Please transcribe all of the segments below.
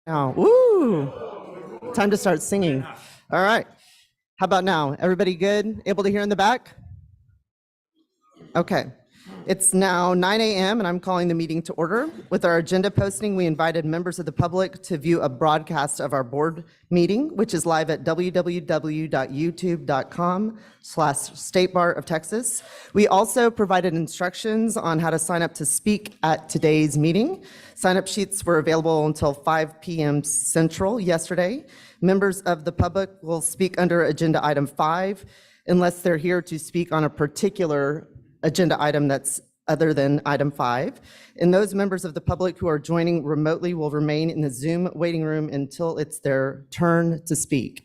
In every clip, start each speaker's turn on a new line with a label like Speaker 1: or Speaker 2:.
Speaker 1: Now, woo! Time to start singing. All right. How about now? Everybody good? Able to hear in the back? Okay. It's now 9 a.m. and I'm calling the meeting to order. With our agenda posting, we invited members of the public to view a broadcast of our board meeting, which is live at www.youtube.com/State Bar of Texas. We also provided instructions on how to sign up to speak at today's meeting. Sign-up sheets were available until 5 p.m. Central yesterday. Members of the public will speak under agenda item 5 unless they're here to speak on a particular agenda item that's other than item 5. And those members of the public who are joining remotely will remain in the Zoom waiting room until it's their turn to speak.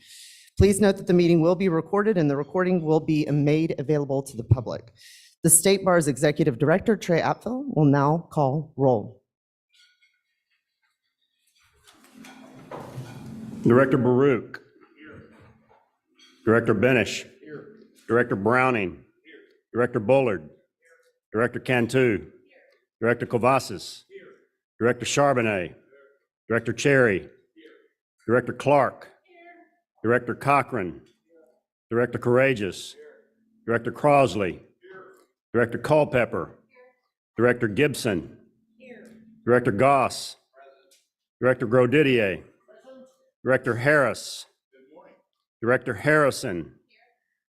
Speaker 1: Please note that the meeting will be recorded and the recording will be made available to the public. The State Bar's Executive Director, Trey Apfel, will now call roll.
Speaker 2: Director Baruch. Director Benish. Director Browning. Director Bullard. Director Cantu. Director Kovassis. Director Charbonnet. Director Cherry. Director Clark. Director Cochran. Director Courageous. Director Crosley. Director Culpepper. Director Gibson. Director Goss. Director Grodidier. Director Harris. Director Harrison.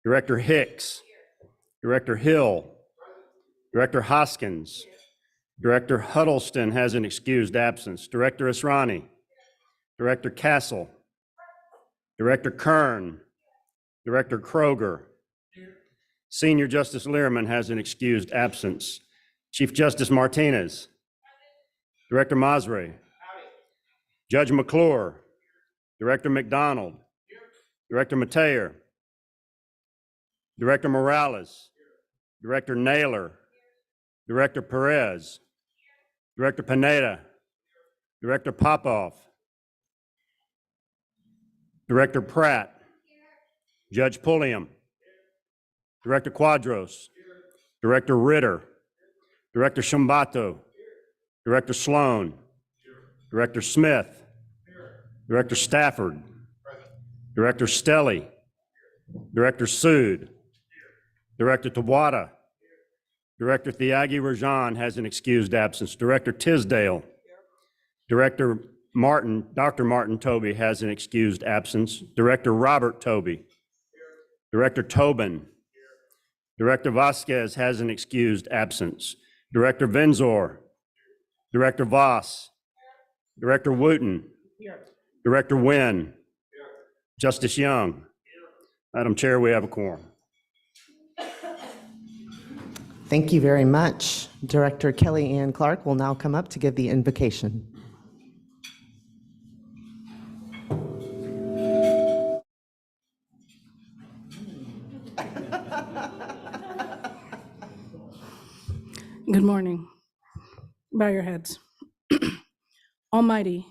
Speaker 2: Director Hicks. Director Hill. Director Hoskins. Director Huddleston has an excused absence. Director Israni. Director Castle. Director Kern. Director Kroger. Senior Justice Learman has an excused absence. Chief Justice Martinez. Director Masri. Judge McClure. Director McDonald. Director Mateer. Director Morales. Director Naylor. Director Perez. Director Pineda. Director Popoff. Director Pratt. Judge Pulliam. Director Quadros. Director Ritter. Director Shambato. Director Sloan. Director Smith. Director Stafford. Director Stelly. Director Sood. Director Tawada. Director Thiagi Rajan has an excused absence. Director Tisdale. Director Martin, Dr. Martin Toby has an excused absence. Director Robert Toby. Director Tobin. Director Vasquez has an excused absence. Director Venzor. Director Voss. Director Wooten. Director Wynn. Justice Young. Madam Chair, we have a quorum.
Speaker 1: Thank you very much. Director Kelly Ann Clark will now come up to give the invocation.
Speaker 3: Good morning. Bow your heads. Almighty,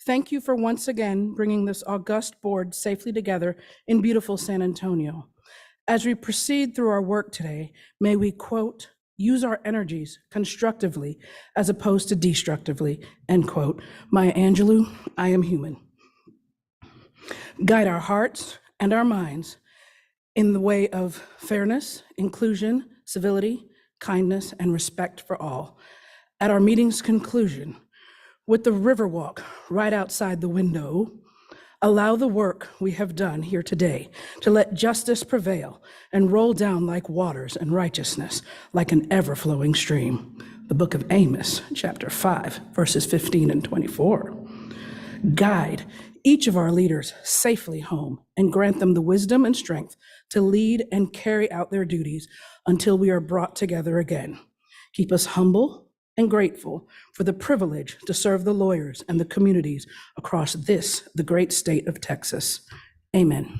Speaker 3: thank you for once again bringing this august board safely together in beautiful San Antonio. As we proceed through our work today, may we, quote, use our energies constructively as opposed to destructively, end quote. Maya Angelou, I am human. Guide our hearts and our minds in the way of fairness, inclusion, civility, kindness, and respect for all. At our meeting's conclusion, with the Riverwalk right outside the window, allow the work we have done here today to let justice prevail and roll down like waters and righteousness like an ever-flowing stream. The book of Amos, chapter 5, verses 15 and 24. Guide each of our leaders safely home and grant them the wisdom and strength to lead and carry out their duties until we are brought together again. Keep us humble and grateful for the privilege to serve the lawyers and the communities across this, the great state of Texas. Amen.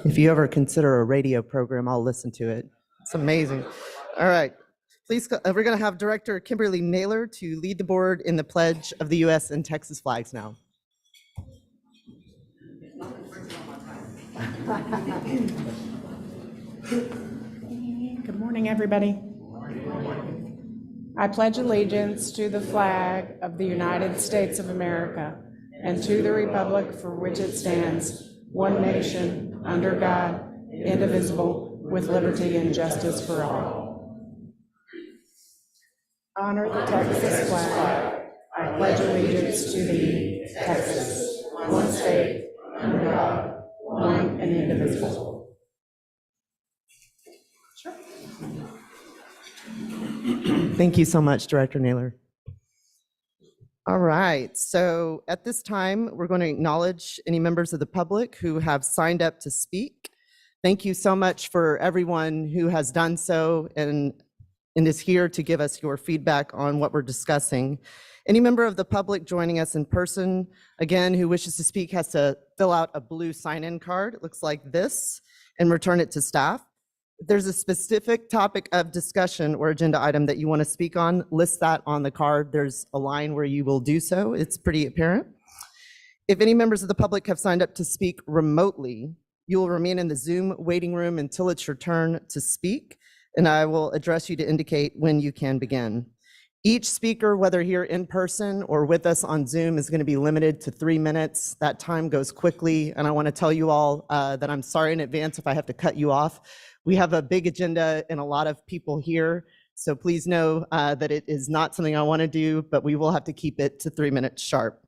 Speaker 1: If you ever consider a radio program, I'll listen to it. It's amazing. All right. Please, we're going to have Director Kimberly Naylor to lead the board in the pledge of the U.S. and Texas flags now.
Speaker 4: Good morning, everybody. I pledge allegiance to the flag of the United States of America and to the republic for which it stands, one nation, under God, indivisible, with liberty and justice for all. Honor the Texas flag. I pledge allegiance to thee, Texas, one state, under God, one and indivisible.
Speaker 1: Thank you so much, Director Naylor. All right, so at this time, we're going to acknowledge any members of the public who have signed up to speak. Thank you so much for everyone who has done so and is here to give us your feedback on what we're discussing. Any member of the public joining us in person, again, who wishes to speak has to fill out a blue sign-in card. It looks like this, and return it to staff. If there's a specific topic of discussion or agenda item that you want to speak on, list that on the card. There's a line where you will do so. It's pretty apparent. If any members of the public have signed up to speak remotely, you will remain in the Zoom waiting room until it's your turn to speak, and I will address you to indicate when you can begin. Each speaker, whether here in person or with us on Zoom, is going to be limited to 3 minutes. That time goes quickly, and I want to tell you all that I'm sorry in advance if I have to cut you off. We have a big agenda and a lot of people here, so please know that it is not something I want to do, but we will have to keep it to 3 minutes sharp.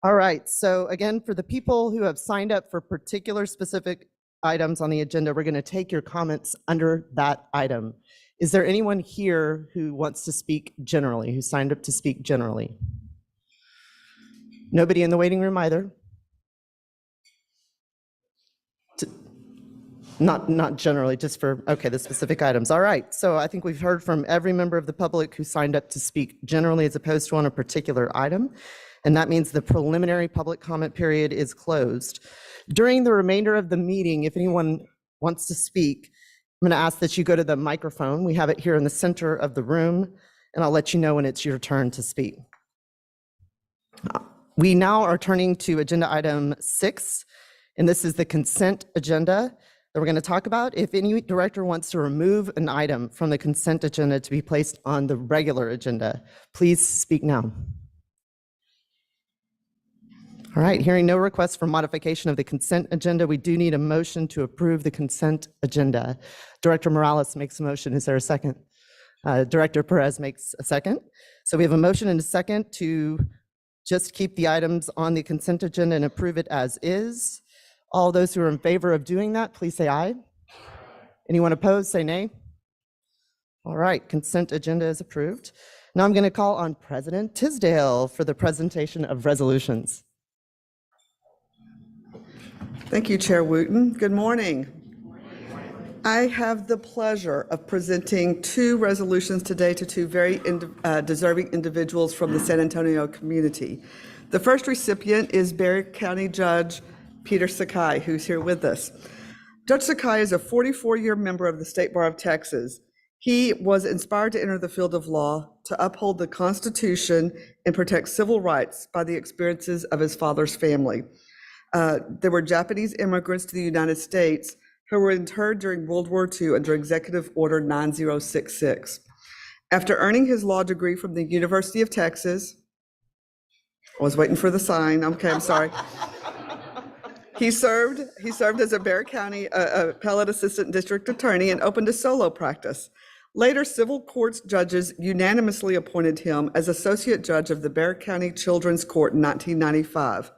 Speaker 1: All right, so again, for the people who have signed up for particular specific items on the agenda, we're going to take your comments under that item. Is there anyone here who wants to speak generally, who signed up to speak generally? Nobody in the waiting room either? Not generally, just for, okay, the specific items. All right, so I think we've heard from every member of the public who signed up to speak generally as opposed to on a particular item, and that means the preliminary public comment period is closed. During the remainder of the meeting, if anyone wants to speak, I'm going to ask that you go to the microphone. We have it here in the center of the room, and I'll let you know when it's your turn to speak. We now are turning to agenda item 6, and this is the consent agenda that we're going to talk about. If any director wants to remove an item from the consent agenda to be placed on the regular agenda, please speak now. All right, hearing no requests for modification of the consent agenda, we do need a motion to approve the consent agenda. Director Morales makes a motion. Is there a second? Director Perez makes a second. So we have a motion and a second to just keep the items on the consent agenda and approve it as is. All those who are in favor of doing that, please say aye. Anyone opposed, say nay. All right, consent agenda is approved. Now I'm going to call on President Tisdale for the presentation of resolutions.
Speaker 5: Thank you, Chair Wooten. Good morning. I have the pleasure of presenting 2 resolutions today to 2 very deserving individuals from the San Antonio community. The first recipient is Bexar County Judge Peter Sakai, who's here with us. Judge Sakai is a 44-year member of the State Bar of Texas. He was inspired to enter the field of law to uphold the Constitution and protect civil rights by the experiences of his father's family. There were Japanese immigrants to the United States who were interred during World War II under Executive Order 9066. After earning his law degree from the University of Texas, I was waiting for the sign. Okay, I'm sorry. He served as a Bexar County appellate assistant district attorney and opened a solo practice. Later, civil courts judges unanimously appointed him as associate judge of the Bexar County Children's Court in 1995.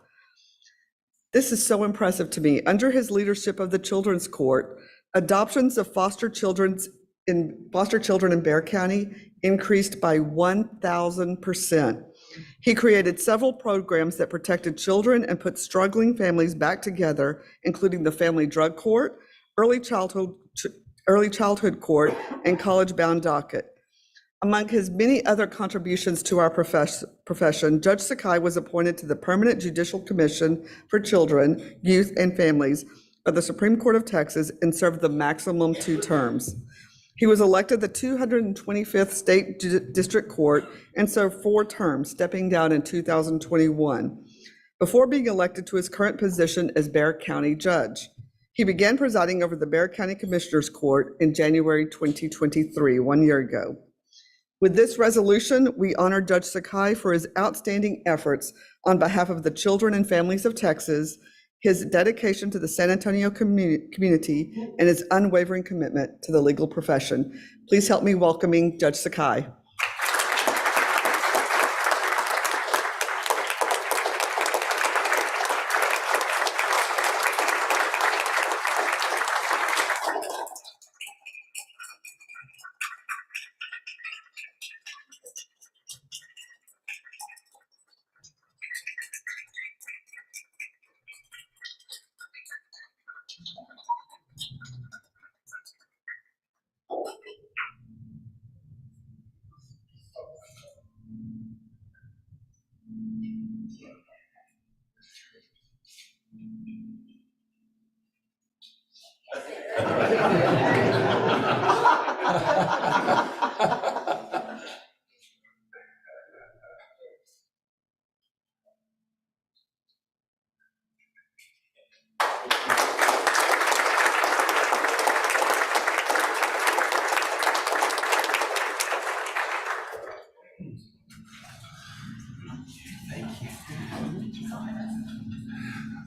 Speaker 5: This is so impressive to me. Under his leadership of the Children's Court, adoptions of foster children in Bexar County increased by 1,000%. He created several programs that protected children and put struggling families back together, including the Family Drug Court, Early Childhood Court, and College-Bound Docket. Among his many other contributions to our profession, Judge Sakai was appointed to the Permanent Judicial Commission for Children, Youth, and Families of the Supreme Court of Texas and served the maximum 2 terms. He was elected the 225th State District Court and served 4 terms, stepping down in 2021, before being elected to his current position as Bexar County Judge. He began presiding over the Bexar County Commissioners Court in January 2023, 1 year ago. With this resolution, we honor Judge Sakai for his outstanding efforts on behalf of the children and families of Texas, his dedication to the San Antonio community, and his unwavering commitment to the legal profession. Please help me welcoming Judge Sakai.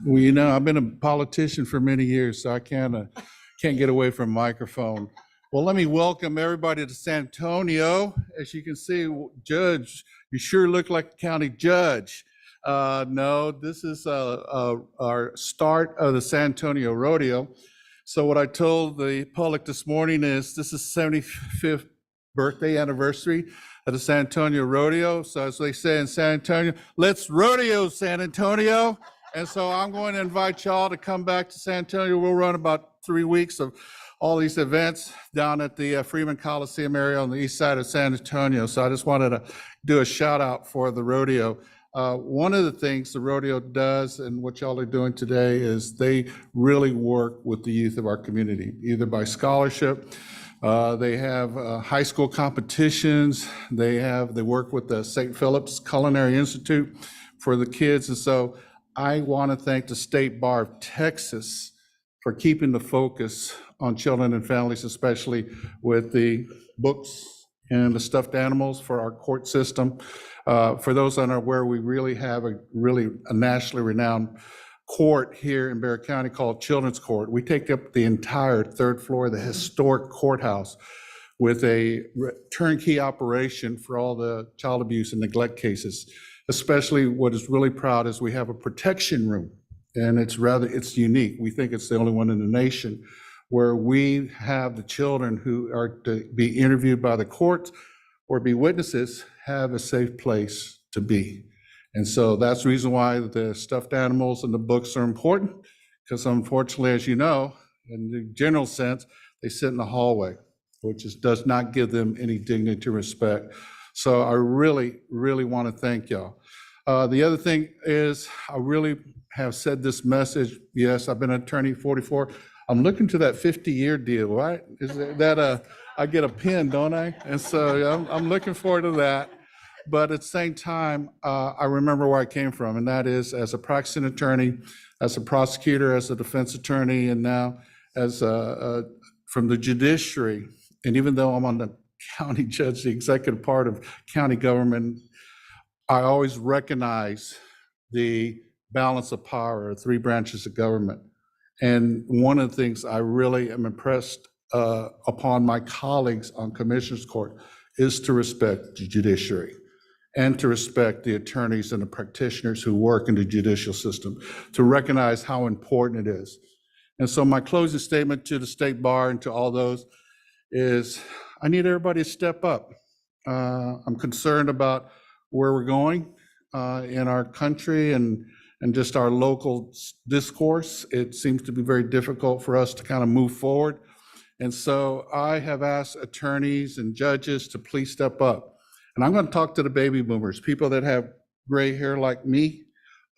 Speaker 6: Well, you know, I've been a politician for many years, so I can't get away from microphone. Well, let me welcome everybody to San Antonio. As you can see, Judge, you sure look like a county judge. No, this is our start of the San Antonio Rodeo. So what I told the public this morning is this is 75th birthday anniversary of the San Antonio Rodeo. So as they say in San Antonio, let's rodeo San Antonio. And so I'm going to invite y'all to come back to San Antonio. We'll run about 3 weeks of all these events down at the Freeman Coliseum area on the east side of San Antonio. So I just wanted to do a shout out for the rodeo. One of the things the rodeo does and what y'all are doing today is they really work with the youth of our community, either by scholarship. They have high school competitions. They work with the St. Philip's Culinary Institute for the kids. And so I want to thank the State Bar of Texas for keeping the focus on children and families, especially with the books and the stuffed animals for our court system. For those unaware, we really have a nationally renowned court here in Bexar County called Children's Court. We take up the entire third floor of the historic courthouse with a turnkey operation for all the child abuse and neglect cases. Especially what is really proud is we have a protection room, and it's unique. We think it's the only one in the nation where we have the children who are to be interviewed by the court or be witnesses have a safe place to be. And so that's the reason why the stuffed animals and the books are important, because unfortunately, as you know, in the general sense, they sit in the hallway, which does not give them any dignity or respect. So I really, really want to thank y'all. The other thing is I really have said this message. Yes, I've been an attorney 44. I'm looking to that 50-year deal, right? Is that I get a pin, don't I? And so I'm looking forward to that. But at the same time, I remember where I came from, and that is as a practicing attorney, as a prosecutor, as a defense attorney, and now as from the judiciary. And even though I'm on the county judge, the executive part of county government, I always recognize the balance of power of three branches of government. And one of the things I really am impressed upon my colleagues on Commissioners Court is to respect the judiciary and to respect the attorneys and the practitioners who work in the judicial system, to recognize how important it is. And so my closing statement to the State Bar and to all those is I need everybody to step up. I'm concerned about where we're going in our country and just our local discourse. It seems to be very difficult for us to kind of move forward. And so I have asked attorneys and judges to please step up. And I'm going to talk to the baby boomers, people that have gray hair like me.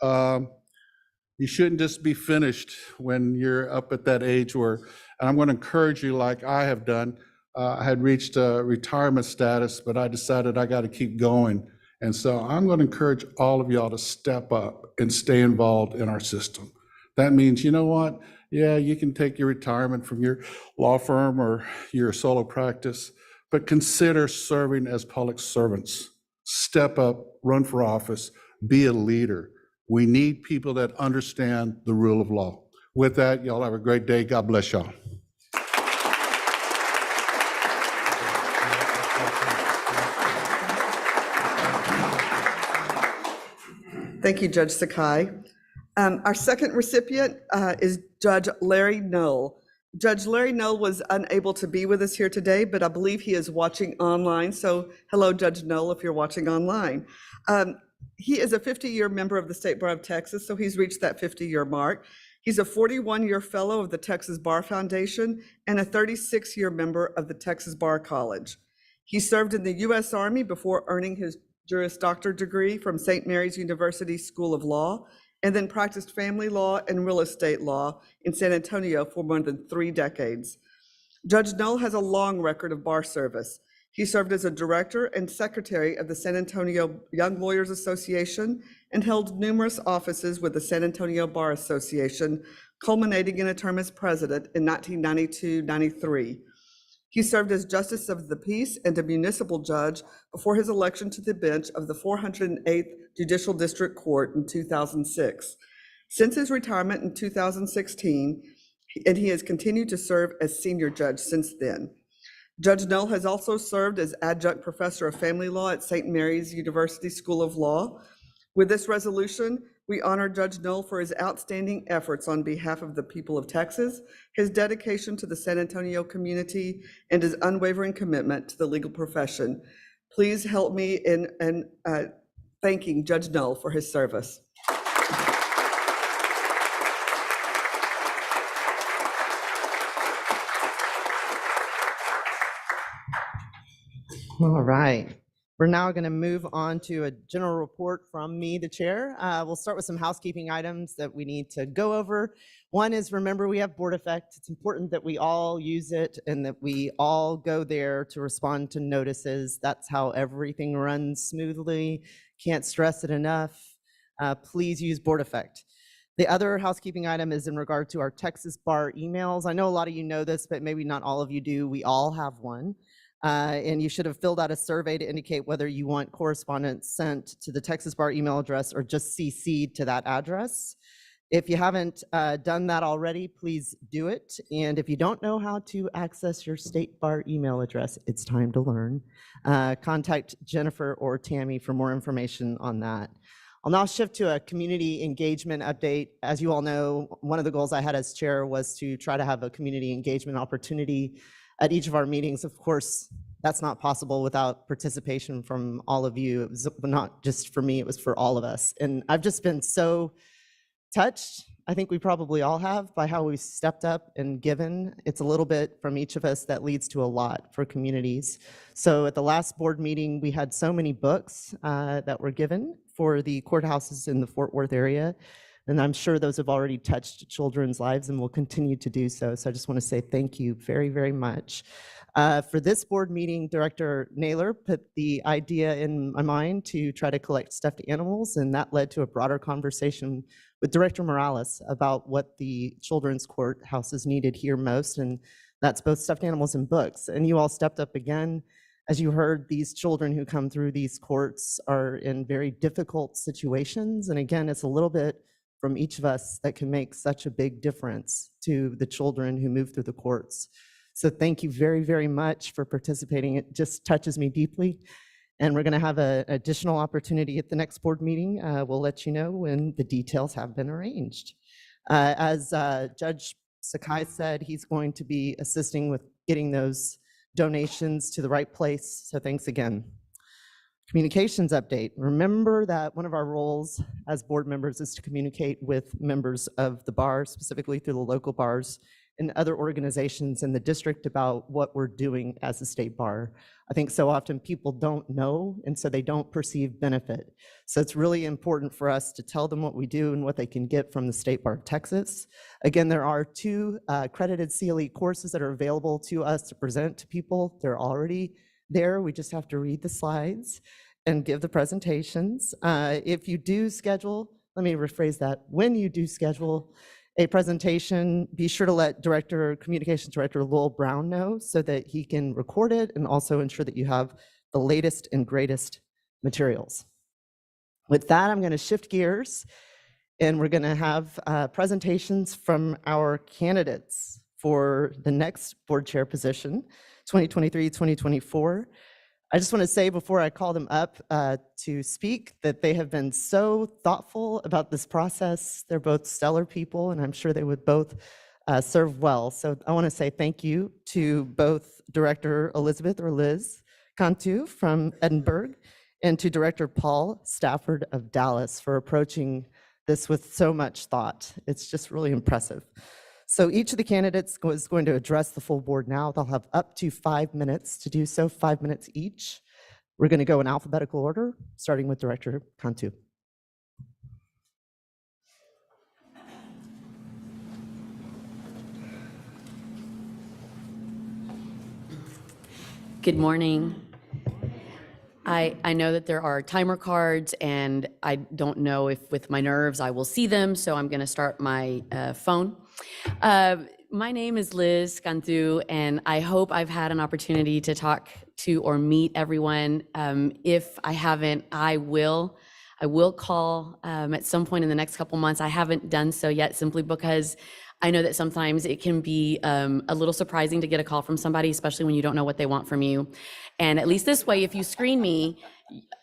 Speaker 6: You shouldn't just be finished when you're up at that age where, and I'm going to encourage you like I have done. I had reached retirement status, but I decided I got to keep going. And so I'm going to encourage all of y'all to step up and stay involved in our system. That means, you know what? Yeah, you can take your retirement from your law firm or your solo practice, but consider serving as public servants. Step up, run for office, be a leader. We need people that understand the rule of law. With that, y'all have a great day. God bless y'all.
Speaker 5: Thank you, Judge Sakai. Our second recipient is Judge Larry Knoll. Judge Larry Knoll was unable to be with us here today, but I believe he is watching online. So hello, Judge Knoll, if you're watching online. He is a 50-year member of the State Bar of Texas, so he's reached that 50-year mark. He's a 41-year fellow of the Texas Bar Foundation and a 36-year member of the Texas Bar College. He served in the U.S. Army before earning his Juris Doctor degree from St. Mary's University School of Law, and then practiced family law and real estate law in San Antonio for more than 3 decades. Judge Knoll has a long record of bar service. He served as a director and secretary of the San Antonio Young Lawyers Association and held numerous offices with the San Antonio Bar Association, culminating in a term as president in 1992-93. He served as Justice of the Peace and a municipal judge before his election to the bench of the 408th Judicial District Court in 2006. Since his retirement in 2016, and he has continued to serve as senior judge since then. Judge Knoll has also served as adjunct professor of family law at St. Mary's University School of Law. With this resolution, we honor Judge Knoll for his outstanding efforts on behalf of the people of Texas, his dedication to the San Antonio community, and his unwavering commitment to the legal profession. Please help me in thanking Judge Knoll for his service.
Speaker 1: All right. We're now going to move on to a general report from me, the chair. We'll start with some housekeeping items that we need to go over. One is, remember, we have Board Effect. It's important that we all use it and that we all go there to respond to notices. That's how everything runs smoothly. Can't stress it enough. Please use Board Effect. The other housekeeping item is in regard to our Texas Bar emails. I know a lot of you know this, but maybe not all of you do. We all have one. And you should have filled out a survey to indicate whether you want correspondence sent to the Texas Bar email address or just CC'd to that address. If you haven't done that already, please do it. And if you don't know how to access your State Bar email address, it's time to learn. Contact Jennifer or Tammy for more information on that. I'll now shift to a community engagement update. As you all know, one of the goals I had as chair was to try to have a community engagement opportunity at each of our meetings. Of course, that's not possible without participation from all of you. It was not just for me, it was for all of us. And I've just been so touched, I think we probably all have, by how we stepped up and given. It's a little bit from each of us that leads to a lot for communities. So at the last board meeting, we had so many books that were given for the courthouses in the Fort Worth area. And I'm sure those have already touched children's lives and will continue to do so. So I just want to say thank you very, very much. For this board meeting, Director Naylor put the idea in my mind to try to collect stuffed animals, and that led to a broader conversation with Director Morales about what the children's courthouses needed here most, and that's both stuffed animals and books. And you all stepped up again. As you heard, these children who come through these courts are in very difficult situations. And again, it's a little bit from each of us that can make such a big difference to the children who move through the courts. So thank you very, very much for participating. It just touches me deeply. And we're going to have an additional opportunity at the next board meeting. We'll let you know when the details have been arranged. As Judge Sakai said, he's going to be assisting with getting those donations to the right place. So thanks again. Communications update. Remember that one of our roles as board members is to communicate with members of the bar, specifically through the local bars and other organizations in the district about what we're doing as a state bar. I think so often people don't know, and so they don't perceive benefit. So it's really important for us to tell them what we do and what they can get from the State Bar of Texas. Again, there are 2 accredited CLE courses that are available to us to present to people. They're already there. We just have to read the slides and give the presentations. If you do schedule, let me rephrase that. When you do schedule a presentation, be sure to let Communications Director Lowell Brown know so that he can record it and also ensure that you have the latest and greatest materials. With that, I'm going to shift gears and we're going to have presentations from our candidates for the next board chair position, 2023-2024. I just want to say before I call them up to speak that they have been so thoughtful about this process. They're both stellar people, and I'm sure they would both serve well. So I want to say thank you to both Director Elizabeth or Liz Cantu from Edinburgh and to Director Paul Stafford of Dallas for approaching this with so much thought. It's just really impressive. So each of the candidates is going to address the full board now. They'll have up to 5 minutes to do so, 5 minutes each. We're going to go in alphabetical order, starting with Director Cantu.
Speaker 7: Good morning. I know that there are timer cards, and I don't know if with my nerves I will see them, so I'm going to start my phone. My name is Liz Cantu, and I hope I've had an opportunity to talk to or meet everyone. If I haven't, I will call at some point in the next couple months. I haven't done so yet simply because I know that sometimes it can be a little surprising to get a call from somebody, especially when you don't know what they want from you. And at least this way, if you screen me,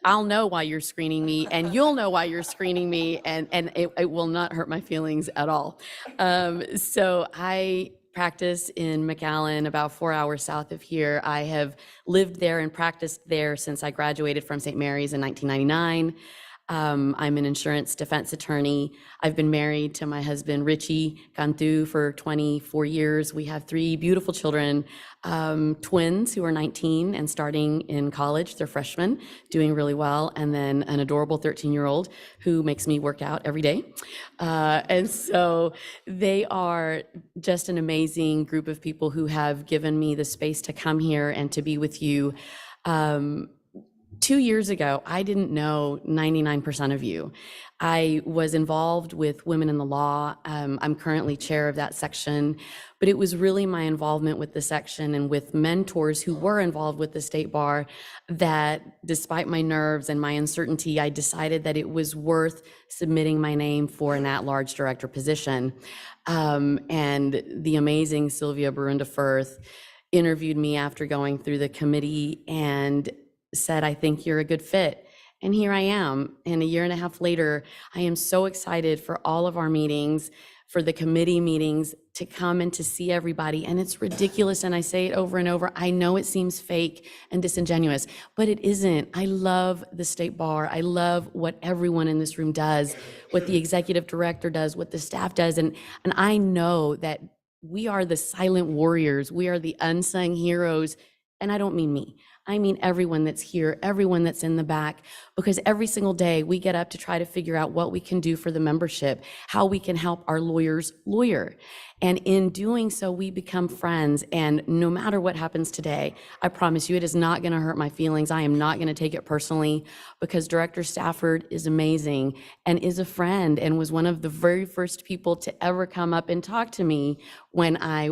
Speaker 7: I'll know why you're screening me, and you'll know why you're screening me, and it will not hurt my feelings at all. So I practice in McAllen, about 4 hours south of here. I have lived there and practiced there since I graduated from St. Mary's in 1999. I'm an insurance defense attorney. I've been married to my husband, Richie Cantu, for 24 years. We have 3 beautiful children, twins who are 19 and starting in college. They're freshmen, doing really well, and then an adorable 13-year-old who makes me work out every day. And so they are just an amazing group of people who have given me the space to come here and to be with you. 2 years ago, I didn't know 99% of you. I was involved with Women in the Law. I'm currently chair of that section, but it was really my involvement with the section and with mentors who were involved with the State Bar that, despite my nerves and my uncertainty, I decided that it was worth submitting my name for an at-large director position. And the amazing Sylvia Barunda Firth interviewed me after going through the committee and said, I think you're a good fit. And here I am. And a year and a half later, I am so excited for all of our meetings, for the committee meetings, to come and to see everybody. And it's ridiculous. And I say it over and over. I know it seems fake and disingenuous, but it isn't. I love the State Bar. I love what everyone in this room does, what the executive director does, what the staff does. And I know that we are the silent warriors. We are the unsung heroes. And I don't mean me. I mean everyone that's here, everyone that's in the back, because every single day we get up to try to figure out what we can do for the membership, how we can help our lawyers lawyer. And in doing so, we become friends. And no matter what happens today, I promise you, it is not going to hurt my feelings. I am not going to take it personally, because Director Stafford is amazing and is a friend and was one of the very first people to ever come up and talk to me when I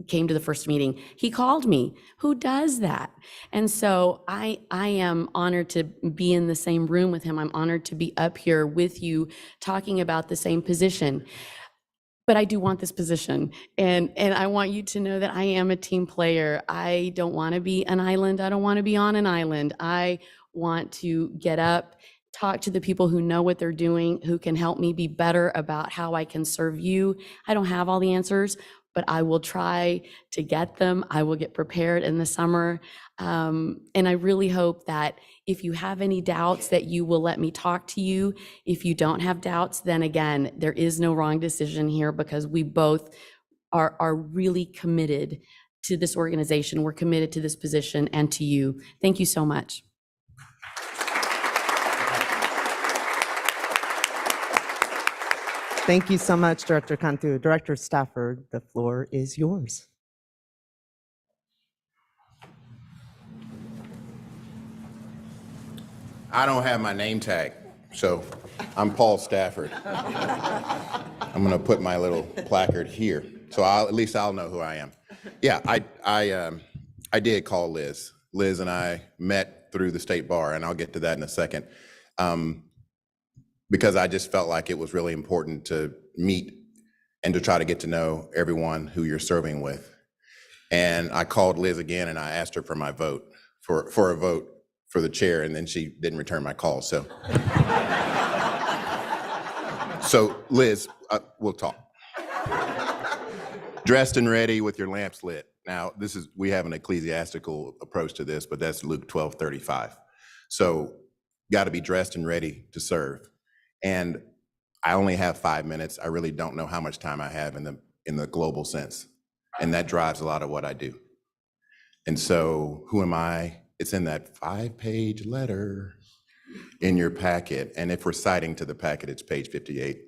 Speaker 7: came to the first meeting. He called me. Who does that? And so I am honored to be in the same room with him. I'm honored to be up here with you talking about the same position. But I do want this position, and I want you to know that I am a team player. I don't want to be an island. I don't want to be on an island. I want to get up, talk to the people who know what they're doing, who can help me be better about how I can serve you. I don't have all the answers, but I will try to get them. I will get prepared in the summer. And I really hope that if you have any doubts, that you will let me talk to you. If you don't have doubts, then again, there is no wrong decision here, because we both are really committed to this organization. We're committed to this position and to you. Thank you so much.
Speaker 1: Thank you so much, Director Cantu. Director Stafford, the floor is yours.
Speaker 8: I don't have my name tag, so I'm Paul Stafford. I'm going to put my little placard here, so at least I'll know who I am. Yeah, I did call Liz. Liz and I met through the state bar, and I'll get to that in a second, because I just felt like it was really important to meet and to try to get to know everyone who you're serving with. And I called Liz again, and I asked her for my vote, for a vote for the chair, and then she didn't return my call. So, so Liz, we'll talk. Dressed and ready with your lamps lit. Now, we have an ecclesiastical approach to this, but that's Luke 12:35. So, got to be dressed and ready to serve. And I only have 5 minutes. I really don't know how much time I have in the global sense. And that drives a lot of what I do. And so who am I? It's in that 5-page letter in your packet. And if we're citing to the packet, it's page 58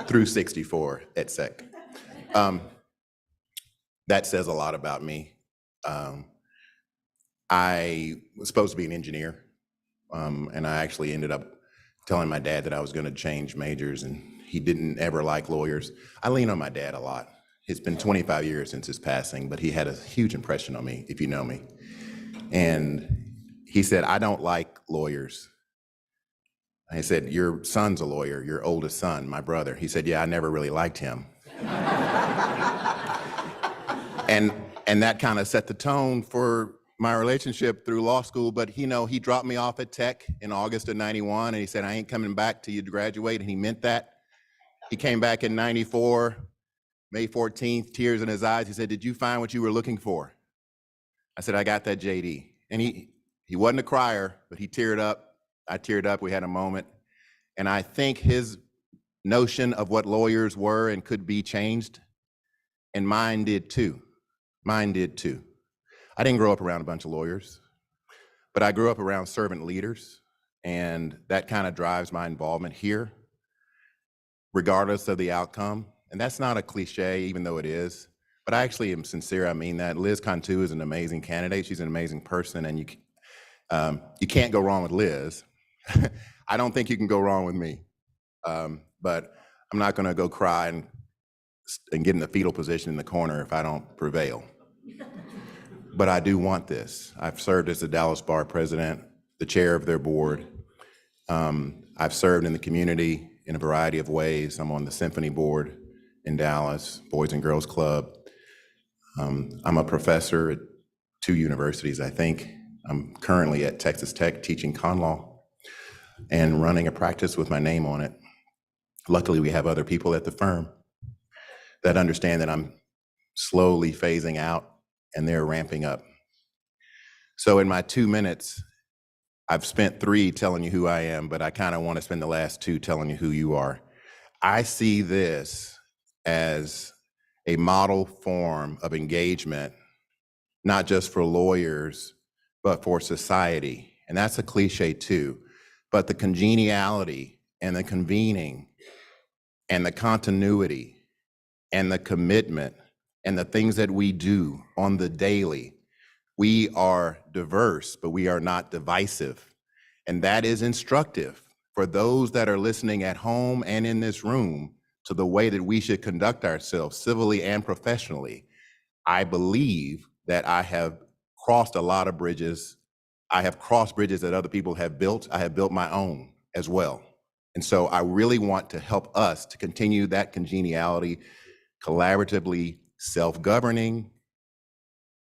Speaker 8: through 64 et sec. That says a lot about me. I was supposed to be an engineer. And I actually ended up telling my dad that I was going to change majors, and he didn't ever like lawyers. I lean on my dad a lot. It's been 25 years since his passing, but he had a huge impression on me, if you know me. And he said, I don't like lawyers. I said, your son's a lawyer, your oldest son, my brother. He said, yeah, I never really liked him. And that kind of set the tone for my relationship through law school. But he dropped me off at Tech in August of '91, and he said, I ain't coming back till you graduate, and he meant that. He came back in '94, May 14th, tears in his eyes. He said, did you find what you were looking for? I said, I got that JD. And he wasn't a crier, but he teared up. I teared up, we had a moment. And I think his notion of what lawyers were and could be changed, and mine did too. Mine did too. I didn't grow up around a bunch of lawyers, but I grew up around servant leaders, and that kind of drives my involvement here, regardless of the outcome. And that's not a cliche, even though it is, but I actually am sincere, I mean that. Liz Cantu is an amazing candidate. She's an amazing person, and you can't go wrong with Liz. I don't think you can go wrong with me, but I'm not gonna go cry and get in the fetal position in the corner if I don't prevail. But I do want this. I've served as the Dallas Bar president, the chair of their board. I've served in the community in a variety of ways. I'm on the symphony board in Dallas, Boys and Girls Club. I'm a professor at 2 universities, I think. I'm currently at Texas Tech teaching con law and running a practice with my name on it. Luckily, we have other people at the firm that understand that I'm slowly phasing out and they're ramping up. So in my 2 minutes, I've spent 3 telling you who I am, but I kind of want to spend the last 2 telling you who you are. I see this as a model form of engagement, not just for lawyers, but for society. And that's a cliche too, but the congeniality and the convening and the continuity and the commitment and the things that we do on the daily. We are diverse, but we are not divisive. And that is instructive for those that are listening at home and in this room to the way that we should conduct ourselves civilly and professionally. I believe that I have crossed a lot of bridges. I have crossed bridges that other people have built. I have built my own as well. And so I really want to help us to continue that congeniality, collaboratively, self-governing,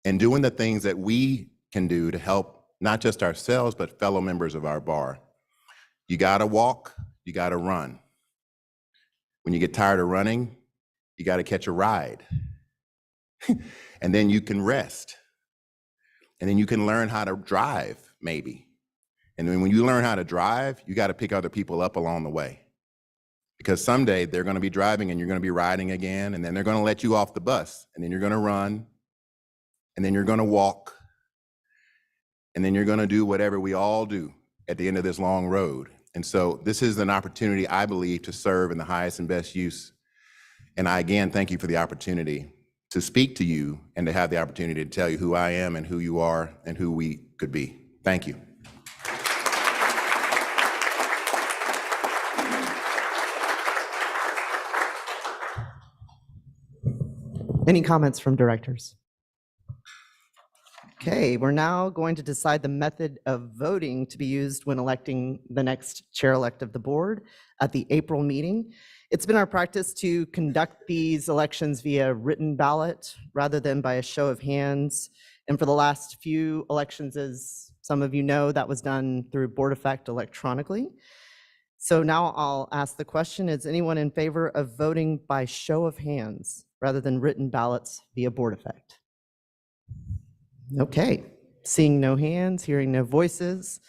Speaker 8: and doing the things that we can do to help not just ourselves, but fellow members of our bar. You gotta walk, you gotta run. When you get tired of running, you gotta catch a ride. And then you can rest. And then you can learn how to drive, maybe. And then when you learn how to drive, you gotta pick other people up along the way. Because someday they're gonna be driving and you're gonna be riding again, and then they're gonna let you off the bus, and then you're gonna run, and then you're gonna walk, and then you're gonna do whatever we all do at the end of this long road. And so this is an opportunity, I believe, to serve in the highest and best use. And I, again, thank you for the opportunity to speak to you and to have the opportunity to tell you who I am and who you are and who we could be. Thank you.
Speaker 1: Any comments from directors? Okay, we're now going to decide the method of voting to be used when electing the next chair-elect of the board at the April meeting. It's been our practice to conduct these elections via written ballot rather than by a show of hands. And for the last few elections, as some of you know, that was done through board effect electronically. So now I'll ask the question, is anyone in favor of voting by show of hands rather than written ballots via board effect? Okay, seeing no hands, hearing no voices,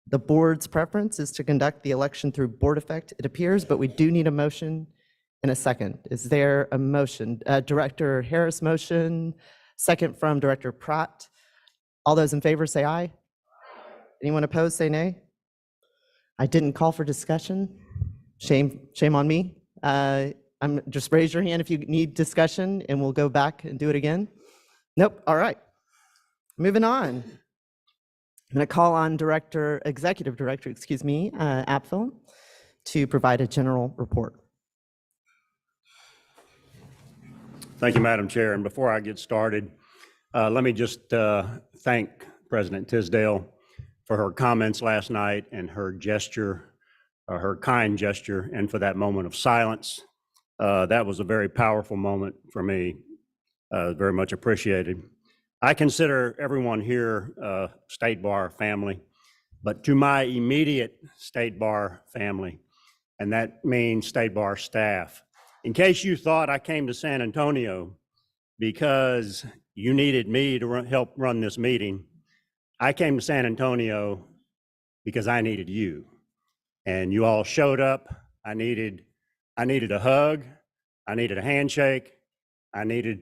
Speaker 1: the board's preference is to conduct the election through board effect, it appears, but we do need a motion in a second. Is there a motion? Director Harris motion, second from Director Pratt. All those in favor say aye. Anyone opposed say nay. I didn't call for discussion. Shame on me. Just raise your hand if you need discussion and we'll go back and do it again. Nope, all right. Moving on. I'm going to call on Executive Director, Apfel, to provide a general report.
Speaker 2: Thank you, Madam Chair. And before I get started, let me just thank President Tisdale for her comments last night and her gesture, her kind gesture, and for that moment of silence. That was a very powerful moment for me, very much appreciated. I consider everyone here State Bar family, but to my immediate State Bar family, and that means State Bar staff. In case you thought I came to San Antonio because you needed me to help run this meeting, I came to San Antonio because I needed you. And you all showed up. I needed a hug. I needed a handshake. I needed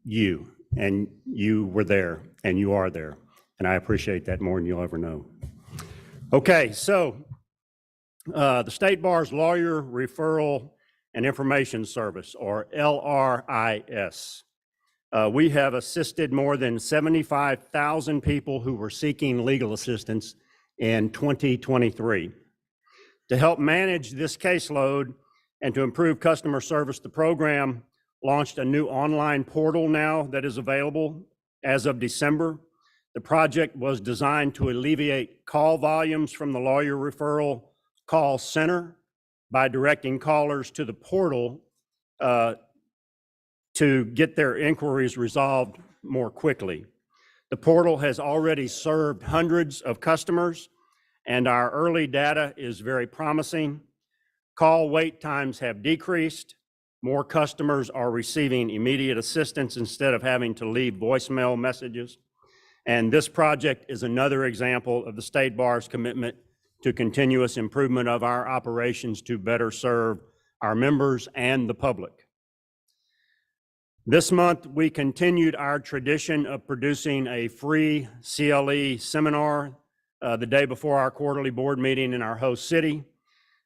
Speaker 2: you. And you were there, and you are there. And I appreciate that more than you'll ever know. Okay, so the State Bar's Lawyer Referral and Information Service, or LRIS. We have assisted more than 75,000 people who were seeking legal assistance in 2023. To help manage this caseload and to improve customer service, the program launched a new online portal now that is available as of December. The project was designed to alleviate call volumes from the Lawyer Referral Call Center by directing callers to the portal to get their inquiries resolved more quickly. The portal has already served hundreds of customers, and our early data is very promising. Call wait times have decreased. More customers are receiving immediate assistance instead of having to leave voicemail messages. And this project is another example of the State Bar's commitment to continuous improvement of our operations to better serve our members and the public. This month, we continued our tradition of producing a free CLE seminar the day before our quarterly board meeting in our host city.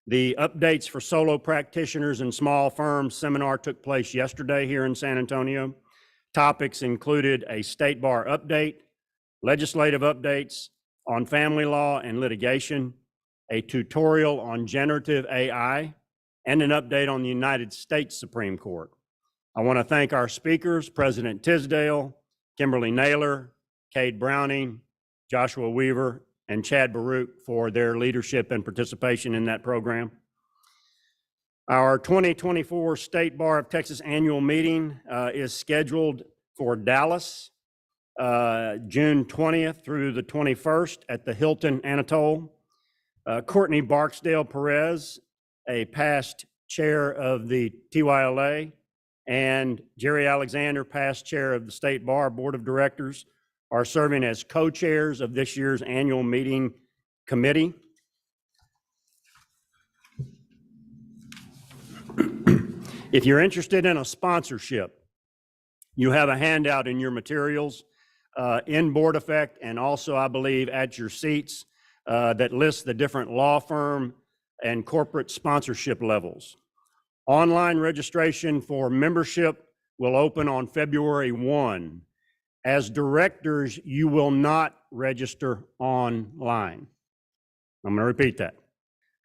Speaker 2: The Updates for Solo Practitioners and Small Firms seminar took place yesterday here in San Antonio. Topics included a State Bar update, legislative updates on family law and litigation, a tutorial on generative AI, and an update on the United States Supreme Court. I want to thank our speakers, President Tisdale, Kimberly Naylor, Cade Browning, Joshua Weaver, and Chad Baruch for their leadership and participation in that program. Our 2024 State Bar of Texas annual meeting is scheduled for Dallas, June 20th through the 21st at the Hilton Anatole. Courtney Barksdale Perez, a past chair of the TYLA, and Jerry Alexander, past chair of the State Bar Board of Directors, are serving as co-chairs of this year's annual meeting committee. If you're interested in a sponsorship, you have a handout in your materials in Board Effect and also, I believe, at your seats that lists the different law firm and corporate sponsorship levels. Online registration for membership will open on February 1. As directors, you will not register online. I'm going to repeat that.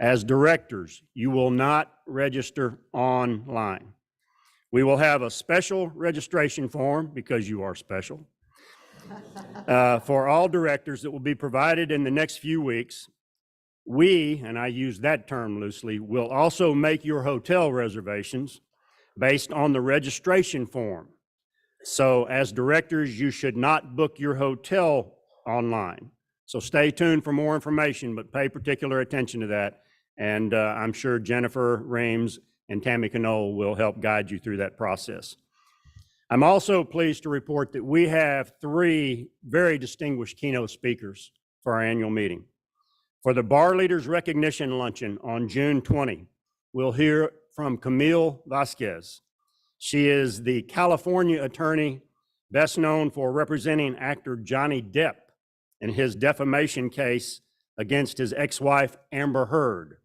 Speaker 2: As directors, you will not register online. We will have a special registration form, because you are special, for all directors that will be provided in the next few weeks. We, and I use that term loosely, will also make your hotel reservations based on the registration form. So as directors, you should not book your hotel online. So stay tuned for more information, but pay particular attention to that. And I'm sure Jennifer Rames and Tammy Knoll will help guide you through that process. I'm also pleased to report that we have 3 very distinguished keynote speakers for our annual meeting. For the Bar Leaders Recognition Luncheon on June 20, we'll hear from Camille Vasquez. She is the California attorney best known for representing actor Johnny Depp in his defamation case against his ex-wife Amber Heard.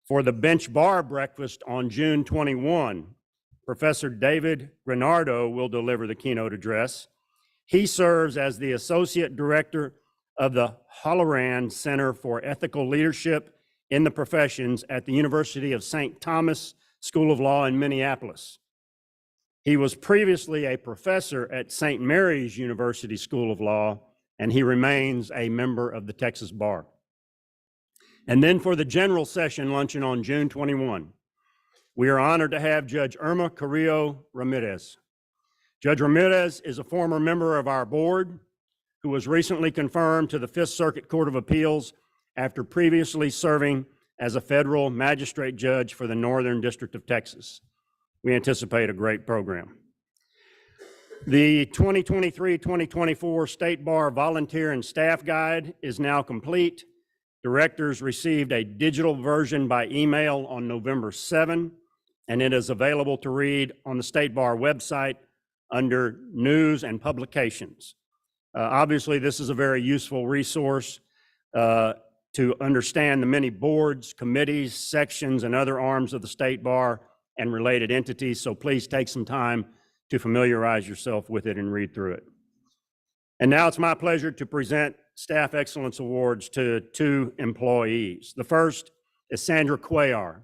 Speaker 2: For the Bench Bar Breakfast on June 21, Professor David Granardo will deliver the keynote address. He serves as the Associate Director of the Holloran Center for Ethical Leadership in the Professions at the University of St. Thomas School of Law in Minneapolis. He was previously a professor at St. Mary's University School of Law, and he remains a member of the Texas Bar. And then for the general session luncheon on June 21, we are honored to have Judge Irma Carrillo Ramirez. Judge Ramirez is a former member of our board who was recently confirmed to the Fifth Circuit Court of Appeals after previously serving as a federal magistrate judge for the Northern District of Texas. We anticipate a great program. The 2023-2024 State Bar Volunteer and Staff Guide is now complete. Directors received a digital version by email on November 7, and it is available to read on the State Bar website under News and Publications. Obviously, this is a very useful resource to understand the many boards, committees, sections, and other arms of the State Bar and related entities, so please take some time to familiarize yourself with it and read through it. And now it's my pleasure to present Staff Excellence Awards to 2 employees. The first is Sandra Cuellar.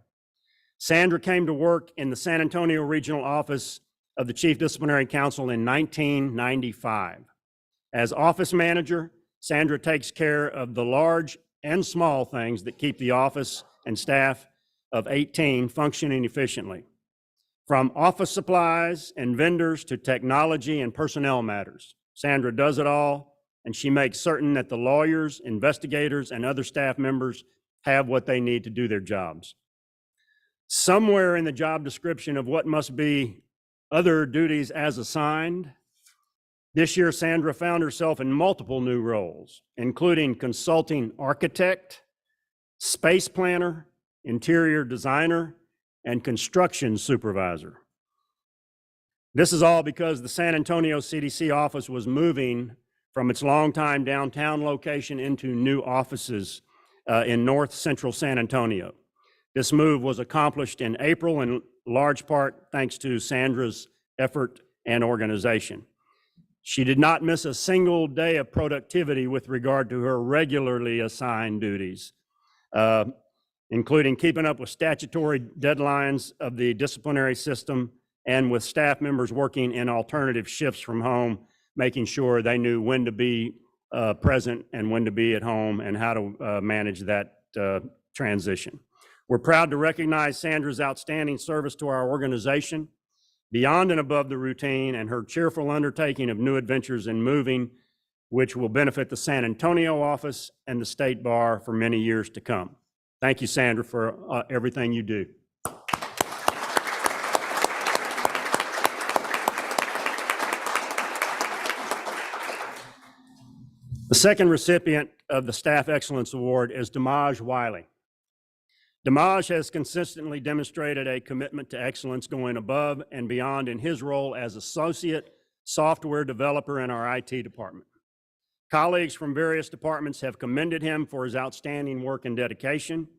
Speaker 2: Sandra came to work in the San Antonio Regional Office of the Chief Disciplinary Counsel in 1995. As office manager, Sandra takes care of the large and small things that keep the office and staff of 18 functioning efficiently, from office supplies and vendors to technology and personnel matters. Sandra does it all, and she makes certain that the lawyers, investigators, and other staff members have what they need to do their jobs. Somewhere in the job description of what must be other duties as assigned, this year Sandra found herself in multiple new roles, including consulting architect, space planner, interior designer, and construction supervisor. This is all because the San Antonio CDC office was moving from its longtime downtown location into new offices in north central San Antonio. This move was accomplished in April in large part thanks to Sandra's effort and organization. She did not miss a single day of productivity with regard to her regularly assigned duties, including keeping up with statutory deadlines of the disciplinary system and with staff members working in alternative shifts from home, making sure they knew when to be present and when to be at home and how to manage that transition. We're proud to recognize Sandra's outstanding service to our organization, beyond and above the routine, and her cheerful undertaking of new adventures in moving, which will benefit the San Antonio office and the State Bar for many years to come. Thank you, Sandra, for everything you do. The second recipient of the Staff Excellence Award is Damaj Wiley. Damaj has consistently demonstrated a commitment to excellence, going above and beyond in his role as associate software developer in our IT department. Colleagues from various departments have commended him for his outstanding work and dedication.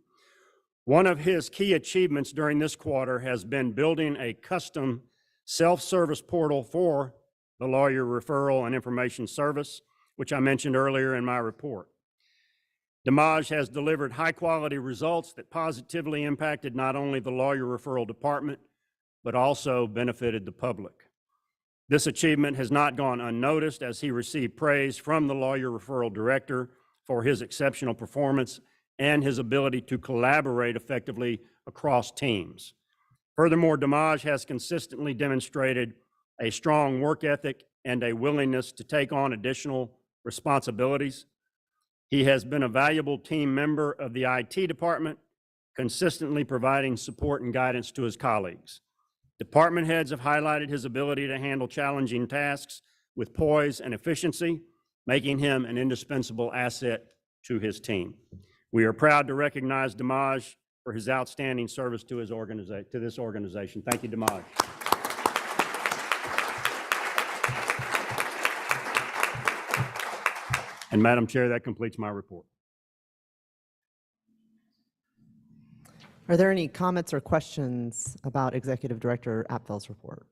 Speaker 2: One of his key achievements during this quarter has been building a custom self-service portal for the Lawyer Referral and Information Service, which I mentioned earlier in my report. Damaj has delivered high-quality results that positively impacted not only the Lawyer Referral Department, but also benefited the public. This achievement has not gone unnoticed, as he received praise from the lawyer referral director for his exceptional performance and his ability to collaborate effectively across teams. Furthermore, Dimaj has consistently demonstrated a strong work ethic and a willingness to take on additional responsibilities. He has been a valuable team member of the IT department, consistently providing support and guidance to his colleagues. Department heads have highlighted his ability to handle challenging tasks with poise and efficiency, making him an indispensable asset to his team. We are proud to recognize Dimaj for his outstanding service to this organization. Thank you, Dimaj. And Madam Chair, that completes my report.
Speaker 1: Are there any comments or questions about Executive Director Apfel's report?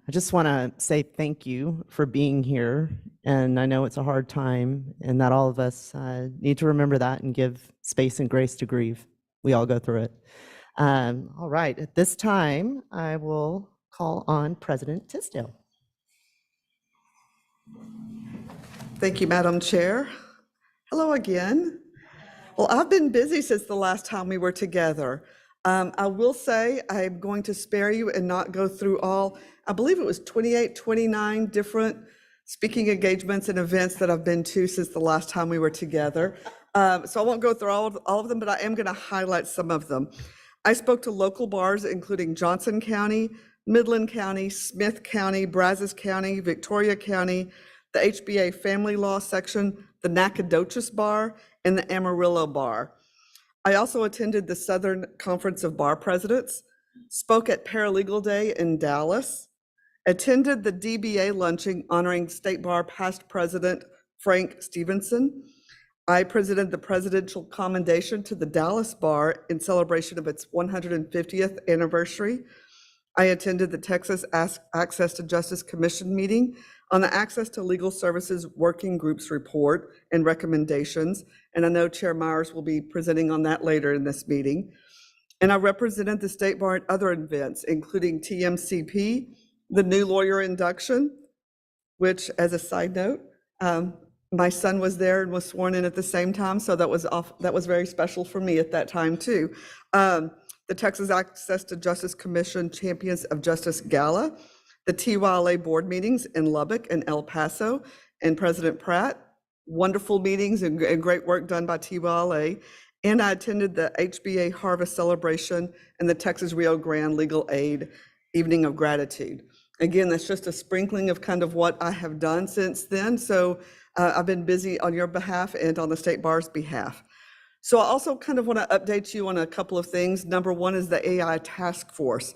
Speaker 1: I just want to say thank you for being here, and I know it's a hard time, and that all of us need to remember that and give space and grace to grieve. We all go through it. All right, at this time, I will call on President Tisdale.
Speaker 5: Thank you, Madam Chair. Hello again. Well, I've been busy since the last time we were together. I will say I'm going to spare you and not go through all, I believe it was 28, 29 different speaking engagements and events that I've been to since the last time we were together. So I won't go through all of them, but I am going to highlight some of them. I spoke to local bars, including Johnson County, Midland County, Smith County, Brazos County, Victoria County, the HBA Family Law Section, the Nacogdoches Bar, and the Amarillo Bar. I also attended the Southern Conference of Bar Presidents, spoke at Paralegal Day in Dallas, attended the DBA luncheon honoring State Bar past President Frank Stevenson. I presented the Presidential Commendation to the Dallas Bar in celebration of its 150th anniversary. I attended the Texas Access to Justice Commission meeting on the Access to Legal Services Working Group's report and recommendations, and I know Chair Myers will be presenting on that later in this meeting. And I represented the State Bar at other events, including TMCP, the new lawyer induction, which, as a side note, my son was there and was sworn in at the same time, so that was very special for me at that time too. The Texas Access to Justice Commission Champions of Justice Gala, the TYLA board meetings in Lubbock and El Paso, and President Pratt, wonderful meetings and great work done by TYLA. And I attended the HBA Harvest Celebration and the Texas Rio Grande Legal Aid Evening of Gratitude. Again, that's just a sprinkling of kind of what I have done since then. So I've been busy on your behalf and on the State Bar's behalf. So I also kind of want to update you on a couple of things. Number one is the AI task force.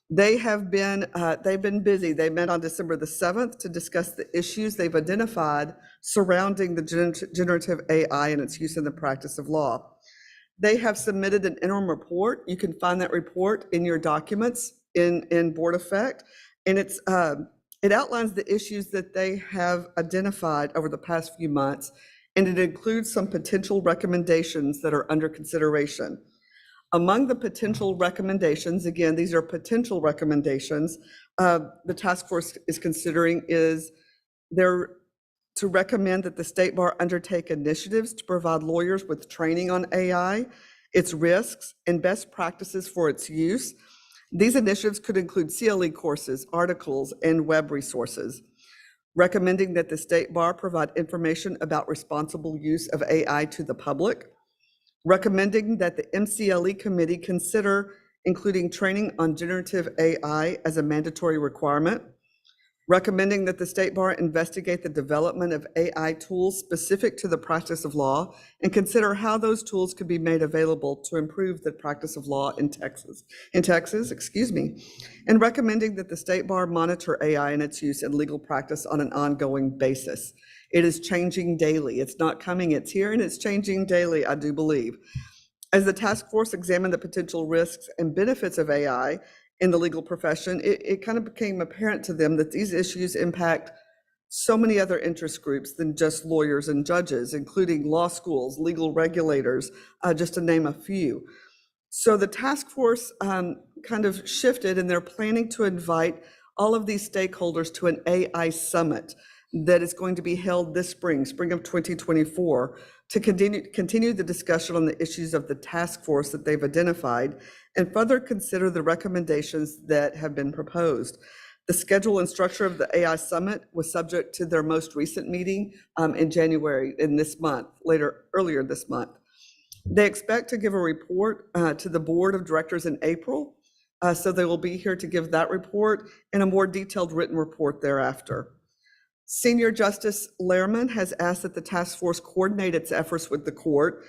Speaker 5: They've been busy. They met on December the 7th to discuss the issues they've identified surrounding the generative AI and its use in the practice of law. They have submitted an interim report. You can find that report in your documents in Board Effect. And it outlines the issues that they have identified over the past few months, and it includes some potential recommendations that are under consideration. Among the potential recommendations, again, these are potential recommendations, the task force is considering is to recommend that the State Bar undertake initiatives to provide lawyers with training on AI, its risks, and best practices for its use. These initiatives could include CLE courses, articles, and web resources. Recommending that the State Bar provide information about responsible use of AI to the public. Recommending that the MCLE committee consider including training on generative AI as a mandatory requirement. Recommending that the State Bar investigate the development of AI tools specific to the practice of law and consider how those tools could be made available to improve the practice of law in Texas, and recommending that the State Bar monitor AI and its use in legal practice on an ongoing basis. It is changing daily. It's not coming, it's here, and it's changing daily, I do believe. As the task force examined the potential risks and benefits of AI in the legal profession, it kind of became apparent to them that these issues impact so many other interest groups than just lawyers and judges, including law schools, legal regulators, just to name a few. So the task force kind of shifted, and they're planning to invite all of these stakeholders to an AI summit that is going to be held this spring of 2024, to continue the discussion on the issues of the task force that they've identified and further consider the recommendations that have been proposed. The schedule and structure of the AI summit was subject to their most recent meeting in January earlier this month. They expect to give a report to the board of directors in April, so they will be here to give that report and a more detailed written report thereafter. Senior Justice Lehrman has asked that the task force coordinate its efforts with the court.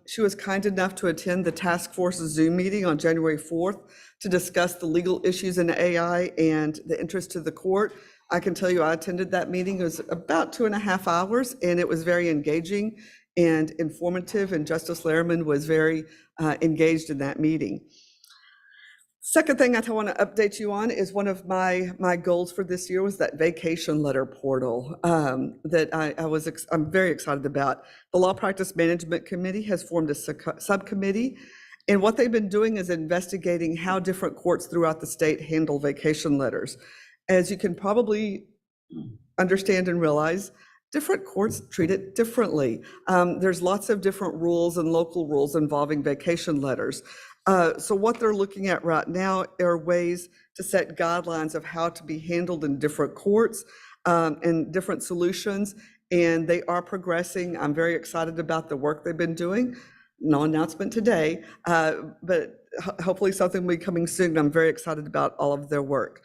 Speaker 5: She was kind enough to attend the task force's Zoom meeting on January 4th to discuss the legal issues in AI and the interest to the court. I can tell you I attended that meeting. It was about 2.5 hours, and it was very engaging and informative, and Justice Lehrman was very engaged in that meeting. Second thing I want to update you on is one of my goals for this year was that vacation letter portal that I'm very excited about. The Law Practice Management Committee has formed a subcommittee, and what they've been doing is investigating how different courts throughout the state handle vacation letters. As you can probably understand and realize, different courts treat it differently. There's lots of different rules and local rules involving vacation letters. So what they're looking at right now are ways to set guidelines of how to be handled in different courts and different solutions, and they are progressing. I'm very excited about the work they've been doing. No announcement today, but hopefully something will be coming soon. I'm very excited about all of their work.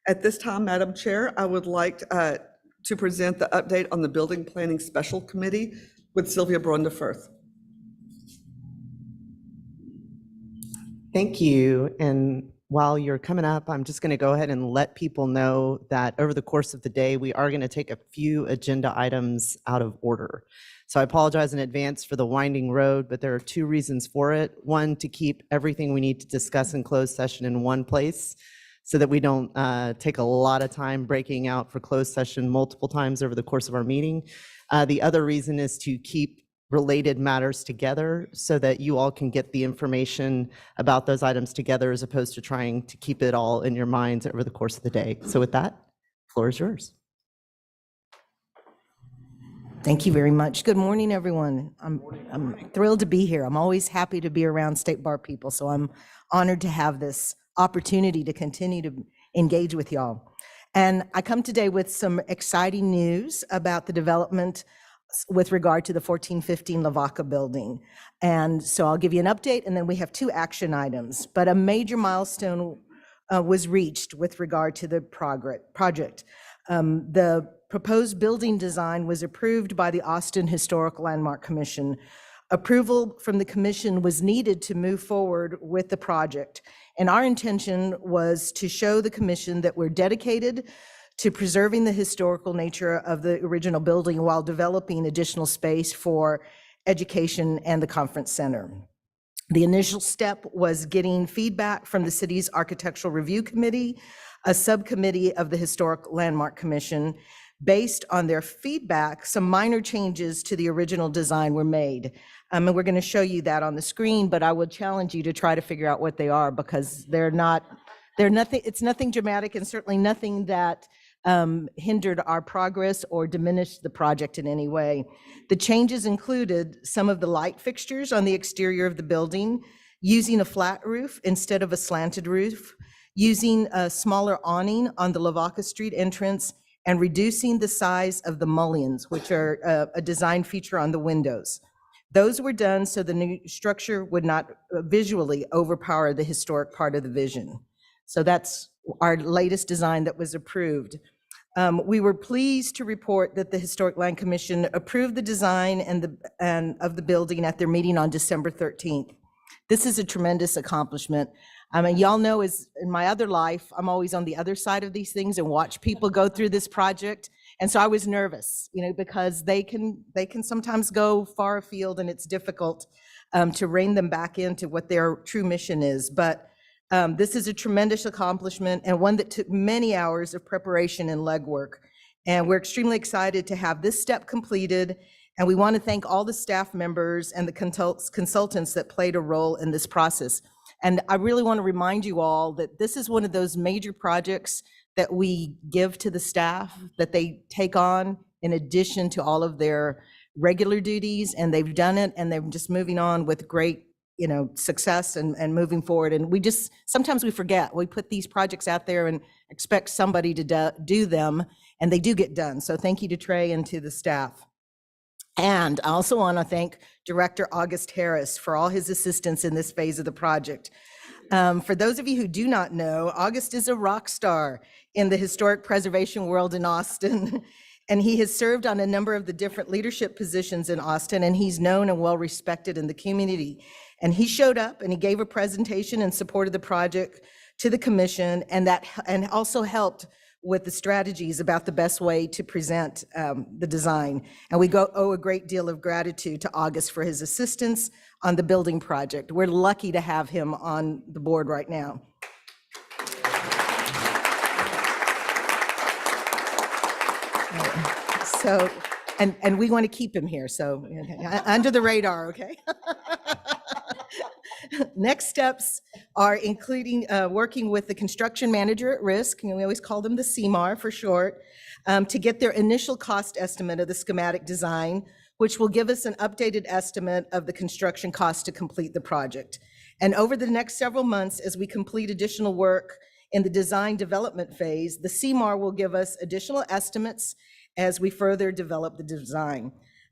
Speaker 5: At this time, Madam Chair, I would like to present the update on the Building Planning Special Committee with Sylvia Brunda Firth.
Speaker 1: Thank you. And while you're coming up, I'm just going to go ahead and let people know that over the course of the day, we are going to take a few agenda items out of order. So I apologize in advance for the winding road, but there are 2 reasons for it. One, to keep everything we need to discuss in closed session in one place so that we don't take a lot of time breaking out for closed session multiple times over the course of our meeting. The other reason is to keep related matters together so that you all can get the information about those items together as opposed to trying to keep it all in your minds over the course of the day. So with that, floor is yours.
Speaker 9: Thank you very much. Good morning, everyone. I'm thrilled to be here. I'm always happy to be around State Bar people, so I'm honored to have this opportunity to continue to engage with y'all. And I come today with some exciting news about the development with regard to the 1415 Lavaca building. And so I'll give you an update, and then we have 2 action items. But a major milestone was reached with regard to the project. The proposed building design was approved by the Austin Historic Landmark Commission. Approval from the commission was needed to move forward with the project. And our intention was to show the commission that we're dedicated to preserving the historical nature of the original building while developing additional space for education and the conference center. The initial step was getting feedback from the city's Architectural Review Committee, a subcommittee of the Historic Landmark Commission. Based on their feedback, some minor changes to the original design were made. And we're going to show you that on the screen, but I would challenge you to try to figure out what they are, because it's nothing dramatic, and certainly nothing that hindered our progress or diminished the project in any way. The changes included some of the light fixtures on the exterior of the building, using a flat roof instead of a slanted roof, using a smaller awning on the Lavaca Street entrance, and reducing the size of the mullions, which are a design feature on the windows. Those were done so the new structure would not visually overpower the historic part of the vision. So that's our latest design that was approved. We were pleased to report that the Historic Land Commission approved the design of the building at their meeting on December 13th. This is a tremendous accomplishment. I mean, y'all know, as in my other life, I'm always on the other side of these things and watch people go through this project. And so I was nervous, because they can sometimes go far afield, and it's difficult to rein them back into what their true mission is. But this is a tremendous accomplishment, and one that took many hours of preparation and legwork. And we're extremely excited to have this step completed And we want to thank all the staff members and the consultants that played a role in this process. And I really want to remind you all that this is one of those major projects that we give to the staff, that they take on in addition to all of their regular duties, and they've done it, and they're just moving on with great, success and moving forward. And sometimes we forget, we put these projects out there and expect somebody to do them, and they do get done. So thank you to Trey and to the staff. And I also want to thank Director August Harris for all his assistance in this phase of the project. For those of you who do not know, August is a rock star in the historic preservation world in Austin. And he has served on a number of the different leadership positions in Austin, and he's known and well respected in the community. And he showed up and he gave a presentation in support of the project to the commission, and also helped with the strategies about the best way to present the design. And we owe a great deal of gratitude to August for his assistance on the building project. We're lucky to have him on the board right now. So, and we want to keep him here, so under the radar, okay? Next steps are including working with the construction manager at risk, and we always call them the CMAR for short, to get their initial cost estimate of the schematic design, which will give us an updated estimate of the construction cost to complete the project. And over the next several months, as we complete additional work in the design development phase, the CMAR will give us additional estimates as we further develop the design.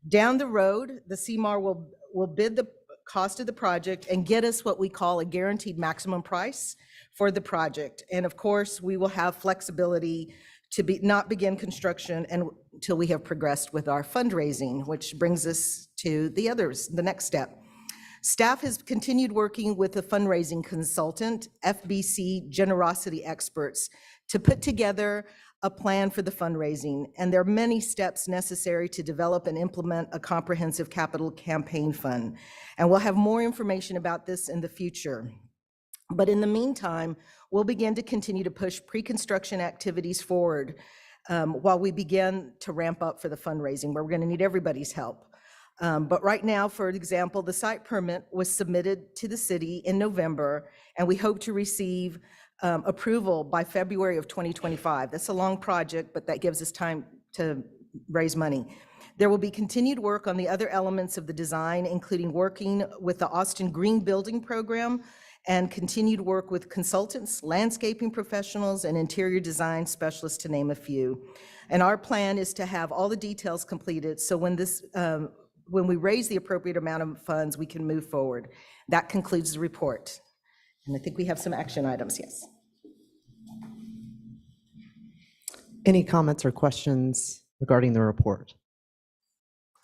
Speaker 9: Down the road, the CMAR will bid the cost of the project and get us what we call a guaranteed maximum price for the project. And of course, we will have flexibility to not begin construction until we have progressed with our fundraising, which brings us to the next step. Staff has continued working with a fundraising consultant, FBC Generosity Experts, to put together a plan for the fundraising. And there are many steps necessary to develop and implement a comprehensive capital campaign fund. And we'll have more information about this in the future. But in the meantime, we'll begin to continue to push pre-construction activities forward while we begin to ramp up for the fundraising, where we're going to need everybody's help. But right now, for example, the site permit was submitted to the city in November, and we hope to receive approval by February of 2025. That's a long project, but that gives us time to raise money. There will be continued work on the other elements of the design, including working with the Austin Green Building Program and continued work with consultants, landscaping professionals, and interior design specialists, to name a few. And our plan is to have all the details completed, so when we raise the appropriate amount of funds, we can move forward. That concludes the report. And I think we have some action items, yes.
Speaker 1: Any comments or questions regarding the report?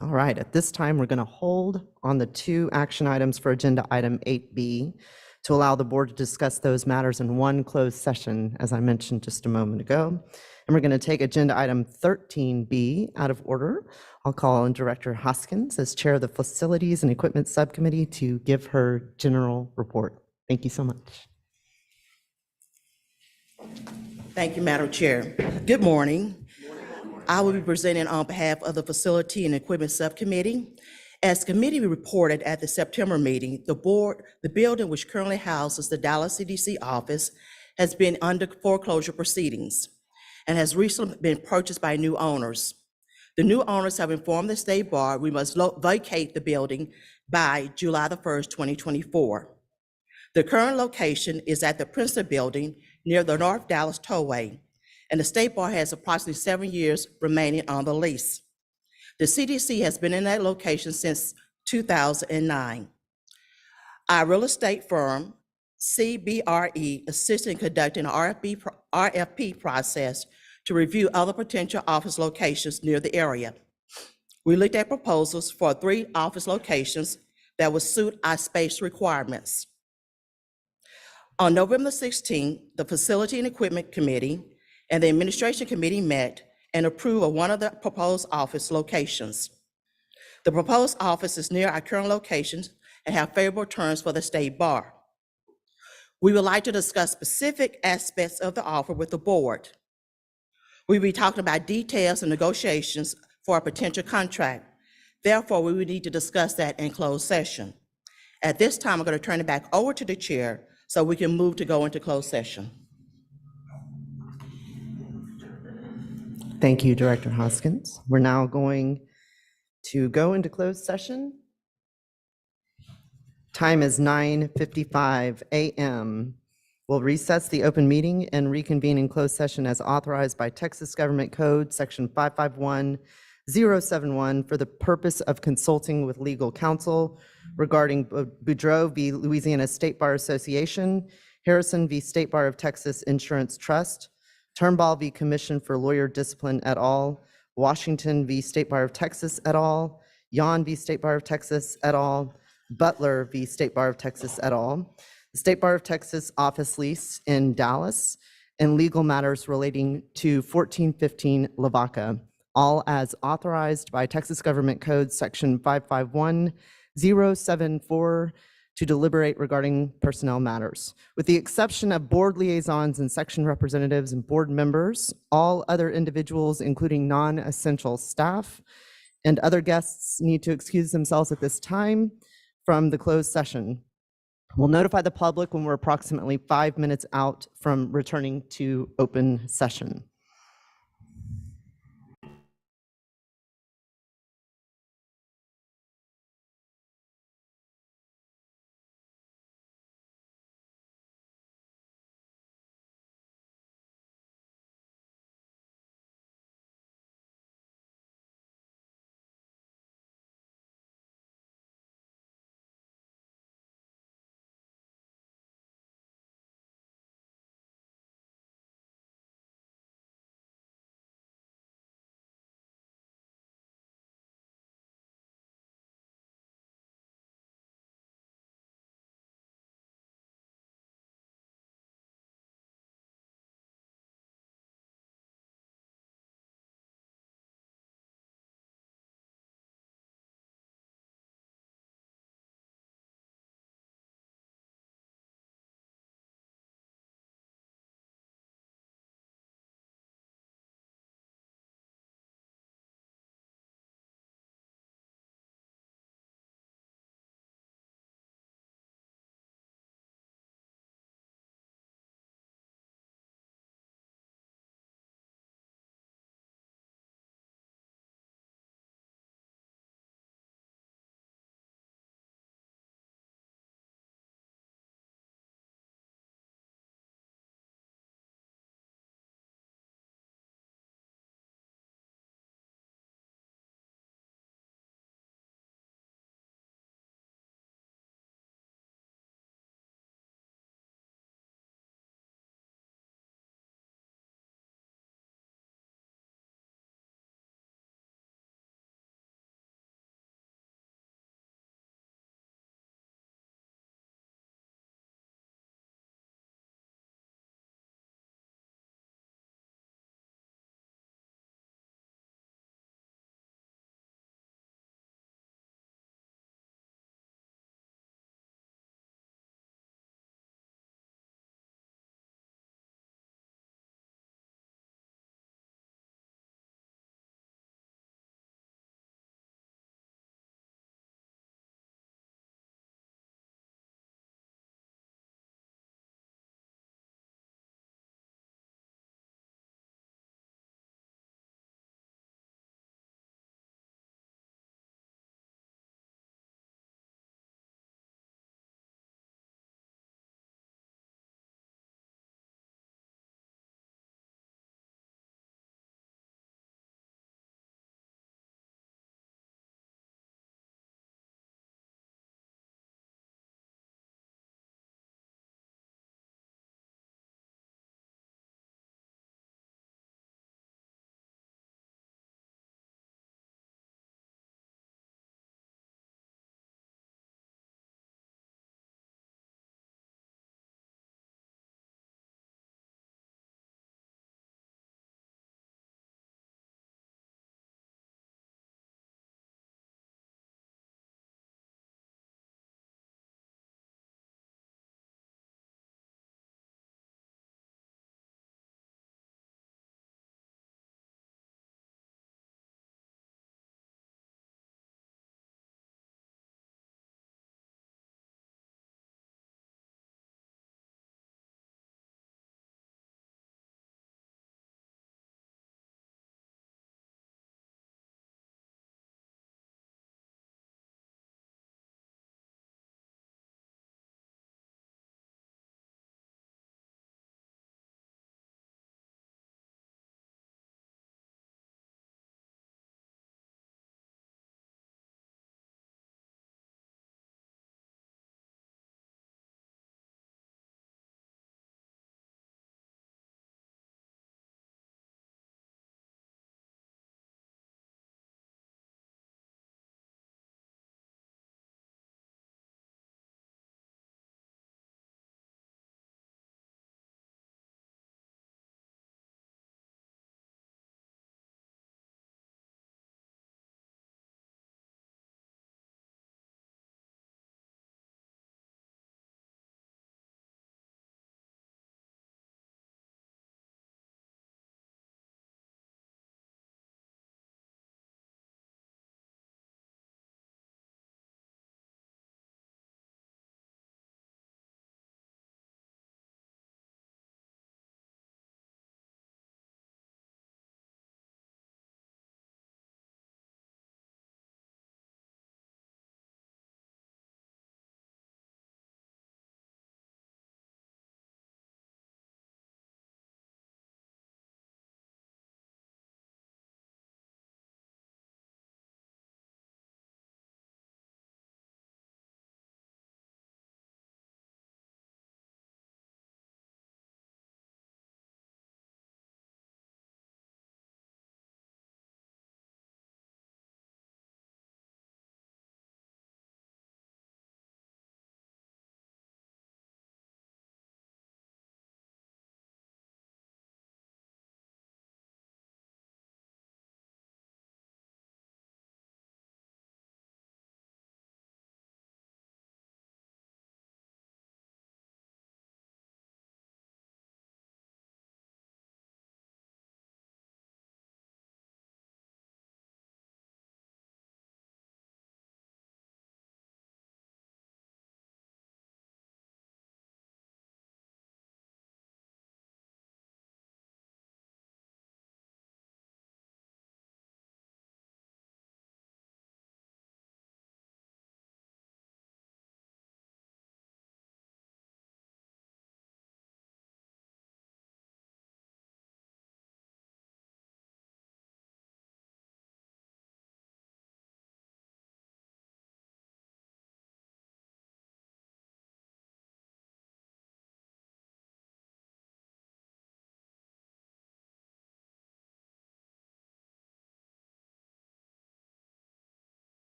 Speaker 1: All right, at this time, we're going to hold on the 2 action items for agenda item 8B to allow the board to discuss those matters in one closed session, as I mentioned just a moment ago. And we're going to take agenda item 13B out of order. I'll call on Director Hoskins as chair of the Facilities and Equipment Subcommittee to give her general report. Thank you so much.
Speaker 10: Thank you, Madam Chair. Good morning. I will be presenting on behalf of the Facility and Equipment Subcommittee. As committee reported at the September meeting, the building which currently houses the Dallas CDC office has been under foreclosure proceedings and has recently been purchased by new owners. The new owners have informed the State Bar we must vacate the building by July the 1st, 2024. The current location is at the Princeton Building near the North Dallas Tollway, and the State Bar has approximately 7 years remaining on the lease. The CDC has been in that location since 2009. Our real estate firm, CBRE, assisted in conducting an RFP process to review other potential office locations near the area. We looked at proposals for 3 office locations that would suit our space requirements. On November 16th, the Facility and Equipment Committee and the Administration Committee met and approved of one of the proposed office locations. The proposed office is near our current locations and have favorable terms for the State Bar. We would like to discuss specific aspects of the offer with the board. We'll be talking about details and negotiations for a potential contract. Therefore, we would need to discuss that in closed session. At this time, I'm going to turn it back over to the chair so we can move to go into closed session.
Speaker 1: Thank you, Director Hoskins. We're now going to go into closed session. Time is 9:55 a.m. We'll recess the open meeting and reconvene in closed session as authorized by Texas Government Code, Section 551071, for the purpose of consulting with legal counsel regarding Boudreaux v. Louisiana State Bar Association, Harrison v. State Bar of Texas Insurance Trust, Turnbull v. Commission for Lawyer Discipline et al., Washington v. State Bar of Texas et al., Yon v. State Bar of Texas et al., Butler v. State Bar of Texas et al., the State Bar of Texas office lease in Dallas, and legal matters relating to 1415 Lavaca, all as authorized by Texas Government Code Section 551074 to deliberate regarding personnel matters. With the exception of board liaisons and section representatives and board members, all other individuals, including non-essential staff and other guests, need to excuse themselves at this time from the closed session. We'll notify the public when we're approximately 5 minutes out from returning to open session.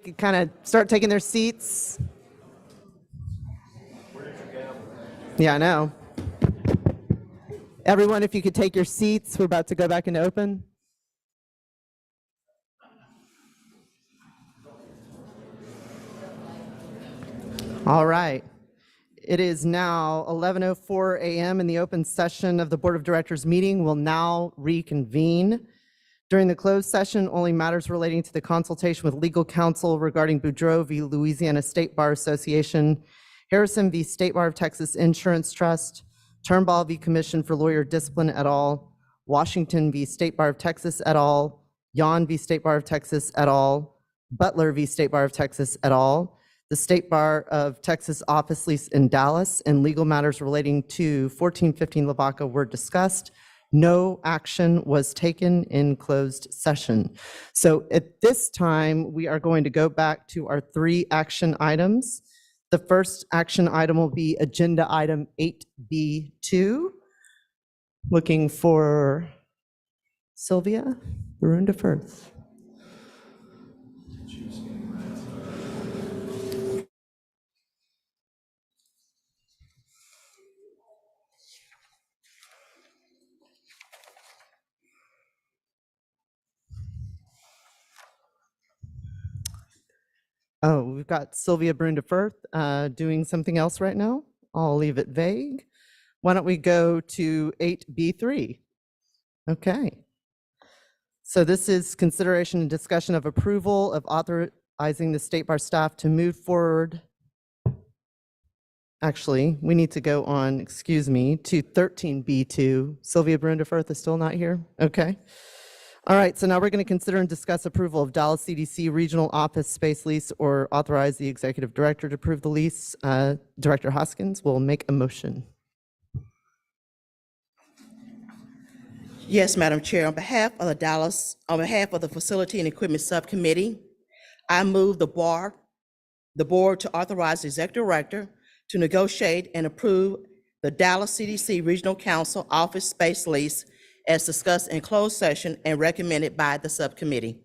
Speaker 1: could kind of start taking their seats. Yeah, I know. Everyone, if you could take your seats, we're about to go back into open. All right. It is now 11:04 a.m. and the open session of the Board of Directors meeting will now reconvene. During the closed session, only matters relating to the consultation with legal counsel regarding Boudreaux v. Louisiana State Bar Association, Harrison v. State Bar of Texas Insurance Trust, Turnbull v. Commission for Lawyer Discipline et al., Washington v. State Bar of Texas et al., Yon v. State Bar of Texas et al., Butler v. State Bar of Texas et al., the State Bar of Texas office lease in Dallas, and legal matters relating to 1415 Lavaca were discussed. No action was taken in closed session. So at this time, we are going to go back to our 3 action items. The first action item will be agenda item 8B2. Looking for Sylvia Barunda Firth. Oh, we've got Sylvia Barunda Firth doing something else right now. I'll leave it vague. Why don't we go to 8B3? Okay. So this is consideration and discussion of approval of authorizing the State Bar staff to move forward. Actually, we need to go on, excuse me, to 13B2. Sylvia Barunda Firth is still not here? Okay. All right, so now we're going to consider and discuss approval of Dallas CDC regional office space lease or authorize the executive director to approve the lease. Director Hoskins will make a motion.
Speaker 10: Yes, Madam Chair, on behalf of the Facility and Equipment Subcommittee, I move the board to authorize the executive director to negotiate and approve the Dallas CDC Regional Council office space lease as discussed in closed session and recommended by the subcommittee.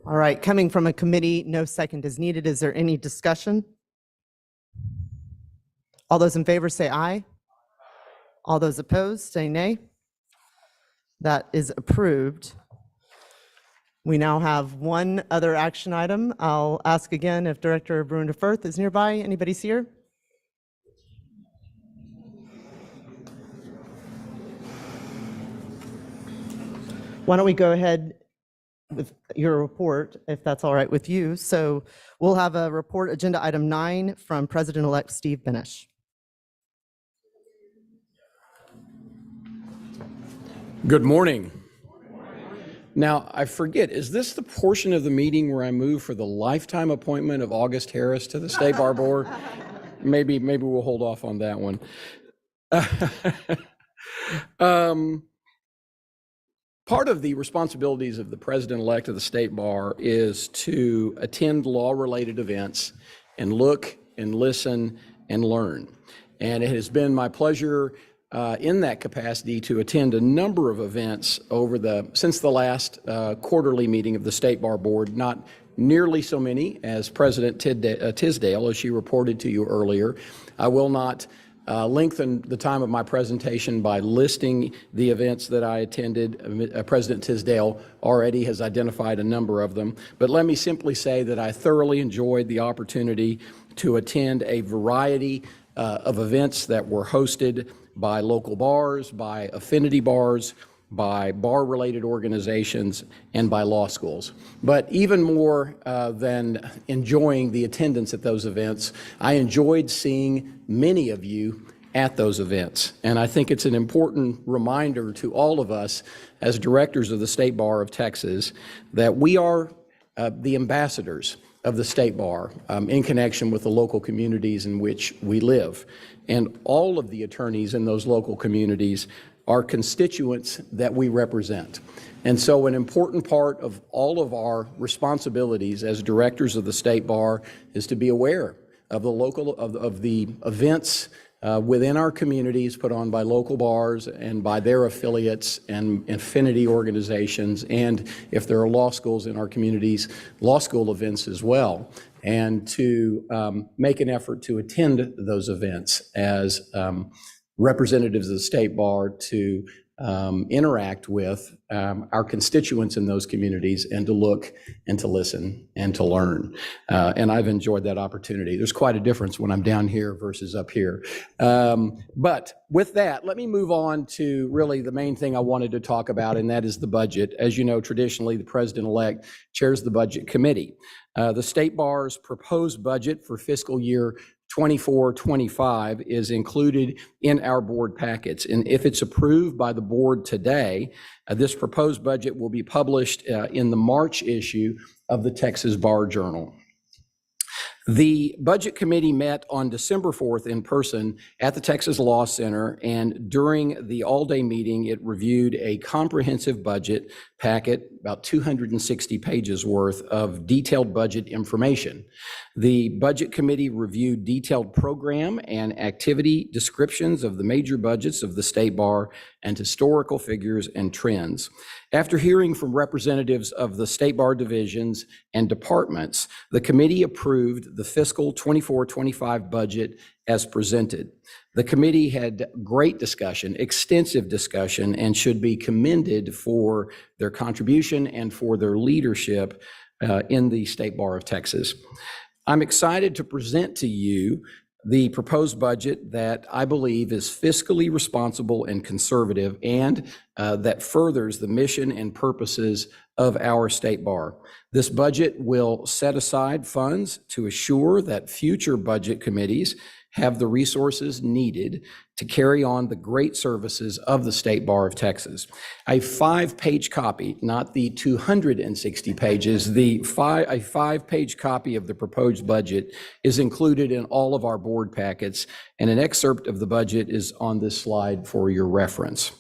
Speaker 1: All right, coming from a committee, no second is needed. Is there any discussion? All those in favor say aye. All those opposed say nay. That is approved. We now have one other action item. I'll ask again if Director Barunda Firth is nearby. Anybody's here? Why don't we go ahead with your report, if that's all right with you. So we'll have a report, agenda item 9, from President-elect Steve Benesch.
Speaker 11: Good morning. Now, I forget, is this the portion of the meeting where I move for the lifetime appointment of August Harris to the State Bar Board? Maybe we'll hold off on that one. Part of the responsibilities of the president-elect of the State Bar is to attend law-related events and look and listen and learn. And it has been my pleasure in that capacity to attend a number of events since the last quarterly meeting of the State Bar Board, not nearly so many as President Tisdale, as she reported to you earlier. I will not lengthen the time of my presentation by listing the events that I attended. President Tisdale already has identified a number of them, but let me simply say that I thoroughly enjoyed the opportunity to attend a variety of events that were hosted by local bars, by affinity bars, by bar-related organizations, and by law schools. But even more than enjoying the attendance at those events, I enjoyed seeing many of you at those events. And I think it's an important reminder to all of us as directors of the State Bar of Texas that we are the ambassadors of the State Bar in connection with the local communities in which we live. And all of the attorneys in those local communities are constituents that we represent. And so an important part of all of our responsibilities as directors of the State Bar is to be aware of the local, of the events within our communities put on by local bars and by their affiliates and affinity organizations, and if there are law schools in our communities, law school events as well, and to make an effort to attend those events as representatives of the State Bar, to interact with our constituents in those communities and to look and to listen and to learn. And I've enjoyed that opportunity. There's quite a difference when I'm down here versus up here. But with that, let me move on to really the main thing I wanted to talk about, and that is the budget. As you know, traditionally, the president-elect chairs the Budget Committee. The State Bar's proposed budget for fiscal year 24-25 is included in our board packets. And if it's approved by the board today, this proposed budget will be published in the March issue of the Texas Bar Journal. The Budget Committee met on December 4th in person at the Texas Law Center, and during the all-day meeting, it reviewed a comprehensive budget packet, about 260 pages worth of detailed budget information. The Budget Committee reviewed detailed program and activity descriptions of the major budgets of the State Bar and historical figures and trends. After hearing from representatives of the State Bar divisions and departments, the committee approved the fiscal 24-25 budget as presented. The committee had great discussion, extensive discussion, and should be commended for their contribution and for their leadership in the State Bar of Texas. I'm excited to present to you the proposed budget that I believe is fiscally responsible and conservative, and that furthers the mission and purposes of our State Bar. This budget will set aside funds to assure that future budget committees have the resources needed to carry on the great services of the State Bar of Texas. A 5-page copy, not the 260 pages, a 5-page copy of the proposed budget is included in all of our board packets, and an excerpt of the budget is on this slide for your reference.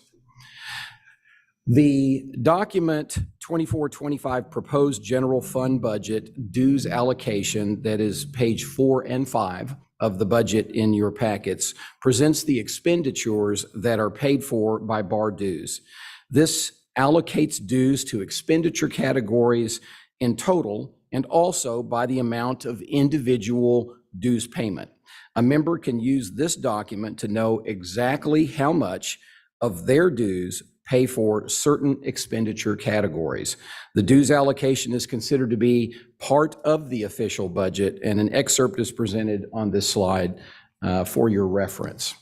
Speaker 11: The document 24-25 proposed general fund budget dues allocation, that is page 4 and 5 of the budget in your packets, presents the expenditures that are paid for by bar dues. This allocates dues to expenditure categories in total and also by the amount of individual dues payment. A member can use this document to know exactly how much of their dues pay for certain expenditure categories. The dues allocation is considered to be part of the official budget, and an excerpt is presented on this slide for your reference.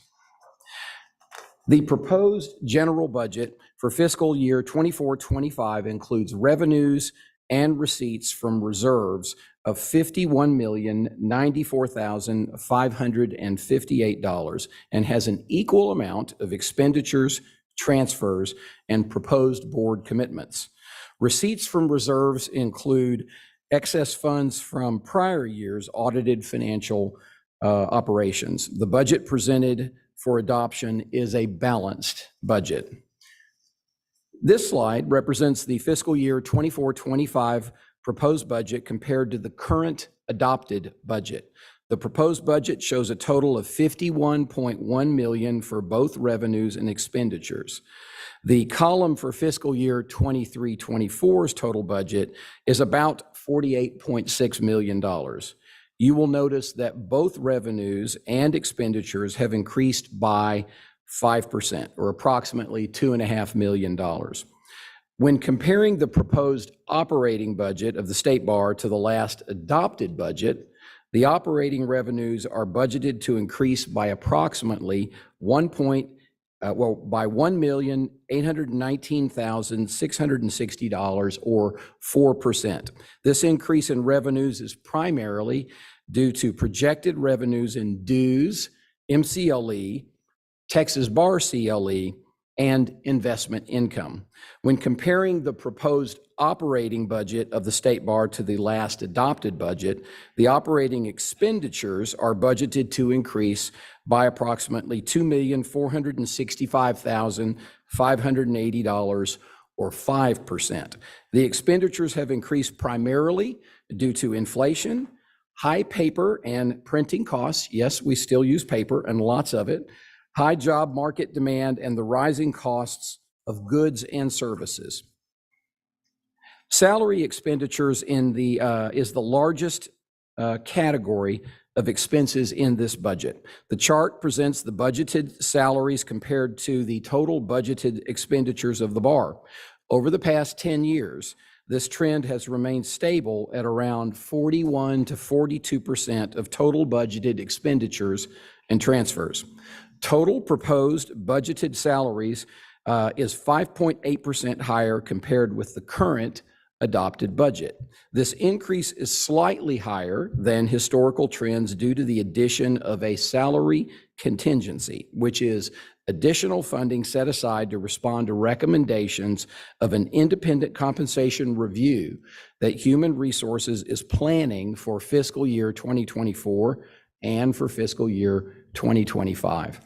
Speaker 11: The proposed general budget for fiscal year 24-25 includes revenues and receipts from reserves of $51,094,558 and has an equal amount of expenditures, transfers, and proposed board commitments. Receipts from reserves include excess funds from prior years' audited financial operations. The budget presented for adoption is a balanced budget. This slide represents the fiscal year 24-25 proposed budget compared to the current adopted budget. The proposed budget shows a total of $51.1 million for both revenues and expenditures. The column for fiscal year 23-24's total budget is about $48.6 million. You will notice that both revenues and expenditures have increased by 5%, or approximately $2.5 million. When comparing the proposed operating budget of the State Bar to the last adopted budget, the operating revenues are budgeted to increase by approximately $1,819,660, or 4%. This increase in revenues is primarily due to projected revenues in dues, MCLE, Texas Bar CLE, and investment income. When comparing the proposed operating budget of the State Bar to the last adopted budget, the operating expenditures are budgeted to increase by approximately $2,465,580, or 5%. The expenditures have increased primarily due to inflation, high paper and printing costs. Yes, we still use paper and lots of it. High job market demand and the rising costs of goods and services. Salary expenditures is the largest category of expenses in this budget. The chart presents the budgeted salaries compared to the total budgeted expenditures of the bar. Over the past 10 years, this trend has remained stable at around 41 to 42% of total budgeted expenditures and transfers. Total proposed budgeted salaries is 5.8% higher compared with the current adopted budget. This increase is slightly higher than historical trends due to the addition of a salary contingency, which is additional funding set aside to respond to recommendations of an independent compensation review that Human Resources is planning for fiscal year 2024 and for fiscal year 2025.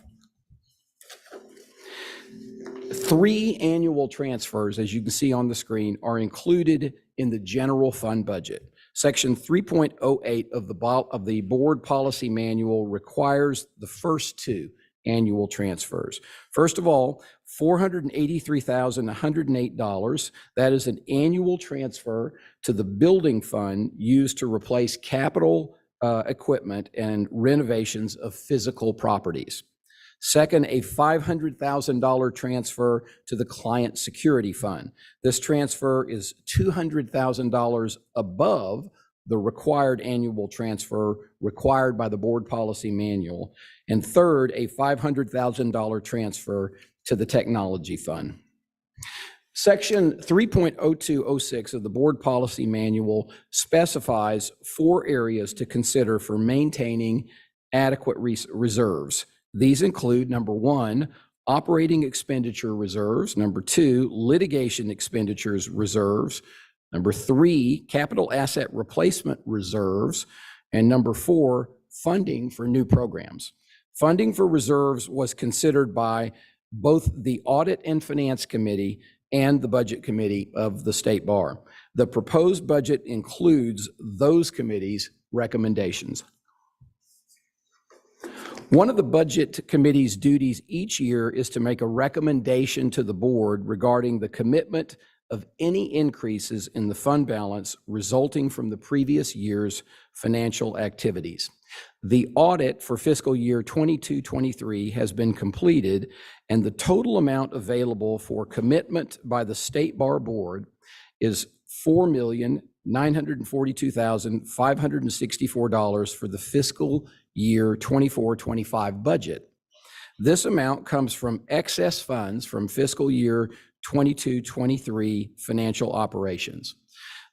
Speaker 11: 3 annual transfers, as you can see on the screen, are included in the general fund budget. Section 3.08 of the board policy manual requires the first 2 annual transfers. First of all, $483,108. That is an annual transfer to the building fund used to replace capital equipment and renovations of physical properties. Second, a $500,000 transfer to the client security fund. This transfer is $200,000 above the required annual transfer required by the board policy manual. And third, a $500,000 transfer to the technology fund. Section 3.0206 of the board policy manual specifies 4 areas to consider for maintaining adequate reserves. These include, number 1, operating expenditure reserves, number 2, litigation expenditures reserves, number 3, capital asset replacement reserves, and number 4, funding for new programs. Funding for reserves was considered by both the Audit and Finance Committee and the Budget Committee of the State Bar. The proposed budget includes those committees' recommendations. One of the Budget Committee's duties each year is to make a recommendation to the board regarding the commitment of any increases in the fund balance resulting from the previous year's financial activities. The audit for fiscal year 22-23 has been completed, and the total amount available for commitment by the State Bar Board is $4,942,564 for the fiscal year 24-25 budget. This amount comes from excess funds from fiscal year 22-23 financial operations.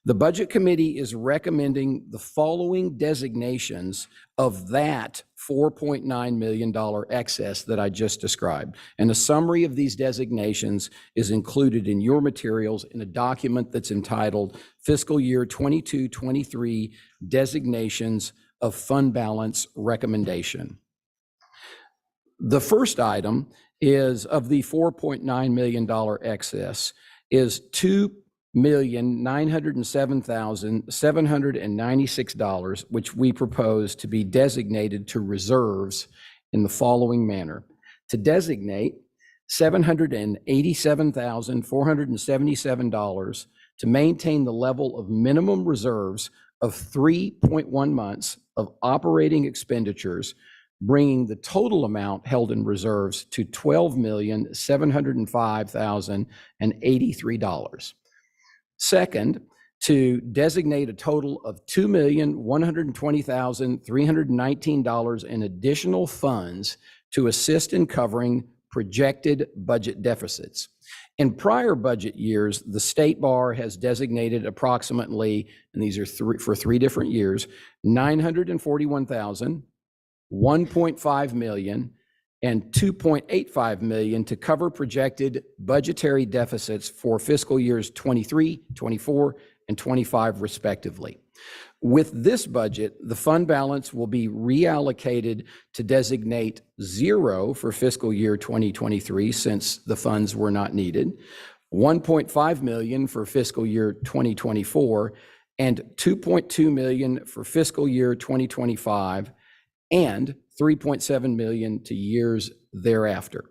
Speaker 11: The Budget Committee is recommending the following designations of that $4.9 million excess that I just described. And a summary of these designations is included in your materials in a document that's entitled Fiscal Year 22-23 Designations of Fund Balance Recommendation. The first item is of the $4.9 million excess is $2,907,796, which we propose to be designated to reserves in the following manner. To designate $787,477 to maintain the level of minimum reserves of 3.1 months of operating expenditures, bringing the total amount held in reserves to $12,705,083. Second, to designate a total of $2,120,319 in additional funds to assist in covering projected budget deficits. In prior budget years, the State Bar has designated approximately, and these are for 3 different years, $941,000, $1.5 million, and $2.85 million to cover projected budgetary deficits for fiscal years 23, 24, and 25 respectively. With this budget, the fund balance will be reallocated to designate 0 for fiscal year 2023 since the funds were not needed, $1.5 million for fiscal year 2024, and $2.2 million for fiscal year 2025, and $3.7 million to years thereafter.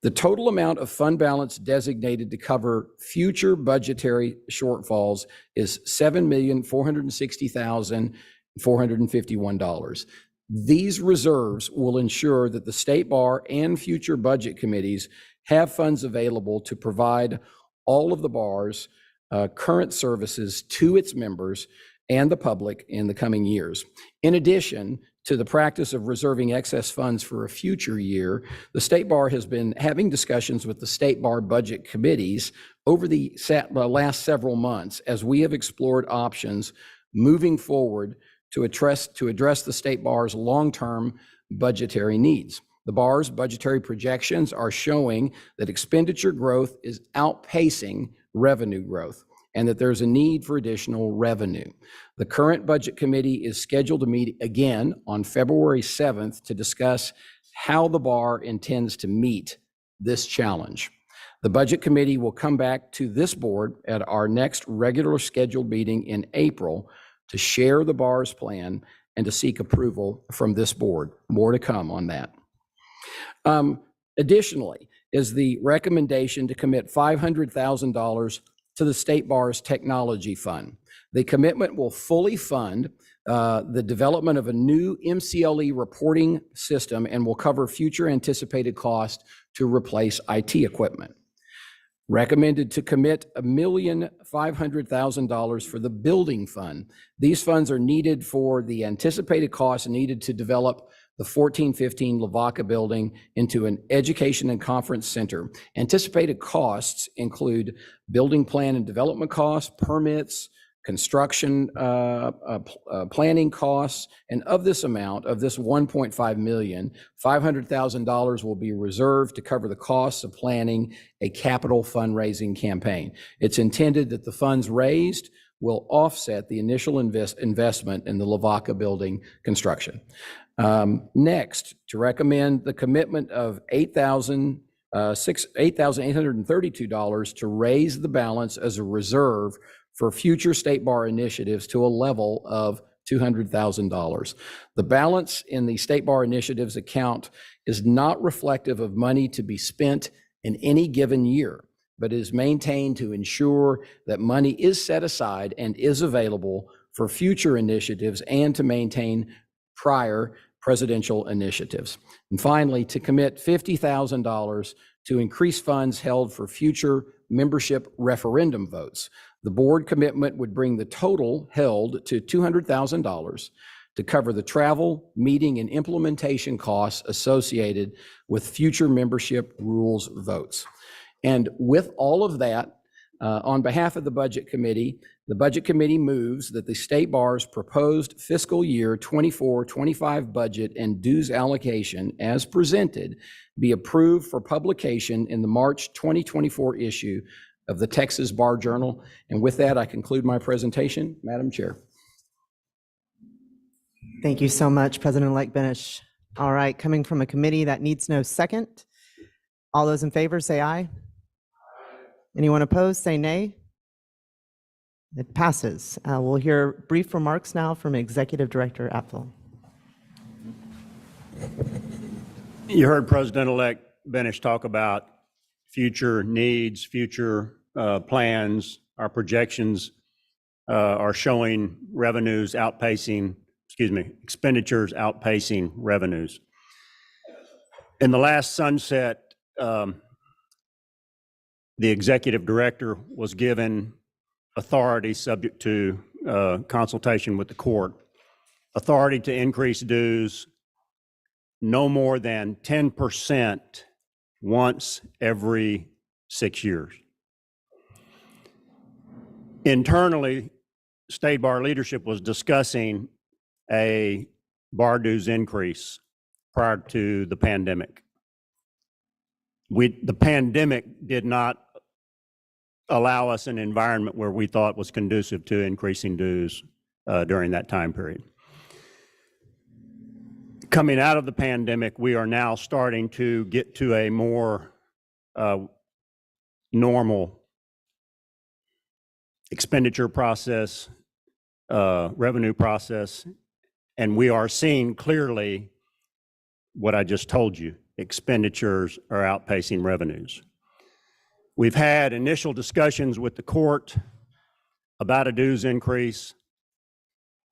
Speaker 11: The total amount of fund balance designated to cover future budgetary shortfalls is $7,460,451. These reserves will ensure that the State Bar and future budget committees have funds available to provide all of the bar's current services to its members and the public in the coming years. In addition to the practice of reserving excess funds for a future year, the State Bar has been having discussions with the State Bar budget committees over the last several months as we have explored options moving forward to address the State Bar's long-term budgetary needs. The Bar's budgetary projections are showing that expenditure growth is outpacing revenue growth, and that there's a need for additional revenue. The current budget committee is scheduled to meet again on February 7th to discuss how the Bar intends to meet this challenge. The budget committee will come back to this board at our next regular scheduled meeting in April to share the Bar's plan and to seek approval from this board. More to come on that. Additionally, is the recommendation to commit $500,000 to the State Bar's Technology Fund. The commitment will fully fund the development of a new MCLE reporting system and will cover future anticipated costs to replace IT equipment. Recommended to commit $1,500,000 for the Building Fund. These funds are needed for the anticipated costs needed to develop the 1415 Lavaca building into an education and conference center. Anticipated costs include building plan and development costs, permits, construction planning costs, and of this amount, of this $1.5 million, $500,000 will be reserved to cover the costs of planning a capital fundraising campaign. It's intended that the funds raised will offset the initial investment in the Lavaca building construction. Next, to recommend the commitment of $8,832 to raise the balance as a reserve for future State Bar initiatives to a level of $200,000. The balance in the State Bar initiatives account is not reflective of money to be spent in any given year, but is maintained to ensure that money is set aside and is available for future initiatives and to maintain prior presidential initiatives. And finally, to commit $50,000 to increase funds held for future membership referendum votes. The board commitment would bring the total held to $200,000 to cover the travel, meeting, and implementation costs associated with future membership rules votes. And with all of that, on behalf of the Budget Committee moves that the State Bar's proposed fiscal year 24-25 budget and dues allocation as presented be approved for publication in the March 2024 issue of the Texas Bar Journal. And with that, I conclude my presentation, Madam Chair.
Speaker 1: Thank you so much, President-elect Benish. All right, coming from a committee that needs no second, all those in favor say aye. Anyone opposed, say nay. It passes. We'll hear brief remarks now from Executive Director Apfel.
Speaker 2: You heard President-elect Benish talk about future needs, future plans. Our projections are showing expenditures outpacing revenues. In the last sunset, the executive director was given authority subject to consultation with the court, authority to increase dues no more than 10% once every 6 years. Internally, State Bar leadership was discussing a bar dues increase prior to the pandemic. The pandemic did not allow us an environment where we thought was conducive to increasing dues during that time period. Coming out of the pandemic, we are now starting to get to a more normal expenditure process, revenue process, and we are seeing clearly what I just told you. Expenditures are outpacing revenues. We've had initial discussions with the court about a dues increase.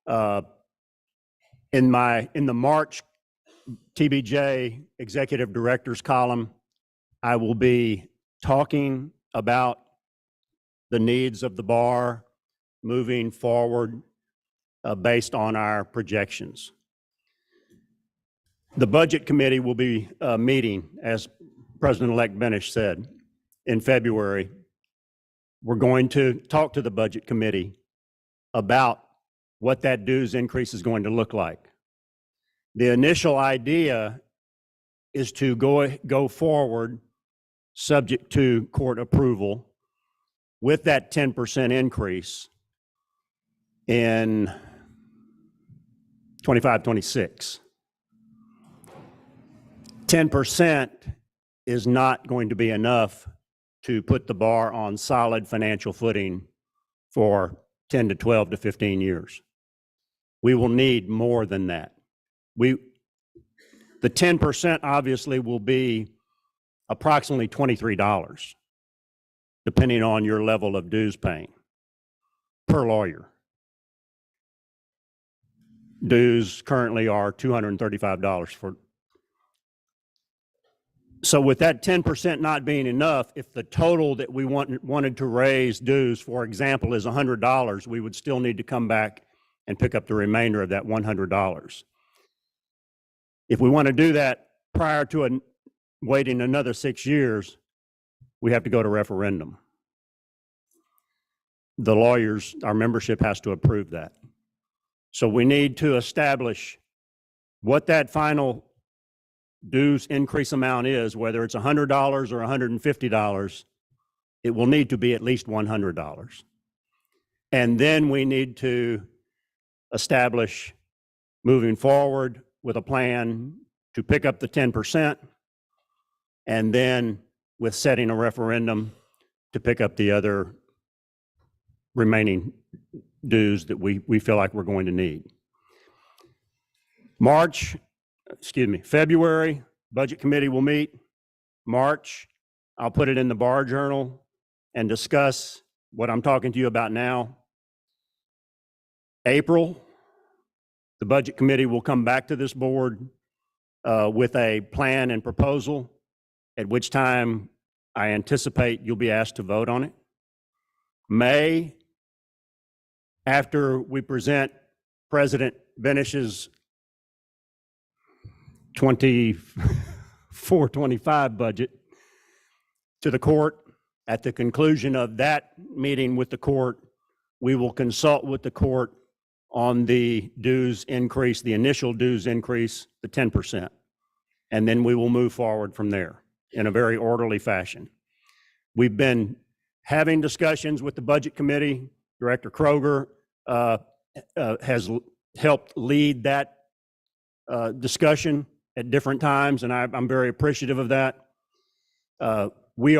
Speaker 2: In the March TBJ Executive Director's column, I will be talking about the needs of the bar moving forward based on our projections. The Budget Committee will be meeting, as President-elect Benish said, in February. We're going to talk to the Budget Committee about what that dues increase is going to look like. The initial idea is to go forward, subject to court approval, with that 10% increase in 25-26. 10% is not going to be enough to put the bar on solid financial footing for 10 to 12 to 15 years. We will need more than that. The 10% obviously will be approximately $23, depending on your level of dues paying per lawyer. Dues currently are $235 for. So with that 10% not being enough, if the total that we wanted to raise dues, for example, is $100, we would still need to come back and pick up the remainder of that $100. If we want to do that prior to waiting another 6 years, we have to go to referendum. The lawyers, our membership has to approve that. So we need to establish what that final dues increase amount is, whether it's $100 or $150, it will need to be at least $100. And then we need to establish, moving forward, with a plan to pick up the 10%, and then with setting a referendum to pick up the other remaining dues that we feel like we're going to need. February, Budget Committee will meet. March, I'll put it in the Bar Journal and discuss what I'm talking to you about now. April, the Budget Committee will come back to this board with a plan and proposal, at which time I anticipate you'll be asked to vote on it. May, after we present President Benish's 24-25 budget to the court, at the conclusion of that meeting with the court, we will consult with the court on the dues increase, the initial dues increase, the 10%. And then we will move forward from there in a very orderly fashion. We've been having discussions with the Budget Committee. Director Kroger has helped lead that discussion at different times, and I'm very appreciative of that. We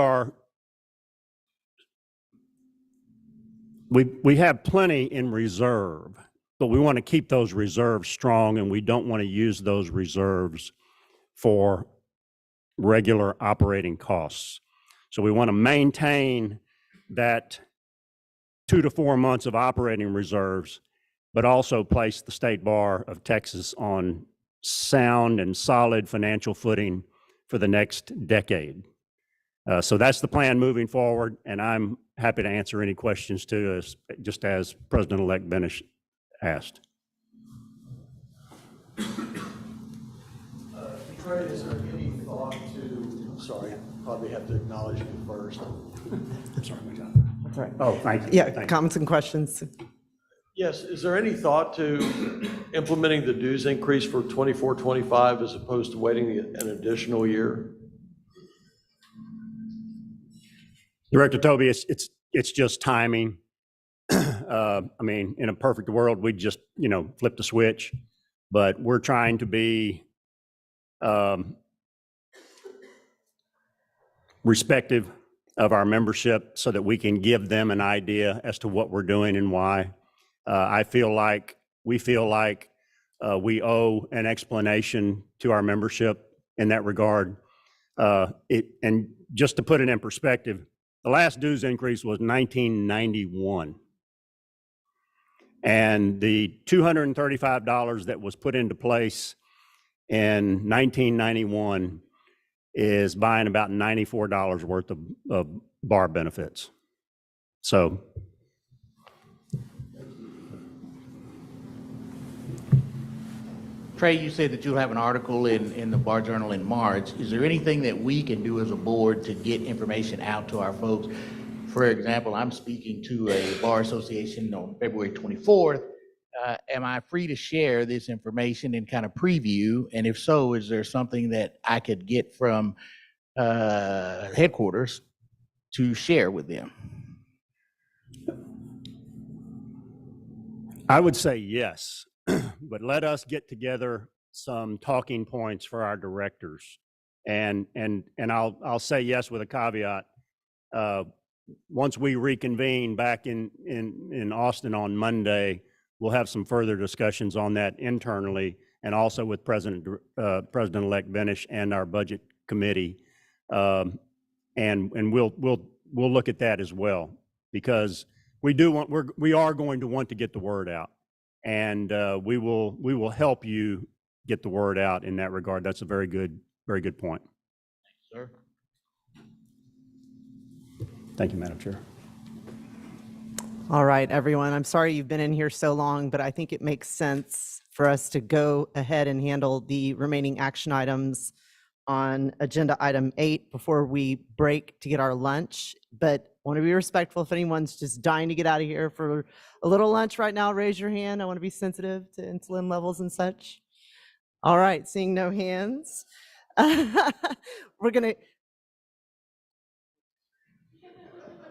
Speaker 2: have plenty in reserve, but we want to keep those reserves strong, and we don't want to use those reserves for regular operating costs. So we want to maintain that 2 to 4 months of operating reserves, but also place the State Bar of Texas on sound and solid financial footing for the next decade. So that's the plan moving forward, and I'm happy to answer any questions to us, just as President-elect Benish asked.
Speaker 12: Trey, is there any thought to, I'm sorry, probably have to acknowledge you first.
Speaker 2: I'm sorry, my God.
Speaker 1: That's right.
Speaker 2: Oh, thank you.
Speaker 1: Yeah,
Speaker 2: Thank you.
Speaker 1: comments and questions.
Speaker 12: Yes, is there any thought to implementing the dues increase for 24-25 as opposed to waiting an additional year?
Speaker 2: Director Tobey, it's just timing. I mean, in a perfect world, we'd just, flip the switch, but we're trying to be respective of our membership so that we can give them an idea as to what we're doing and why. We feel like we owe an explanation to our membership in that regard. And just to put it in perspective, the last dues increase was 1991. And the $235 that was put into place in 1991 is buying about $94 worth of bar benefits. So
Speaker 13: Trey, you said that you'll have an article in the Bar Journal in March. Is there anything that we can do as a board to get information out to our folks? For example, I'm speaking to a bar association on February 24th. Am I free to share this information and kind of preview? And if so, is there something that I could get from headquarters to share with them?
Speaker 2: I would say yes, but let us get together some talking points for our directors. And I'll say yes with a caveat. Once we reconvene back in Austin on Monday, we'll have some further discussions on that internally and also with President-elect Benish and our budget committee. And we'll look at that as well, because we are going to want to get the word out, and we will help you get the word out in that regard. That's a very good point.
Speaker 13: Sir?
Speaker 2: Thank you, Madam Chair.
Speaker 1: All right, everyone. I'm sorry you've been in here so long, but I think it makes sense for us to go ahead and handle the remaining action items on agenda item 8 before we break to get our lunch. But want to be respectful. If anyone's just dying to get out of here for a little lunch right now, raise your hand. I want to be sensitive to insulin levels and such. All right, seeing no hands. We're going to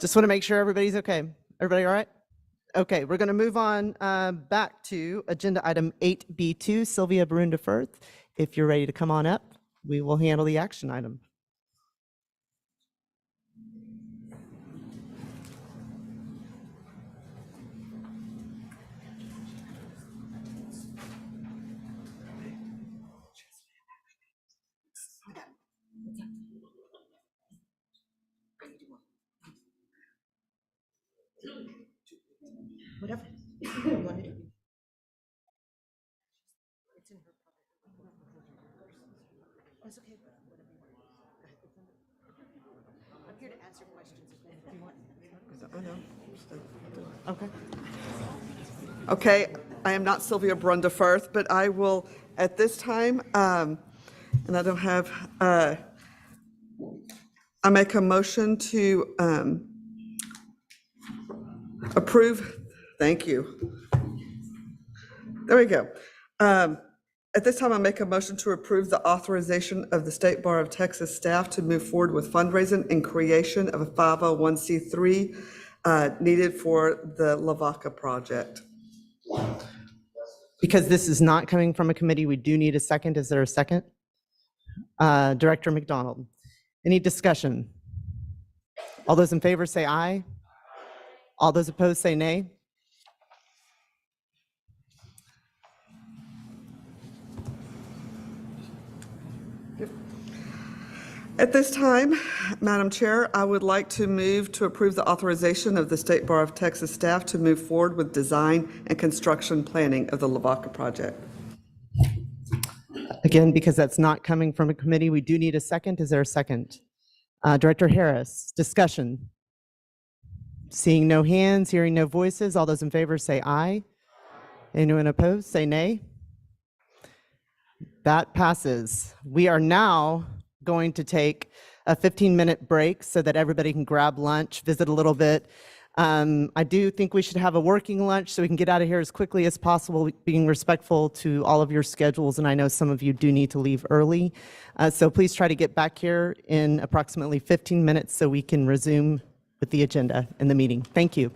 Speaker 1: just want to make sure everybody's okay. Everybody all right? Okay, we're going to move on back to agenda item 8B2. Sylvia Barunda Firth, if you're ready to come on up, we will handle the action item.
Speaker 9: Whatever you want to do. It's in her pocket. It's okay. Whatever you want. I'm here to answer questions if you want.
Speaker 1: Okay.
Speaker 5: Okay, I am not Sylvia Barunda Firth, but I will, at this time, and I don't have, I make a motion to approve, thank you. There we go. At this time, I make a motion to approve the authorization of the State Bar of Texas staff to move forward with fundraising and creation of a 501c3 needed for the Lavaca project.
Speaker 1: Because this is not coming from a committee, we do need a second. Is there a second? Director McDonald. Any discussion? All those in favor say aye. All those opposed say nay.
Speaker 5: At this time, Madam Chair, I would like to move to approve the authorization of the State Bar of Texas staff to move forward with design and construction planning of the Lavaca project.
Speaker 1: Again, because that's not coming from a committee, we do need a second. Is there a second? Director Harris, discussion. Seeing no hands, hearing no voices, all those in favor say aye. Anyone opposed, say nay. That passes. We are now going to take a 15-minute break so that everybody can grab lunch, visit a little bit. I do think we should have a working lunch so we can get out of here as quickly as possible, being respectful to all of your schedules, and I know some of you do need to leave early. So please try to get back here in approximately 15 minutes so we can resume with the agenda and the meeting. Thank you.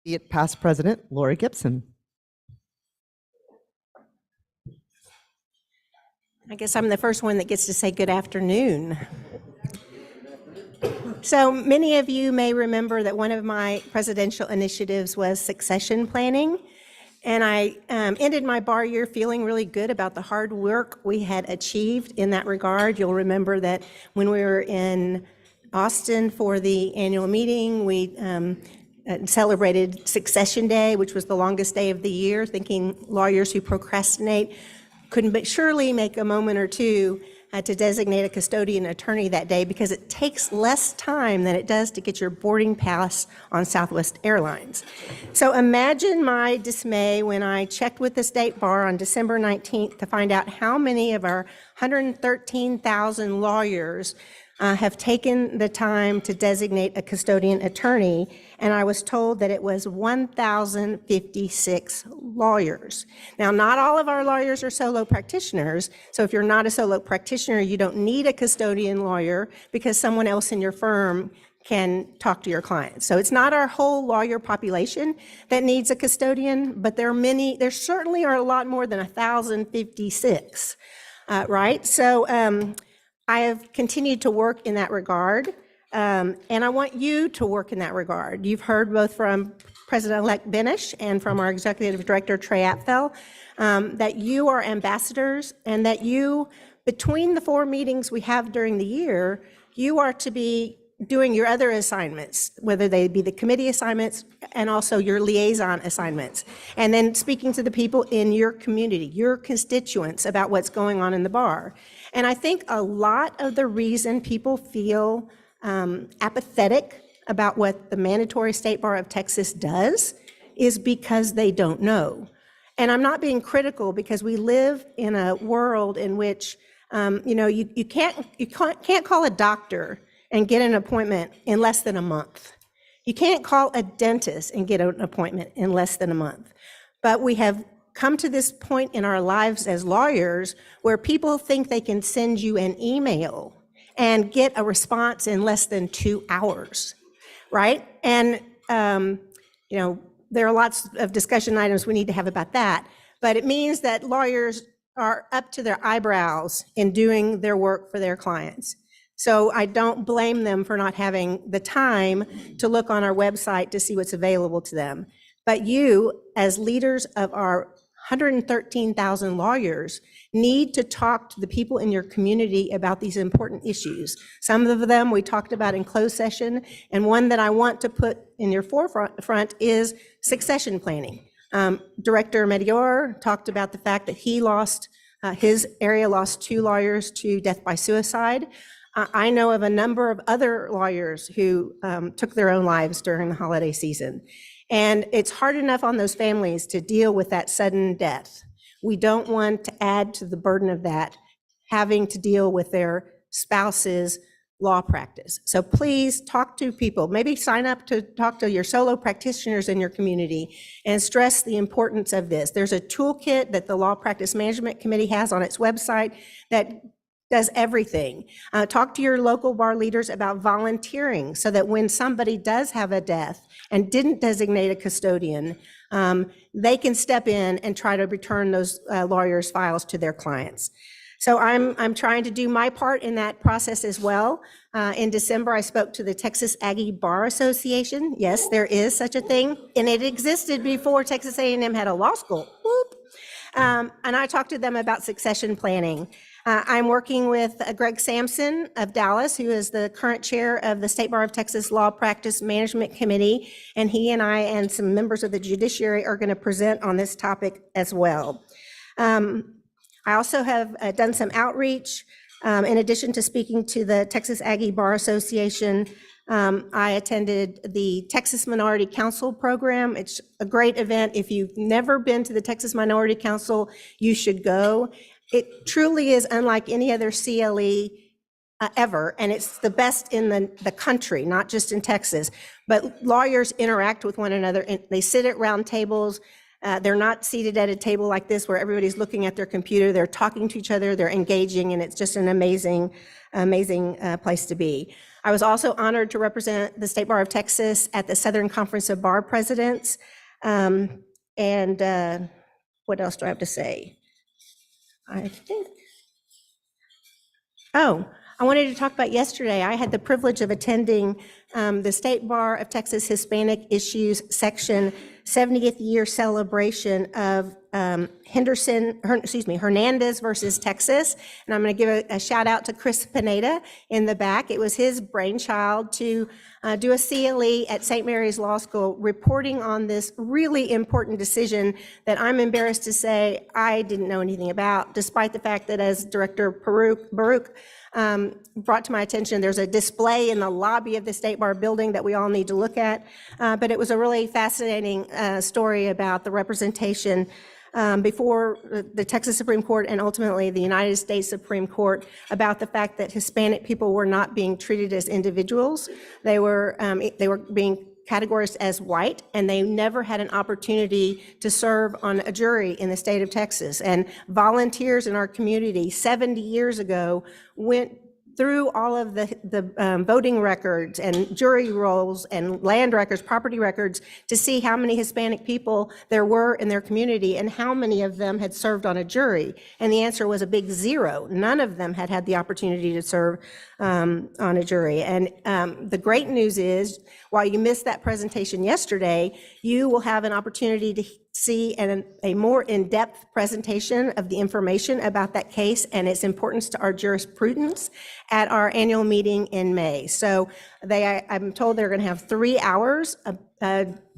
Speaker 1: Be it past President Lori Gibson.
Speaker 14: I guess I'm the first one that gets to say good afternoon. So many of you may remember that one of my presidential initiatives was succession planning. And I ended my bar year feeling really good about the hard work we had achieved in that regard. You'll remember that when we were in Austin for the annual meeting, we celebrated Succession Day, which was the longest day of the year, thinking lawyers who procrastinate couldn't but surely make a moment or two to designate a custodian attorney that day, because it takes less time than it does to get your boarding pass on Southwest Airlines. So imagine my dismay when I checked with the State Bar on December 19th to find out how many of our 113,000 lawyers have taken the time to designate a custodian attorney, and I was told that it was 1,056 lawyers. Now, not all of our lawyers are solo practitioners, so if you're not a solo practitioner, you don't need a custodian lawyer because someone else in your firm can talk to your clients. So it's not our whole lawyer population that needs a custodian, but there certainly are a lot more than 1,056, right? So, I have continued to work in that regard, and I want you to work in that regard. You've heard both from President-elect Benish and from our Executive Director, Trey Apfel, that you are ambassadors, and that you, between the 4 meetings we have during the year, you are to be doing your other assignments, whether they be the committee assignments and also your liaison assignments, and then speaking to the people in your community, your constituents, about what's going on in the bar. And I think a lot of the reason people feel apathetic about what the Mandatory State Bar of Texas does is because they don't know. And I'm not being critical, because we live in a world in which you can't call a doctor and get an appointment in less than a month. You can't call a dentist and get an appointment in less than a month. But we have come to this point in our lives as lawyers where people think they can send you an email and get a response in less than 2 hours, right? And, there are lots of discussion items we need to have about that, but it means that lawyers are up to their eyebrows in doing their work for their clients. So I don't blame them for not having the time to look on our website to see what's available to them. But you, as leaders of our 113,000 lawyers, need to talk to the people in your community about these important issues. Some of them we talked about in closed session, and one that I want to put in your forefront is succession planning. Director Medior talked about the fact that he lost, his area lost 2 lawyers to death by suicide. I know of a number of other lawyers who took their own lives during the holiday season. And it's hard enough on those families to deal with that sudden death. We don't want to add to the burden of that, having to deal with their spouse's law practice. So please talk to people, maybe sign up to talk to your solo practitioners in your community and stress the importance of this. There's a toolkit that the Law Practice Management Committee has on its website that does everything. Talk to your local bar leaders about volunteering so that when somebody does have a death and didn't designate a custodian, they can step in and try to return those lawyers' files to their clients. So I'm trying to do my part in that process as well. In December, I spoke to the Texas Aggie Bar Association. Yes, there is such a thing, and it existed before Texas A&M had a law school. Whoop. And I talked to them about succession planning. I'm working with Greg Sampson of Dallas, who is the current chair of the State Bar of Texas Law Practice Management Committee, and he and I and some members of the judiciary are going to present on this topic as well. I also have done some outreach. In addition to speaking to the Texas Aggie Bar Association, I attended the Texas Minority Council program. It's a great event. If you've never been to the Texas Minority Council, you should go. It truly is unlike any other CLE ever, and it's the best in the country, not just in Texas. But lawyers interact with one another, and they sit at round tables. They're not seated at a table like this where everybody's looking at their computer. They're talking to each other, they're engaging, and it's just an amazing place to be. I was also honored to represent the State Bar of Texas at the Southern Conference of Bar Presidents. What else do I have to say? I think. Oh, I wanted to talk about yesterday. I had the privilege of attending the State Bar of Texas Hispanic Issues Section 70th year celebration of Hernandez versus Texas. And I'm going to give a shout out to Chris Pineda in the back. It was his brainchild to do a CLE at St. Mary's Law School reporting on this really important decision that I'm embarrassed to say I didn't know anything about, despite the fact that as Director Baruch brought to my attention, there's a display in the lobby of the State Bar building that we all need to look at. But it was a really fascinating story about the representation before the Texas Supreme Court and ultimately the United States Supreme Court about the fact that Hispanic people were not being treated as individuals. They were being categorized as white, and they never had an opportunity to serve on a jury in the state of Texas. And volunteers in our community 70 years ago went through all of the voting records and jury rolls and land records, property records, to see how many Hispanic people there were in their community and how many of them had served on a jury. And the answer was a big zero. None of them had had the opportunity to serve on a jury. And the great news is, while you missed that presentation yesterday, you will have an opportunity to see a more in-depth presentation of the information about that case and its importance to our jurisprudence at our annual meeting in May. So I'm told they're going to have 3 hours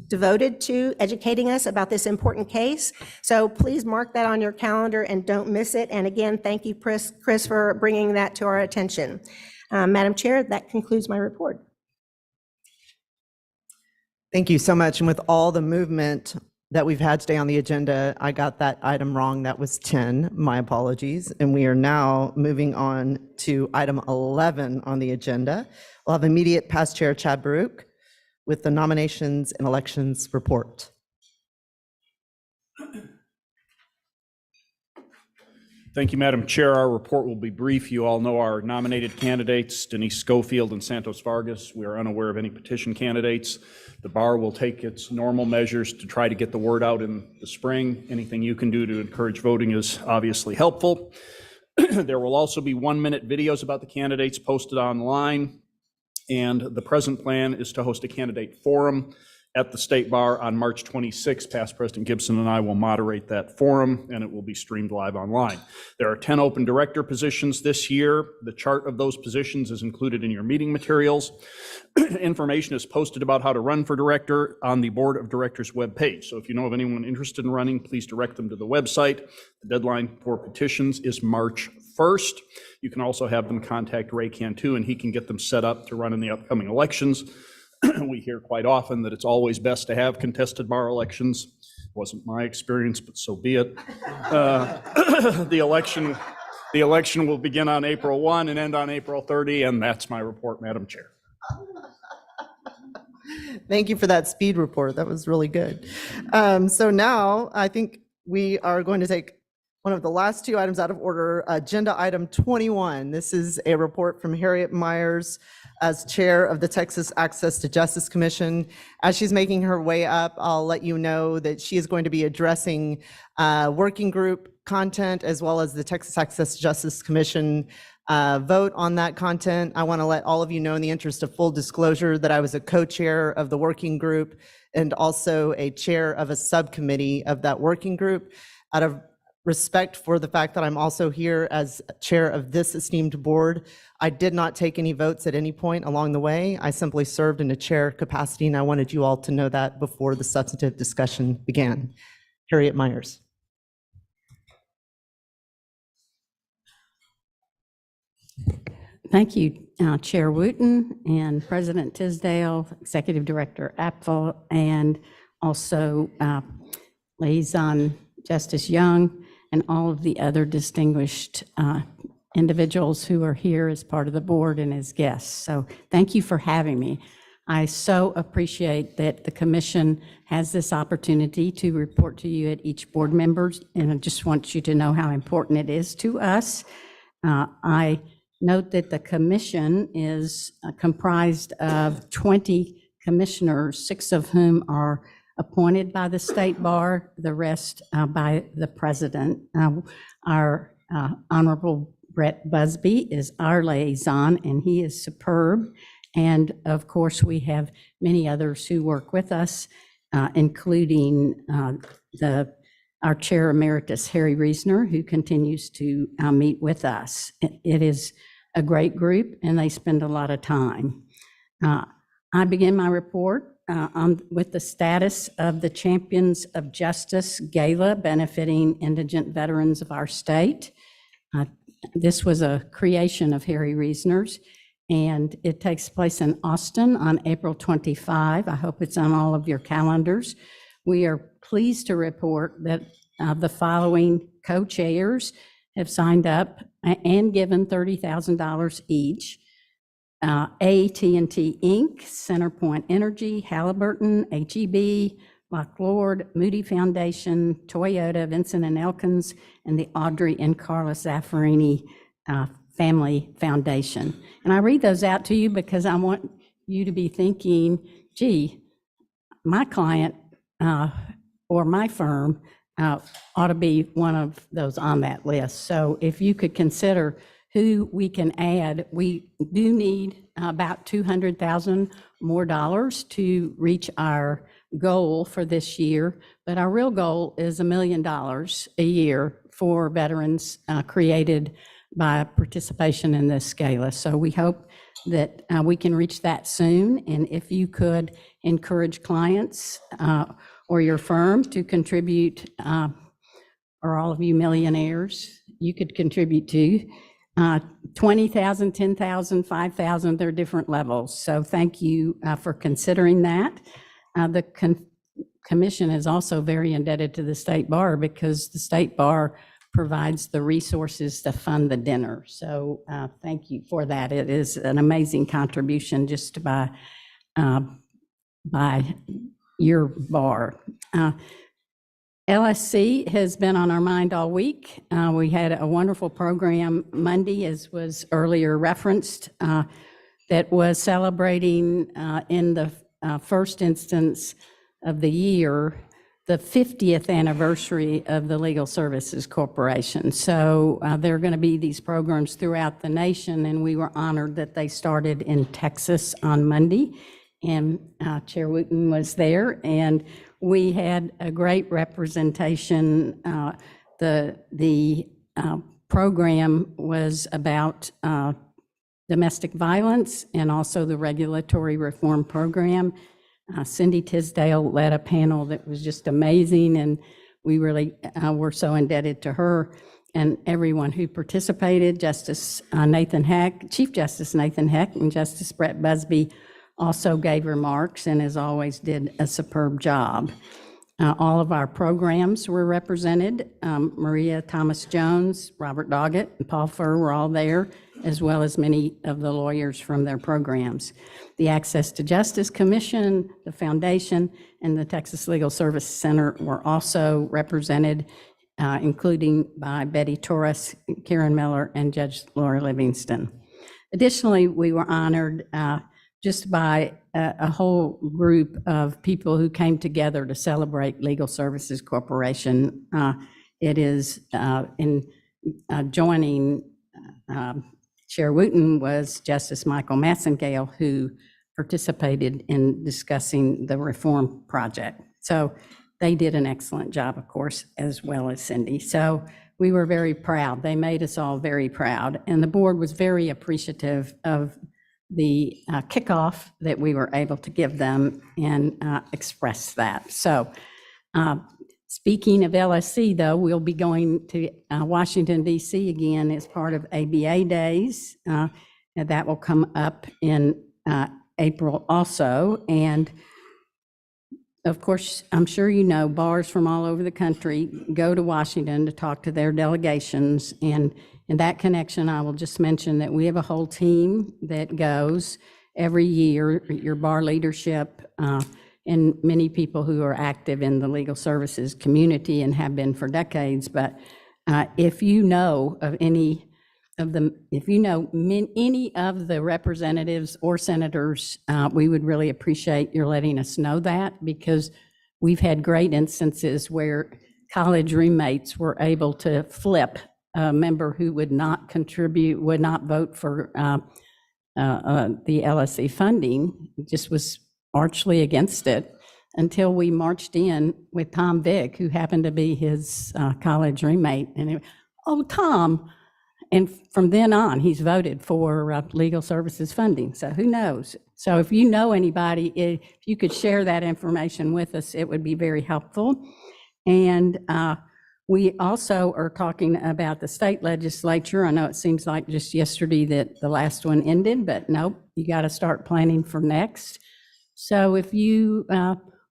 Speaker 14: devoted to educating us about this important case. So please mark that on your calendar and don't miss it. And again, thank you, Chris, for bringing that to our attention. Madam Chair, that concludes my report.
Speaker 1: Thank you so much. And with all the movement that we've had today on the agenda, I got that item wrong. That was 10. My apologies. And we are now moving on to item 11 on the agenda. We'll have immediate past chair Chad Baruch with the nominations and elections report.
Speaker 15: Thank you, Madam Chair. Our report will be brief. You all know our nominated candidates, Denise Schofield and Santos Vargas. We are unaware of any petition candidates. The bar will take its normal measures to try to get the word out in the spring. Anything you can do to encourage voting is obviously helpful. There will also be 1-minute videos about the candidates posted online. And the present plan is to host a candidate forum at the State Bar on March 26th. Past President Gibson and I will moderate that forum, and it will be streamed live online. There are 10 open director positions this year. The chart of those positions is included in your meeting materials. Information is posted about how to run for director on the Board of Directors webpage. So if you know of anyone interested in running, please direct them to the website. The deadline for petitions is March 1st. You can also have them contact Ray Cantu, and he can get them set up to run in the upcoming elections. We hear quite often that it's always best to have contested bar elections. Wasn't my experience, but so be it. The election will begin on April 1 and end on April 30, and that's my report, Madam Chair.
Speaker 1: Thank you for that speed report. That was really good. So now I think we are going to take one of the last 2 items out of order, agenda item 21. This is a report from Harriet Myers as chair of the Texas Access to Justice Commission. As she's making her way up, I'll let you know that she is going to be addressing working group content as well as the Texas Access to Justice Commission vote on that content. I want to let all of you know, in the interest of full disclosure, that I was a co-chair of the working group and also a chair of a subcommittee of that working group. Out of respect for the fact that I'm also here as chair of this esteemed board, I did not take any votes at any point along the way. I simply served in a chair capacity, and I wanted you all to know that before the substantive discussion began. Harriet Myers.
Speaker 16: Thank you, Chair Wooten and President Tisdale, Executive Director Apfel, and also Liaison Justice Young, and all of the other distinguished individuals who are here as part of the board and as guests. So thank you for having me. I so appreciate that the commission has this opportunity to report to you at each board member, and I just want you to know how important it is to us. I note that the commission is comprised of 20 commissioners, 6 of whom are appointed by the State Bar, the rest by the president. Our Honorable Brett Busby is our liaison, and he is superb. And of course, we have many others who work with us, including our Chair Emeritus, Harry Reesner, who continues to meet with us. It is a great group, and they spend a lot of time. I begin my report with the status of the Champions of Justice Gala benefiting indigent veterans of our state. This was a creation of Harry Reesner's, and it takes place in Austin on April 25. I hope it's on all of your calendars. We are pleased to report that the following co-chairs have signed up and given $30,000 each. AT&T Inc., CenterPoint Energy, Halliburton, HEB, Lock Lord, Moody Foundation, Toyota, Vincent and Elkins, and the Audrey and Carla Zaffarini Family Foundation. And I read those out to you because I want you to be thinking, gee, my client or my firm ought to be one of those on that list. So if you could consider who we can add, we do need about $200,000 more to reach our goal for this year, but our real goal is $1 million a year for veterans created by participation in this gala. So we hope that we can reach that soon, and if you could encourage clients or your firm to contribute, or all of you millionaires, you could contribute to 20,000, 10,000, 5,000, there are different levels. So thank you for considering that. The commission is also very indebted to the State Bar because the State Bar provides the resources to fund the dinner. So thank you for that. It is an amazing contribution just by your bar. LSC has been on our mind all week. We had a wonderful program Monday, as was earlier referenced, that was celebrating in the first instance of the year, the 50th anniversary of the Legal Services Corporation. So there are going to be these programs throughout the nation, and we were honored that they started in Texas on Monday. And Chair Wooten was there, and we had a great representation. The program was about domestic violence and also the regulatory reform program. Cindy Tisdale led a panel that was just amazing, and we really were so indebted to her and everyone who participated. Justice Nathan Heck, Chief Justice Nathan Heck, and Justice Brett Busby also gave remarks and, as always, did a superb job. All of our programs were represented. Maria Thomas Jones, Robert Doggett, and Paul Furr were all there, as well as many of the lawyers from their programs. The Access to Justice Commission, the Foundation, and the Texas Legal Services Center were also represented, including by Betty Torres, Karen Miller, and Judge Laura Livingston. Additionally, we were honored just by a whole group of people who came together to celebrate Legal Services Corporation. It is in joining Chair Wooten was Justice Michael Massengale, who participated in discussing the reform project. So they did an excellent job, of course, as well as Cindy. So we were very proud. They made us all very proud. And the board was very appreciative of the kickoff that we were able to give them and express that. So speaking of LSC, though, we'll be going to Washington, D.C. again as part of ABA Days. And that will come up in April also. And of course, I'm sure you know, bars from all over the country go to Washington to talk to their delegations. And in that connection, I will just mention that we have a whole team that goes, every year, your bar leadership, and many people who are active in the legal services community and have been for decades. But if you know of any of the, any of the representatives or senators, we would really appreciate your letting us know that, because we've had great instances where college roommates were able to flip a member who would not contribute, would not vote for the LSE funding, just was archly against it, until we marched in with Tom Vick, who happened to be his college roommate. And oh, Tom. And from then on, he's voted for legal services funding. So who knows? So if you know anybody, if you could share that information with us, it would be very helpful. And we also are talking about the state legislature. I know it seems like just yesterday that the last one ended, but nope, you got to start planning for next. So if you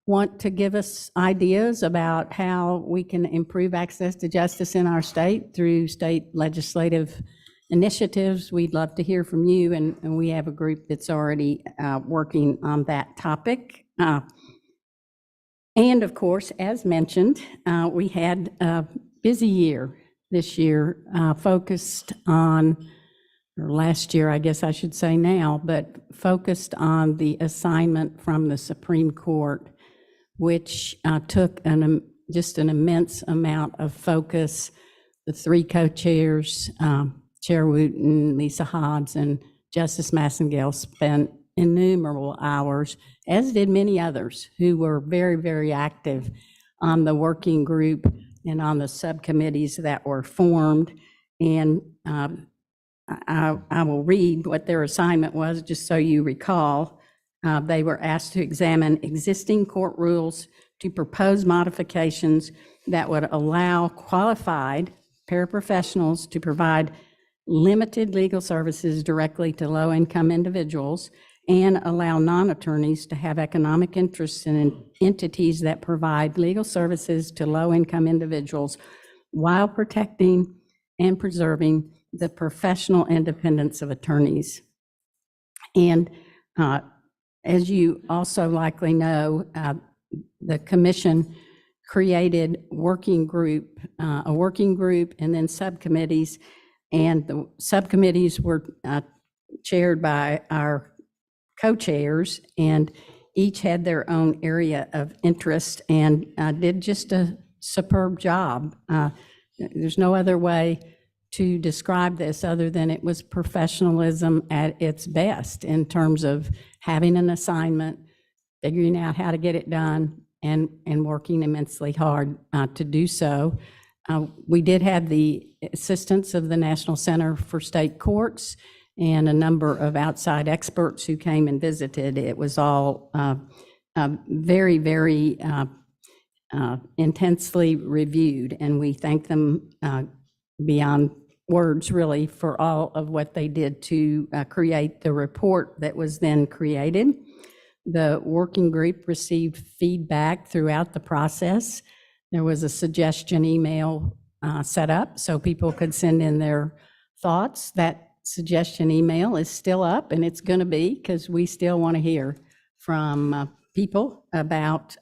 Speaker 16: want to give us ideas about how we can improve access to justice in our state through state legislative initiatives, we'd love to hear from you. And we have a group that's already working on that topic. And of course, as mentioned, we had a busy year this year, focused on, or last year, I guess I should say now, but focused on the assignment from the Supreme Court, which took just an immense amount of focus. The three co-chairs, Chair Wooten, Lisa Hobbs, and Justice Massengale spent innumerable hours, as did many others who were very, very active on the working group and on the subcommittees that were formed. And I will read what their assignment was, just so you recall. They were asked to examine existing court rules to propose modifications that would allow qualified paraprofessionals to provide limited legal services directly to low-income individuals, and allow non-attorneys to have economic interests in entities that provide legal services to low-income individuals while protecting and preserving the professional independence of attorneys. And as you also likely know, the commission created a working group and then subcommittees, and the subcommittees were chaired by our co-chairs, and each had their own area of interest and did just a superb job. There's no other way to describe this other than it was professionalism at its best in terms of having an assignment, figuring out how to get it done, and working immensely hard to do so. We did have the assistance of the National Center for State Courts and a number of outside experts who came and visited. It was all very, very intensely reviewed, and we thank them beyond words, really, for all of what they did to create the report that was then created. The working group received feedback throughout the process. There was a suggestion email set up so people could send in their thoughts. That suggestion email is still up, and it's going to be, because we still want to hear from people about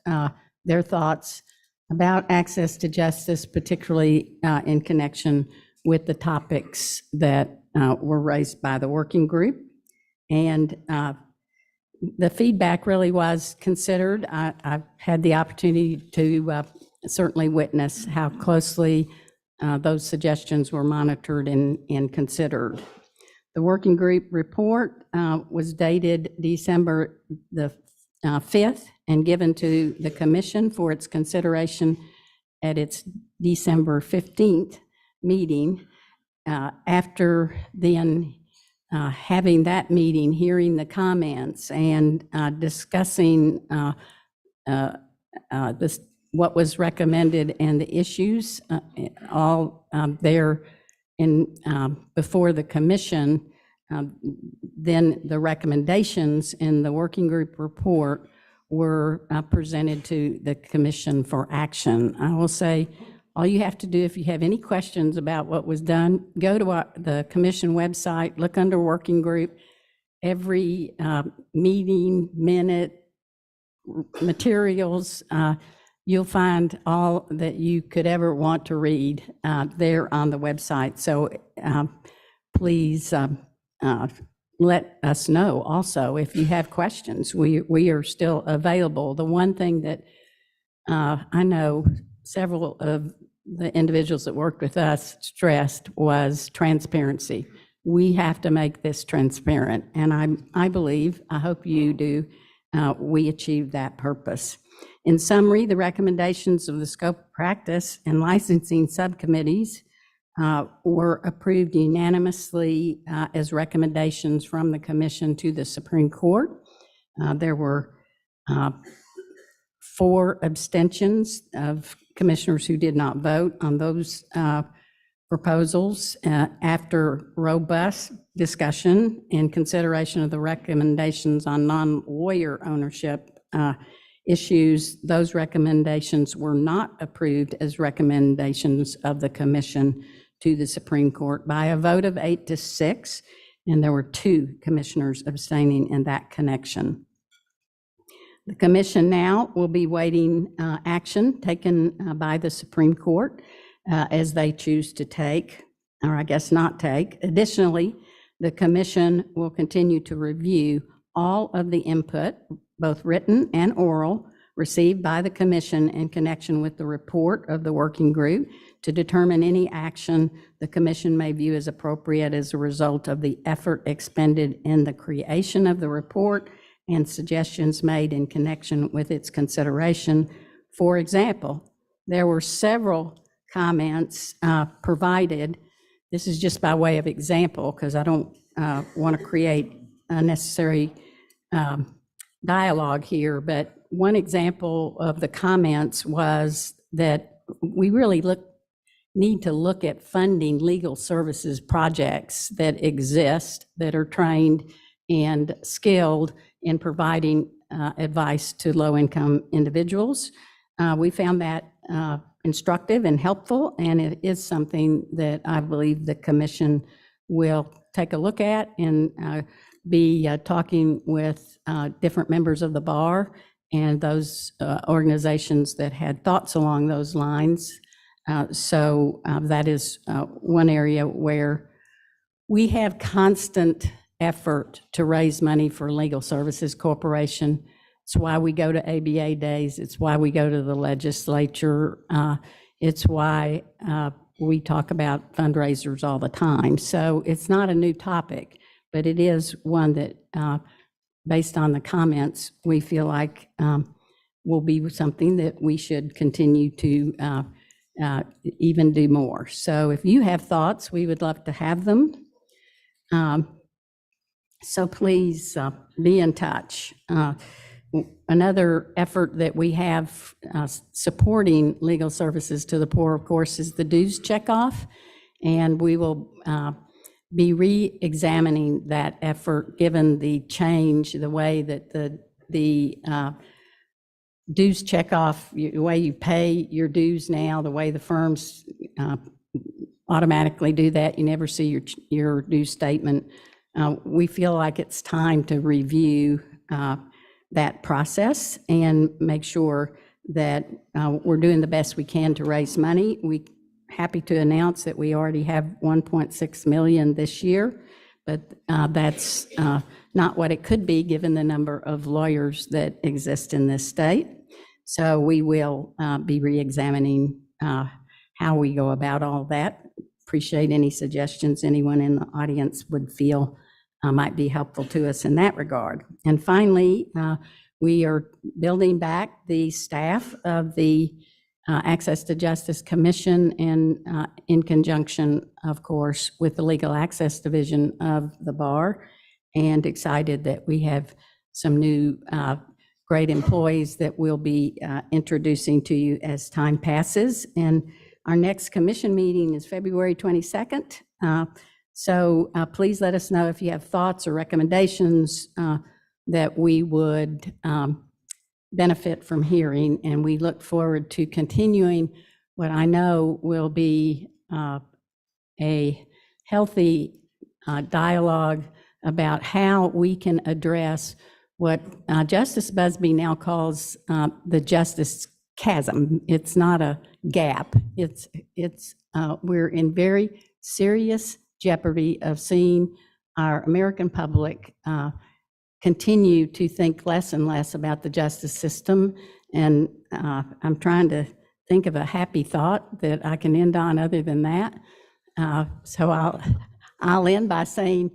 Speaker 16: their thoughts about access to justice, particularly in connection with the topics that were raised by the working group. And the feedback really was considered. I've had the opportunity to certainly witness how closely those suggestions were monitored and considered. The working group report was dated December the 5th and given to the commission for its consideration at its December 15th meeting. After then having that meeting, hearing the comments and discussing what was recommended and the issues all there before the commission, then the recommendations in the working group report were presented to the commission for action. I will say, all you have to do if you have any questions about what was done, go to the commission website, look under working group, every meeting minute, materials. You'll find all that you could ever want to read there on the website. So please let us know also if you have questions. We are still available. The one thing that I know several of the individuals that worked with us stressed was transparency. We have to make this transparent, and I believe, I hope you do, we achieve that purpose. In summary, the recommendations of the scope of practice and licensing subcommittees were approved unanimously as recommendations from the Commission to the Supreme Court. There were 4 abstentions of commissioners who did not vote on those proposals. After robust discussion and consideration of the recommendations on non-lawyer ownership issues, those recommendations were not approved as recommendations of the Commission to the Supreme Court by a vote of 8-6, and there were 2 commissioners abstaining in that connection. The Commission now will be waiting action taken by the Supreme Court as they choose to take, or I guess not take. Additionally, the Commission will continue to review all of the input, both written and oral, received by the Commission in connection with the report of the working group to determine any action the Commission may view as appropriate as a result of the effort expended in the creation of the report and suggestions made in connection with its consideration. For example, there were several comments provided. This is just by way of example, because I don't want to create unnecessary dialogue here, but one example of the comments was that we really need to look at funding legal services projects that exist, that are trained and skilled in providing advice to low-income individuals. We found that instructive and helpful, and it is something that I believe the Commission will take a look at and be talking with different members of the bar and those organizations that had thoughts along those lines. So that is one area where we have constant effort to raise money for Legal Services Corporation. It's why we go to ABA days. It's why we go to the legislature. It's why we talk about fundraisers all the time. So it's not a new topic, but it is one that, based on the comments, we feel like will be something that we should continue to even do more. So if you have thoughts, we would love to have them. So please be in touch. Another effort that we have supporting legal services to the poor, of course, is the dues checkoff. And we will be re-examining that effort given the change, the way that the dues checkoff, the way you pay your dues now, the way the firms automatically do that, you never see your dues statement. We feel like it's time to review that process and make sure that we're doing the best we can to raise money. We're happy to announce that we already have $1.6 million this year, but that's not what it could be given the number of lawyers that exist in this state. So we will be re-examining how we go about all that. Appreciate any suggestions anyone in the audience would feel might be helpful to us in that regard. And finally, we are building back the staff of the Access to Justice Commission and in conjunction, of course, with the Legal Access Division of the Bar, and excited that we have some new great employees that we'll be introducing to you as time passes. And our next commission meeting is February 22nd. So please let us know if you have thoughts or recommendations that we would benefit from hearing. And we look forward to continuing what I know will be a healthy dialogue about how we can address what Justice Busby now calls the justice chasm. It's not a gap. We're in very serious jeopardy of seeing our American public continue to think less and less about the justice system. And I'm trying to think of a happy thought that I can end on other than that. So I'll end by saying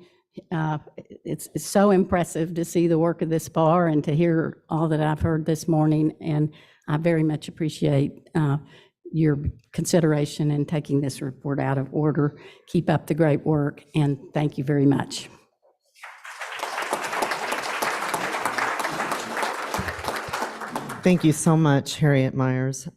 Speaker 16: it's so impressive to see the work of this bar and to hear all that I've heard this morning. And I very much appreciate your consideration in taking this report out of order. Keep up the great work, and thank you very much.
Speaker 1: Thank you so much, Harriet Myers.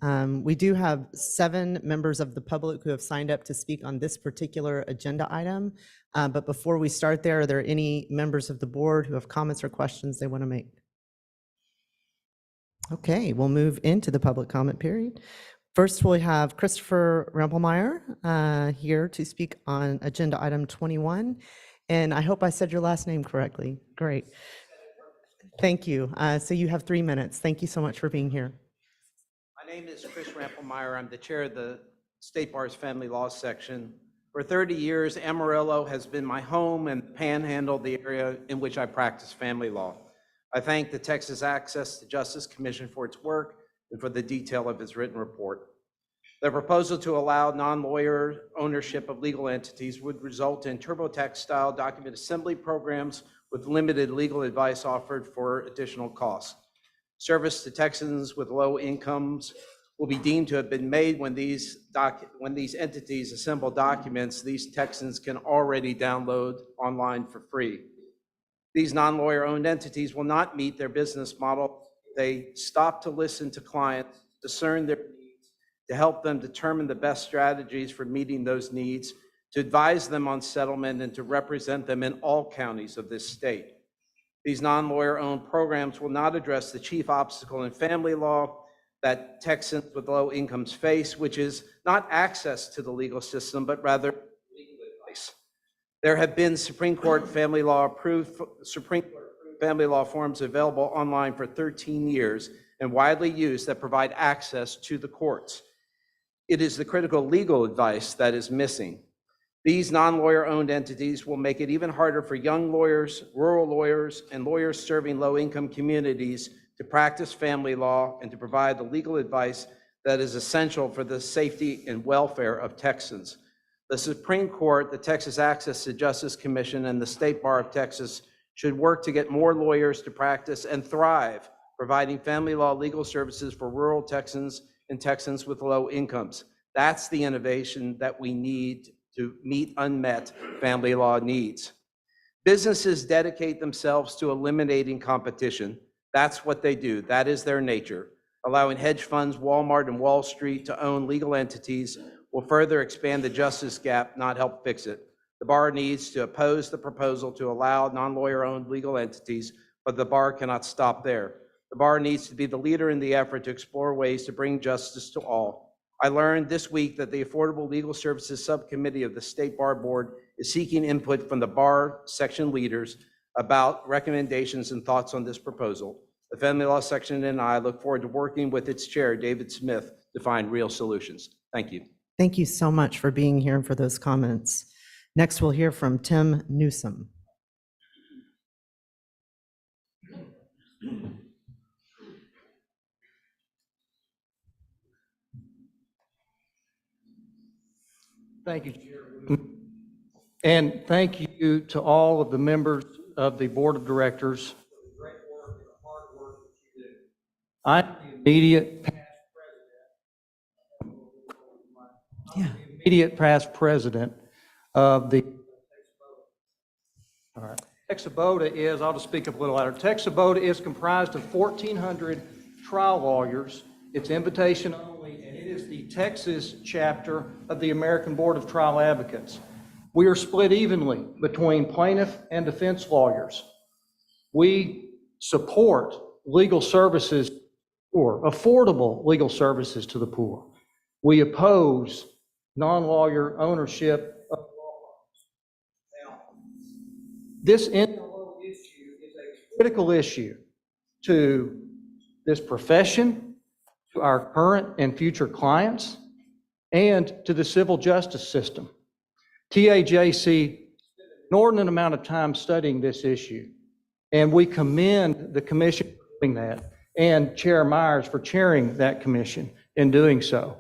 Speaker 1: We do have 7 members of the public who have signed up to speak on this particular agenda item. But before we start there, are there any members of the board who have comments or questions they want to make? Okay, we'll move into the public comment period. First, we'll have Christopher Rampelmeyer here to speak on agenda item 21. And I hope I said your last name correctly. Great. Thank you. So you have 3 minutes. Thank you so much for being here.
Speaker 17: My name is Chris Rampelmeyer. I'm the chair of the State Bar's Family Law Section. For 30 years, Amarillo has been my home and Panhandle, the area in which I practice family law. I thank the Texas Access to Justice Commission for its work and for the detail of its written report. The proposal to allow non-lawyer ownership of legal entities would result in TurboTax-style document assembly programs with limited legal advice offered for additional costs. Service to Texans with low incomes will be deemed to have been made when these entities assemble documents these Texans can already download online for free. These non-lawyer-owned entities will not meet their business model. They stop to listen to clients, discern their needs, to help them determine the best strategies for meeting those needs, to advise them on settlement, and to represent them in all counties of this state. These non-lawyer-owned programs will not address the chief obstacle in family law that Texans with low incomes face, which is not access to the legal system, but rather legal advice. There have been Supreme Court family law forms available online for 13 years and widely used that provide access to the courts. It is the critical legal advice that is missing. These non-lawyer-owned entities will make it even harder for young lawyers, rural lawyers, and lawyers serving low-income communities to practice family law and to provide the legal advice that is essential for the safety and welfare of Texans. The Supreme Court, the Texas Access to Justice Commission, and the State Bar of Texas should work to get more lawyers to practice and thrive, providing family law legal services for rural Texans and Texans with low incomes. That's the innovation that we need to meet unmet family law needs. Businesses dedicate themselves to eliminating competition. That's what they do. That is their nature. Allowing hedge funds, Walmart, and Wall Street to own legal entities will further expand the justice gap, not help fix it. The bar needs to oppose the proposal to allow non-lawyer-owned legal entities, but the bar cannot stop there. The bar needs to be the leader in the effort to explore ways to bring justice to all. I learned this week that the Affordable Legal Services Subcommittee of the State Bar Board is seeking input from the bar section leaders about recommendations and thoughts on this proposal. The Family Law Section and I look forward to working with its chair, David Smith, to find real solutions. Thank you.
Speaker 1: Thank you so much for being here and for those comments. Next, we'll hear from Tim Newsom.
Speaker 18: Thank you, Chair. And thank you to all of the members of the Board of Directors for the great work and the hard work that you do. I'm the immediate past president of the Texabota is, I'll just speak up a little louder. Texabota is comprised of 1,400 trial lawyers. It's invitation only, and it is the Texas chapter of the American Board of Trial Advocates. We are split evenly between plaintiff and defense lawyers. We support legal services for affordable legal services to the poor. We oppose non-lawyer ownership of law firms. Now, This NLO issue is a critical issue to this profession, to our current and future clients, and to the civil justice system. TAJC spent an inordinate amount of time studying this issue, and we commend the commission for doing that, and Chair Myers for chairing that commission in doing so.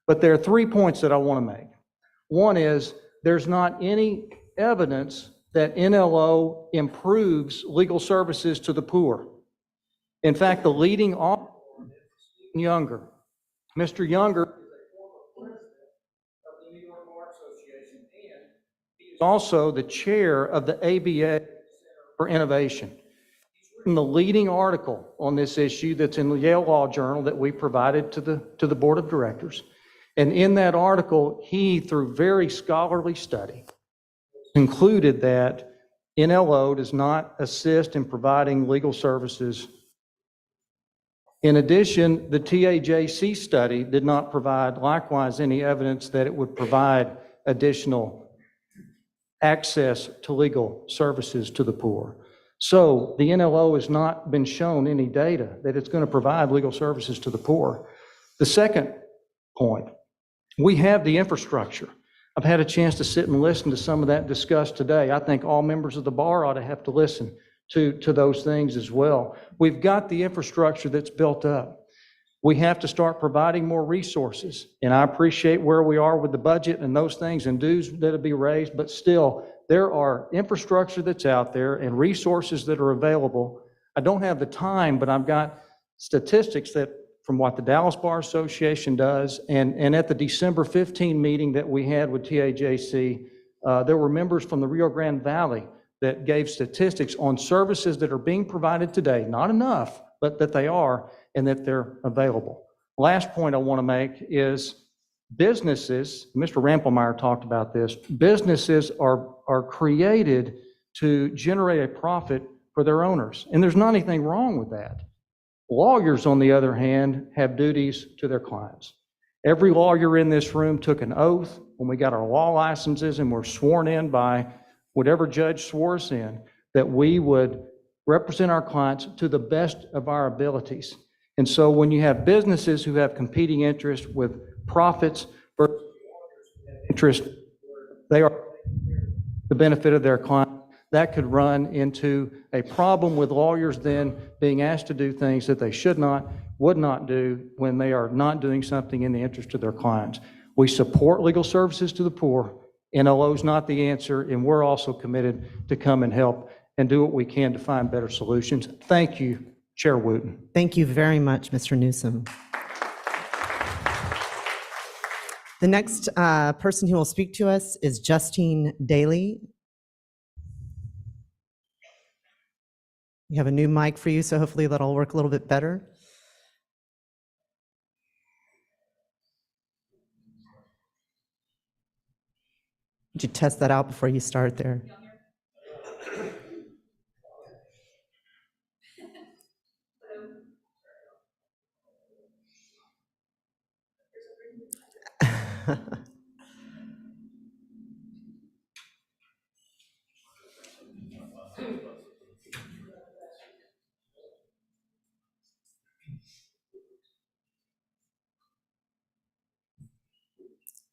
Speaker 18: But there are 3 points that I want to make. One is there's not any evidence that NLO improves legal services to the poor. In fact, the leading author is Stephen Younger. Mr. Younger is a former president of the New York Bar Association, and he is also the chair of the ABA Center for Innovation. He's written the leading article on this issue that's in the Yale Law Journal that we provided to the board of directors. And in that article, he, through very scholarly study, concluded that NLO does not assist in providing legal services. In addition, the TAJC study did not provide likewise any evidence that it would provide additional access to legal services to the poor. So the NLO has not been shown any data that it's going to provide legal services to the poor. The second point, we have the infrastructure. I've had a chance to sit and listen to some of that discussed today. I think all members of the bar ought to have to listen to those things as well. We've got the infrastructure that's built up. We have to start providing more resources. And I appreciate where we are with the budget and those things and dues that'll be raised, but still, there are infrastructure that's out there and resources that are available. I don't have the time, but I've got statistics that from what the Dallas Bar Association does, and at the December 15 meeting that we had with TAJC, there were members from the Rio Grande Valley that gave statistics on services that are being provided today, not enough, but that they are, and that they're available. Last point I want to make is businesses, Mr. Rampelmeyer talked about this, businesses are created to generate a profit for their owners, and there's not anything wrong with that. Lawyers, on the other hand, have duties to their clients. Every lawyer in this room took an oath when we got our law licenses and were sworn in by whatever judge swore us in, that we would represent our clients to the best of our abilities. And so when you have businesses who have competing interests with profits versus interest, they are the benefit of their client. That could run into a problem with lawyers then being asked to do things that they should not, would not do when they are not doing something in the interest of their clients. We support legal services to the poor. NLO is not the answer, and we're also committed to come and help and do what we can to find better solutions. Thank you, Chair Wooten.
Speaker 1: Thank you very much, Mr. Newsom. The next person who will speak to us is Justine Daly. We have a new mic for you, so hopefully that'll work a little bit better. Would you test that out before you start there?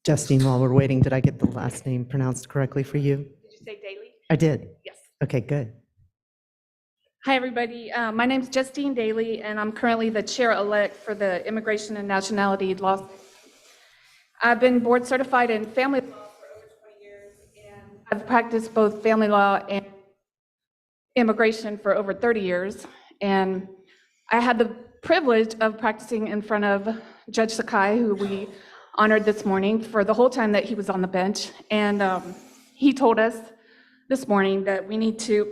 Speaker 1: Justine, while we're waiting, did I get the last name pronounced correctly for you?
Speaker 19: Did you say Daly?
Speaker 1: I did.
Speaker 19: Yes.
Speaker 1: Okay, good.
Speaker 19: Hi, everybody. My name is Justine Daly, and I'm currently the chair-elect for the Immigration and Nationality Law. I've been board certified in family law for over 20 years, and I've practiced both family law and immigration for over 30 years. And I had the privilege of practicing in front of Judge Sakai, who we honored this morning, for the whole time that he was on the bench. And he told us this morning that we need to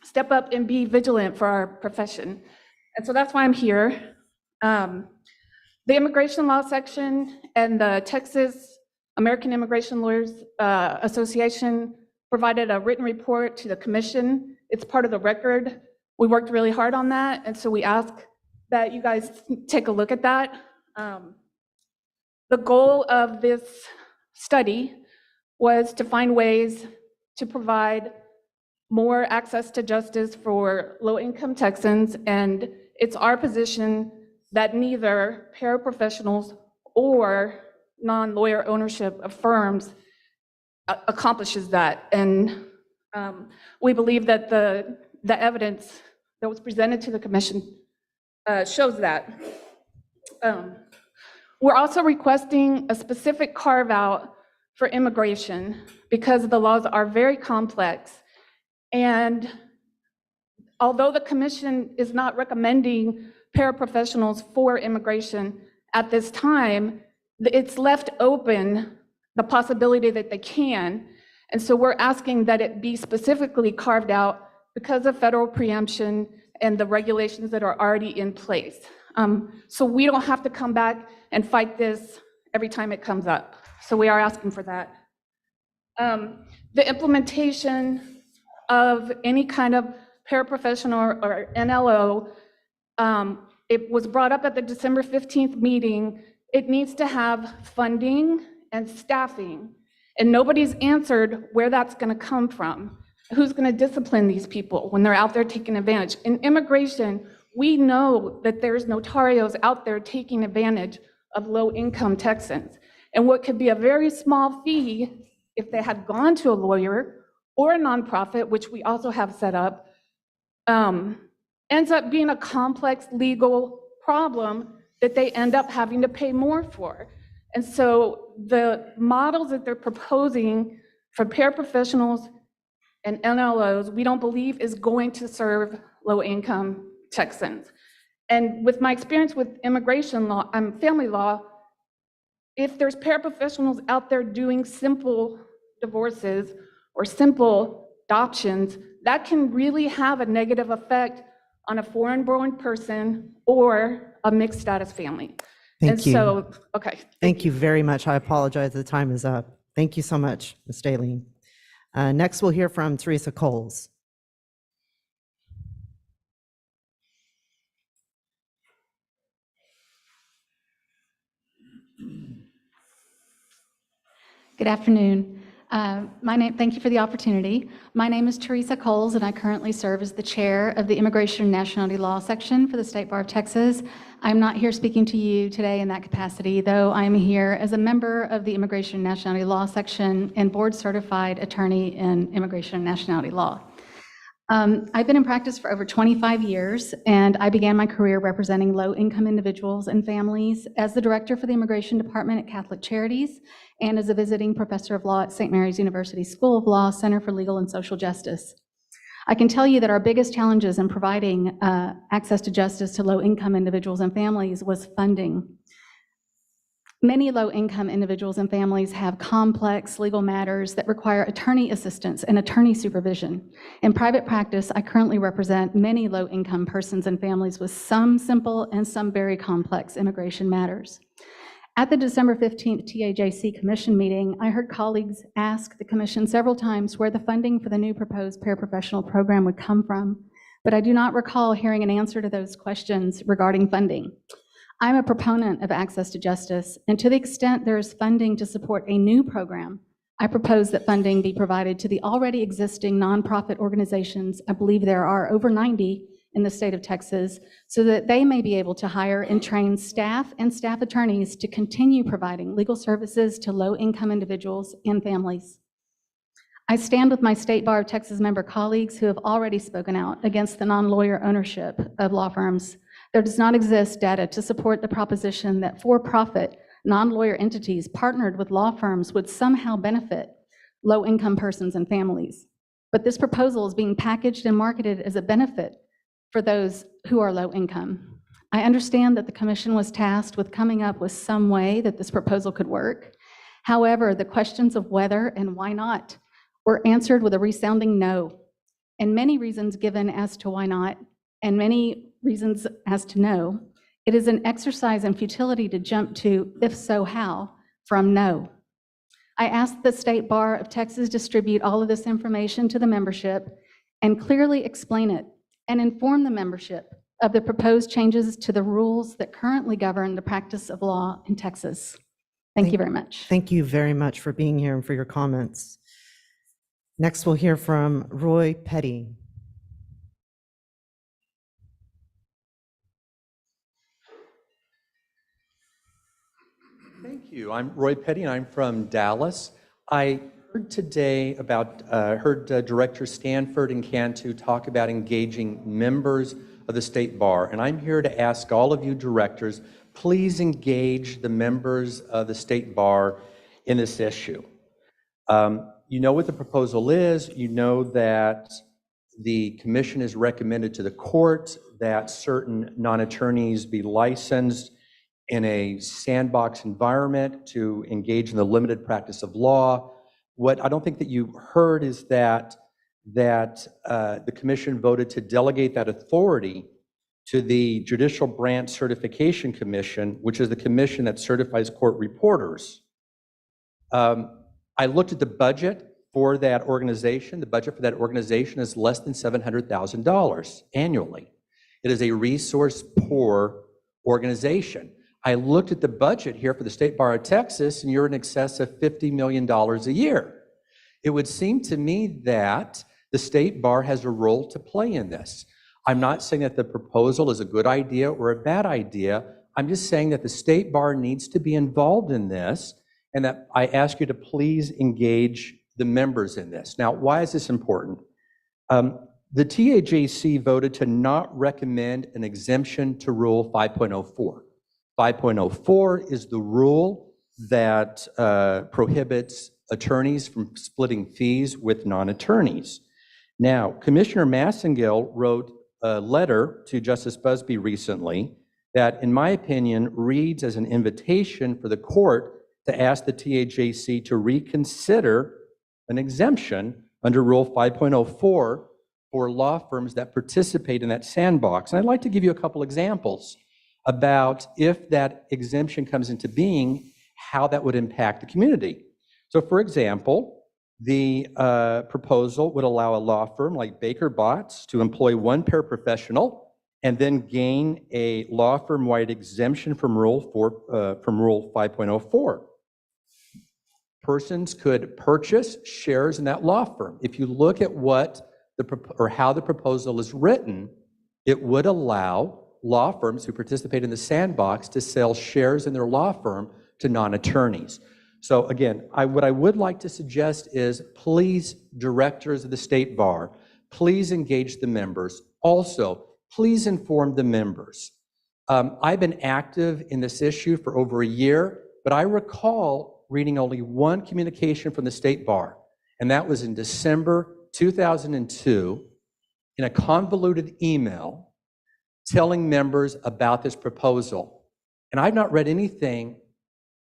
Speaker 19: step up and be vigilant for our profession. And so that's why I'm here. The immigration law section and the Texas American Immigration Lawyers Association provided a written report to the commission. It's part of the record. We worked really hard on that, and so we ask that you guys take a look at that. The goal of this study was to find ways to provide more access to justice for low-income Texans, and it's our position that neither paraprofessionals or non-lawyer ownership of firms accomplishes that. And we believe that the evidence that was presented to the commission shows that. We're also requesting a specific carve-out for immigration because the laws are very complex. And although the commission is not recommending paraprofessionals for immigration at this time, it's left open the possibility that they can. And so we're asking that it be specifically carved out because of federal preemption and the regulations that are already in place. So we don't have to come back and fight this every time it comes up. So we are asking for that. The implementation of any kind of paraprofessional or NLO, it was brought up at the December 15th meeting. It needs to have funding and staffing, and nobody's answered where that's going to come from. Who's going to discipline these people when they're out there taking advantage? In immigration, we know that there's notarios out there taking advantage of low-income Texans. And what could be a very small fee if they had gone to a lawyer or a nonprofit, which we also have set up, ends up being a complex legal problem that they end up having to pay more for. And so the models that they're proposing for paraprofessionals and NLOs, we don't believe is going to serve low-income Texans. And with my experience with immigration law, family law, if there's paraprofessionals out there doing simple divorces or simple adoptions, that can really have a negative effect on a foreign-born person or a mixed status family.
Speaker 1: Thank you.
Speaker 19: So, okay.
Speaker 1: Thank you very much. I apologize, the time is up. Thank you so much, Ms. Daly. Next, we'll hear from Teresa Coles.
Speaker 20: Good afternoon. Thank you for the opportunity. My name is Teresa Coles, and I currently serve as the chair of the Immigration and Nationality Law section for the State Bar of Texas. I'm not here speaking to you today in that capacity, though I'm here as a member of the Immigration and Nationality Law section and board-certified attorney in Immigration and Nationality Law. I've been in practice for over 25 years, and I began my career representing low-income individuals and families as the director for the Immigration Department at Catholic Charities and as a visiting professor of law at St. Mary's University School of Law, Center for Legal and Social Justice. I can tell you that our biggest challenges in providing access to justice to low-income individuals and families was funding. Many low-income individuals and families have complex legal matters that require attorney assistance and attorney supervision. In private practice, I currently represent many low-income persons and families with some simple and some very complex immigration matters. At the December 15th TAJC Commission meeting, I heard colleagues ask the Commission several times where the funding for the new proposed paraprofessional program would come from, but I do not recall hearing an answer to those questions regarding funding. I'm a proponent of access to justice, and to the extent there is funding to support a new program, I propose that funding be provided to the already existing nonprofit organizations. I believe there are over 90 in the state of Texas, so that they may be able to hire and train staff and staff attorneys to continue providing legal services to low-income individuals and families. I stand with my State Bar of Texas member colleagues who have already spoken out against the non-lawyer ownership of law firms. There does not exist data to support the proposition that for-profit, non-lawyer entities partnered with law firms would somehow benefit low-income persons and families. But this proposal is being packaged and marketed as a benefit for those who are low income. I understand that the Commission was tasked with coming up with some way that this proposal could work. However, the questions of whether and why not were answered with a resounding no, and many reasons given as to why not, and many reasons as to no. It is an exercise in futility to jump to if so how from no. I asked the State Bar of Texas distribute all of this information to the membership and clearly explain it and inform the membership of the proposed changes to the rules that currently govern the practice of law in Texas. Thank you very much.
Speaker 1: Thank you very much for being here and for your comments. Next, we'll hear from Roy Petty.
Speaker 21: Thank you. I'm Roy Petty, and I'm from Dallas. I heard today heard Director Stanford and Cantu talk about engaging members of the State Bar, and I'm here to ask all of you directors, please engage the members of the State Bar in this issue. You know what the proposal is. You know that the commission has recommended to the court that certain non-attorneys be licensed in a sandbox environment to engage in the limited practice of law. What I don't think that you heard is that the commission voted to delegate that authority to the Judicial Branch Certification Commission, which is the commission that certifies court reporters. I looked at the budget for that organization. The budget for that organization is less than $700,000 annually. It is a resource-poor organization. I looked at the budget here for the State Bar of Texas, and you're in excess of $50 million a year. It would seem to me that the State Bar has a role to play in this. I'm not saying that the proposal is a good idea or a bad idea. I'm just saying that the State Bar needs to be involved in this, and that I ask you to please engage the members in this. Now, why is this important? The TAJC voted to not recommend an exemption to Rule 5.04. 5.04 is the rule that prohibits attorneys from splitting fees with non-attorneys. Now, Commissioner Massengill wrote a letter to Justice Busby recently that, in my opinion, reads as an invitation for the court to ask the TAJC to reconsider an exemption under Rule 5.04 for law firms that participate in that sandbox. And I'd like to give you a couple examples about if that exemption comes into being, how that would impact the community. So, for example, the proposal would allow a law firm like Baker Botts to employ one paraprofessional and then gain a law firm-wide exemption from Rule 5.04. Persons could purchase shares in that law firm. If you look at how the proposal is written, it would allow law firms who participate in the sandbox to sell shares in their law firm to non-attorneys. So again, what I would like to suggest is, please, directors of the State Bar, please engage the members. Also, please inform the members. I've been active in this issue for over a year, but I recall reading only one communication from the State Bar, and that was in December 2002 in a convoluted email telling members about this proposal. And I've not read anything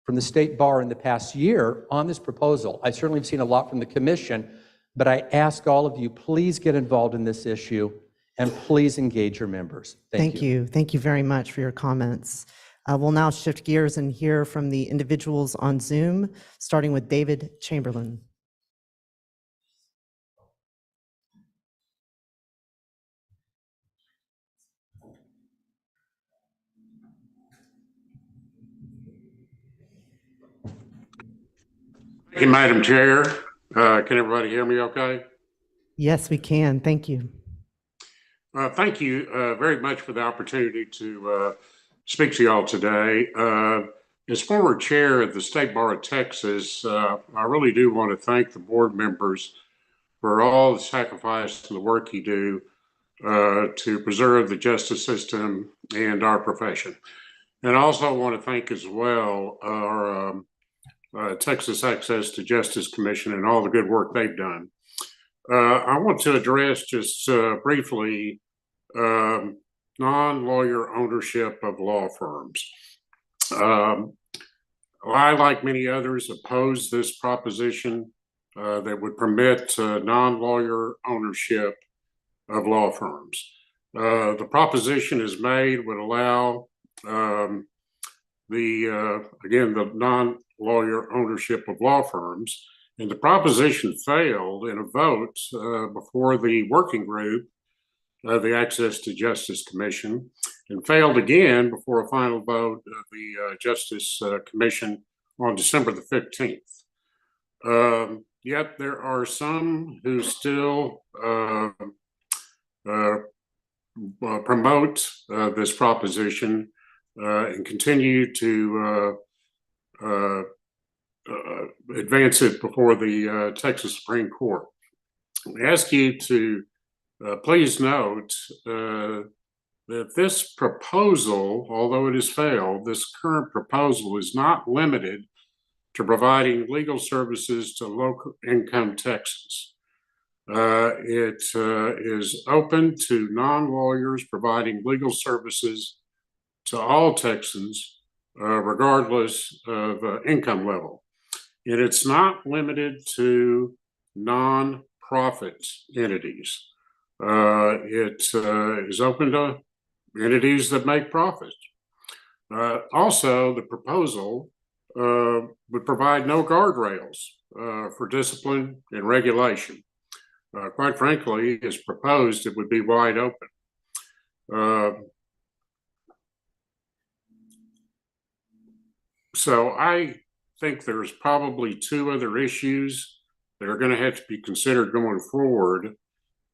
Speaker 21: from the State Bar in the past year on this proposal. I certainly have seen a lot from the commission, but I ask all of you, please get involved in this issue and please engage your members. Thank you.
Speaker 1: Thank you very much for your comments. We'll now shift gears and hear from the individuals on Zoom, starting with David Chamberlain.
Speaker 22: Thank you, Madam Chair. Can everybody hear me okay?
Speaker 1: Yes, we can. Thank you.
Speaker 22: Thank you very much for the opportunity to speak to you all today. As former chair of the State Bar of Texas, I really do want to thank the board members for all the sacrifice and the work you do to preserve the justice system and our profession. And I also want to thank as well our Texas Access to Justice Commission and all the good work they've done. I want to address just briefly non-lawyer ownership of law firms. I, like many others, oppose this proposition that would permit non-lawyer ownership of law firms. The proposition is made would allow again, the non-lawyer ownership of law firms, and the proposition failed in a vote before the working group, the Access to Justice Commission, and failed again before a final vote of the Justice Commission on December the 15th. Yet there are some who still promote this proposition and continue to advance it before the Texas Supreme Court. I ask you to please note that this proposal, although it has failed, this current proposal is not limited to providing legal services to local income Texans. It is open to non-lawyers providing legal services to all Texans, regardless of income level. And it's not limited to non-profit entities. It is open to entities that make profit. Also, the proposal would provide no guardrails for discipline and regulation. Quite frankly, as proposed, it would be wide open. So I think there's probably two other issues that are going to have to be considered going forward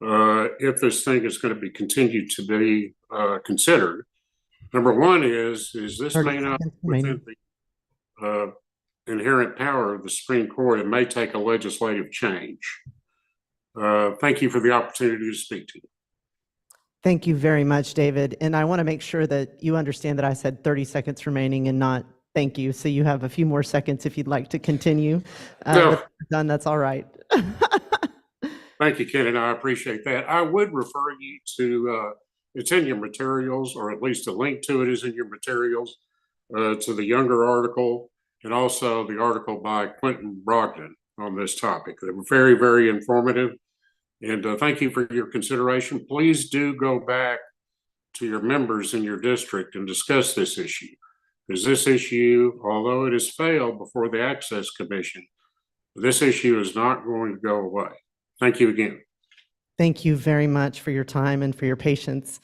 Speaker 22: if this thing is going to be continued to be considered. Number one is this may not within the inherent power of the Supreme Court. It may take a legislative change. Thank you for the opportunity to speak to you.
Speaker 1: Thank you very much, David. And I want to make sure that you understand that I said 30 seconds remaining and not thank you. So you have a few more seconds if you'd like to continue.
Speaker 22: No.
Speaker 1: If you're done, that's all right.
Speaker 22: Thank you, Ken, and I appreciate that. I would refer you to, it's in your materials, or at least a link to it is in your materials, to the Younger article and also the article by Quentin Brogdon on this topic. They were very, very informative. And thank you for your consideration. Please do go back to your members in your district and discuss this issue. Because this issue, although it has failed before the Access Commission, this issue is not going to go away. Thank you again.
Speaker 1: Thank you very much for your time and for your patience.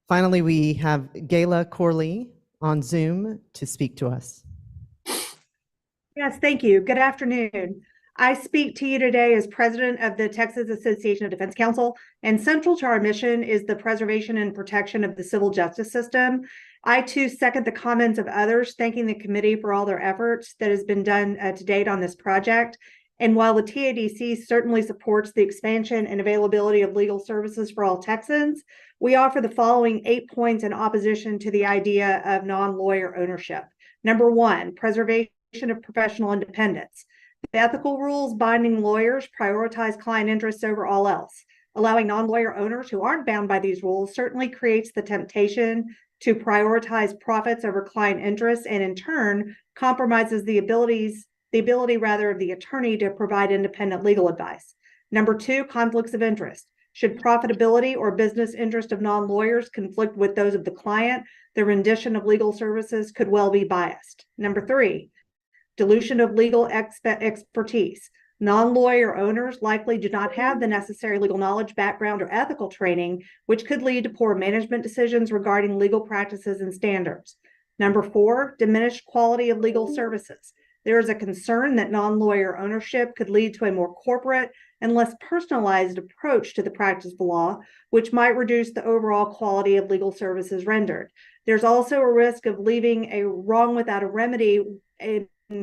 Speaker 1: Finally, we have Gayla Corley on Zoom to speak to us.
Speaker 3: Yes, thank you. Good afternoon. I speak to you today as president of the Texas Association of Defense Counsel, and central to our mission is the preservation and protection of the civil justice system. I too second the comments of others, thanking the committee for all their efforts that has been done to date on this project. And while the TADC certainly supports the expansion and availability of legal services for all Texans, we offer the following 8 points in opposition to the idea of non-lawyer ownership. Number one, preservation of professional independence. The ethical rules binding lawyers prioritize client interests over all else. Allowing non-lawyer owners who aren't bound by these rules certainly creates the temptation to prioritize profits over client interests, and in turn compromises the ability of the attorney to provide independent legal advice. Number two, conflicts of interest. Should profitability or business interest of non-lawyers conflict with those of the client, the rendition of legal services could well be biased. Number three, dilution of legal expertise. Non-lawyer owners likely do not have the necessary legal knowledge, background, or ethical training, which could lead to poor management decisions regarding legal practices and standards. Number four, diminished quality of legal services. There is a concern that non-lawyer ownership could lead to a more corporate and less personalized approach to the practice of law, which might reduce the overall quality of legal services rendered. There's also a risk of leaving a wrong without a remedy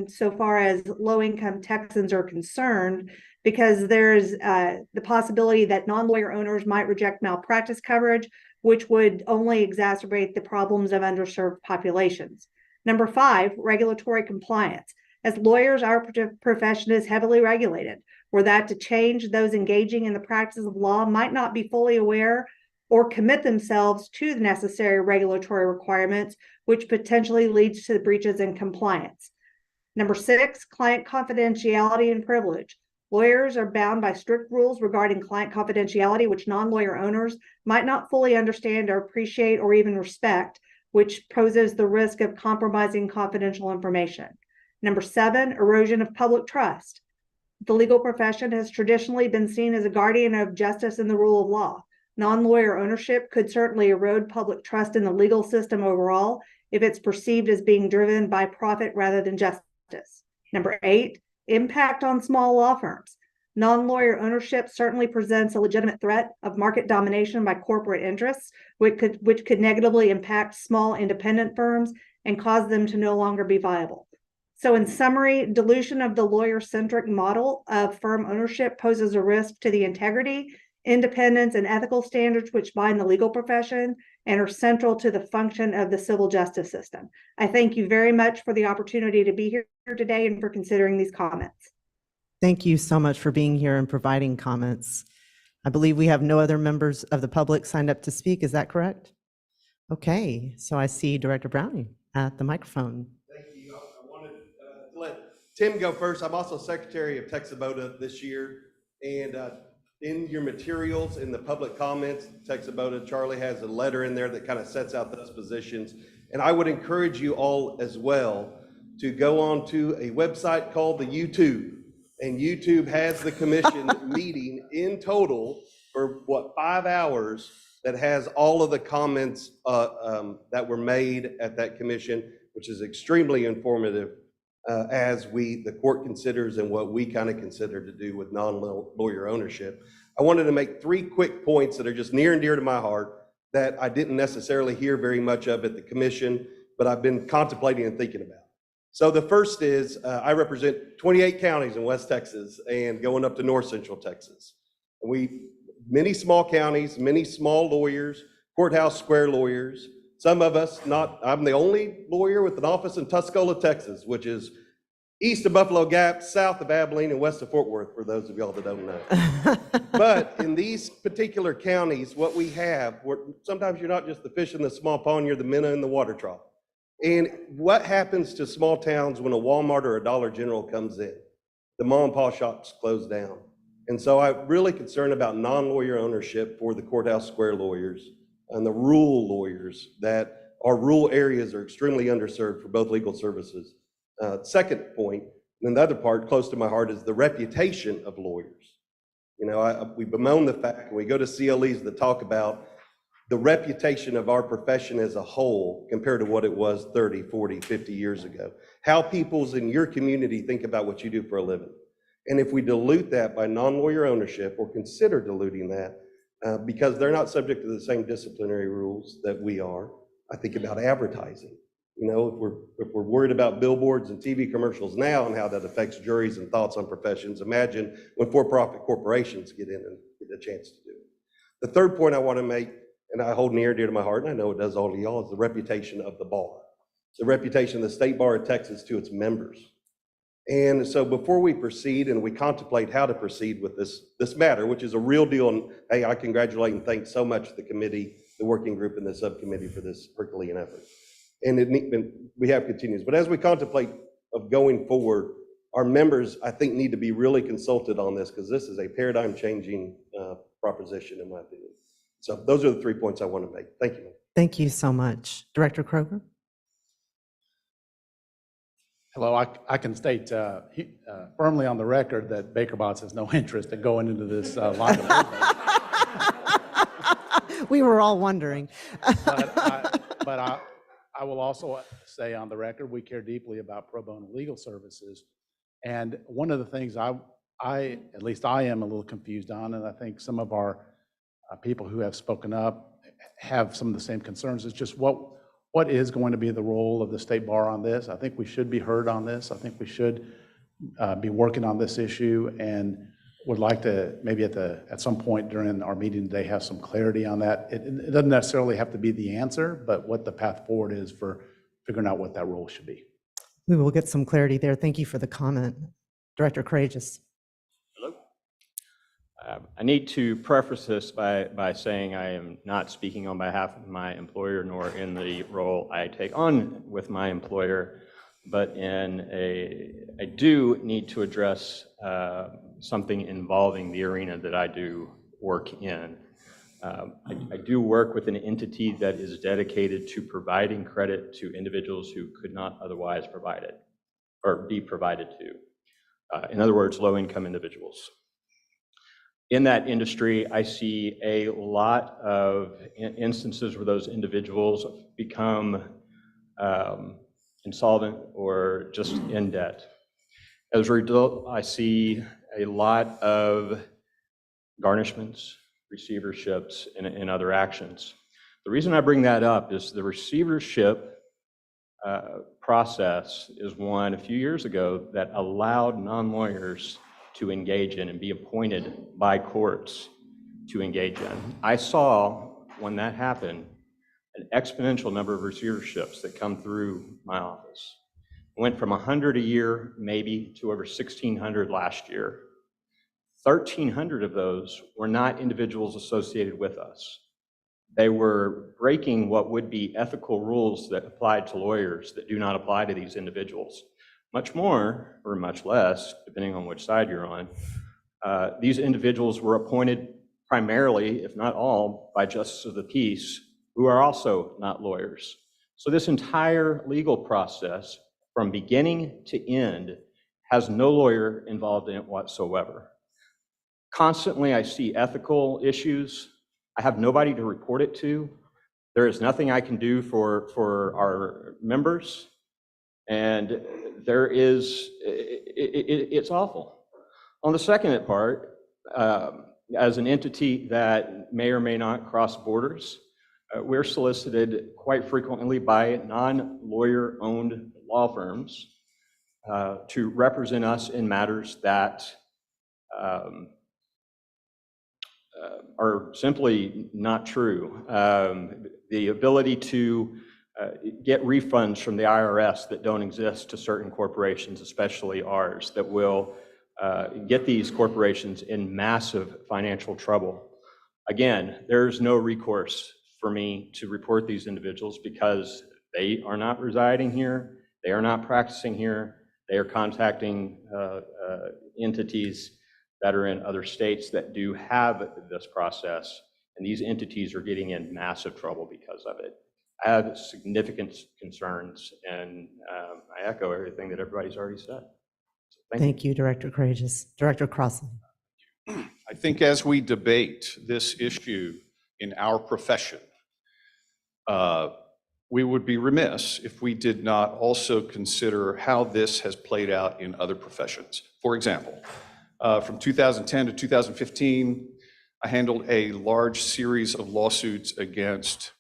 Speaker 3: so far as low-income Texans are concerned, because there's the possibility that non-lawyer owners might reject malpractice coverage, which would only exacerbate the problems of underserved populations. Number five, regulatory compliance. As lawyers, our profession is heavily regulated. Were that to change, those engaging in the practice of law might not be fully aware or commit themselves to the necessary regulatory requirements, which potentially leads to breaches in compliance. Number six, client confidentiality and privilege. Lawyers are bound by strict rules regarding client confidentiality, which non-lawyer owners might not fully understand or appreciate or even respect, which poses the risk of compromising confidential information. Number seven, erosion of public trust. The legal profession has traditionally been seen as a guardian of justice and the rule of law. Non-lawyer ownership could certainly erode public trust in the legal system overall if it's perceived as being driven by profit rather than justice. Number eight, impact on small law firms. Non-lawyer ownership certainly presents a legitimate threat of market domination by corporate interests, which could negatively impact small independent firms and cause them to no longer be viable. So in summary, dilution of the lawyer-centric model of firm ownership poses a risk to the integrity, independence, and ethical standards which bind the legal profession and are central to the function of the civil justice system. I thank you very much for the opportunity to be here today and for considering these comments.
Speaker 1: Thank you so much for being here and providing comments. I believe we have no other members of the public signed up to speak. Is that correct? Okay, so I see Director Browning at the microphone.
Speaker 4: Thank you. I wanted to let Tim go first. I'm also Secretary of Texabota this year. And in your materials, in the public comments, Texabota, Charlie has a letter in there that kind of sets out those positions. And I would encourage you all as well to go on to a website called the YouTube. And YouTube has the commission meeting in total for 5 hours that has all of the comments that were made at that commission, which is extremely informative as the court considers and what we kind of consider to do with non-lawyer ownership. I wanted to make 3 quick points that are just near and dear to my heart that I didn't necessarily hear very much of at the commission, but I've been contemplating and thinking about. So the first is, I represent 28 counties in West Texas and going up to North Central Texas. Many small counties, many small lawyers, courthouse square lawyers. Some of us, I'm the only lawyer with an office in Tuscola, Texas, which is east of Buffalo Gap, south of Abilene, and west of Fort Worth, for those of y'all that don't know. But in these particular counties, what we have, sometimes you're not just the fish in the small pond, you're the minnow in the water trough. And what happens to small towns when a Walmart or a Dollar General comes in? The mom and pop shops close down. And so I'm really concerned about non-lawyer ownership for the courthouse square lawyers and the rural lawyers that our rural areas are extremely underserved for both legal services. Second point, and the other part close to my heart, is the reputation of lawyers. You know, we bemoan the fact, and we go to CLEs that talk about the reputation of our profession as a whole compared to what it was 30, 40, 50 years ago. How peoples in your community think about what you do for a living. And if we dilute that by non-lawyer ownership, or consider diluting that, because they're not subject to the same disciplinary rules that we are, I think about advertising. You know, if we're worried about billboards and TV commercials now and how that affects juries and thoughts on professions, imagine when for-profit corporations get in and get a chance to do it. The third point I want to make, and I hold near and dear to my heart, and I know it does all of y'all, is the reputation of the bar. The reputation of the State Bar of Texas to its members. And so before we proceed and we contemplate how to proceed with this matter, which is a real deal, and hey, I congratulate and thank so much the committee, the working group, and the subcommittee for this Herculean effort. And we have continues. But as we contemplate of going forward, our members, I think, need to be really consulted on this, because this is a paradigm-changing proposition, in my opinion. So those are the 3 points I want to make. Thank you.
Speaker 1: Thank you so much. Director Kroger?
Speaker 6: Hello, I can state firmly on the record that Baker Botts has no interest in going into this line of business.
Speaker 1: We were all wondering.
Speaker 6: But I will also say on the record, we care deeply about pro bono legal services. And one of the things at least I am a little confused on, and I think some of our people who have spoken up have some of the same concerns, is just what is going to be the role of the State Bar on this. I think we should be heard on this. I think we should be working on this issue, and would like to maybe at some point during our meeting today have some clarity on that. It doesn't necessarily have to be the answer, but what the path forward is for figuring out what that role should be.
Speaker 1: We will get some clarity there. Thank you for the comment. Director Courageous.
Speaker 23: Hello. I need to preface this by saying I am not speaking on behalf of my employer, nor in the role I take on with my employer, but I do need to address something involving the arena that I do work in. I do work with an entity that is dedicated to providing credit to individuals who could not otherwise provide it or be provided to. In other words, low-income individuals. In that industry, I see a lot of instances where those individuals become insolvent or just in debt. As a result, I see a lot of garnishments, receiverships, and other actions. The reason I bring that up is the receivership process is one a few years ago that allowed non-lawyers to engage in and be appointed by courts to engage in. I saw, when that happened, an exponential number of receiverships that come through my office. It went from 100 a year, maybe, to over 1,600 last year. 1,300 of those were not individuals associated with us. They were breaking what would be ethical rules that applied to lawyers that do not apply to these individuals. Much more, or much less, depending on which side you're on, these individuals were appointed primarily, if not all, by justices of the peace, who are also not lawyers. So this entire legal process, from beginning to end, has no lawyer involved in it whatsoever. Constantly, I see ethical issues. I have nobody to report it to. There is nothing I can do for our members. And there is, it's awful. On the second part, as an entity that may or may not cross borders, we're solicited quite frequently by non-lawyer-owned law firms to represent us in matters that are simply not true. The ability to get refunds from the IRS that don't exist to certain corporations, especially ours, that will get these corporations in massive financial trouble. Again, there's no recourse for me to report these individuals because they are not residing here, they are not practicing here, they are contacting entities that are in other states that do have this process, and these entities are getting in massive trouble because of it. I have significant concerns, and I echo everything that everybody's already said. So
Speaker 1: Thank you, Director Courageous. Director Crossan.
Speaker 7: I think as we debate this issue in our profession, we would be remiss if we did not also consider how this has played out in other professions. For example, from 2010 to 2015, I handled a large series of lawsuits against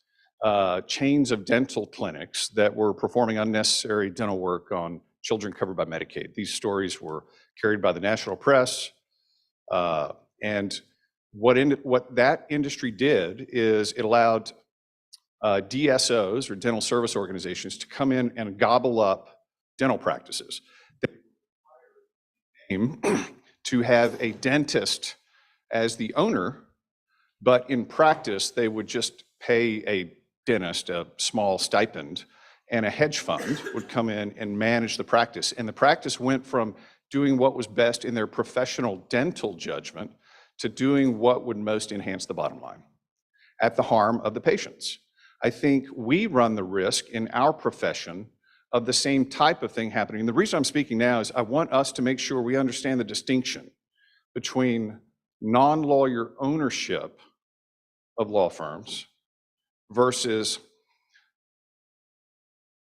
Speaker 7: chains of dental clinics that were performing unnecessary dental work on children covered by Medicaid. These stories were carried by the national press. And what that industry did is it allowed DSOs, or dental service organizations, to come in and gobble up dental practices. They aim to have a dentist as the owner, but in practice, they would just pay a dentist a small stipend, and a hedge fund would come in and manage the practice. And the practice went from doing what was best in their professional dental judgment to doing what would most enhance the bottom line at the harm of the patients. I think we run the risk in our profession of the same type of thing happening. The reason I'm speaking now is I want us to make sure we understand the distinction between non-lawyer ownership of law firms versus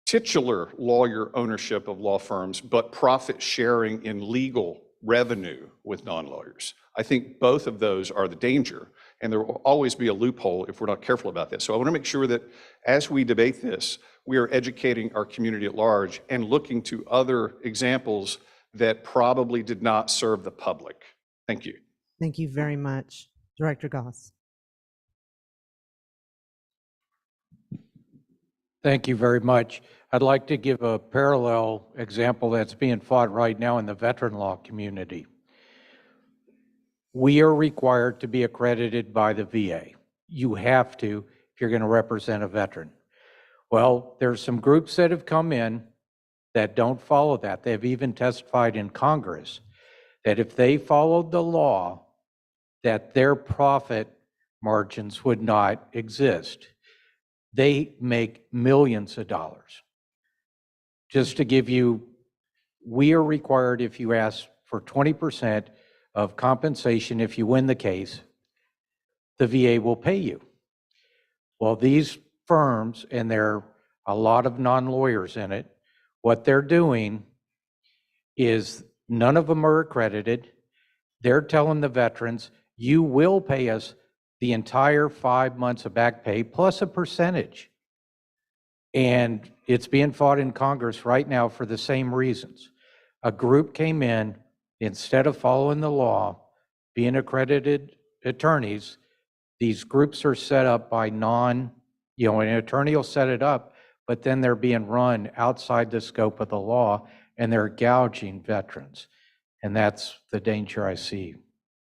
Speaker 7: titular lawyer ownership of law firms, but profit sharing in legal revenue with non-lawyers. I think both of those are the danger, and there will always be a loophole if we're not careful about this. So I want to make sure that as we debate this, we are educating our community at large and looking to other examples that probably did not serve the public. Thank you.
Speaker 1: Thank you very much. Director Goss.
Speaker 8: Thank you very much. I'd like to give a parallel example that's being fought right now in the veteran law community. We are required to be accredited by the VA. You have to if you're going to represent a veteran. Well, there's some groups that have come in that don't follow that. They've even testified in Congress that if they followed the law, that their profit margins would not exist. They make millions of dollars. Just to give you, we are required, if you ask for 20% of compensation if you win the case, the VA will pay you. Well, these firms, and there are a lot of non-lawyers in it, what they're doing is None of them are accredited. They're telling the veterans, you will pay us the entire 5 months of back pay plus a percentage. And it's being fought in Congress right now for the same reasons. A group came in, instead of following the law, being accredited attorneys, these groups are set up by an attorney will set it up, but then they're being run outside the scope of the law, and they're gouging veterans. And that's the danger I see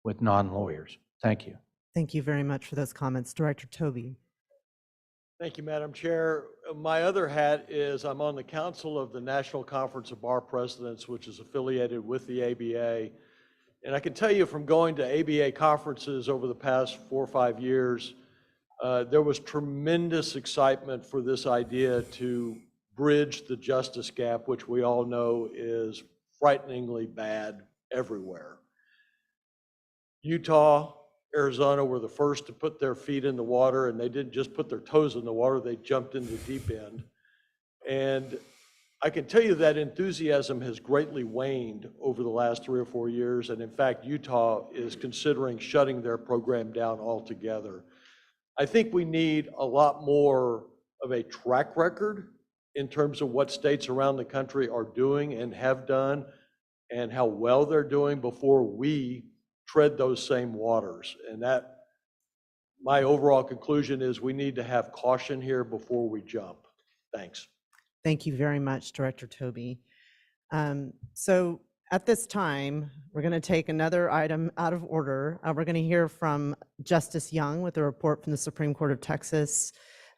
Speaker 8: with non-lawyers. Thank you.
Speaker 10: Thank you very much for those comments. Director Toby.
Speaker 11: Thank you, Madam Chair. My other hat is I'm on the Council of the National Conference of Bar Presidents, which is affiliated with the ABA. And I can tell you from going to ABA conferences over the past 4 or 5 years, there was tremendous excitement for this idea to bridge the justice gap, which we all know is frighteningly bad everywhere. Utah, Arizona were the first to put their feet in the water, and they didn't just put their toes in the water, they jumped in the deep end. And I can tell you that enthusiasm has greatly waned over the last 3 or 4 years, and in fact, Utah is considering shutting their program down altogether. I think we need a lot more of a track record in terms of what states around the country are doing and have done, and how well they're doing before we tread those same waters. And that, my overall conclusion is we need to have caution here before we jump. Thanks.
Speaker 10: Thank you very much, Director Toby. So at this time, we're going to take another item out of order. We're going to hear from Justice Young with a report from the Supreme Court of Texas.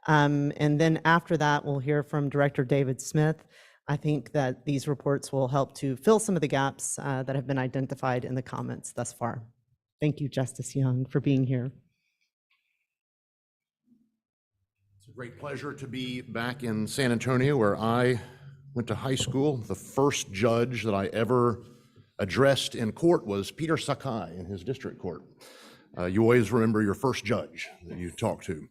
Speaker 10: And then after that, we'll hear from Director David Smith. I think that these reports will help to fill some of the gaps that have been identified in the comments thus far. Thank you, Justice Young, for being here.
Speaker 12: It's a great pleasure to be back in San Antonio, where I went to high school. The first judge that I ever addressed in court was Peter Sakai in his district court. You always remember your first judge that you talked to.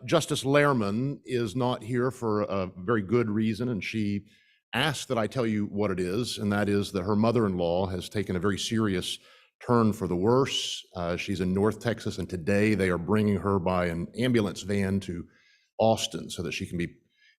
Speaker 12: Justice Lehrman is not here for a very good reason, and she asked that I tell you what it is, and that is that her mother-in-law has taken a very serious turn for the worse. She's in North Texas, and today they are bringing her by an ambulance van to Austin so that she can be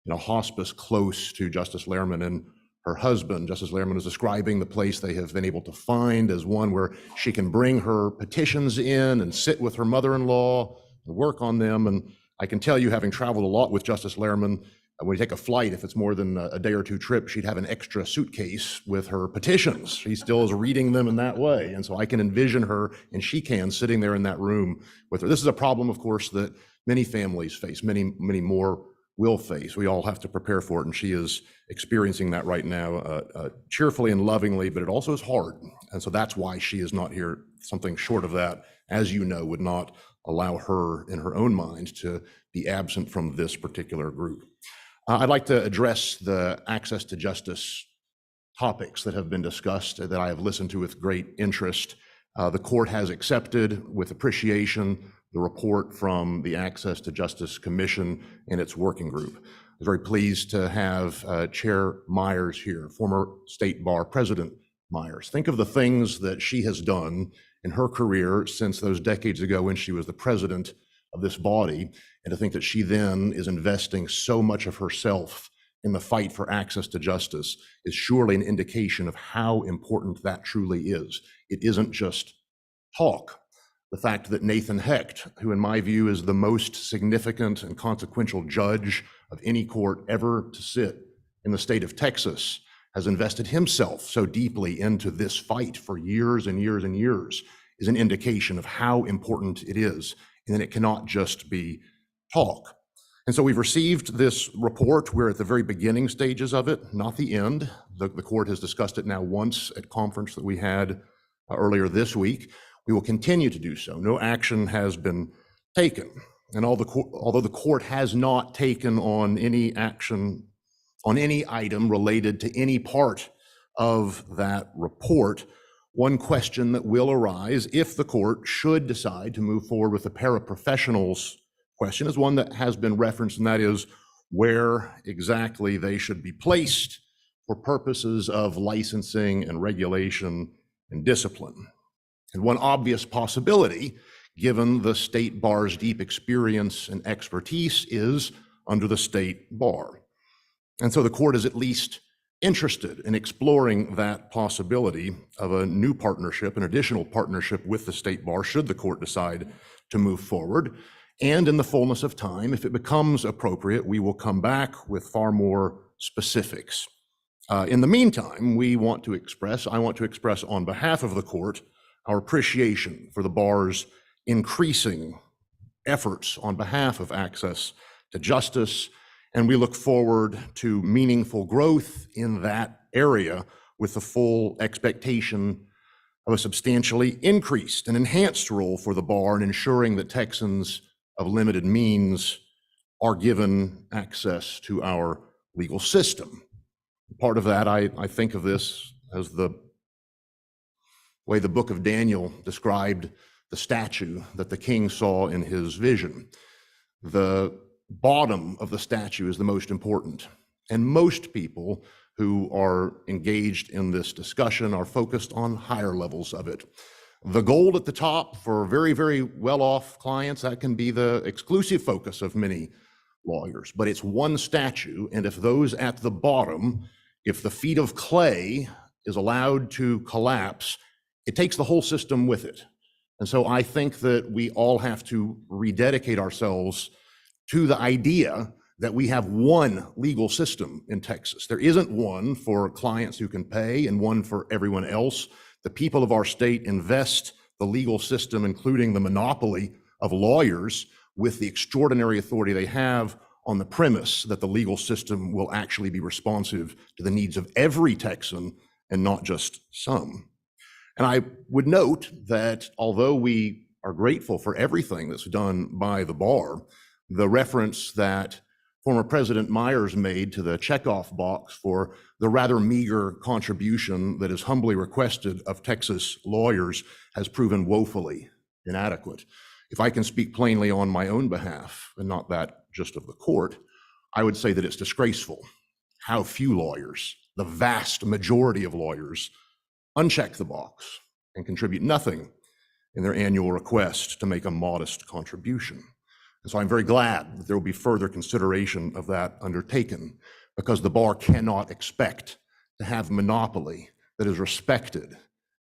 Speaker 12: in a hospice close to Justice Lehrman and her husband. Justice Lehrman is describing the place they have been able to find as one where she can bring her petitions in and sit with her mother-in-law and work on them. And I can tell you, having traveled a lot with Justice Lehrman, when you take a flight, if it's more than a day or two trip, she'd have an extra suitcase with her petitions. She still is reading them in that way. And so I can envision her, and she can, sitting there in that room with her. This is a problem, of course, that many families face, many more will face. We all have to prepare for it, and she is experiencing that right now, cheerfully and lovingly, but it also is hard. And so that's why she is not here. Something short of that, as you know, would not allow her in her own mind to be absent from this particular group. I'd like to address the access to justice topics that have been discussed that I have listened to with great interest. The court has accepted with appreciation the report from the Access to Justice Commission and its working group. I'm very pleased to have Chair Myers here, former State Bar President Myers. Think of the things that she has done in her career since those decades ago when she was the president of this body, and to think that she then is investing so much of herself in the fight for access to justice is surely an indication of how important that truly is. It isn't just talk. The fact that Nathan Hecht, who in my view is the most significant and consequential judge of any court ever to sit in the state of Texas, has invested himself so deeply into this fight for years and years and years, is an indication of how important it is, and that it cannot just be talk. And so we've received this report. We're at the very beginning stages of it, not the end. The court has discussed it now once at conference that we had earlier this week. We will continue to do so. No action has been taken. And although the court has not taken on any action on any item related to any part of that report, one question that will arise if the court should decide to move forward with the paraprofessionals question is one that has been referenced, and that is where exactly they should be placed for purposes of licensing and regulation and discipline. And one obvious possibility, given the state bar's deep experience and expertise, is under the state bar. And so the court is at least interested in exploring that possibility of a new partnership, an additional partnership with the state bar, should the court decide to move forward. And in the fullness of time, if it becomes appropriate, we will come back with far more specifics. In the meantime, I want to express on behalf of the court our appreciation for the bar's increasing efforts on behalf of access to justice, and we look forward to meaningful growth in that area with the full expectation of a substantially increased and enhanced role for the bar in ensuring that Texans of limited means are given access to our legal system. Part of that, I think of this as the way the book of Daniel described the statue that the king saw in his vision. The bottom of the statue is the most important, and most people who are engaged in this discussion are focused on higher levels of it. The gold at the top for very, very well-off clients, that can be the exclusive focus of many lawyers, but it's one statue, and if those at the bottom, if the feet of clay is allowed to collapse, it takes the whole system with it. And so I think that we all have to rededicate ourselves to the idea that we have one legal system in Texas. There isn't one for clients who can pay and one for everyone else. The people of our state invest the legal system, including the monopoly of lawyers, with the extraordinary authority they have on the premise that the legal system will actually be responsive to the needs of every Texan and not just some. And I would note that although we are grateful for everything that's done by the bar, the reference that former President Myers made to the checkoff box for the rather meager contribution that is humbly requested of Texas lawyers has proven woefully inadequate. If I can speak plainly on my own behalf, and not that just of the court, I would say that it's disgraceful how few lawyers, the vast majority of lawyers, uncheck the box and contribute nothing in their annual request to make a modest contribution. And so I'm very glad that there will be further consideration of that undertaken, because the bar cannot expect to have a monopoly that is respected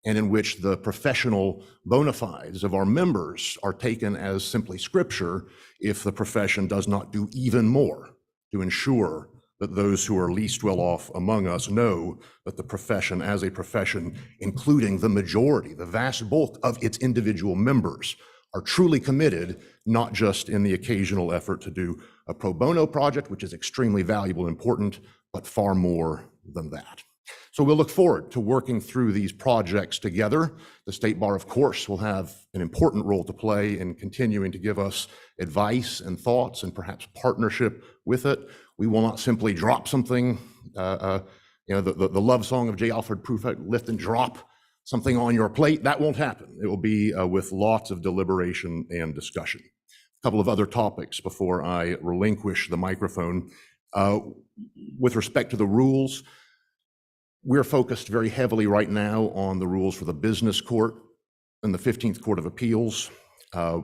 Speaker 12: and in which the professional bona fides of our members are taken as simply scripture if the profession does not do even more to ensure that those who are least well off among us know that the profession as a profession, including the majority, the vast bulk of its individual members, are truly committed, not just in the occasional effort to do a pro bono project, which is extremely valuable and important, but far more than that. So we'll look forward to working through these projects together. The State Bar, of course, will have an important role to play in continuing to give us advice and thoughts and perhaps partnership with it. We will not simply drop something, the love song of J. Alfred Prufrock, lift and drop something on your plate. That won't happen. It will be with lots of deliberation and discussion. A couple of other topics before I relinquish the microphone. With respect to the rules, we're focused very heavily right now on the rules for the business court and the 15th Court of Appeals.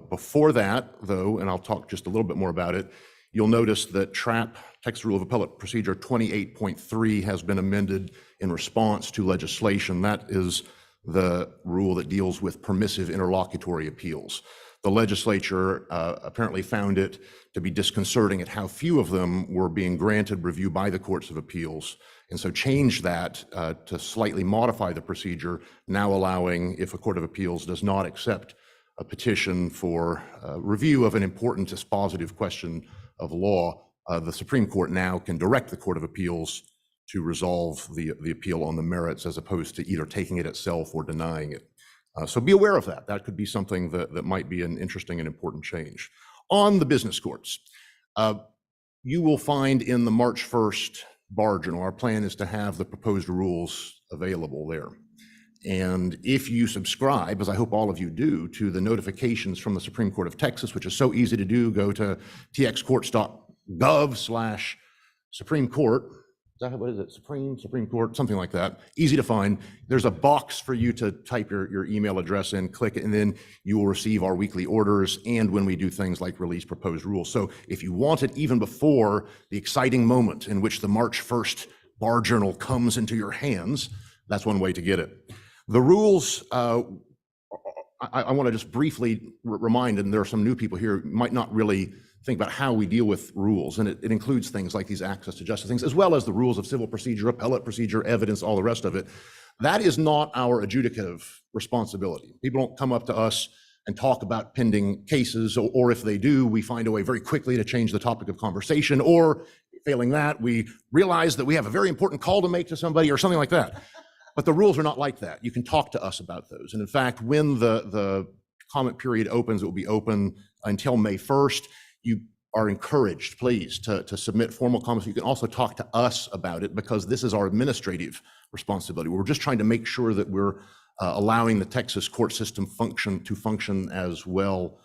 Speaker 12: Before that, though, and I'll talk just a little bit more about it, you'll notice that TRAP, Texas Rule of Appellate Procedure 28.3, has been amended in response to legislation. That is the rule that deals with permissive interlocutory appeals. The legislature apparently found it to be disconcerting at how few of them were being granted review by the courts of appeals, and so changed that to slightly modify the procedure, now allowing, if a court of appeals does not accept a petition for review of an important dispositive question of law, the Supreme Court now can direct the Court of Appeals to resolve the appeal on the merits, as opposed to either taking it itself or denying it. So be aware of that. That could be something that might be an interesting and important change. On the business courts, you will find in the March 1st Bar Journal, our plan is to have the proposed rules available there. And if you subscribe, as I hope all of you do, to the notifications from the Supreme Court of Texas, which is so easy to do, go to txcourts.gov/Supreme Court, what is it? Supreme Court, something like that. Easy to find. There's a box for you to type your email address in, click it, and then you will receive our weekly orders and when we do things like release proposed rules. So if you want it even before the exciting moment in which the March 1st Bar Journal comes into your hands, that's one way to get it. The rules, I want to just briefly remind, and there are some new people here who might not really think about how we deal with rules, and it includes things like these access to justice things, as well as the rules of civil procedure, appellate procedure, evidence, all the rest of it. That is not our adjudicative responsibility. People don't come up to us and talk about pending cases, or if they do, we find a way very quickly to change the topic of conversation, or failing that, we realize that we have a very important call to make to somebody or something like that. But the rules are not like that. You can talk to us about those. And in fact, when the comment period opens, it will be open until May 1st. You are encouraged, please, to submit formal comments. You can also talk to us about it because this is our administrative responsibility. We're just trying to make sure that we're allowing the Texas court system to function as well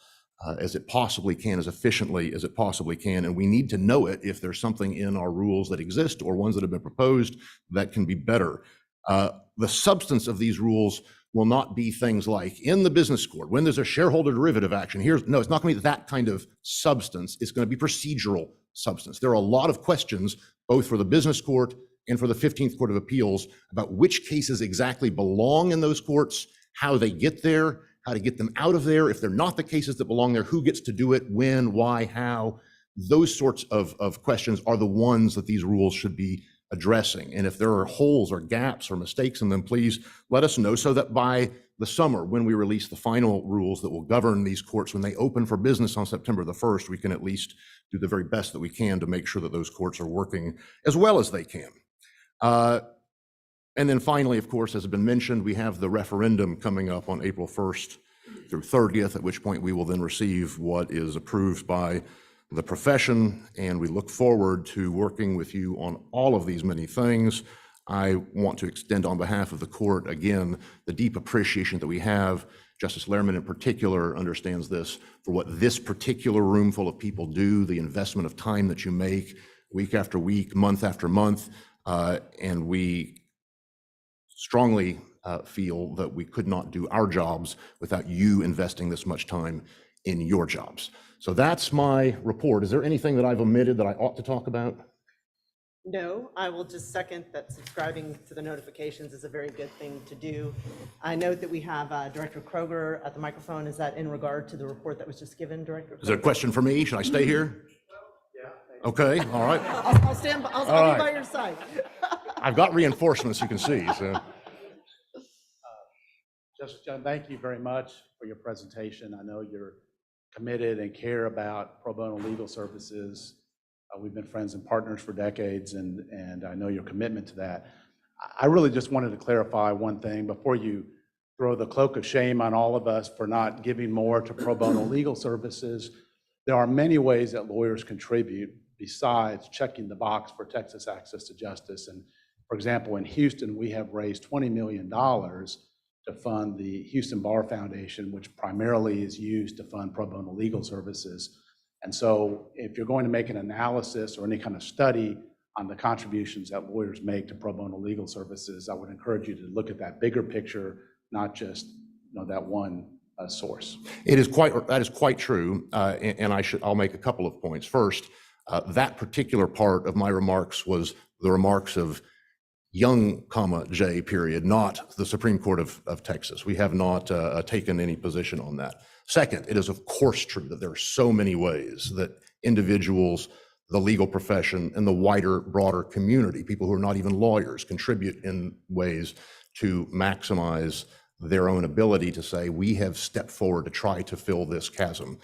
Speaker 12: as it possibly can, as efficiently as it possibly can. And we need to know it if there's something in our rules that exist or ones that have been proposed that can be better. The substance of these rules will not be things like in the business court, when there's a shareholder derivative action, no, it's not going to be that kind of substance. It's going to be procedural substance. There are a lot of questions, both for the business court and for the 15th Court of Appeals, about which cases exactly belong in those courts, how they get there, how to get them out of there. If they're not the cases that belong there, who gets to do it, when, why, how. Those sorts of questions are the ones that these rules should be addressing. And if there are holes or gaps or mistakes in them, please let us know so that by the summer, when we release the final rules that will govern these courts, when they open for business on September the 1st, we can at least do the very best that we can to make sure that those courts are working as well as they can. And then finally, of course, as has been mentioned, we have the referendum coming up on April 1st through 30th, at which point we will then receive what is approved by the profession, and we look forward to working with you on all of these many things. I want to extend on behalf of the court, again, the deep appreciation that we have. Justice Lehrman in particular understands this, for what this particular room full of people do, the investment of time that you make week after week, month after month, and we strongly feel that we could not do our jobs without you investing this much time in your jobs. So that's my report. Is there anything that I've omitted that I ought to talk about?
Speaker 10: No, I will just second that subscribing to the notifications is a very good thing to do. I note that we have Director Kroger at the microphone. Is that in regard to the report that was just given, Director Kroger?
Speaker 12: Is there a question for me? Should I stay here? Yeah. Okay, all right.
Speaker 10: I'll stand by, I'll be by your side.
Speaker 12: I've got reinforcements, you can see, so.
Speaker 6: Justice John, thank you very much for your presentation. I know you're committed and care about pro bono legal services. We've been friends and partners for decades, and I know your commitment to that. I really just wanted to clarify one thing before you throw the cloak of shame on all of us for not giving more to pro bono legal services. There are many ways that lawyers contribute besides checking the box for Texas access to justice. And for example, in Houston, we have raised $20 million to fund the Houston Bar Foundation, which primarily is used to fund pro bono legal services. And so if you're going to make an analysis or any kind of study on the contributions that lawyers make to pro bono legal services, I would encourage you to look at that bigger picture, not just that one source.
Speaker 12: That is quite true, and I'll make a couple of points. First, that particular part of my remarks was the remarks of Young, J, period, not the Supreme Court of Texas. We have not taken any position on that. Second, it is of course true that there are so many ways that individuals, the legal profession, and the wider, broader community, people who are not even lawyers, contribute in ways to maximize their own ability to say, we have stepped forward to try to fill this chasm.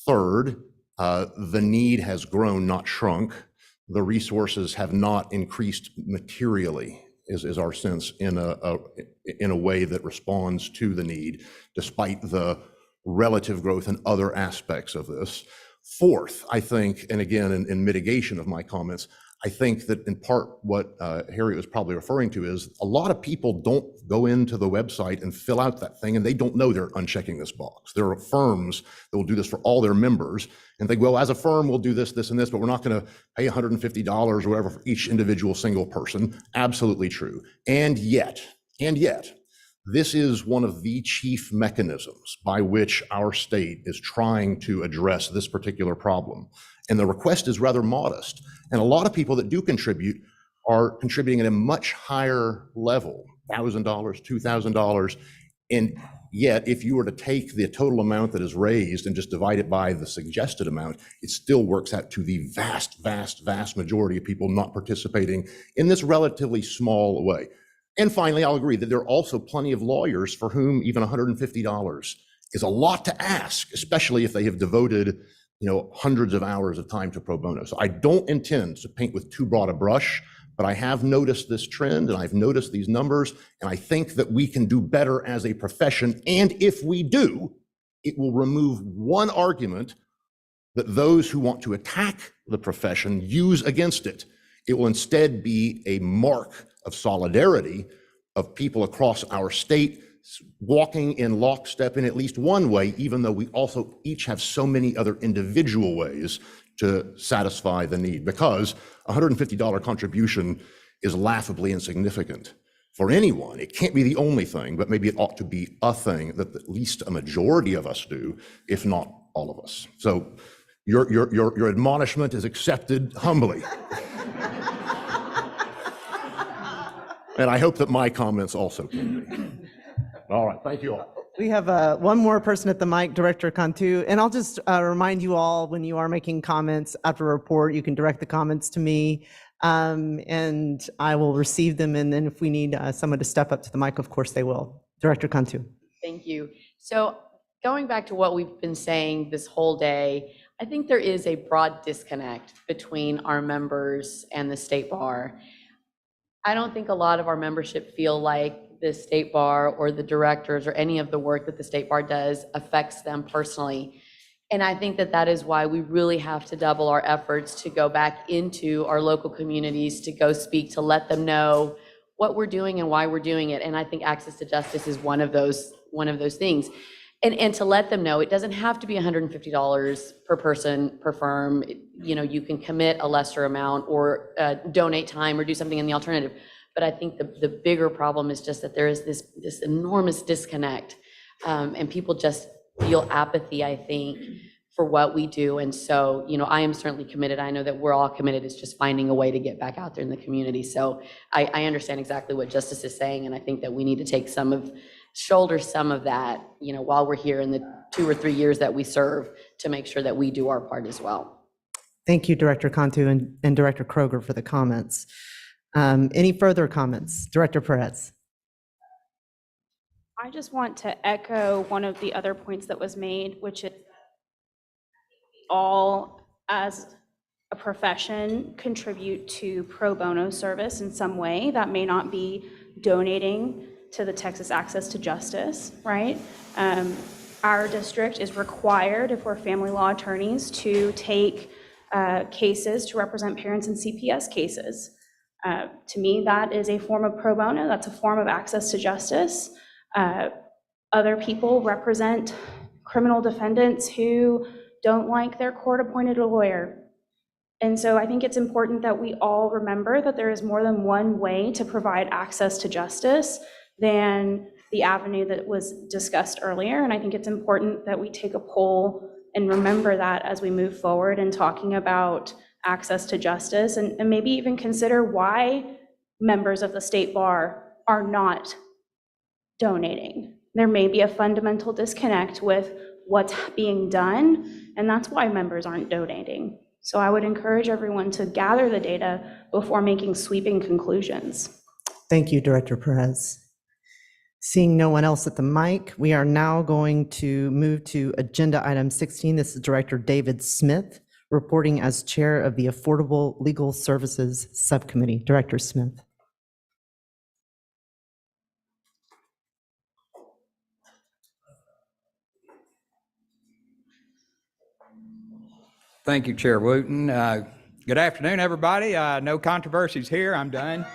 Speaker 12: Third, the need has grown, not shrunk. The resources have not increased materially, is our sense, in a way that responds to the need, despite the relative growth in other aspects of this. Fourth, I think, and again, in mitigation of my comments, I think that in part what Harry was probably referring to is a lot of people don't go into the website and fill out that thing, and they don't know they're unchecking this box. There are firms that will do this for all their members and think, well, as a firm, we'll do this, this, and this, but we're not going to pay $150 or whatever for each individual single person. Absolutely true. And yet, this is one of the chief mechanisms by which our state is trying to address this particular problem. And the request is rather modest. And a lot of people that do contribute are contributing at a much higher level, $1,000, $2,000. And yet, if you were to take the total amount that is raised and just divide it by the suggested amount, it still works out to the vast majority of people not participating in this relatively small way. And finally, I'll agree that there are also plenty of lawyers for whom even $150 is a lot to ask, especially if they have devoted hundreds of hours of time to pro bono. So I don't intend to paint with too broad a brush, but I have noticed this trend and I've noticed these numbers, and I think that we can do better as a profession. And if we do, it will remove one argument that those who want to attack the profession use against it. It will instead be a mark of solidarity of people across our state walking in lockstep in at least one way, even though we also each have so many other individual ways to satisfy the need, because a $150 contribution is laughably insignificant for anyone. It can't be the only thing, but maybe it ought to be a thing that at least a majority of us do, if not all of us. So your admonishment is accepted humbly. And I hope that my comments also can be. All right, thank you all.
Speaker 10: We have one more person at the mic, Director Cantu, and I'll just remind you all, when you are making comments after a report, you can direct the comments to me, and I will receive them, and then if we need someone to step up to the mic, of course they will. Director Cantu.
Speaker 2: Thank you. So going back to what we've been saying this whole day, I think there is a broad disconnect between our members and the State Bar. I don't think a lot of our membership feel like the State Bar or the directors or any of the work that the State Bar does affects them personally. And I think that that is why we really have to double our efforts to go back into our local communities, to go speak, to let them know what we're doing and why we're doing it. And I think access to justice is one of those things. And to let them know it doesn't have to be $150 per person, per firm. You can commit a lesser amount or donate time or do something in the alternative. But I think the bigger problem is just that there is this enormous disconnect, and people just feel apathy, I think, for what we do. And so, I am certainly committed. I know that we're all committed. It's just finding a way to get back out there in the community. So I understand exactly what Justice is saying, and I think that we need to take shoulder some of that, while we're here in the 2 or 3 years that we serve, to make sure that we do our part as well.
Speaker 10: Thank you, Director Cantu and Director Kroger, for the comments. Any further comments? Director Perez.
Speaker 9: I just want to echo one of the other points that was made, which is all, as a profession, contribute to pro bono service in some way. That may not be donating to the Texas Access to Justice, right? Our district is required, if we're family law attorneys, to take cases to represent parents in CPS cases. To me, that is a form of pro bono. That's a form of access to justice. Other people represent criminal defendants who don't like their court-appointed lawyer. And so I think it's important that we all remember that there is more than one way to provide access to justice than the avenue that was discussed earlier. And I think it's important that we take a poll and remember that as we move forward in talking about access to justice, and maybe even consider why members of the State Bar are not donating. There may be a fundamental disconnect with what's being done, and that's why members aren't donating. So I would encourage everyone to gather the data before making sweeping conclusions.
Speaker 10: Thank you, Director Perez. Seeing no one else at the mic, we are now going to move to agenda item 16. This is Director David Smith, reporting as chair of the Affordable Legal Services Subcommittee. Director Smith.
Speaker 13: Thank you, Chair Wooten.
Speaker 5: Good afternoon, everybody. No controversies here. I'm done.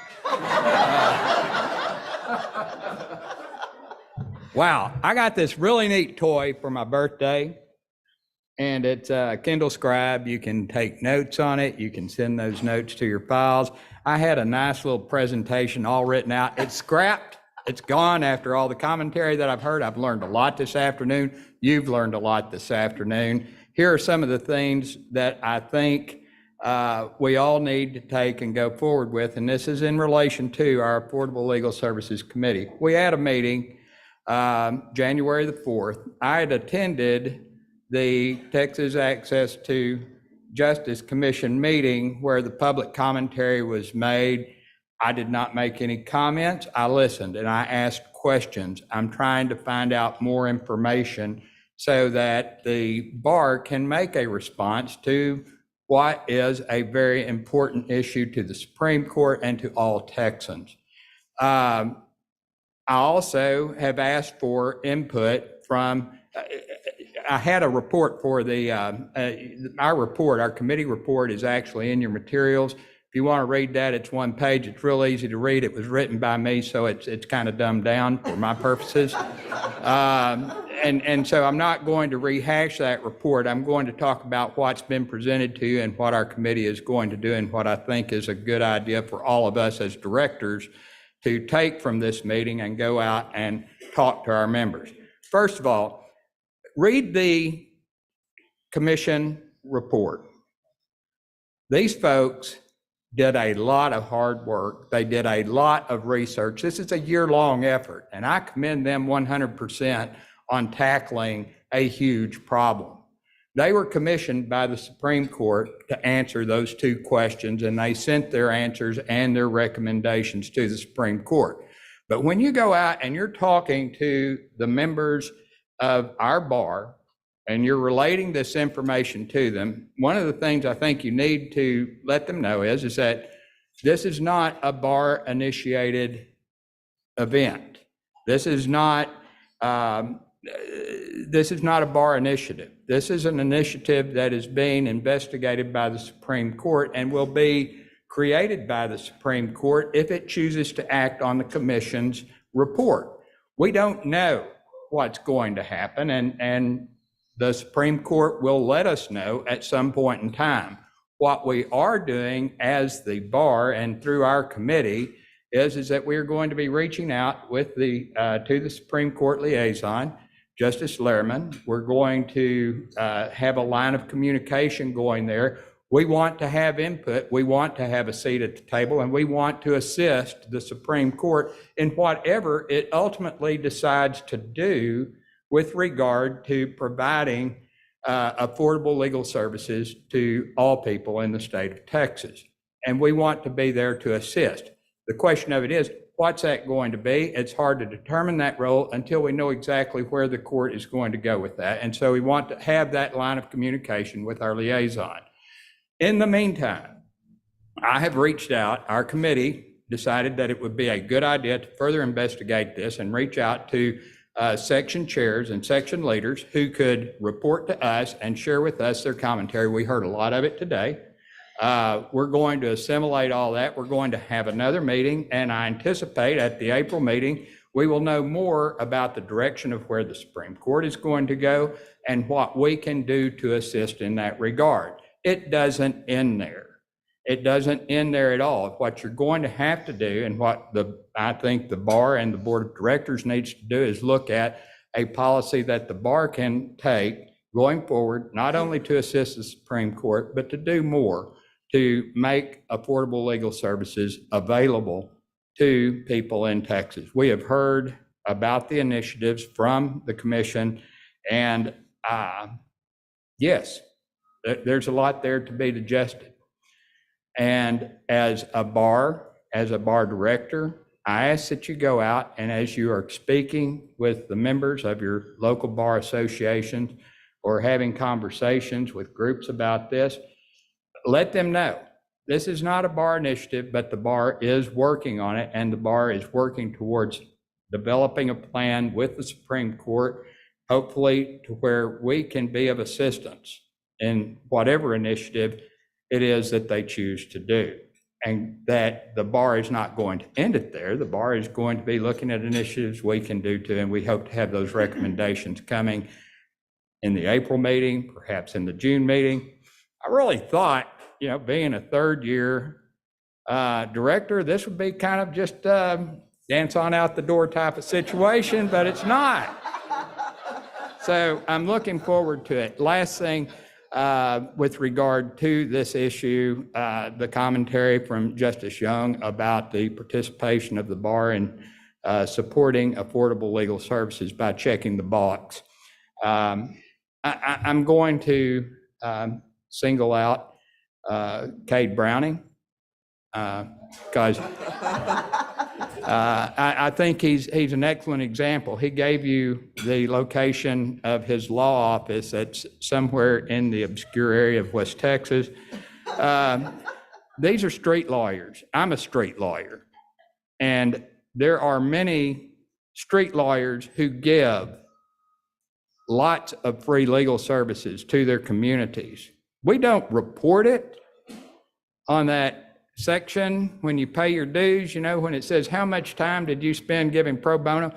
Speaker 5: Wow, I got this really neat toy for my birthday, and it's a Kindle Scribe. You can take notes on it. You can send those notes to your files. I had a nice little presentation all written out. It's scrapped. It's gone after all the commentary that I've heard. I've learned a lot this afternoon. You've learned a lot this afternoon. Here are some of the things that I think we all need to take and go forward with, and this is in relation to our Affordable Legal Services Committee. We had a meeting January the 4th. I had attended the Texas Access to Justice Commission meeting where the public commentary was made. I did not make any comments. I listened and I asked questions. I'm trying to find out more information so that the bar can make a response to what is a very important issue to the Supreme Court and to all Texans. I also have asked for input from, I had a report for our committee report is actually in your materials. If you want to read that, it's one page. It's real easy to read. It was written by me, so it's kind of dumbed down for my purposes. And so I'm not going to rehash that report. I'm going to talk about what's been presented to you and what our committee is going to do and what I think is a good idea for all of us as directors to take from this meeting and go out and talk to our members. First of all, read the commission report. These folks did a lot of hard work. They did a lot of research. This is a year-long effort, and I commend them 100% on tackling a huge problem. They were commissioned by the Supreme Court to answer those two questions, and they sent their answers and their recommendations to the Supreme Court. But when you go out and you're talking to the members of our bar and you're relating this information to them, one of the things I think you need to let them know is that this is not a bar-initiated event. This is not a bar initiative. This is an initiative that is being investigated by the Supreme Court and will be created by the Supreme Court if it chooses to act on the commission's report. We don't know what's going to happen, and the Supreme Court will let us know at some point in time. What we are doing as the bar and through our committee is that we are going to be reaching out with to the Supreme Court liaison, Justice Lehrman. We're going to have a line of communication going there. We want to have input. We want to have a seat at the table, and we want to assist the Supreme Court in whatever it ultimately decides to do with regard to providing affordable legal services to all people in the state of Texas. And we want to be there to assist. The question of it is, what's that going to be? It's hard to determine that role until we know exactly where the court is going to go with that. And so we want to have that line of communication with our liaison. In the meantime, I have reached out, our committee decided that it would be a good idea to further investigate this and reach out to section chairs and section leaders who could report to us and share with us their commentary. We heard a lot of it today. We're going to assimilate all that. We're going to have another meeting, and I anticipate at the April meeting, we will know more about the direction of where the Supreme Court is going to go and what we can do to assist in that regard. It doesn't end there. It doesn't end there at all. What you're going to have to do, and what I think the bar and the board of directors needs to do, is look at a policy that the bar can take going forward, not only to assist the Supreme Court, but to do more to make affordable legal services available to people in Texas. We have heard about the initiatives from the commission, and yes, there's a lot there to be digested. And as a bar director, I ask that you go out, and as you are speaking with the members of your local bar associations or having conversations with groups about this, let them know this is not a bar initiative, but the bar is working on it, and the bar is working towards developing a plan with the Supreme Court, hopefully to where we can be of assistance in whatever initiative it is that they choose to do. And that the bar is not going to end it there. The bar is going to be looking at initiatives we can do to, and we hope to have those recommendations coming in the April meeting, perhaps in the June meeting. I really thought, being a third year director, this would be kind of just dance on out the door type of situation, but it's not. So I'm looking forward to it. Last thing, with regard to this issue, the commentary from Justice Young about the participation of the bar in supporting affordable legal services by checking the box. I'm going to single out Cade Browning because I think he's an excellent example. He gave you the location of his law office that's somewhere in the obscure area of West Texas. These are street lawyers. I'm a street lawyer. And there are many street lawyers who give lots of free legal services to their communities. We don't report it on that section when you pay your dues, when it says how much time did you spend giving pro bono,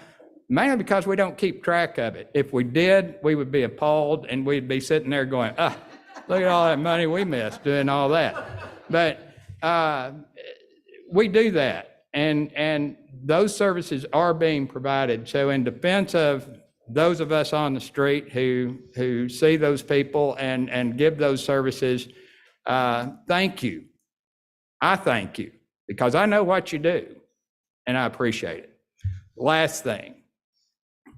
Speaker 5: mainly because we don't keep track of it. If we did, we would be appalled and we'd be sitting there going, look at all that money we missed doing all that. But we do that, and those services are being provided. So in defense of those of us on the street who see those people and give those services, thank you. I thank you because I know what you do and I appreciate it. Last thing,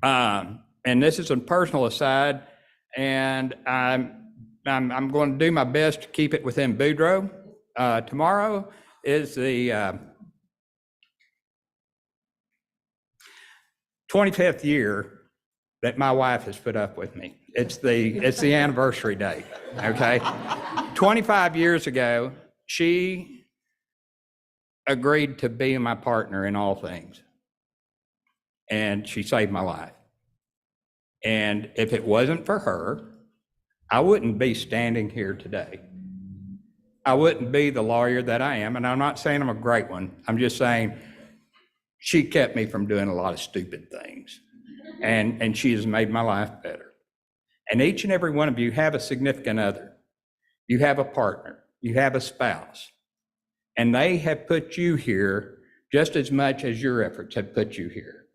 Speaker 5: and this is a personal aside, and I'm going to do my best to keep it within Boudreaux. Tomorrow is the 25th year that my wife has put up with me. It's the anniversary date, okay? 25 years ago, she agreed to be my partner in all things. And she saved my life. And if it wasn't for her, I wouldn't be standing here today. I wouldn't be the lawyer that I am. And I'm not saying I'm a great one. I'm just saying she kept me from doing a lot of stupid things. And she has made my life better. And each and every one of you have a significant other. You have a partner. You have a spouse. And they have put you here just as much as your efforts have put you here.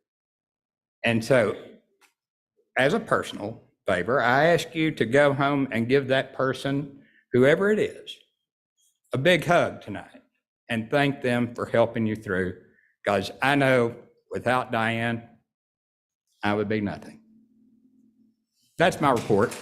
Speaker 5: And so, as a personal favor, I ask you to go home and give that person, whoever it is, a big hug tonight and thank them for helping you through. Because I know without Diane, I would be nothing. That's my report.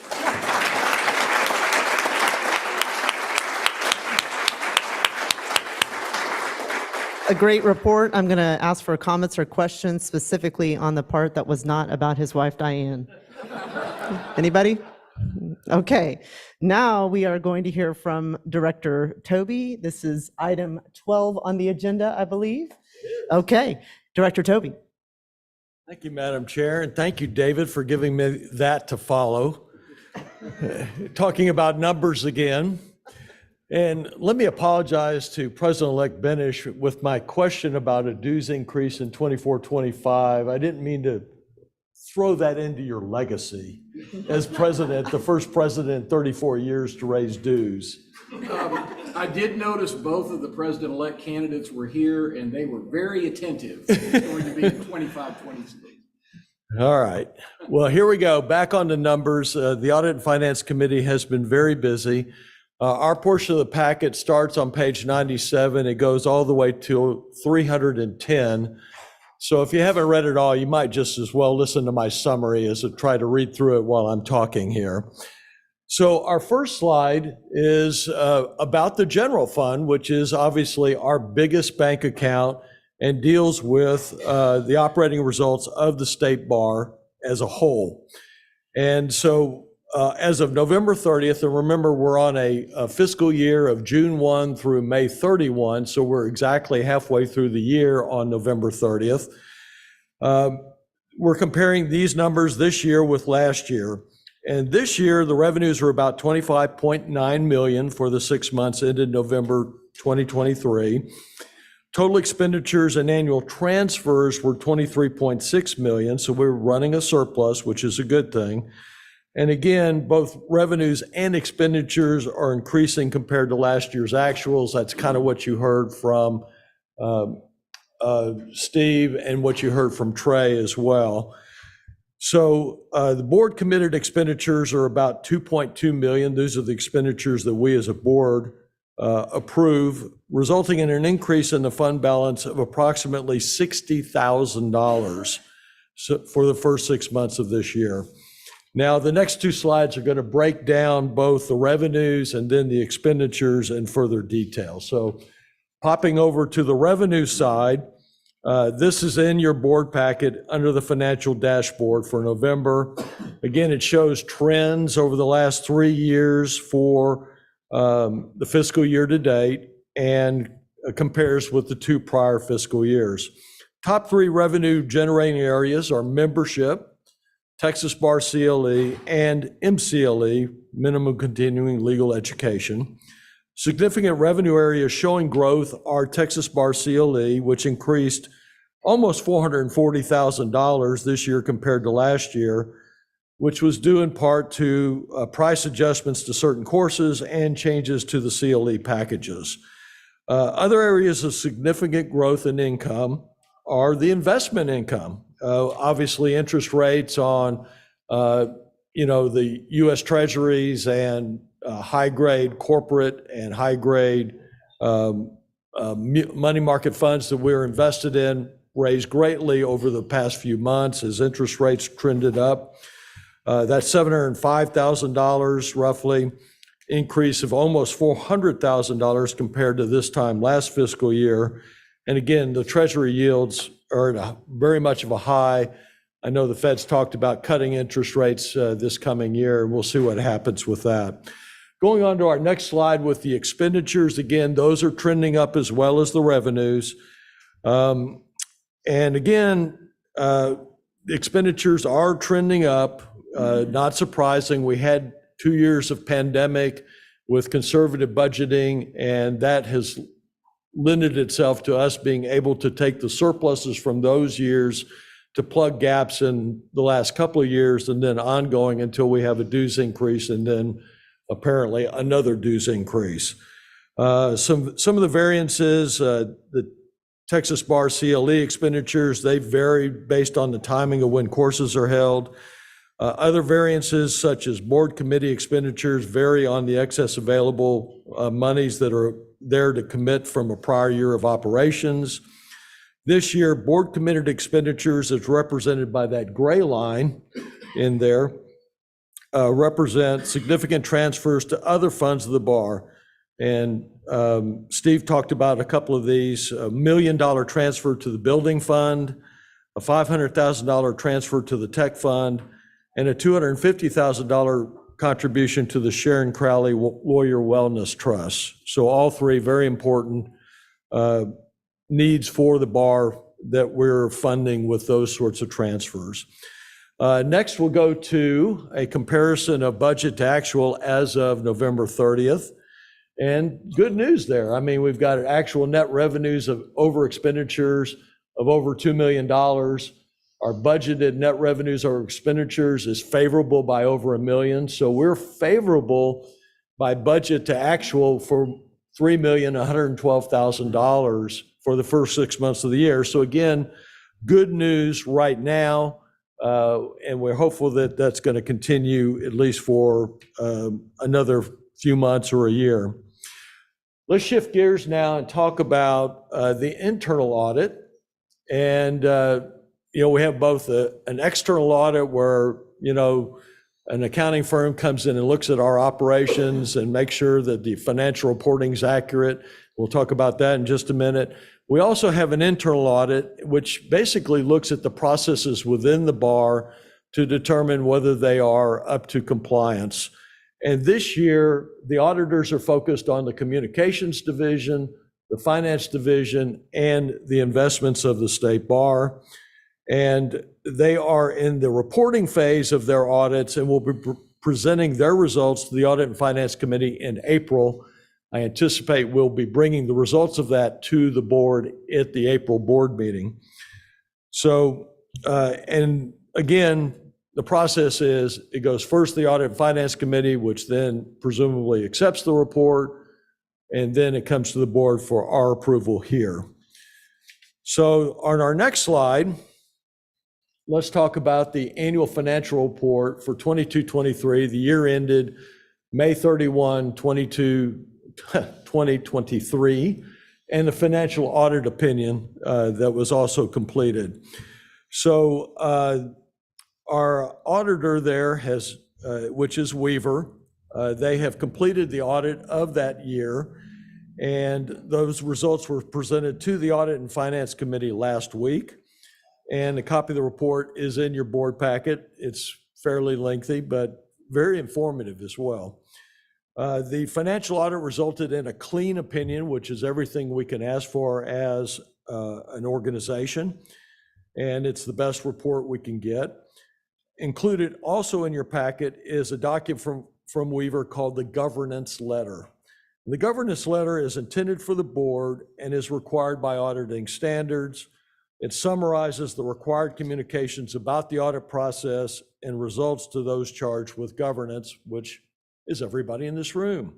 Speaker 10: A great report. I'm going to ask for comments or questions specifically on the part that was not about his wife, Diane. Anybody? Okay. Now we are going to hear from Director Toby. This is item 12 on the agenda, I believe. Okay. Director Toby.
Speaker 11: Thank you, Madam Chair, and thank you, David, for giving me that to follow. Talking about numbers again. And let me apologize to President-elect Benish with my question about a dues increase in 24-25. I didn't mean to throw that into your legacy as president, the first president in 34 years to raise dues.
Speaker 13: I did notice both of the president-elect candidates were here and they were very attentive. It's going to be 25-26.
Speaker 11: All right. Well, here we go. Back on the numbers. The Audit and Finance Committee has been very busy. Our portion of the packet starts on page 97. It goes all the way to 310. So if you haven't read it all, you might just as well listen to my summary as to try to read through it while I'm talking here. So our first slide is about the general fund, which is obviously our biggest bank account and deals with the operating results of the State Bar as a whole. And so as of November 30th, and remember we're on a fiscal year of June 1 through May 31, so we're exactly halfway through the year on November 30th. We're comparing these numbers this year with last year. And this year, the revenues were about 25.9 million for the 6 months ended November 2023. Total expenditures and annual transfers were 23.6 million, so we're running a surplus, which is a good thing. And again, both revenues and expenditures are increasing compared to last year's actuals. That's kind of what you heard from Steve and what you heard from Trey as well. So the board committed expenditures are about 2.2 million. Those are the expenditures that we as a board approve, resulting in an increase in the fund balance of approximately $60,000 for the first 6 months of this year. Now, the next two slides are going to break down both the revenues and then the expenditures in further detail. So popping over to the revenue side, this is in your board packet under the financial dashboard for November. Again, it shows trends over the last 3 years for the fiscal year to date and compares with the 2 prior fiscal years. Top 3 revenue generating areas are membership, Texas Bar CLE, and MCLE, minimum continuing legal education. Significant revenue areas showing growth are Texas Bar CLE, which increased almost $440,000 this year compared to last year, which was due in part to price adjustments to certain courses and changes to the CLE packages. Other areas of significant growth in income are the investment income. Obviously, interest rates on, the U.S. Treasuries and high-grade corporate and high-grade money market funds that we're invested in raised greatly over the past few months as interest rates trended up. That's $705,000 roughly, increase of almost $400,000 compared to this time last fiscal year. And again, the Treasury yields are at very much of a high. I know the Fed's talked about cutting interest rates this coming year, and we'll see what happens with that. Going on to our next slide with the expenditures, again, those are trending up as well as the revenues. And again, the expenditures are trending up. Not surprising, we had 2 years of pandemic with conservative budgeting, and that has lended itself to us being able to take the surpluses from those years to plug gaps in the last couple of years and then ongoing until we have a dues increase and then apparently another dues increase. Some of the variances, the Texas Bar CLE expenditures, they vary based on the timing of when courses are held. Other variances such as board committee expenditures vary on the excess available monies that are there to commit from a prior year of operations. This year, board committed expenditures, as represented by that gray line in there, represent significant transfers to other funds of the bar. And Steve talked about a couple of these: $1 million transfer to the building fund, a $500,000 transfer to the tech fund, and a $250,000 contribution to the Sharon Crowley Lawyer Wellness Trust. So all three very important needs for the bar that we're funding with those sorts of transfers. Next, we'll go to a comparison of budget to actual as of November 30th. And good news there. I mean, we've got actual net revenues of over expenditures of over $2 million. Our budgeted net revenues or expenditures is favorable by over $1 million. So we're favorable by budget to actual for $3,112,000 for the first 6 months of the year. So again, good news right now. And we're hopeful that that's going to continue at least for another few months or a year. Let's shift gears now and talk about the internal audit. And we have both an external audit where, an accounting firm comes in and looks at our operations and makes sure that the financial reporting is accurate. We'll talk about that in just a minute. We also have an internal audit, which basically looks at the processes within the bar to determine whether they are up to compliance. And this year, the auditors are focused on the communications division, the finance division, and the investments of the state bar. And they are in the reporting phase of their audits and will be presenting their results to the Audit and Finance Committee in April. I anticipate we'll be bringing the results of that to the board at the April board meeting. So, and again, the process is it goes first to the Audit and Finance Committee, which then presumably accepts the report, and then it comes to the board for our approval here. So on our next slide, let's talk about the annual financial report for 22-23. The year ended May 31, 2023, and the financial audit opinion that was also completed. So our auditor there has, which is Weaver, they have completed the audit of that year, and those results were presented to the Audit and Finance Committee last week. And a copy of the report is in your board packet. It's fairly lengthy, but very informative as well. The financial audit resulted in a clean opinion, which is everything we can ask for as an organization, and it's the best report we can get. Included also in your packet is a document from Weaver called the governance letter. The governance letter is intended for the board and is required by auditing standards. It summarizes the required communications about the audit process and results to those charged with governance, which is everybody in this room.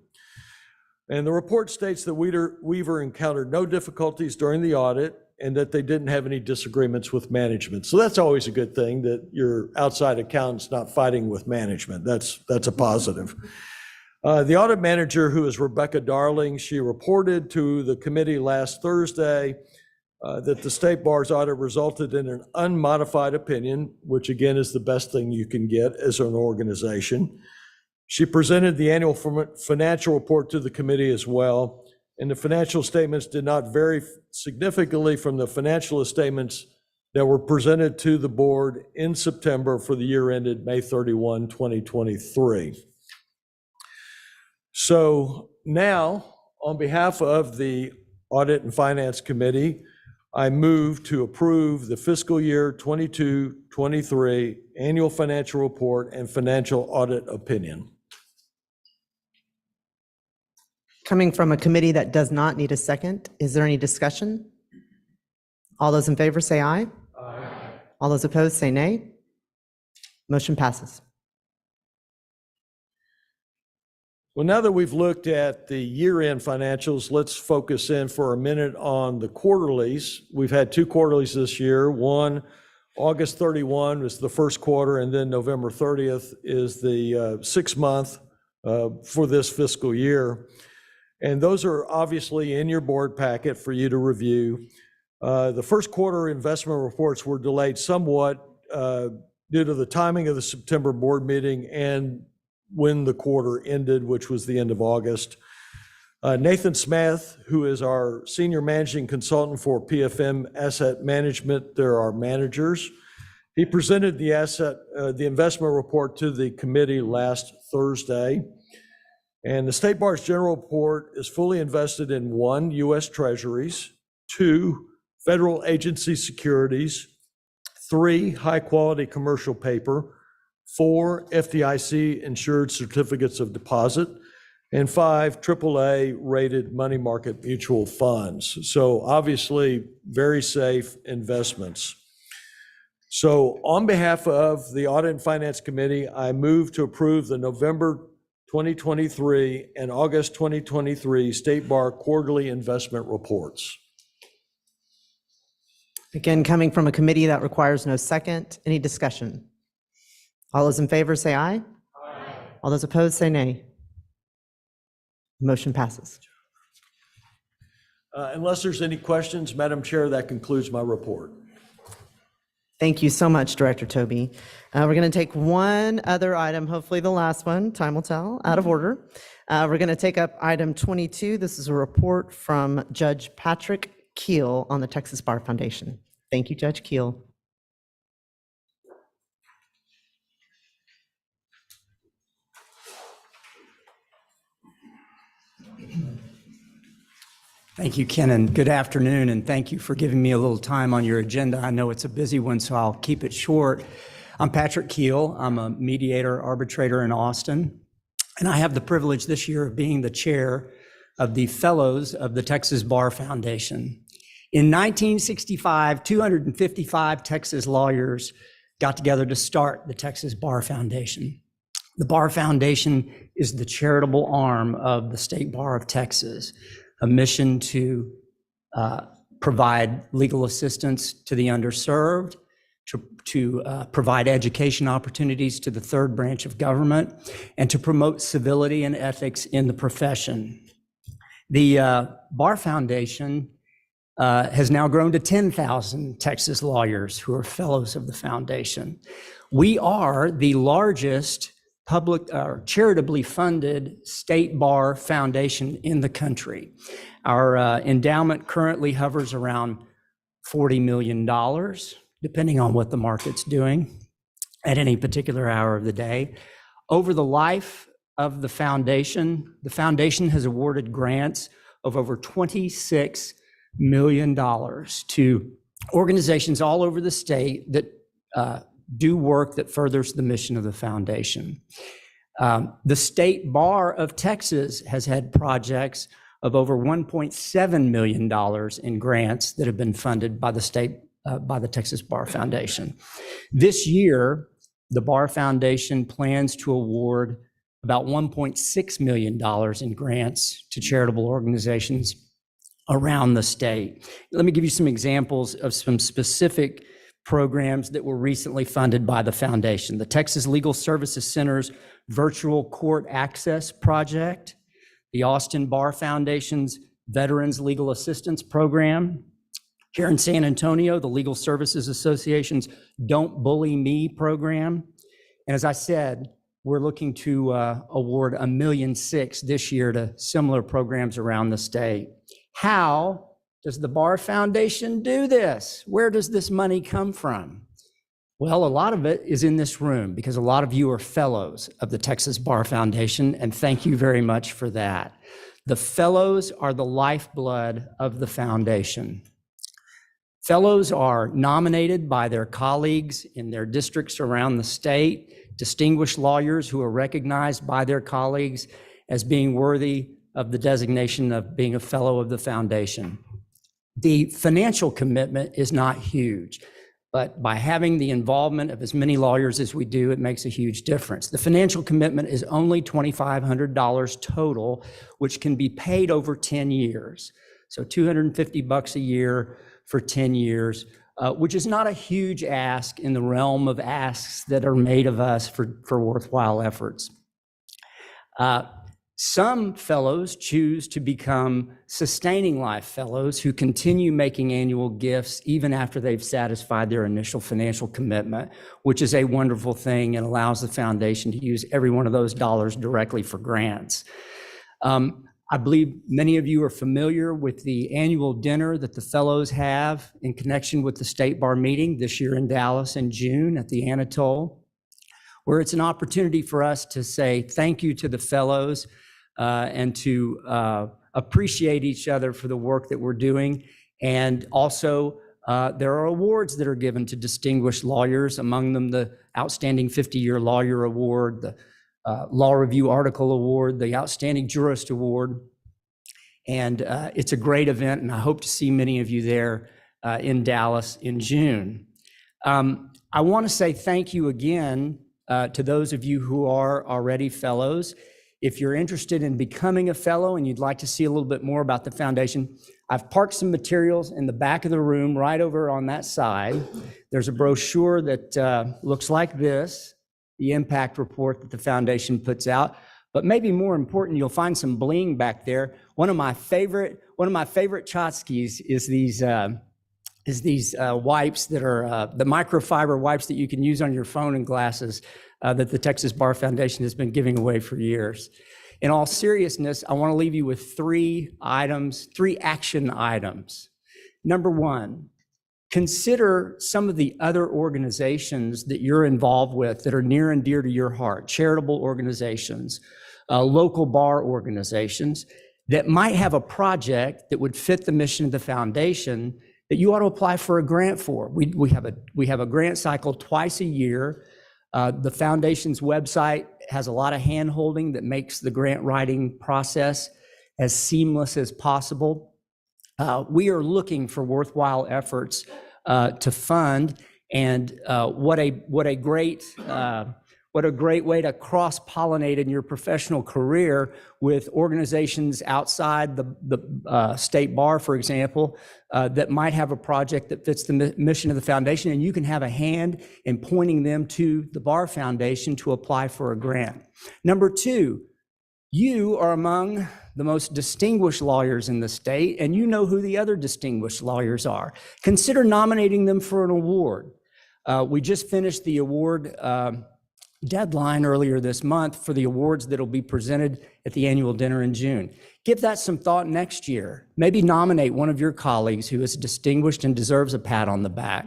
Speaker 11: And the report states that Weaver encountered no difficulties during the audit and that they didn't have any disagreements with management. So that's always a good thing, that your outside accountant's not fighting with management. That's a positive. The audit manager, who is Rebecca Darling, she reported to the committee last Thursday that the State Bar's audit resulted in an unmodified opinion, which again is the best thing you can get as an organization. She presented the annual financial report to the committee as well, and the financial statements did not vary significantly from the financial statements that were presented to the board in September for the year ended May 31, 2023. So now, on behalf of the Audit and Finance Committee, I move to approve the fiscal year 22-23 annual financial report and financial audit opinion.
Speaker 10: Coming from a committee that does not need a second, is there any discussion? All those in favor say aye. Aye. All those opposed say nay. Motion passes.
Speaker 11: Well, now that we've looked at the year-end financials, let's focus in for a minute on the quarterlies. We've had two quarterlies this year. One, August 31 was the first quarter, and then November 30th is the 6th month for this fiscal year. And those are obviously in your board packet for you to review. The first quarter investment reports were delayed somewhat due to the timing of the September board meeting and when the quarter ended, which was the end of August. Nathan Smith, who is our senior managing consultant for PFM Asset Management, they're our managers. He presented the investment report to the committee last Thursday. And the State Bar's general report is fully invested in 1, U.S. Treasuries, 2, federal agency securities, 3, high-quality commercial paper, 4, FDIC insured certificates of deposit, and 5, AAA rated money market mutual funds. So obviously very safe investments. So on behalf of the Audit and Finance Committee, I move to approve the November 2023 and August 2023 State Bar quarterly investment reports.
Speaker 10: Again, coming from a committee that requires no second, any discussion? All those in favor say aye. Aye. All those opposed say nay. Motion passes.
Speaker 11: Unless there's any questions, Madam Chair, that concludes my report.
Speaker 10: Thank you so much, Director Toby. We're going to take one other item, hopefully the last one, time will tell, out of order. We're going to take up item 22. This is a report from Judge Patrick Keel on the Texas Bar Foundation. Thank you, Judge Keel.
Speaker 14: Thank you, Ken, and good afternoon, and thank you for giving me a little time on your agenda. I know it's a busy one, so I'll keep it short. I'm Patrick Keel. I'm a mediator arbitrator in Austin, and I have the privilege this year of being the chair of the Fellows of the Texas Bar Foundation. In 1965, 255 Texas lawyers got together to start the Texas Bar Foundation. The Bar Foundation is the charitable arm of the State Bar of Texas, a mission to provide legal assistance to the underserved, to provide education opportunities to the third branch of government, and to promote civility and ethics in the profession. The Bar Foundation has now grown to 10,000 Texas lawyers who are fellows of the foundation. We are the largest public or charitably funded state bar foundation in the country. Our endowment currently hovers around $40 million, depending on what the market's doing at any particular hour of the day. Over the life of the foundation has awarded grants of over $26 million to organizations all over the state that do work that furthers the mission of the foundation. The State Bar of Texas has had projects of over $1.7 million in grants that have been funded by the Texas Bar Foundation. This year, the Bar Foundation plans to award about $1.6 million in grants to charitable organizations around the state. Let me give you some examples of some specific programs that were recently funded by the foundation. The Texas Legal Services Center's Virtual Court Access Project, the Austin Bar Foundation's Veterans Legal Assistance Program. Here in San Antonio, the Legal Services Association's Don't Bully Me program. And as I said, we're looking to award $1.6 million this year to similar programs around the state. How does the Bar Foundation do this? Where does this money come from? Well, a lot of it is in this room because a lot of you are fellows of the Texas Bar Foundation, and thank you very much for that. The fellows are the lifeblood of the foundation. Fellows are nominated by their colleagues in their districts around the state, distinguished lawyers who are recognized by their colleagues as being worthy of the designation of being a fellow of the foundation. The financial commitment is not huge, but by having the involvement of as many lawyers as we do, it makes a huge difference. The financial commitment is only $2,500 total, which can be paid over 10 years. So $250 a year for 10 years, which is not a huge ask in the realm of asks that are made of us for worthwhile efforts. Some fellows choose to become sustaining life fellows who continue making annual gifts even after they've satisfied their initial financial commitment, which is a wonderful thing and allows the foundation to use every one of those dollars directly for grants. I believe many of you are familiar with the annual dinner that the fellows have in connection with the State Bar meeting this year in Dallas in June at the Anatole, where it's an opportunity for us to say thank you to the fellows and to appreciate each other for the work that we're doing. And also, there are awards that are given to distinguished lawyers, among them the Outstanding 50-Year Lawyer Award, the Law Review Article Award, the Outstanding Jurist Award. And it's a great event, and I hope to see many of you there in Dallas in June. I want to say thank you again to those of you who are already fellows. If you're interested in becoming a fellow and you'd like to see a little bit more about the foundation, I've parked some materials in the back of the room right over on that side. There's a brochure that looks like this, the impact report that the foundation puts out. But maybe more important, you'll find some bling back there. One of my favorite tchotchkes is these wipes that are the microfiber wipes that you can use on your phone and glasses that the Texas Bar Foundation has been giving away for years. In all seriousness, I want to leave you with three action items. Number one, consider some of the other organizations that you're involved with that are near and dear to your heart, charitable organizations, local bar organizations that might have a project that would fit the mission of the foundation that you ought to apply for a grant for. We have a grant cycle twice a year. The foundation's website has a lot of hand-holding that makes the grant writing process as seamless as possible. We are looking for worthwhile efforts to fund, and what a great way to cross-pollinate in your professional career with organizations outside the state bar, for example, that might have a project that fits the mission of the foundation, and you can have a hand in pointing them to the Bar Foundation to apply for a grant. Number two, you are among the most distinguished lawyers in the state, and you know who the other distinguished lawyers are. Consider nominating them for an award. We just finished the award deadline earlier this month for the awards that will be presented at the annual dinner in June. Give that some thought next year. Maybe nominate one of your colleagues who is distinguished and deserves a pat on the back.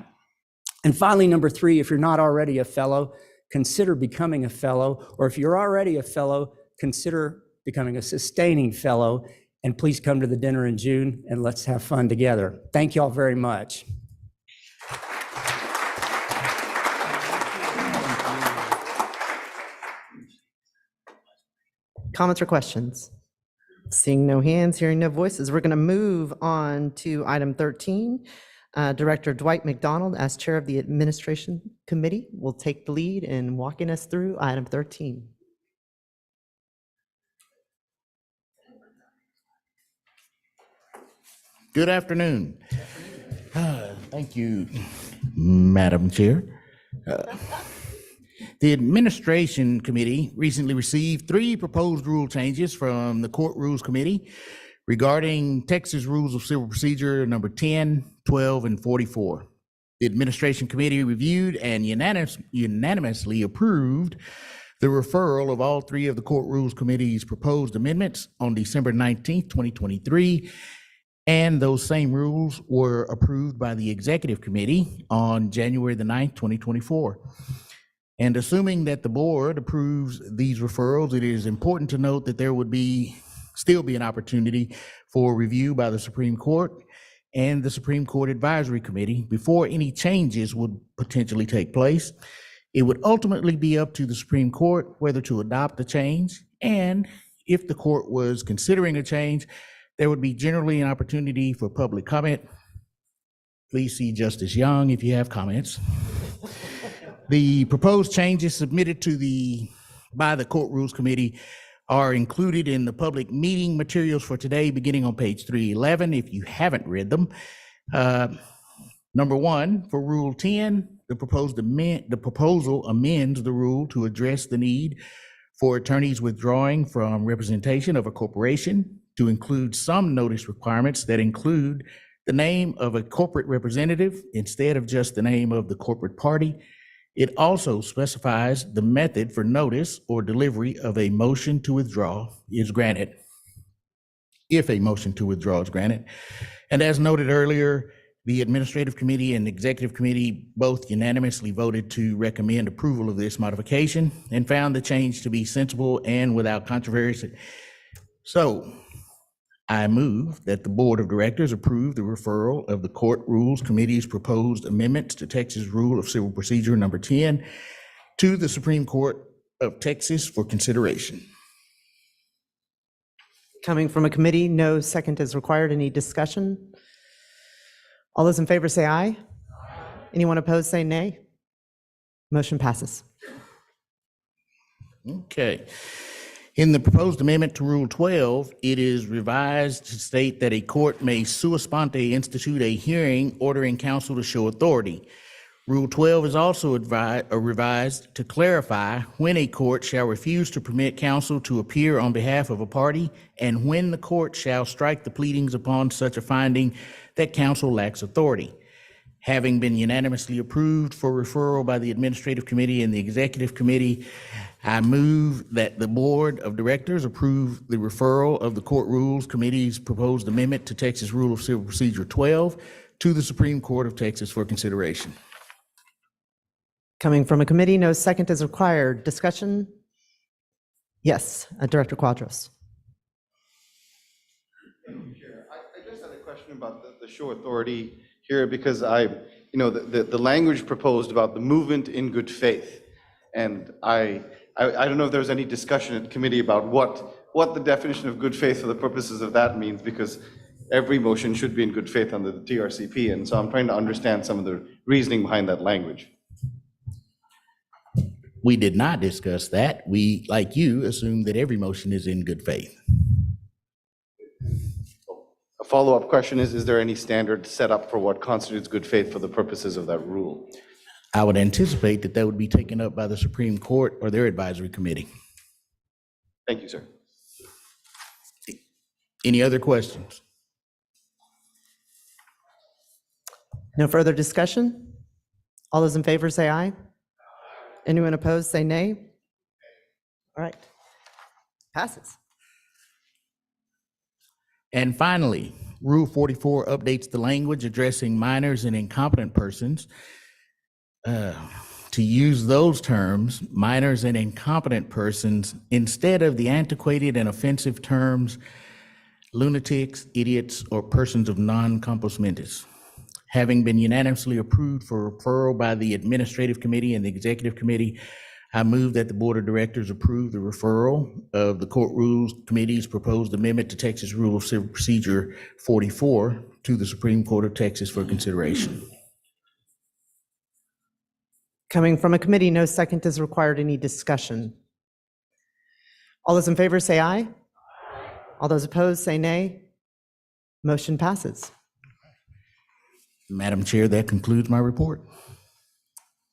Speaker 14: And finally, number three, if you're not already a fellow, consider becoming a fellow, or if you're already a fellow, consider becoming a sustaining fellow, and please come to the dinner in June and let's have fun together. Thank you all very much.
Speaker 1: Comments or questions? Seeing no hands, hearing no voices, we're going to move on to item 13. Director Dwight McDonald, as chair of the administration committee, will take the lead in walking us through item 13.
Speaker 15: Good afternoon. Thank you, Madam Chair. The Administration Committee recently received 3 proposed rule changes from the Court Rules Committee regarding Texas Rules of Civil Procedure number 10, 12, and 44. The Administration Committee reviewed and unanimously approved the referral of all 3 of the Court Rules Committee's proposed amendments on December 19th, 2023, and those same rules were approved by the Executive Committee on January the 9th, 2024. And assuming that the board approves these referrals, it is important to note that there would still be an opportunity for review by the Supreme Court and the Supreme Court Advisory Committee before any changes would potentially take place. It would ultimately be up to the Supreme Court whether to adopt the change, and if the court was considering a change, there would be generally an opportunity for public comment. Please see Justice Young if you have comments. The proposed changes submitted by the Court Rules Committee are included in the public meeting materials for today, beginning on page 311, if you haven't read them. Number 1, for Rule 10, the proposal amends the rule to address the need for attorneys withdrawing from representation of a corporation to include some notice requirements that include the name of a corporate representative instead of just the name of the corporate party. It also specifies the method for notice or delivery of a motion to withdraw is granted, if a motion to withdraw is granted. And as noted earlier, the Administrative Committee and Executive Committee both unanimously voted to recommend approval of this modification and found the change to be sensible and without controversy. So I move that the Board of Directors approve the referral of the Court Rules Committee's proposed amendments to Texas Rule of Civil Procedure number 10 to the Supreme Court of Texas for consideration.
Speaker 1: Coming from a committee, no second is required. Any discussion? All those in favor say aye. Anyone opposed say nay. Motion passes.
Speaker 15: Okay. In the proposed amendment to Rule 12, it is revised to state that a court may sua sponte institute a hearing ordering counsel to show authority. Rule 12 is also revised to clarify when a court shall refuse to permit counsel to appear on behalf of a party and when the court shall strike the pleadings upon such a finding that counsel lacks authority. Having been unanimously approved for referral by the Administrative Committee and the Executive Committee, I move that the Board of Directors approve the referral of the Court Rules Committee's proposed amendment to Texas Rule of Civil Procedure 12 to the Supreme Court of Texas for consideration.
Speaker 1: Coming from a committee, no second is required. Discussion? Yes, Director Quadros.
Speaker 16: Thank you, Chair. I just had a question about the show authority here because the language proposed about the movement in good faith. And I don't know if there was any discussion at committee about what the definition of good faith for the purposes of that means, because every motion should be in good faith under the TRCP. And so I'm trying to understand some of the reasoning behind that language.
Speaker 15: We did not discuss that. We, like you, assume that every motion is in good faith.
Speaker 16: A follow-up question is there any standard set up for what constitutes good faith for the purposes of that rule?
Speaker 15: I would anticipate that would be taken up by the Supreme Court or their advisory committee.
Speaker 16: Thank you, sir.
Speaker 15: Any other questions?
Speaker 1: No further discussion? All those in favor say aye. Anyone opposed, say nay. All right. Passes.
Speaker 15: And finally, Rule 44 updates the language addressing minors and incompetent persons. To use those terms, minors and incompetent persons, instead of the antiquated and offensive terms lunatics, idiots, or persons of non-compos mentis. Having been unanimously approved for referral by the Administrative Committee and the Executive Committee, I move that the Board of Directors approve the referral of the Court Rules Committee's proposed amendment to Texas Rule of Civil Procedure 44 to the Supreme Court of Texas for consideration.
Speaker 1: Coming from a committee, no second is required. Any discussion? All those in favor say aye. All those opposed say nay. Motion passes.
Speaker 15: Madam Chair, that concludes my report.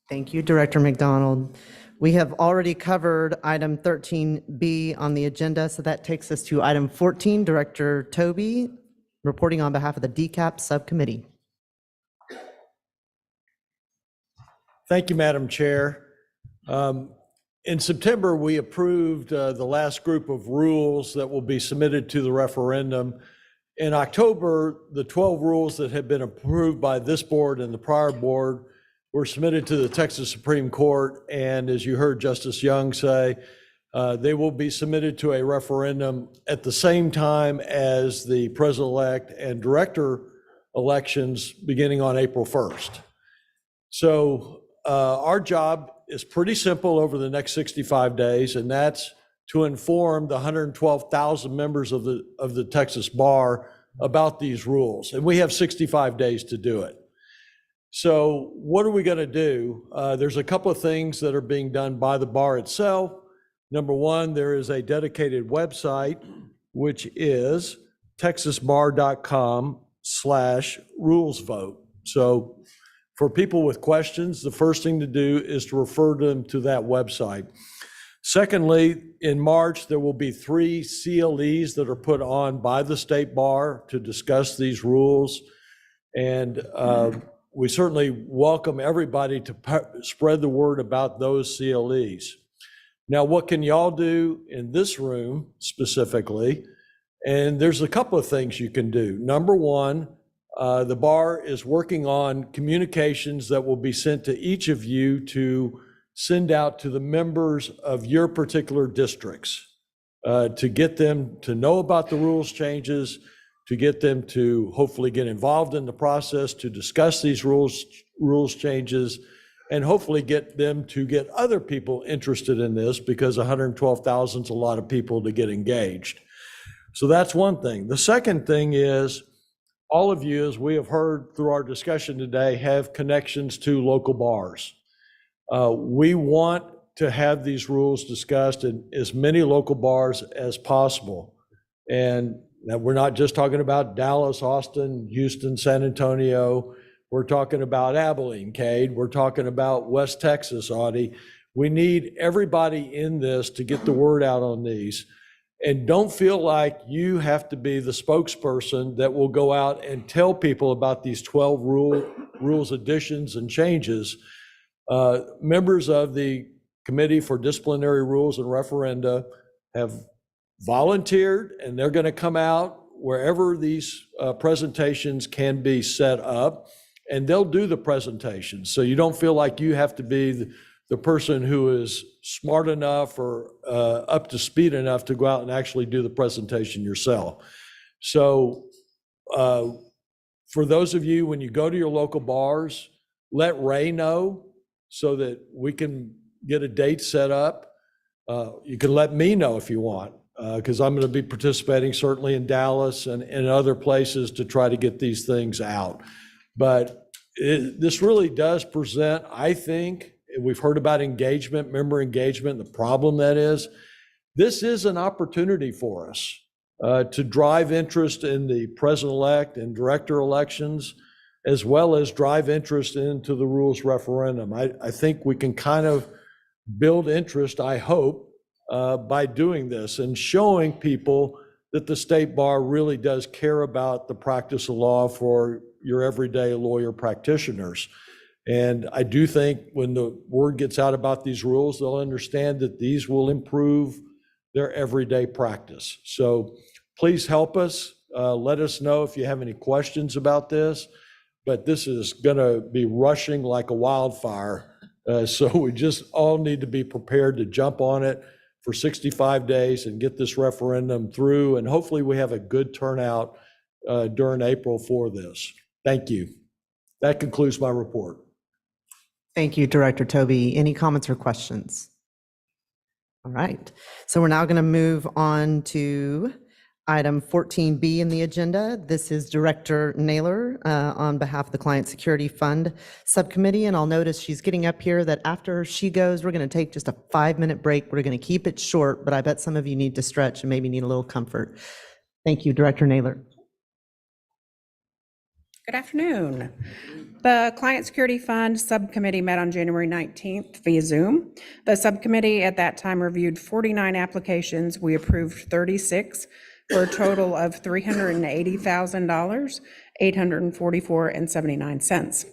Speaker 1: Thank you, Director McDonald. We have already covered item 13B on the agenda, so that takes us to item 14, Director Toby, reporting on behalf of the DCAP Subcommittee.
Speaker 11: Thank you, Madam Chair. In September, we approved the last group of rules that will be submitted to the referendum. In October, the 12 rules that had been approved by this board and the prior board were submitted to the Texas Supreme Court. And as you heard Justice Young say, they will be submitted to a referendum at the same time as the president-elect and director elections beginning on April 1st. So our job is pretty simple over the next 65 days, and that's to inform the 112,000 members of the Texas Bar about these rules. And we have 65 days to do it. So what are we going to do? There's a couple of things that are being done by the bar itself. Number one, there is a dedicated website, which is texasbar.com/rulesvote. So for people with questions, the first thing to do is to refer them to that website. Secondly, in March, there will be 3 CLEs that are put on by the State Bar to discuss these rules. And we certainly welcome everybody to spread the word about those CLEs. Now, what can y'all do in this room specifically? And there's a couple of things you can do. Number one, the bar is working on communications that will be sent to each of you to send out to the members of your particular districts to get them to know about the rules changes, to get them to hopefully get involved in the process to discuss these rules changes, and hopefully get them to get other people interested in this, because 112,000 is a lot of people to get engaged. So that's one thing. The second thing is, all of you, as we have heard through our discussion today, have connections to local bars. We want to have these rules discussed in as many local bars as possible. And now we're not just talking about Dallas, Austin, Houston, San Antonio. We're talking about Abilene, Cade. We're talking about West Texas, Audie. We need everybody in this to get the word out on these. And don't feel like you have to be the spokesperson that will go out and tell people about these 12 rules additions and changes. Members of the Committee for Disciplinary Rules and Referenda have volunteered, and they're going to come out wherever these presentations can be set up, and they'll do the presentations. So you don't feel like you have to be the person who is smart enough or up to speed enough to go out and actually do the presentation yourself. So for those of you, when you go to your local bars, let Ray know so that we can get a date set up. You can let me know if you want, because I'm going to be participating certainly in Dallas and other places to try to get these things out. But this really does present, I think, we've heard about engagement, member engagement, the problem that is. This is an opportunity for us to drive interest in the president-elect and director elections, as well as drive interest into the rules referendum. I think we can kind of build interest, I hope, by doing this and showing people that the state bar really does care about the practice of law for your everyday lawyer practitioners. And I do think when the word gets out about these rules, they'll understand that these will improve their everyday practice. So please help us. Let us know if you have any questions about this, but this is gonna be rushing like a wildfire. So we just all need to be prepared to jump on it for 65 days and get this referendum through. And hopefully we have a good turnout during April for this. Thank you. That concludes my report.
Speaker 10: Thank you, Director Toby. Any comments or questions? All right, so we're now going to move on to item 14B in the agenda. This is Director Naylor on behalf of the Client Security Fund Subcommittee, and I'll notice she's getting up here that after she goes, we're going to take just a 5-minute break. We're going to keep it short, but I bet some of you need to stretch and maybe need a little comfort. Thank you, Director Naylor.
Speaker 17: Good afternoon. The Client Security Fund Subcommittee met on January 19th via Zoom. The subcommittee at that time reviewed 49 applications. We approved 36 for a total of $380,000, $844.79.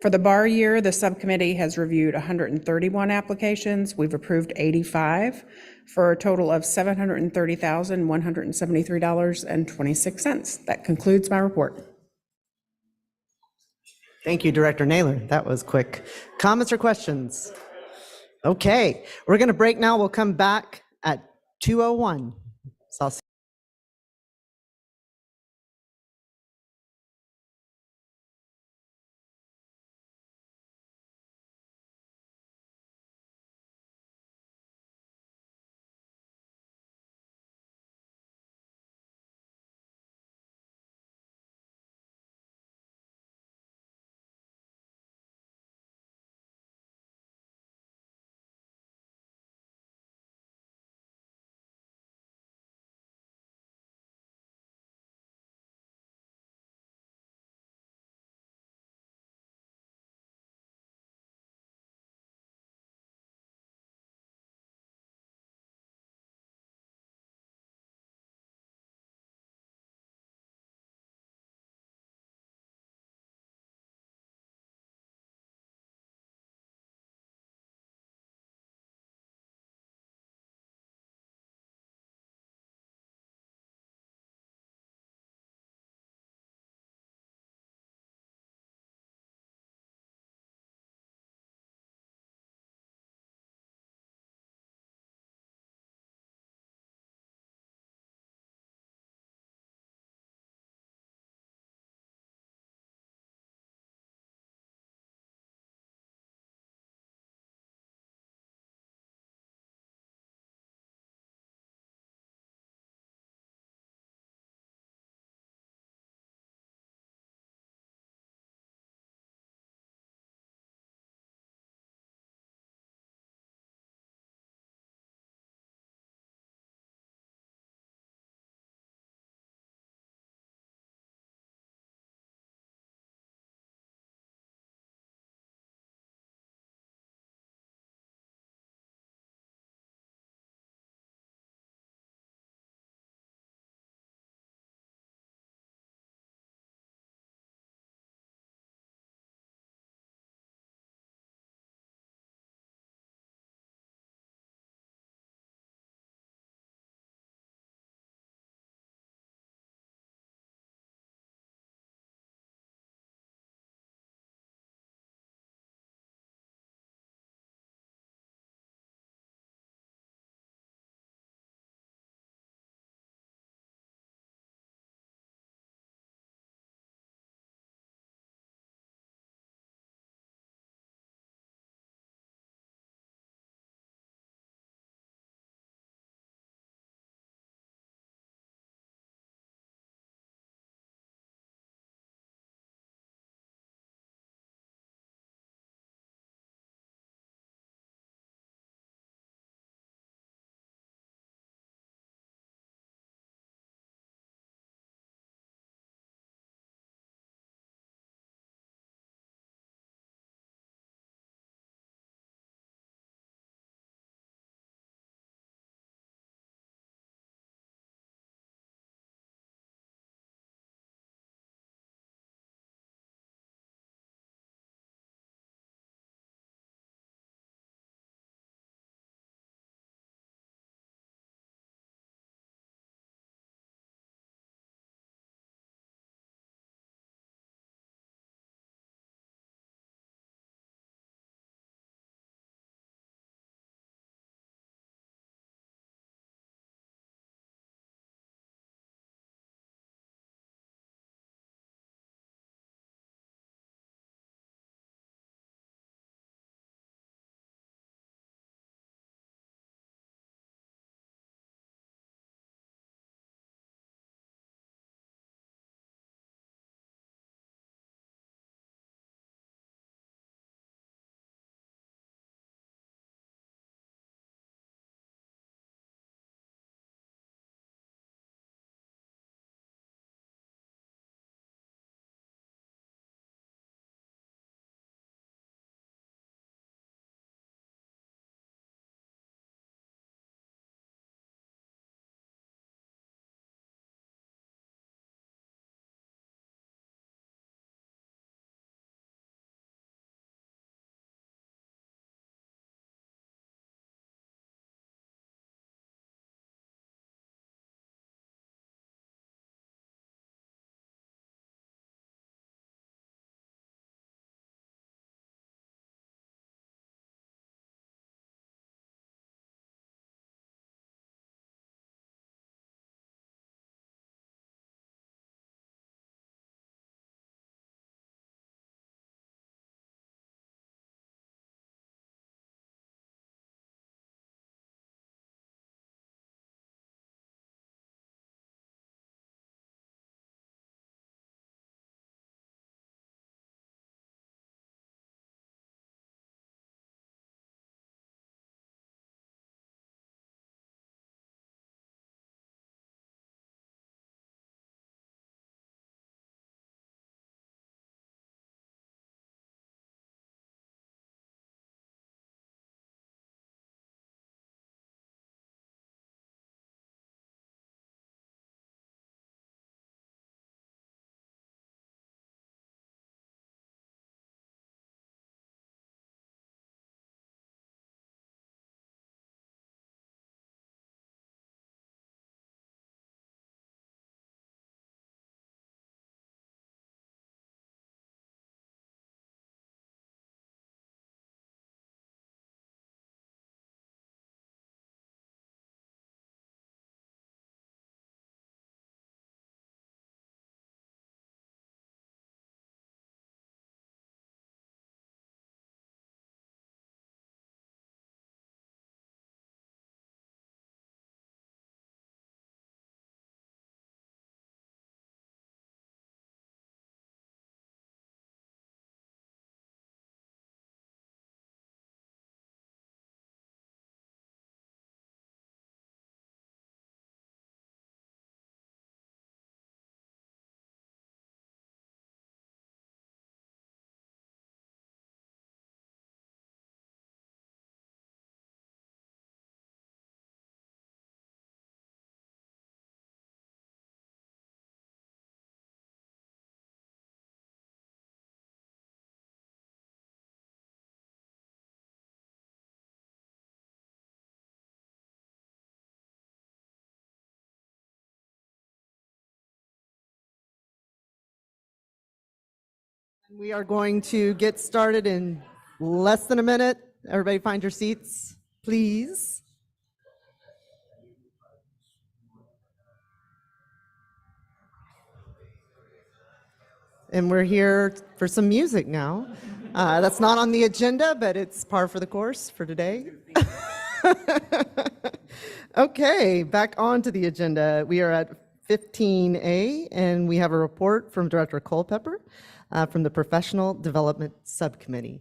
Speaker 17: For the bar year, the subcommittee has reviewed 131 applications. We've approved 85 for a total of $730,173.26. That concludes my report.
Speaker 10: Thank you, Director Naylor. That was quick. Comments or questions? Okay, we're going to break now. We'll come back at 2:01. So I'll see
Speaker 1: We are going to get started in less than a minute. Everybody find your seats, please. And we're here for some music now. That's not on the agenda, but it's par for the course for today. Okay, back onto the agenda. We are at 15A, and we have a report from Director Culpepper from the Professional Development Subcommittee.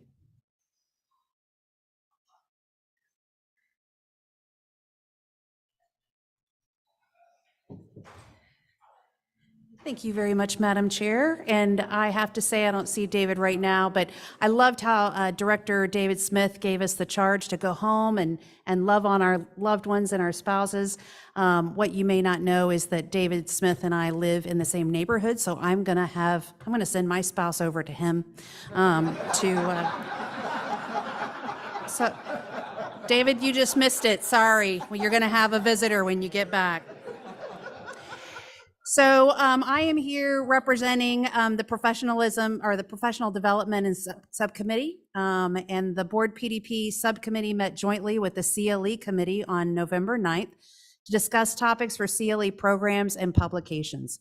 Speaker 18: Thank you very much, Madam Chair. And I have to say, I don't see David right now, but I loved how Director David Smith gave us the charge to go home and love on our loved ones and our spouses. What you may not know is that David Smith and I live in the same neighborhood, so I'm gonna send my spouse over to him so David, you just missed it, sorry. Well, you're gonna have a visitor when you get back. So I am here representing the Professional Development and Subcommittee, and the Board PDP Subcommittee met jointly with the CLE Committee on November 9th to discuss topics for CLE programs and publications.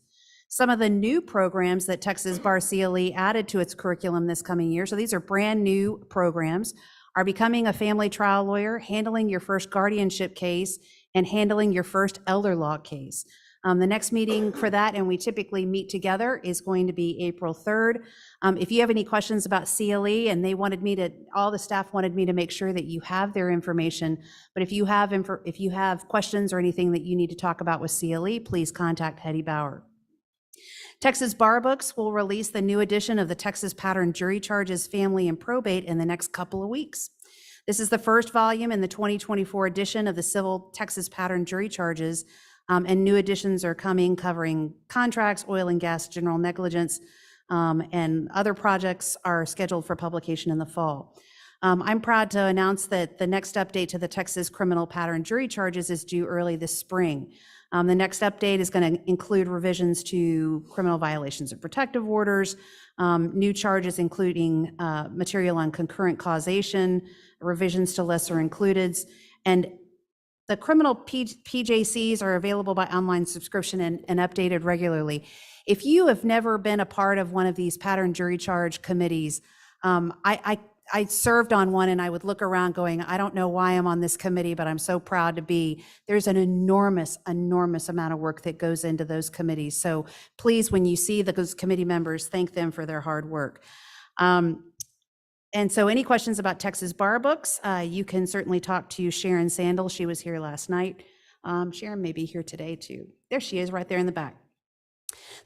Speaker 18: Some of the new programs that Texas Bar CLE added to its curriculum this coming year, so these are brand new programs, are Becoming a Family Trial Lawyer, Handling Your First Guardianship Case, and Handling Your First Elder Law Case. The next meeting for that, and we typically meet together, is going to be April 3rd. If you have any questions about CLE, and all the staff wanted me to make sure that you have their information, but if you have questions or anything that you need to talk about with CLE, please contact Hetty Bauer. Texas Bar Books will release the new edition of the Texas Pattern Jury Charges Family and Probate in the next couple of weeks. This is the first volume in the 2024 edition of the Civil Texas Pattern Jury Charges. And new editions are coming covering contracts, oil and gas, general negligence, and other projects are scheduled for publication in the fall. I'm proud to announce that the next update to the Texas Criminal Pattern Jury Charges is due early this spring. The next update is going to include revisions to criminal violations of protective orders, new charges including material on concurrent causation, revisions to lesser includeds, and the criminal PJCs are available by online subscription and updated regularly. If you have never been a part of one of these pattern jury charge committees, I served on one, and I would look around going, I don't know why I'm on this committee, but I'm so proud to be. There's an enormous amount of work that goes into those committees. So please, when you see those committee members, thank them for their hard work. And so any questions about Texas Bar Books, you can certainly talk to Sharon Sandel. She was here last night. Sharon may be here today too. There she is, right there in the back.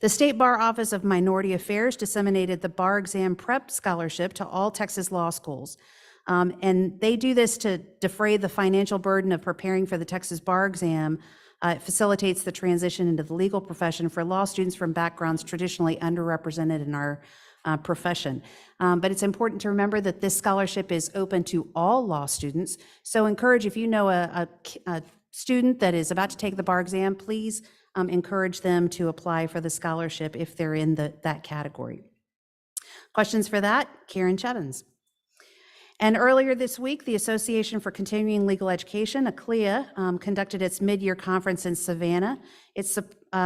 Speaker 18: The State Bar Office of Minority Affairs disseminated the Bar Exam Prep Scholarship to all Texas law schools. And they do this to defray the financial burden of preparing for the Texas Bar Exam. It facilitates the transition into the legal profession for law students from backgrounds traditionally underrepresented in our profession. But it's important to remember that this scholarship is open to all law students. So encourage, if you know a student that is about to take the bar exam, please encourage them to apply for the scholarship if they're in that category. Questions for that? Karen Chevins. And earlier this week, the Association for Continuing Legal Education, ACLEA, conducted its mid-year conference in Savannah. Its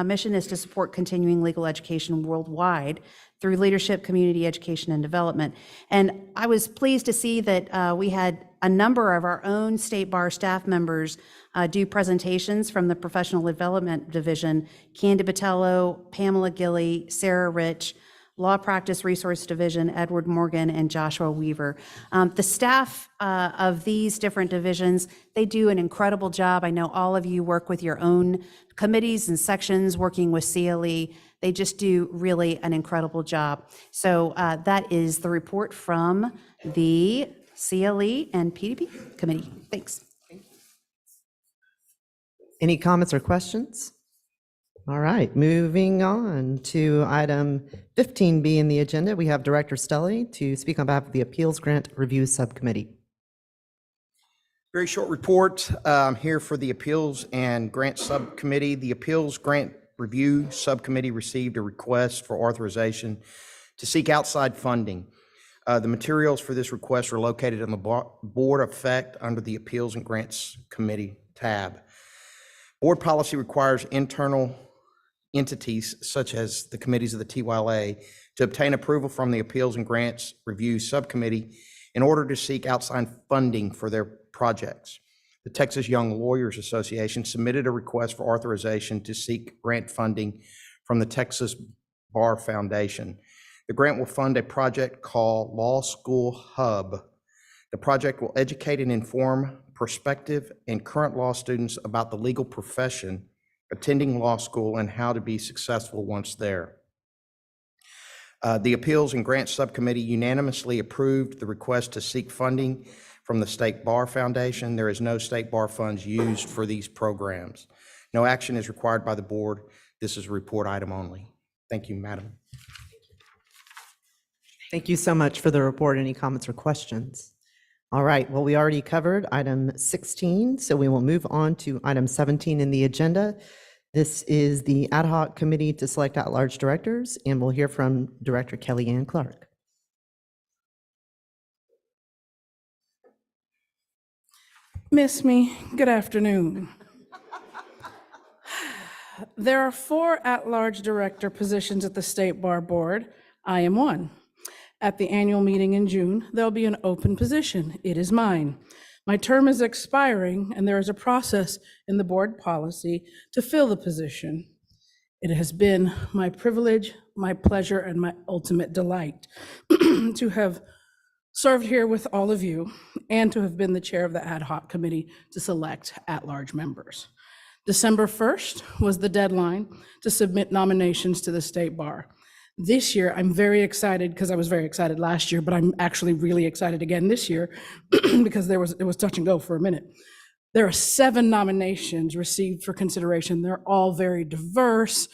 Speaker 18: mission is to support continuing legal education worldwide through leadership, community education, and development. And I was pleased to see that we had a number of our own State Bar staff members do presentations from the Professional Development Division: Candy Botello, Pamela Gilly, Sarah Rich, Law Practice Resource Division, Edward Morgan, and Joshua Weaver. The staff of these different divisions, they do an incredible job. I know all of you work with your own committees and sections working with CLE. They just do really an incredible job. So that is the report from the CLE and PDP committee. Thanks.
Speaker 1: Any comments or questions? All right, moving on to item 15B in the agenda. We have Director Stelly to speak on behalf of the Appeals Grant Review Subcommittee.
Speaker 19: Very short report. I'm here for the Appeals and Grant Subcommittee. The Appeals Grant Review Subcommittee received a request for authorization to seek outside funding. The materials for this request are located on the Board Effect under the Appeals and Grants Committee tab. Board policy requires internal entities such as the committees of the TYLA to obtain approval from the Appeals and Grants Review Subcommittee in order to seek outside funding for their projects. The Texas Young Lawyers Association submitted a request for authorization to seek grant funding from the Texas Bar Foundation. The grant will fund a project called Law School Hub. The project will educate and inform prospective and current law students about the legal profession, attending law school, and how to be successful once there. The Appeals and Grants Subcommittee unanimously approved the request to seek funding from the State Bar Foundation. There is no State Bar funds used for these programs. No action is required by the board. This is a report item only. Thank you, Madam.
Speaker 10: Thank you so much for the report. Any comments or questions? All right, well, we already covered item 16, so we will move on to item 17 in the agenda. This is the ad hoc committee to select at-large directors, and we'll hear from Director Kellyanne Clark.
Speaker 20: Miss me, good afternoon. There are 4 at-large director positions at the State Bar Board. I am one. At the annual meeting in June, there'll be an open position. It is mine. My term is expiring, and there is a process in the board policy to fill the position. It has been my privilege, my pleasure, and my ultimate delight to have served here with all of you and to have been the chair of the ad hoc committee to select at-large members. December 1st was the deadline to submit nominations to the State Bar. This year, I'm very excited because I was very excited last year, but I'm actually really excited again this year because it was touch and go for a minute. There are 7 nominations received for consideration. They're all very diverse.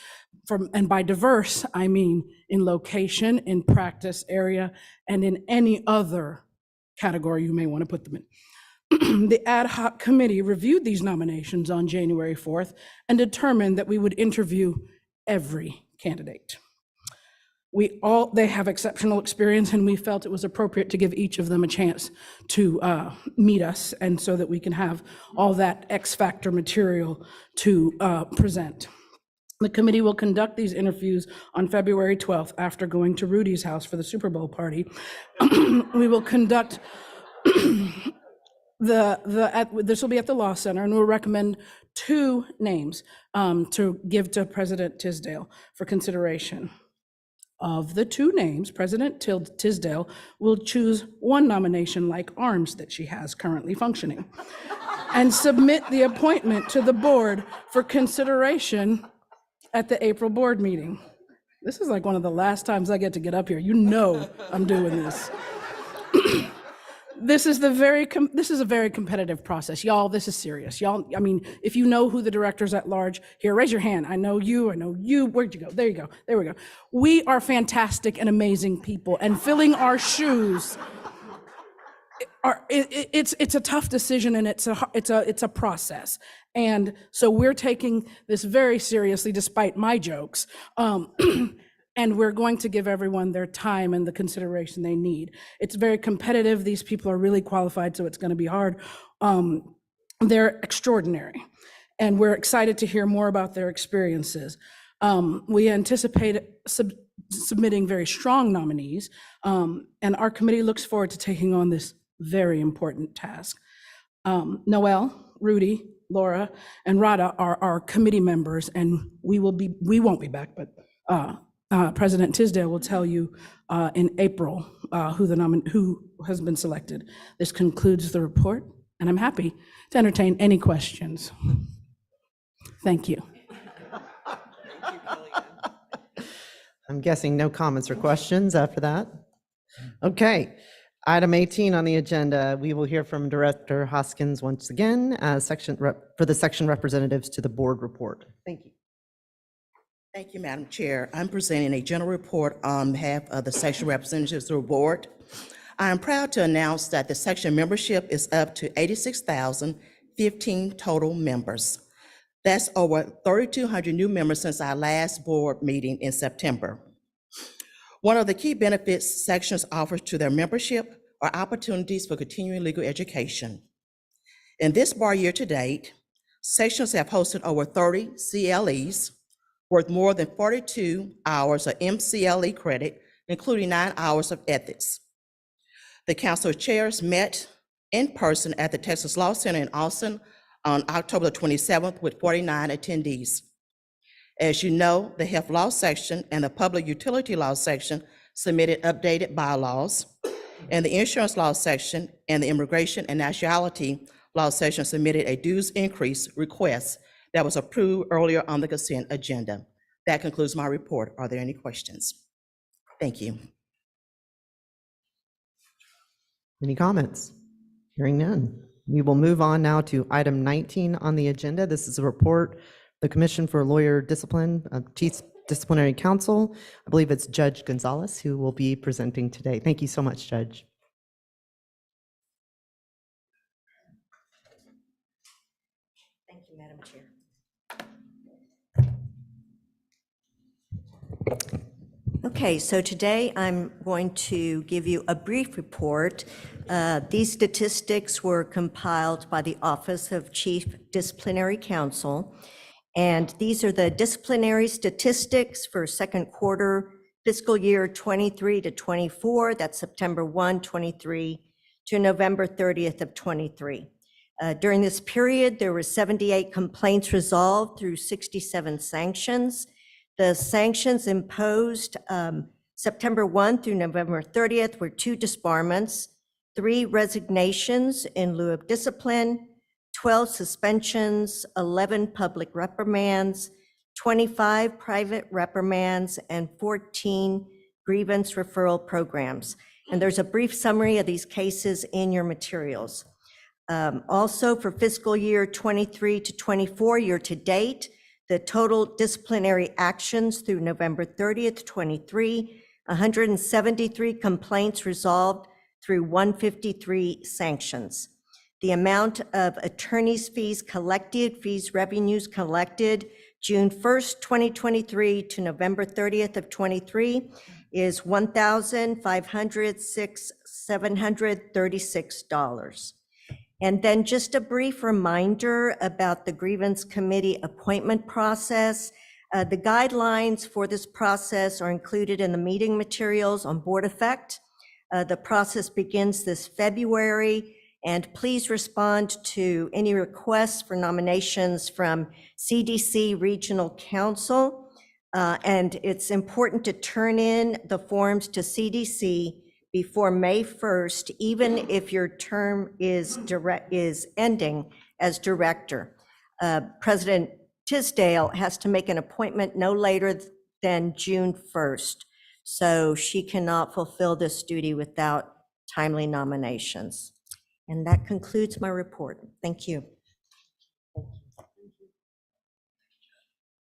Speaker 20: And by diverse, I mean in location, in practice area, and in any other category you may want to put them in. The ad hoc committee reviewed these nominations on January 4th and determined that we would interview every candidate. They have exceptional experience, and we felt it was appropriate to give each of them a chance to meet us, and so that we can have all that X factor material to present. The committee will conduct these interviews on February 12th after going to Rudy's house for the Super Bowl party. We will conduct this will be at the Law Center, and we'll recommend 2 names to give to President Tisdale for consideration. Of the 2 names, President Tisdale will choose one nomination like arms that she has currently functioning and submit the appointment to the board for consideration at the April board meeting. This is like one of the last times I get to get up here. You know I'm doing this. This is a very competitive process. Y'all, this is serious. Y'all, I mean, if you know who the directors at large, here, raise your hand. I know you. Where'd you go? There you go. There we go. We are fantastic and amazing people, and filling our shoes, it's a tough decision, and it's a process. And so we're taking this very seriously, despite my jokes. And we're going to give everyone their time and the consideration they need. It's very competitive. These people are really qualified, so it's going to be hard. They're extraordinary, and we're excited to hear more about their experiences. We anticipate submitting very strong nominees, and our committee looks forward to taking on this very important task. Noel, Rudy, Laura, and Rada are our committee members, and we won't be back, but President Tisdale will tell you in April who has been selected. This concludes the report, and I'm happy to entertain any questions. Thank you.
Speaker 10: I'm guessing no comments or questions after that. Okay, item 18 on the agenda, we will hear from Director Hoskins once again for the section representatives to the board report. Thank you.
Speaker 21: Thank you, Madam Chair. I'm presenting a general report on behalf of the section representatives to the board. I am proud to announce that the section membership is up to 86,015 total members. That's over 3,200 new members since our last board meeting in September. One of the key benefits sections offers to their membership are opportunities for continuing legal education. In this bar year to date, sections have hosted over 30 CLEs worth more than 42 hours of MCLE credit, including 9 hours of ethics. The council chairs met in person at the Texas Law Center in Austin on October 27th with 49 attendees. As you know, the Health Law section and the Public Utility Law section submitted updated bylaws, and the Insurance Law section and the Immigration and Nationality Law section submitted a dues increase request that was approved earlier on the consent agenda. That concludes my report. Are there any questions? Thank you.
Speaker 10: Any comments? Hearing none. We will move on now to item 19 on the agenda. This is a report, the Commission for Lawyer Discipline, Chief Disciplinary Counsel. I believe it's Judge Gonzalez who will be presenting today. Thank you so much, Judge.
Speaker 3: Thank you, Madam Chair. Okay, so today I'm going to give you a brief report. These statistics were compiled by the Office of Chief Disciplinary Counsel, and these are the disciplinary statistics for second quarter fiscal year 23 to 24. That's September 1, 23 to November 30th of 23. During this period, there were 78 complaints resolved through 67 sanctions. The sanctions imposed September 1 through November 30th were 2 disbarments, 3 resignations in lieu of discipline, 12 suspensions, 11 public reprimands, 25 private reprimands, and 14 grievance referral programs. And there's a brief summary of these cases in your materials. Also, for fiscal year 23 to 24, year to date, the total disciplinary actions through November 30th, 23, 173 complaints resolved through 153 sanctions. The amount of attorney's fees collected, fees revenues collected, June 1st, 2023 to November 30th of 23 is $1,506,736. And then just a brief reminder about the grievance committee appointment process. The guidelines for this process are included in the meeting materials on Board Effect. The process begins this February, and please respond to any requests for nominations from CDC Regional Counsel. And it's important to turn in the forms to CDC before May 1st, even if your term is ending as director. President Tisdale has to make an appointment no later than June 1st. So she cannot fulfill this duty without timely nominations. And that concludes my report. Thank you.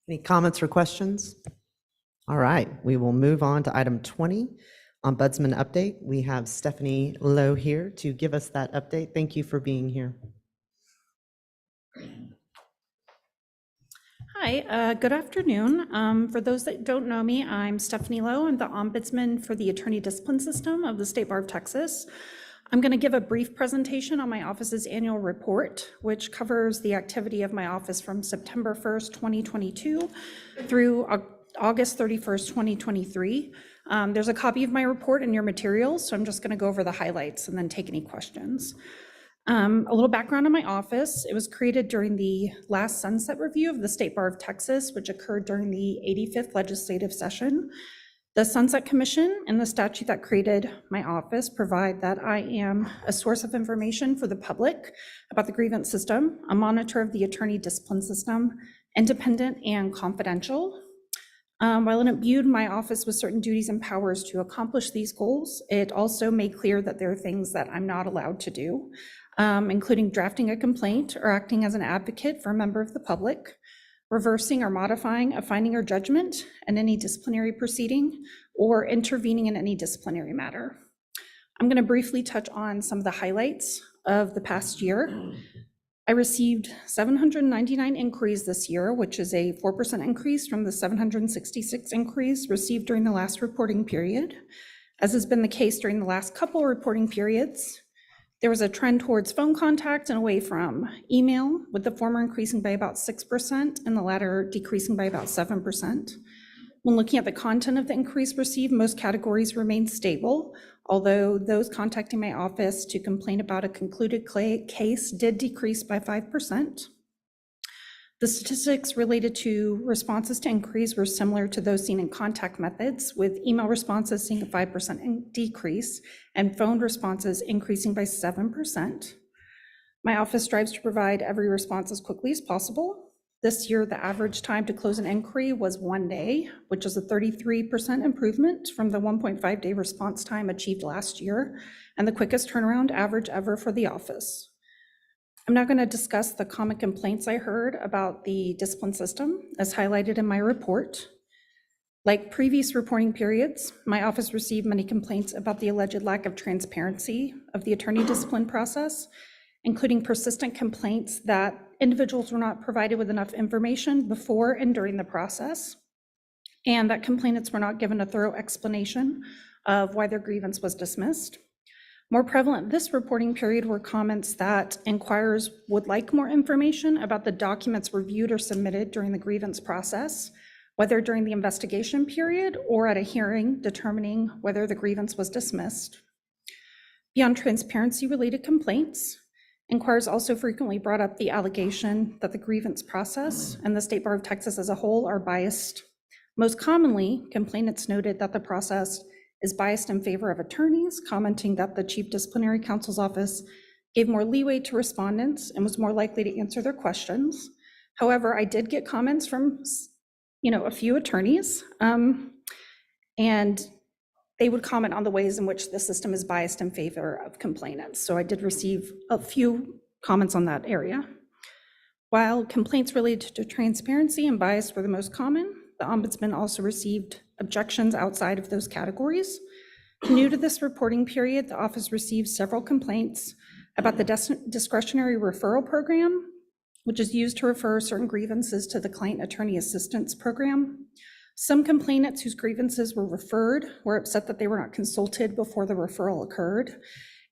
Speaker 10: Any comments or questions? All right, we will move on to item 20, Ombudsman update. We have Stephanie Lowe here to give us that update. Thank you for being here.
Speaker 9: Hi, good afternoon. For those that don't know me, I'm Stephanie Lowe. I'm the Ombudsman for the Attorney Discipline System of the State Bar of Texas. I'm going to give a brief presentation on my office's annual report, which covers the activity of my office from September 1st, 2022 through August 31st, 2023. There's a copy of my report in your materials, so I'm just going to go over the highlights and then take any questions. A little background on my office. It was created during the last sunset review of the State Bar of Texas, which occurred during the 85th legislative session. The Sunset Commission and the statute that created my office provide that I am a source of information for the public about the grievance system, a monitor of the attorney discipline system, independent and confidential. While it imbued my office with certain duties and powers to accomplish these goals, it also made clear that there are things that I'm not allowed to do, including drafting a complaint or acting as an advocate for a member of the public, reversing or modifying a finding or judgment in any disciplinary proceeding, or intervening in any disciplinary matter. I'm going to briefly touch on some of the highlights of the past year. I received 799 inquiries this year, which is a 4% increase from the 766 inquiries received during the last reporting period. As has been the case during the last couple reporting periods, there was a trend towards phone contact and away from email, with the former increasing by about 6% and the latter decreasing by about 7%. When looking at the content of the increase received, most categories remain stable, although those contacting my office to complain about a concluded case did decrease by 5%. The statistics related to responses to inquiries were similar to those seen in contact methods, with email responses seeing a 5% decrease and phone responses increasing by 7%. My office strives to provide every response as quickly as possible. This year, the average time to close an inquiry was 1 day, which is a 33% improvement from the 1.5-day response time achieved last year, and the quickest turnaround average ever for the office. I'm now going to discuss the common complaints I heard about the discipline system, as highlighted in my report. Like previous reporting periods, my office received many complaints about the alleged lack of transparency of the attorney discipline process, including persistent complaints that individuals were not provided with enough information before and during the process, and that complainants were not given a thorough explanation of why their grievance was dismissed. More prevalent this reporting period were comments that inquirers would like more information about the documents reviewed or submitted during the grievance process, whether during the investigation period or at a hearing determining whether the grievance was dismissed. Beyond transparency-related complaints, inquirers also frequently brought up the allegation that the grievance process and the State Bar of Texas as a whole are biased. Most commonly, complainants noted that the process is biased in favor of attorneys, commenting that the Chief Disciplinary Counsel's office gave more leeway to respondents and was more likely to answer their questions. However, I did get comments from, a few attorneys, and they would comment on the ways in which the system is biased in favor of complainants. So I did receive a few comments on that area. While complaints related to transparency and bias were the most common, the Ombudsman also received objections outside of those categories. New to this reporting period, the office received several complaints about the discretionary referral program, which is used to refer certain grievances to the Client Attorney Assistance Program. Some complainants whose grievances were referred were upset that they were not consulted before the referral occurred,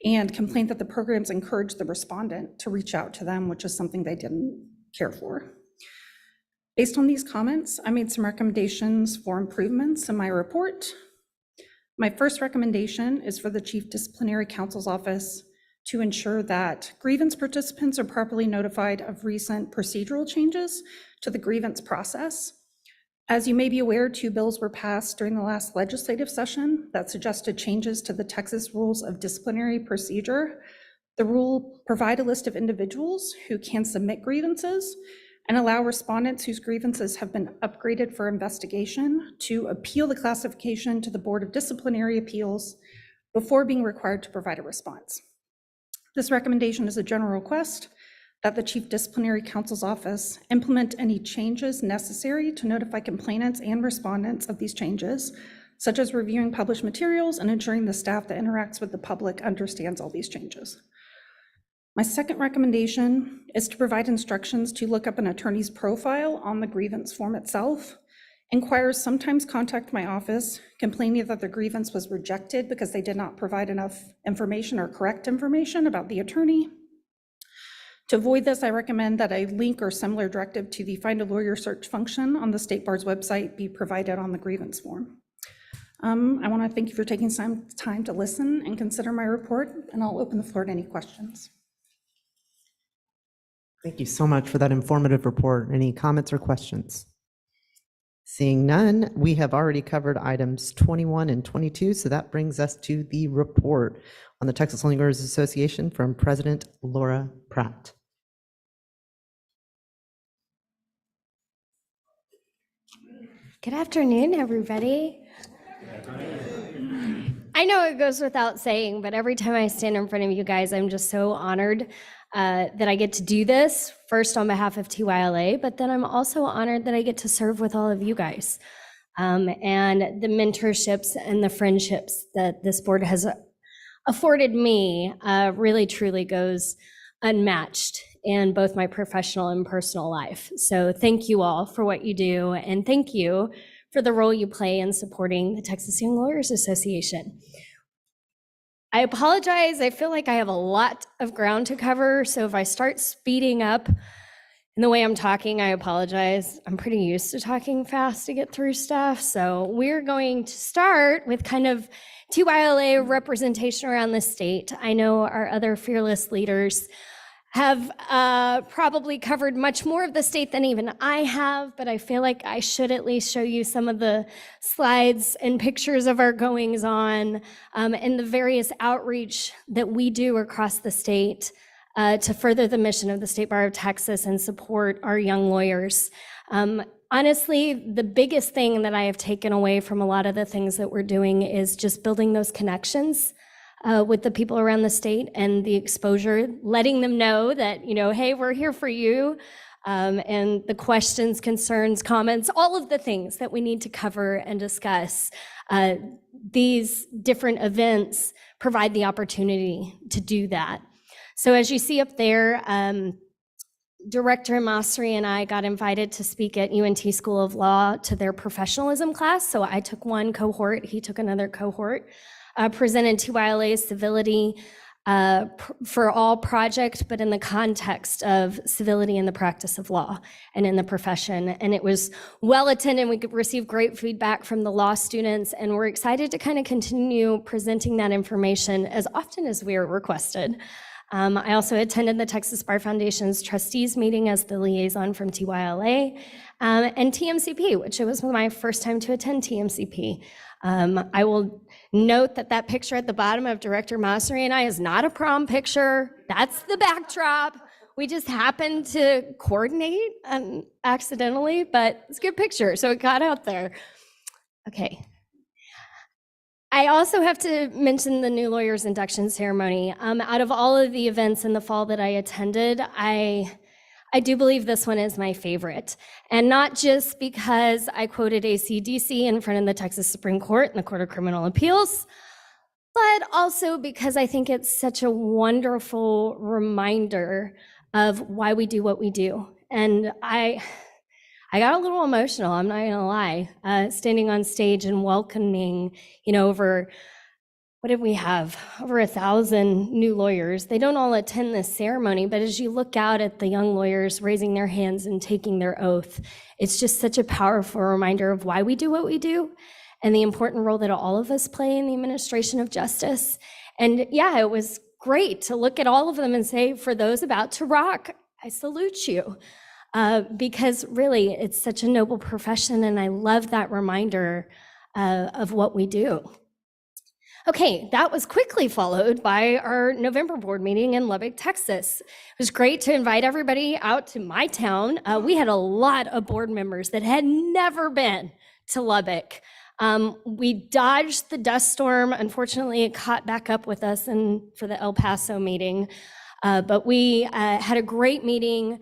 Speaker 9: and complained that the programs encouraged the respondent to reach out to them, which is something they didn't care for. Based on these comments, I made some recommendations for improvements in my report. My first recommendation is for the Chief Disciplinary Counsel's office to ensure that grievance participants are properly notified of recent procedural changes to the grievance process. As you may be aware, 2 bills were passed during the last legislative session that suggested changes to the Texas Rules of Disciplinary Procedure. The rule provide a list of individuals who can submit grievances and allow respondents whose grievances have been upgraded for investigation to appeal the classification to the Board of Disciplinary Appeals before being required to provide a response. This recommendation is a general request that the Chief Disciplinary Counsel's office implement any changes necessary to notify complainants and respondents of these changes, such as reviewing published materials and ensuring the staff that interacts with the public understands all these changes. My second recommendation is to provide instructions to look up an attorney's profile on the grievance form itself. Inquirers sometimes contact my office complaining that their grievance was rejected because they did not provide enough information or correct information about the attorney. To avoid this, I recommend that a link or similar directive to the Find a Lawyer search function on the State Bar's website be provided on the grievance form. I want to thank you for taking some time to listen and consider my report, and I'll open the floor to any questions.
Speaker 10: Thank you so much for that informative report. Any comments or questions? Seeing none, we have already covered items 21 and 22, so that brings us to the report on the Texas Law Lawyers Association from President Laura Pratt.
Speaker 4: Good afternoon, everybody. I know it goes without saying, but every time I stand in front of you guys, I'm just so honored that I get to do this, first on behalf of TYLA, but then I'm also honored that I get to serve with all of you guys. And the mentorships and the friendships that this board has afforded me really truly goes unmatched in both my professional and personal life. So thank you all for what you do, and thank you for the role you play in supporting the Texas Young Lawyers Association. I apologize. I feel like I have a lot of ground to cover, so if I start speeding up in the way I'm talking, I apologize. I'm pretty used to talking fast to get through stuff. So we're going to start with kind of TYLA representation around the state. I know our other fearless leaders have probably covered much more of the state than even I have, but I feel like I should at least show you some of the slides and pictures of our goings on and the various outreach that we do across the state to further the mission of the State Bar of Texas and support our young lawyers. Honestly, the biggest thing that I have taken away from a lot of the things that we're doing is just building those connections with the people around the state and the exposure, letting them know that, hey, we're here for you, and the questions, concerns, comments, all of the things that we need to cover and discuss. These different events provide the opportunity to do that. So as you see up there, Director Masri and I got invited to speak at UNT School of Law to their professionalism class. So I took one cohort, he took another cohort, presented TYLA's Civility for All project, but in the context of civility in the practice of law and in the profession. And it was well attended. We could receive great feedback from the law students, and we're excited to kind of continue presenting that information as often as we are requested. I also attended the Texas Bar Foundation's trustees meeting as the liaison from TYLA, and TMCP, which it was my first time to attend TMCP. I will note that that picture at the bottom of Director Masri and I is not a prom picture. That's the backdrop. We just happened to coordinate accidentally, but it's a good picture, so it got out there. Okay. I also have to mention the new lawyers induction ceremony. Out of all of the events in the fall that I attended, I do believe this one is my favorite. And not just because I quoted AC/DC in front of the Texas Supreme Court and the Court of Criminal Appeals, but also because I think it's such a wonderful reminder of why we do what we do. And I got a little emotional, I'm not gonna lie, standing on stage and welcoming, over, what did we have? Over 1,000 new lawyers. They don't all attend this ceremony, but as you look out at the young lawyers raising their hands and taking their oath, it's just such a powerful reminder of why we do what we do and the important role that all of us play in the administration of justice. And yeah, it was great to look at all of them and say, for those about to rock, I salute you. Because really, it's such a noble profession, and I love that reminder of what we do. Okay, that was quickly followed by our November board meeting in Lubbock, Texas. It was great to invite everybody out to my town. We had a lot of board members that had never been to Lubbock. We dodged the dust storm. Unfortunately, it caught back up with us for the El Paso meeting, but we had a great meeting.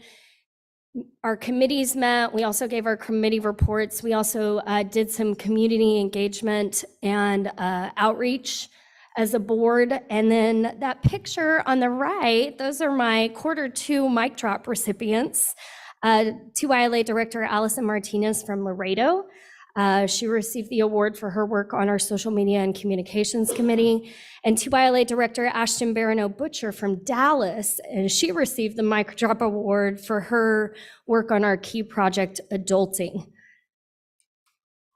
Speaker 4: Our committees met. We also gave our committee reports. We also did some community engagement and outreach as a board. And then that picture on the right, those are my Q2 mic drop recipients. TYLA Director Allison Martinez from Laredo. She received the award for her work on our social media and communications committee. And TYLA Director Ashton Barano Butcher from Dallas, and she received the Mic Drop Award for her work on our key project, Adulting.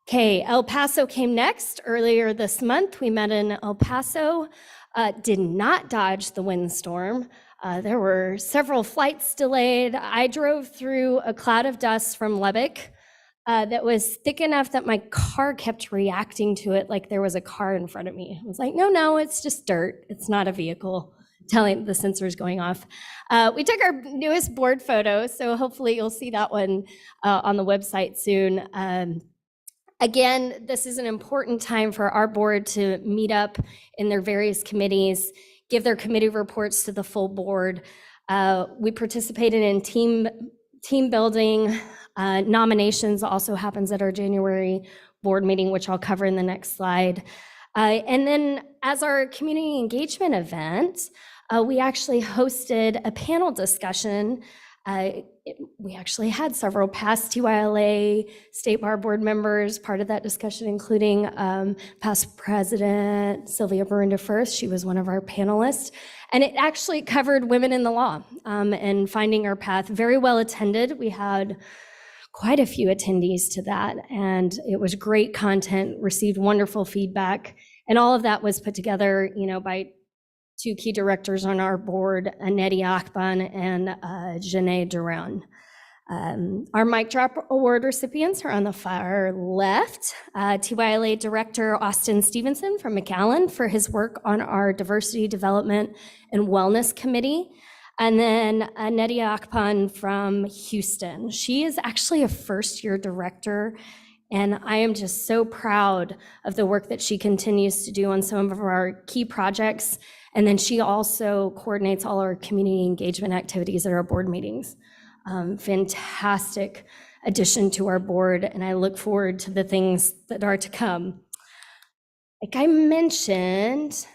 Speaker 4: Okay, El Paso came next. Earlier this month, we met in El Paso, did not dodge the windstorm. There were several flights delayed. I drove through a cloud of dust from Lubbock that was thick enough that my car kept reacting to it like there was a car in front of me. I was like, no, it's just dirt. It's not a vehicle, telling the sensors going off. We took our newest board photo, so hopefully you'll see that one on the website soon. Again, this is an important time for our board to meet up in their various committees, give their committee reports to the full board. We participated in team building. Nominations also happens at our January board meeting, which I'll cover in the next slide. And then as our community engagement event, we actually hosted a panel discussion. We actually had several past TYLA State Bar Board members part of that discussion, including past President Sylvia Barinda First. She was one of our panelists. And it actually covered women in the law and finding our path. Very well attended. We had quite a few attendees to that, and it was great content, received wonderful feedback. And all of that was put together, by two key directors on our board, Aneti Akban and Janae Duran. Our Mic Drop Award recipients are on the far left. TYLA Director Austin Stevenson from McAllen for his work on our Diversity Development and Wellness Committee. And then Nadia Akpan from Houston. She is actually a first-year director, and I am just so proud of the work that she continues to do on some of our key projects. And then she also coordinates all our community engagement activities at our board meetings. Fantastic addition to our board, and I look forward to the things that are to come. Like I mentioned,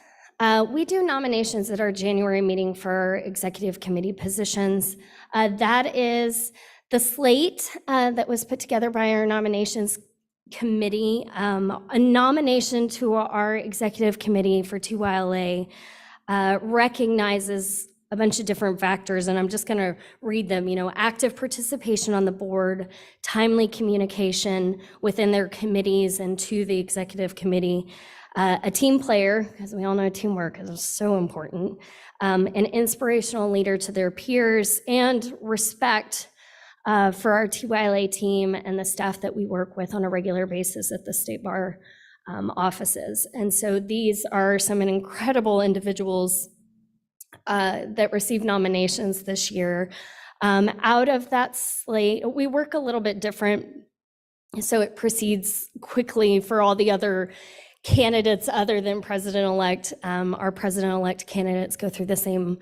Speaker 4: we do nominations at our January meeting for executive committee positions. That is the slate that was put together by our nominations committee. A nomination to our executive committee for TYLA recognizes a bunch of different factors, and I'm just going to read them. Active participation on the board, timely communication within their committees and to the executive committee, a team player, because we all know teamwork is so important, an inspirational leader to their peers, and respect for our TYLA team and the staff that we work with on a regular basis at the State Bar offices. And so these are some incredible individuals that received nominations this year. Out of that slate, we work a little bit different, so it proceeds quickly for all the other candidates other than president-elect. Our president-elect candidates go through the same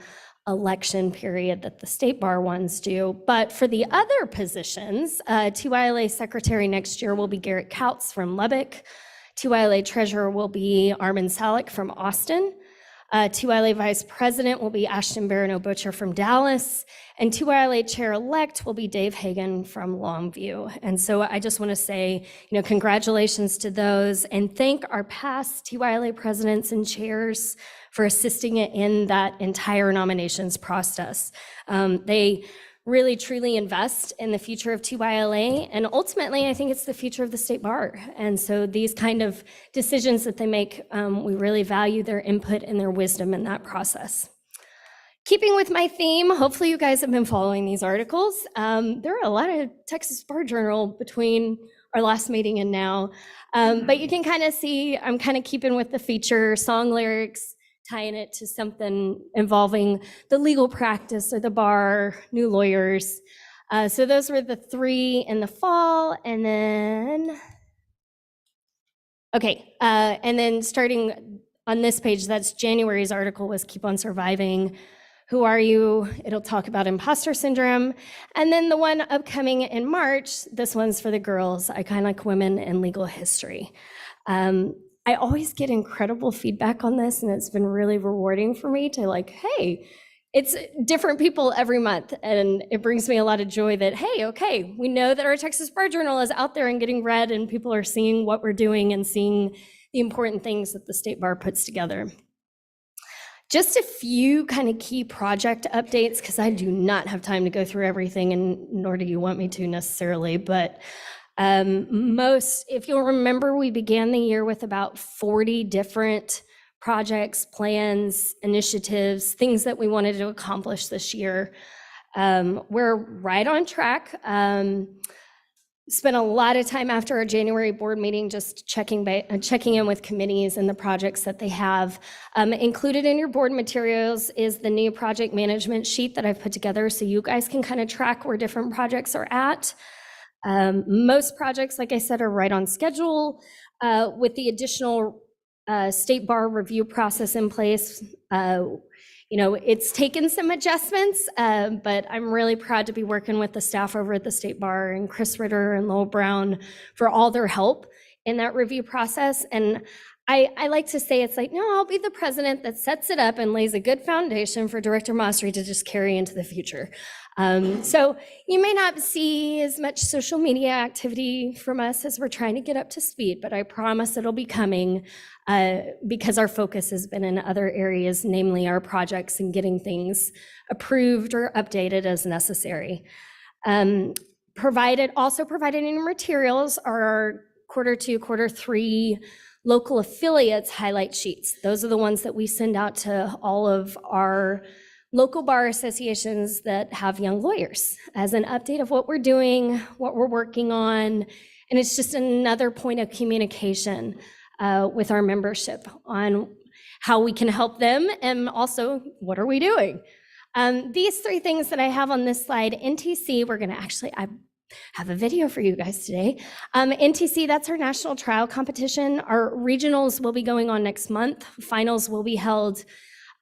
Speaker 4: election period that the State Bar ones do. But for the other positions, TYLA Secretary next year will be Garrett Kautz from Lubbock. TYLA Treasurer will be Armin Salik from Austin. TYLA Vice President will be Ashton Barano-Butcher from Dallas, and TYLA Chair-elect will be Dave Hagan from Longview. And so I just want to say, congratulations to those, and thank our past TYLA presidents and chairs for assisting in that entire nominations process. They really truly invest in the future of TYLA, and ultimately I think it's the future of the State Bar. And so these kind of decisions that they make, we really value their input and their wisdom in that process. Keeping with my theme, hopefully you guys have been following these articles. There are a lot of Texas Bar Journal between our last meeting and now, but you can kind of see I'm kind of keeping with the feature, song lyrics, tying it to something involving the legal practice or the bar, new lawyers. So those were the three in the fall, and then, and then starting on this page, that's January's article was Keep on Surviving. Who are you? It'll talk about imposter syndrome. And then the one upcoming in March, this one's for the girls, Iconic Women in Legal History. I always get incredible feedback on this, and it's been really rewarding for me to hey, it's different people every month, and it brings me a lot of joy that, hey, okay, we know that our Texas Bar Journal is out there and getting read, and people are seeing what we're doing and seeing the important things that the State Bar puts together. Just a few kind of key project updates, because I do not have time to go through everything, and nor do you want me to necessarily, but if you'll remember, we began the year with about 40 different projects, plans, initiatives, things that we wanted to accomplish this year. We're right on track. Spent a lot of time after our January board meeting just checking in with committees and the projects that they have. Included in your board materials is the new project management sheet that I've put together so you guys can kind of track where different projects are at. Most projects, like I said, are right on schedule. With the additional State Bar review process in place, it's taken some adjustments, but I'm really proud to be working with the staff over at the State Bar and Chris Ritter and Lowell Brown for all their help in that review process. And I like to say it's like, no, I'll be the president that sets it up and lays a good foundation for Director Mosry to just carry into the future. So you may not see as much social media activity from us as we're trying to get up to speed, but I promise it'll be coming because our focus has been in other areas, namely our projects and getting things approved or updated as necessary. Also provided in materials are our Q2, Q3 local affiliates highlight sheets. Those are the ones that we send out to all of our local bar associations that have young lawyers as an update of what we're doing, what we're working on. And it's just another point of communication with our membership on how we can help them and also what are we doing. These three things that I have on this slide, NTC, I have a video for you guys today. NTC, that's our national trial competition. Our regionals will be going on next month. Finals will be held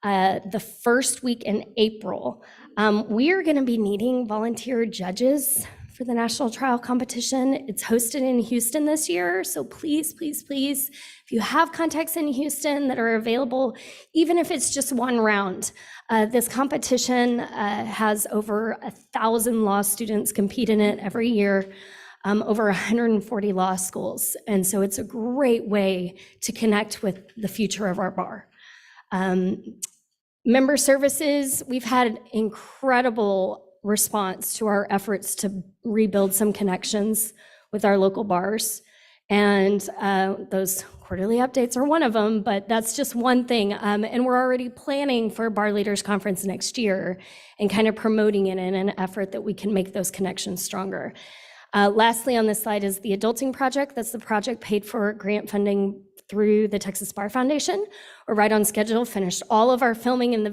Speaker 4: the first week in April. We are going to be needing volunteer judges for the national trial competition. It's hosted in Houston this year, so please, please, please, if you have contacts in Houston that are available, even if it's just one round, this competition has over 1,000 law students compete in it every year, over 140 law schools, and so it's a great way to connect with the future of our bar. Member services, we've had incredible response to our efforts to rebuild some connections with our local bars. And those quarterly updates are one of them, but that's just one thing. And we're already planning for Bar Leaders Conference next year and kind of promoting it in an effort that we can make those connections stronger. Lastly on this slide is the Adulting Project. That's the project paid for grant funding through the Texas Bar Foundation. We're right on schedule, finished all of our filming and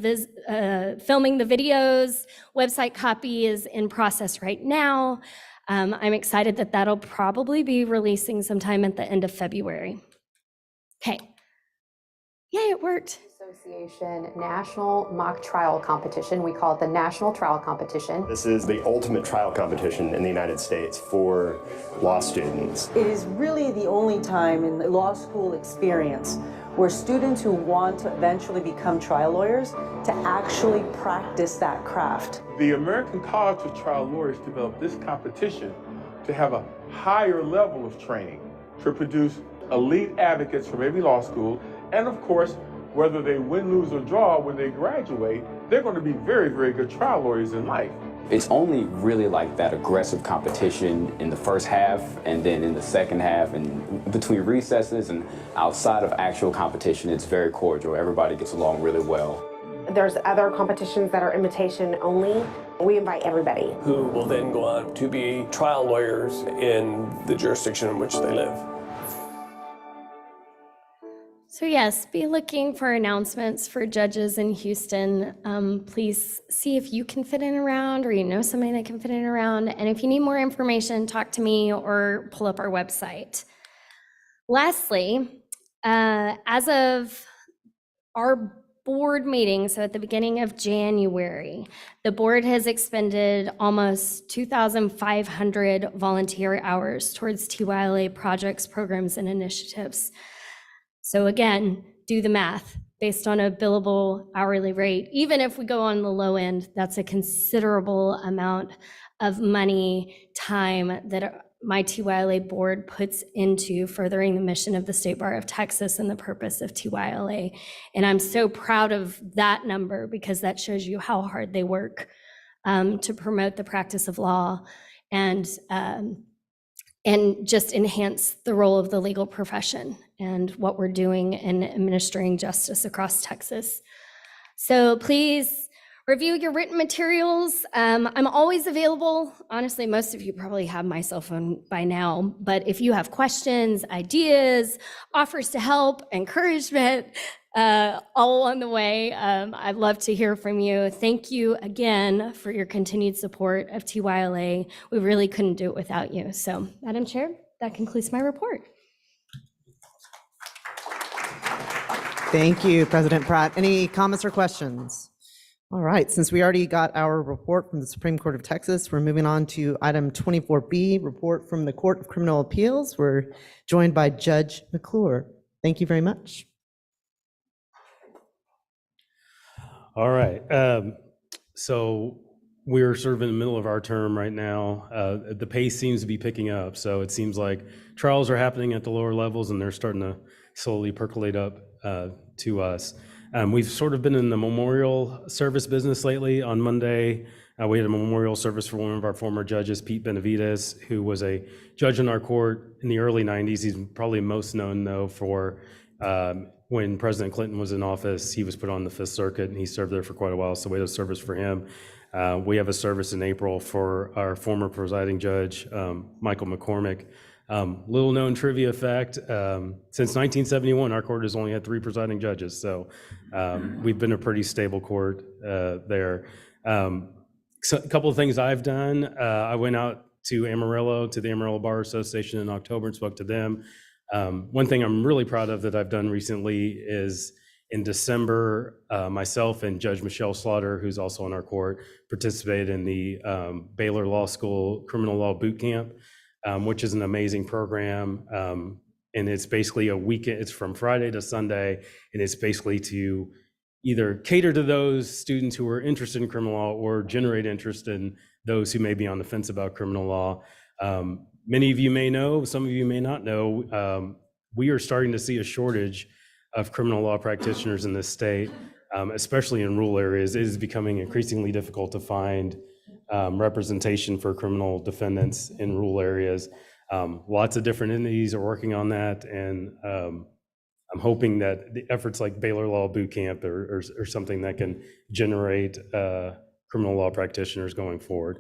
Speaker 4: filming the videos. Website copy is in process right now. I'm excited that that'll probably be releasing sometime at the end of February. Okay. Yay, it worked.
Speaker 7: Association National Mock Trial Competition. We call it the National Trial Competition. This is the ultimate trial competition in the United States for law students.
Speaker 22: It is really the only time in the law school experience where students who want to eventually become trial lawyers to actually practice that craft.
Speaker 23: The American College of Trial Lawyers developed this competition to have a higher level of training, to produce elite advocates from every law school, and of course, whether they win, lose, or draw when they graduate, they're going to be very, very good trial lawyers in life.
Speaker 24: It's only really like that aggressive competition in the first half and then in the second half and between recesses and outside of actual competition, it's very cordial. Everybody gets along really well.
Speaker 25: There's other competitions that are invitation only. We invite everybody.
Speaker 26: Who will then go on to be trial lawyers in the jurisdiction in which they live.
Speaker 4: So yes, be looking for announcements for judges in Houston. Please see if you can fit in around or you know somebody that can fit in around. And if you need more information, talk to me or pull up our website. Lastly, as of our board meeting, so at the beginning of January, the board has expended almost 2,500 volunteer hours towards TYLA projects, programs, and initiatives. So again, do the math based on a billable hourly rate. Even if we go on the low end, that's a considerable amount of money, time that my TYLA board puts into furthering the mission of the State Bar of Texas and the purpose of TYLA. And I'm so proud of that number because that shows you how hard they work to promote the practice of law and just enhance the role of the legal profession and what we're doing in administering justice across Texas. So please review your written materials. I'm always available. Honestly, most of you probably have my cell phone by now, but if you have questions, ideas, offers to help, encouragement, all along the way, I'd love to hear from you. Thank you again for your continued support of TYLA. We really couldn't do it without you. So, Madam Chair, that concludes my report.
Speaker 10: Thank you, President Pratt. Any comments or questions? All right, since we already got our report from the Supreme Court of Texas, we're moving on to item 24B, report from the Court of Criminal Appeals. We're joined by Judge McClure.
Speaker 1: Thank you very much.
Speaker 2: All right. So we're sort of in the middle of our term right now. The pace seems to be picking up. So it seems like trials are happening at the lower levels and they're starting to slowly percolate up to us. We've sort of been in the memorial service business lately. On Monday, we had a memorial service for one of our former judges, Pete Benavides, who was a judge in our court in the early 90s. He's probably most known, though, for when President Clinton was in office, he was put on the Fifth Circuit, and he served there for quite a while, so we had a service for him. We have a service in April for our former presiding judge, Michael McCormick. Little known trivia fact, since 1971, our court has only had 3 presiding judges, so we've been a pretty stable court there. So a couple of things I've done, I went out to Amarillo, to the Amarillo Bar Association in October and spoke to them. One thing I'm really proud of that I've done recently is in December, myself and Judge Michelle Slaughter, who's also on our court, participated in the Baylor Law School Criminal Law Boot Camp, which is an amazing program. And it's basically a weekend, it's from Friday to Sunday, and it's basically to either cater to those students who are interested in criminal law or generate interest in those who may be on the fence about criminal law. Many of you may know, some of you may not know, we are starting to see a shortage of criminal law practitioners in this state, especially in rural areas. It is becoming increasingly difficult to find representation for criminal defendants in rural areas. Lots of different entities are working on that, and I'm hoping that the efforts like Baylor Law Boot Camp are something that can generate criminal law practitioners going forward.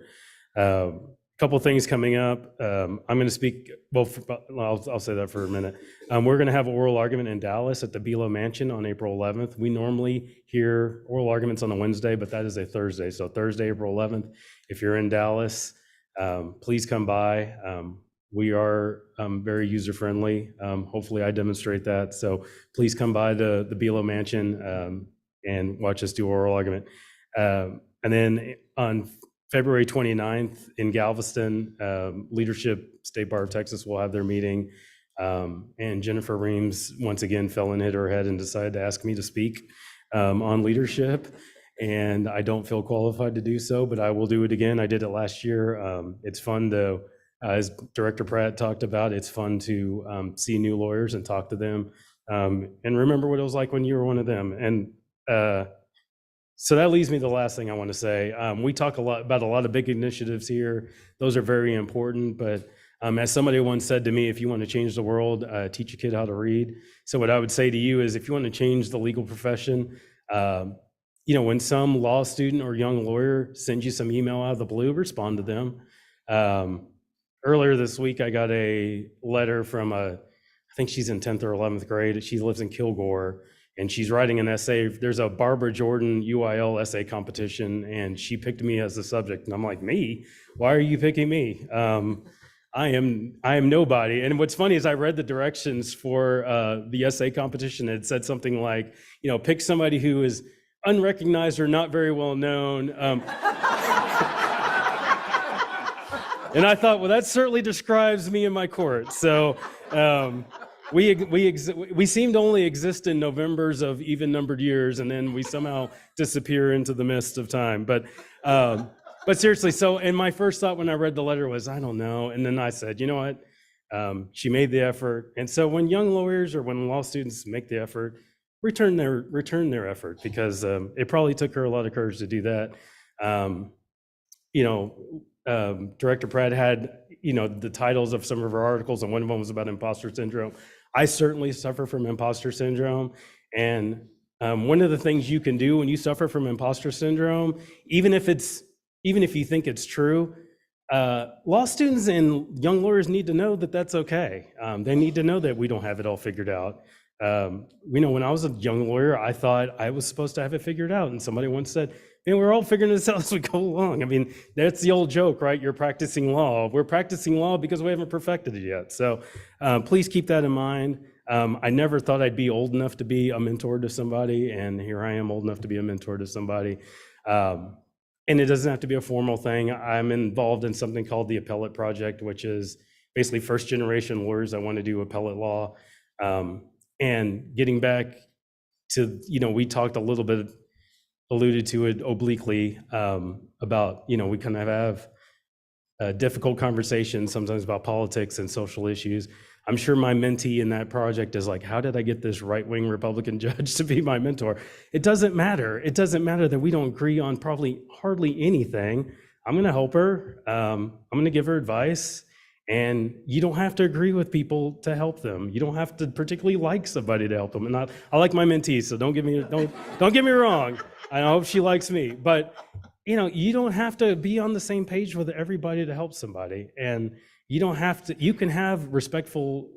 Speaker 2: Couple of things coming up. I'm going to speak, I'll say that for a minute. We're going to have an oral argument in Dallas at the Belo Mansion on April 11th. We normally hear oral arguments on a Wednesday, but that is a Thursday. So Thursday, April 11th, if you're in Dallas, please come by. We are very user-friendly. Hopefully I demonstrate that. So please come by the Belo Mansion and watch us do oral argument. And then on February 29th in Galveston, Leadership State Bar of Texas will have their meeting. And Jennifer Reams once again fell and hit her head and decided to ask me to speak on leadership. And I don't feel qualified to do so, but I will do it again. I did it last year. It's fun to, as Director Pratt talked about, it's fun to see new lawyers and talk to them and remember what it was like when you were one of them. And so that leads me to the last thing I want to say. We talk a lot about a lot of big initiatives here. Those are very important, but as somebody once said to me, if you want to change the world, teach a kid how to read. So what I would say to you is if you want to change the legal profession, when some law student or young lawyer sends you some email out of the blue, respond to them. Earlier this week, I got a letter from I think she's in 10th or 11th grade. She lives in Kilgore. And she's writing an essay. There's a Barbara Jordan UIL essay competition, and she picked me as the subject. And I'm like, me? Why are you picking me? I am nobody. And what's funny is I read the directions for the essay competition. It said something like, pick somebody who is unrecognized or not very well known. And I thought, well, that certainly describes me in my court. So. We seem to only exist in Novembers of even-numbered years, and then we somehow disappear into the mist of time. But seriously, and my first thought when I read the letter was, I don't know. And then I said, you know what? She made the effort. And so when young lawyers or when law students make the effort, return their effort, because it probably took her a lot of courage to do that. Director Pratt had, the titles of some of her articles, and one of them was about imposter syndrome. I certainly suffer from imposter syndrome. And one of the things you can do when you suffer from imposter syndrome, even if you think it's true, law students and young lawyers need to know that that's okay. They need to know that we don't have it all figured out. When I was a young lawyer, I thought I was supposed to have it figured out. And somebody once said, we're all figuring this out as we go along. I mean, that's the old joke, right? You're practicing law. We're practicing law because we haven't perfected it yet. So please keep that in mind. I never thought I'd be old enough to be a mentor to somebody, and here I am old enough to be a mentor to somebody. And it doesn't have to be a formal thing. I'm involved in something called the Appellate Project, which is basically first-generation lawyers that want to do appellate law. And getting back to, we talked a little bit, alluded to it obliquely, about, we kind of have difficult conversations sometimes about politics and social issues. I'm sure my mentee in that project is like, how did I get this right-wing Republican judge to be my mentor? It doesn't matter. It doesn't matter that we don't agree on probably hardly anything. I'm going to help her. I'm going to give her advice. And you don't have to agree with people to help them. You don't have to particularly like somebody to help them. And I like my mentees, so don't get me wrong. I hope she likes me. But you don't have to be on the same page with everybody to help somebody. And you don't have to, you can have respectful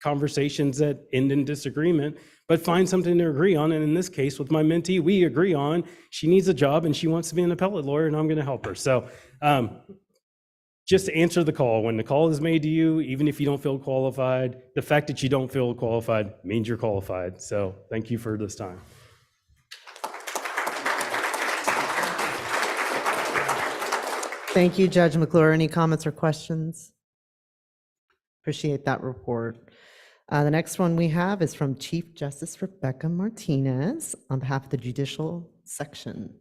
Speaker 2: conversations that end in disagreement, but find something to agree on. And in this case, with my mentee, we agree on she needs a job and she wants to be an appellate lawyer, and I'm going to help her. So just answer the call. When the call is made to you, even if you don't feel qualified, the fact that you don't feel qualified means you're qualified. So thank you for this time.
Speaker 10: Thank you, Judge McClure. Any comments or questions? Appreciate that report. The next one we have is from Chief Justice Rebecca Martinez on behalf of the Judicial Section.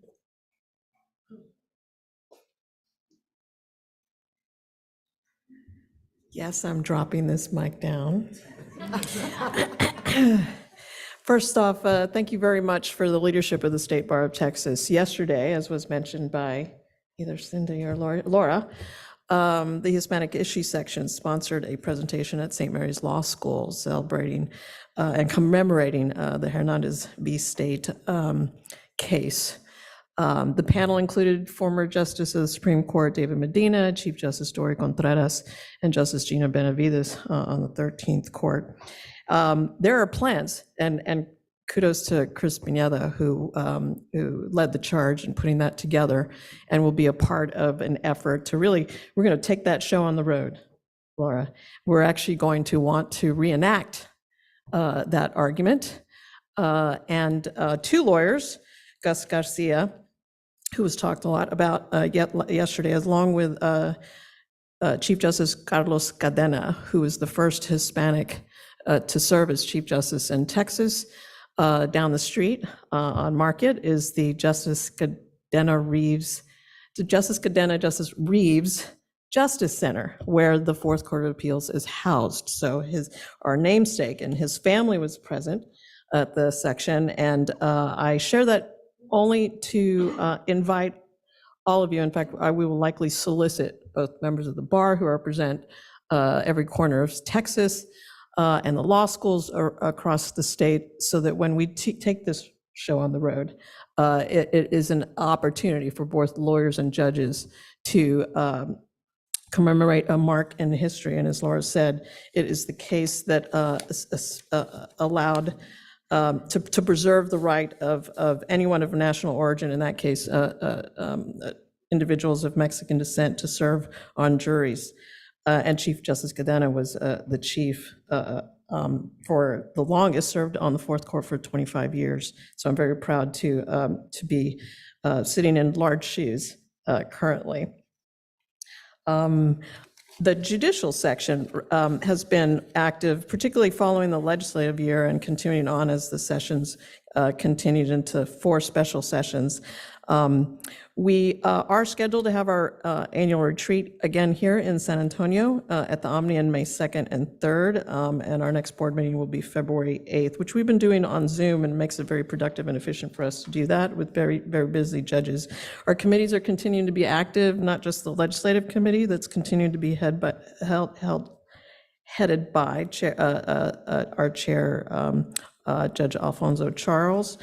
Speaker 5: Yes, I'm dropping this mic down. First off, thank you very much for the leadership of the State Bar of Texas. Yesterday, as was mentioned by either Cindy or Laura, the Hispanic Issue Section sponsored a presentation at St. Mary's Law School celebrating and commemorating the Hernandez v. State case. The panel included former Justice of the Supreme Court David Medina, Chief Justice Dori Contreras, and Justice Gina Benavides on the 13th Court. There are plans, and kudos to Chris Pineda, who led the charge in putting that together and will be a part of an effort to really, we're going to take that show on the road, Laura. We're actually going to want to reenact that argument. And two lawyers, Gus Garcia, who was talked a lot about yesterday, along with Chief Justice Carlos Cadena, who was the first Hispanic to serve as Chief Justice in Texas. Down the street on Market is the Justice Cadena Reeves Justice Center, where the Fourth Court of Appeals is housed. So our namesake and his family was present at the section, and I share that only to invite all of you. In fact, we will likely solicit both members of the bar who represent every corner of Texas and the law schools across the state, so that when we take this show on the road, it is an opportunity for both lawyers and judges to commemorate a mark in history. And as Laura said, it is the case that allowed to preserve the right of anyone of national origin, in that case, individuals of Mexican descent, to serve on juries. And Chief Justice Cadena was the chief for the longest, served on the Fourth Court for 25 years. So I'm very proud to be sitting in large shoes currently. The judicial section has been active, particularly following the legislative year and continuing on as the sessions continued into 4 special sessions. We are scheduled to have our annual retreat again here in San Antonio at the Omni on May 2nd and 3rd, and our next board meeting will be February 8th, which we've been doing on Zoom, and makes it very productive and efficient for us to do that with very, very busy judges. Our committees are continuing to be active, not just the legislative committee that's continuing to be headed by our chair, Judge Alfonso Charles.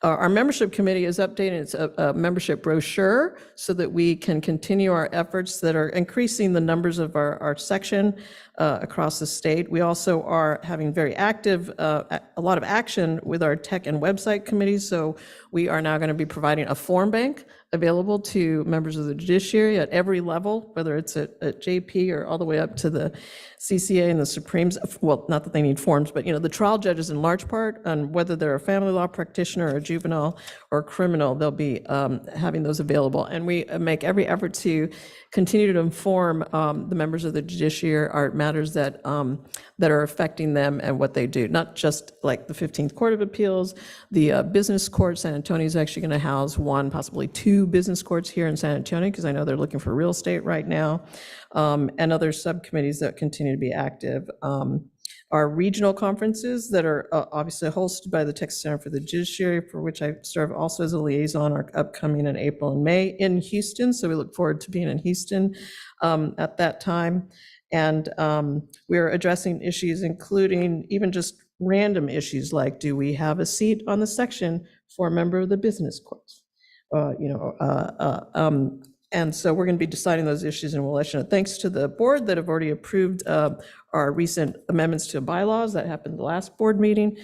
Speaker 5: Our membership committee is updating its membership brochure so that we can continue our efforts that are increasing the numbers of our section across the state. We also are having very active, a lot of action with our tech and website committees. So we are now going to be providing a form bank available to members of the judiciary at every level, whether it's at JP or all the way up to the CCA and the Supremes. Well, not that they need forms, but the trial judges in large part, on whether they're a family law practitioner or a juvenile or criminal, they'll be having those available. And we make every effort to continue to inform the members of the judiciary on matters that are affecting them and what they do. Not just like the 15th Court of Appeals, the business court. San Antonio is actually going to house one, possibly two business courts here in San Antonio, because I know they're looking for real estate right now, and other subcommittees that continue to be active. Our regional conferences that are obviously hosted by the Texas Center for the Judiciary, for which I serve also as a liaison, are upcoming in April and May in Houston. So we look forward to being in Houston at that time. And we're addressing issues including even just random issues like, do we have a seat on the section for a member of the business courts? And so we're going to be deciding those issues, and we'll let you know. Thanks to the board that have already approved our recent amendments to bylaws that happened the last board meeting.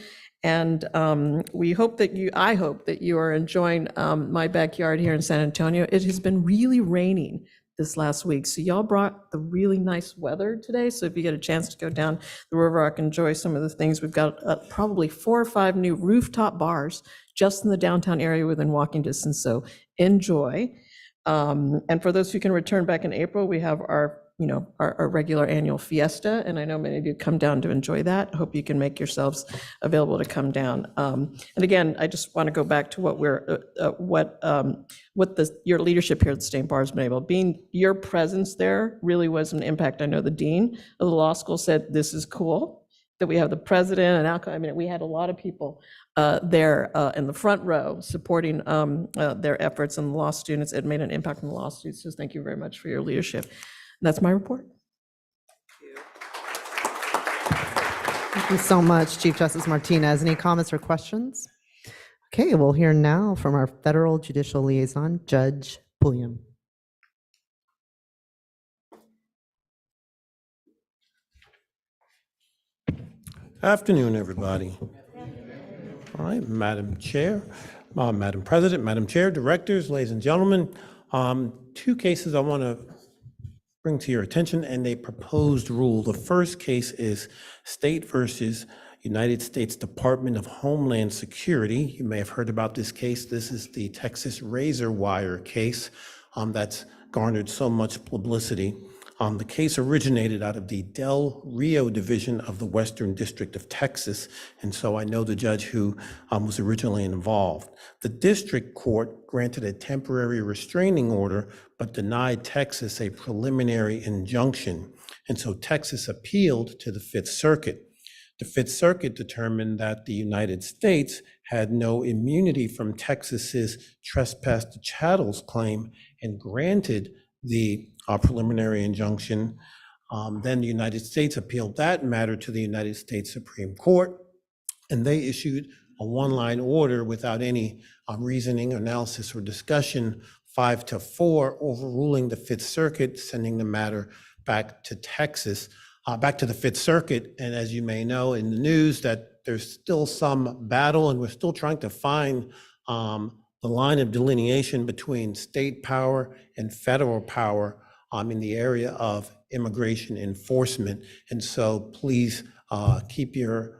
Speaker 5: And I hope that you are enjoying my backyard here in San Antonio. It has been really raining this last week, so y'all brought the really nice weather today. So if you get a chance to go down the river, I can enjoy some of the things. We've got probably 4 or 5 new rooftop bars just in the downtown area within walking distance. So enjoy. And for those who can return back in April, we have our regular annual fiesta, and I know many of you come down to enjoy that. Hope you can make yourselves available to come down. And again, I just want to go back to your leadership here at the State Bar has been able. Being your presence there really was an impact. I know the dean of the law school said this is cool that we have the president and we had a lot of people there in the front row supporting their efforts, and the law students. It made an impact on the law students. So thank you very much for your leadership. And that's my report.
Speaker 10: Thank you so much, Chief Justice Martinez. Any comments or questions? Okay, we'll hear now from our federal judicial liaison, Judge Pulliam.
Speaker 6: Afternoon, everybody. All right, Madam Chair, Madam President, Madam Chair, directors, ladies and gentlemen, 2 cases I want to bring to your attention, and a proposed rule. The first case is State versus United States Department of Homeland Security. You may have heard about this case. This is the Texas razor wire case that's garnered so much publicity. The case originated out of the Del Rio Division of the Western District of Texas, and so I know the judge who was originally involved. The district court granted a temporary restraining order, but denied Texas a preliminary injunction, and so Texas appealed to the Fifth Circuit. The Fifth Circuit determined that the United States had no immunity from Texas's trespass to chattels claim and granted the preliminary injunction. Then the United States appealed that matter to the United States Supreme Court, and they issued a one-line order without any reasoning, analysis, or discussion, 5-4, overruling the Fifth Circuit, sending the matter back to Texas, back to the Fifth Circuit. And as you may know in the news, that there's still some battle, and we're still trying to find the line of delineation between state power and federal power in the area of immigration enforcement. And so please keep your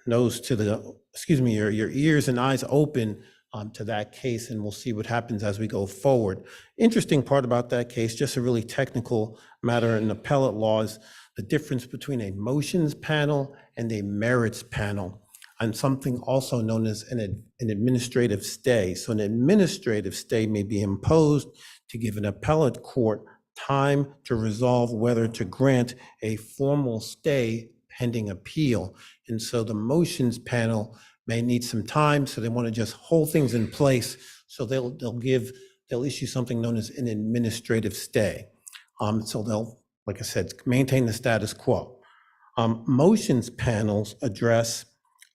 Speaker 6: nose to your ears and eyes open to that case, and we'll see what happens as we go forward. Interesting part about that case, just a really technical matter in appellate law, is the difference between a motions panel and a merits panel, and something also known as an administrative stay. So an administrative stay may be imposed to give an appellate court time to resolve whether to grant a formal stay pending appeal. And so the motions panel may need some time, so they want to just hold things in place. So they'll issue something known as an administrative stay. So they'll, like I said, maintain the status quo. Motions panels address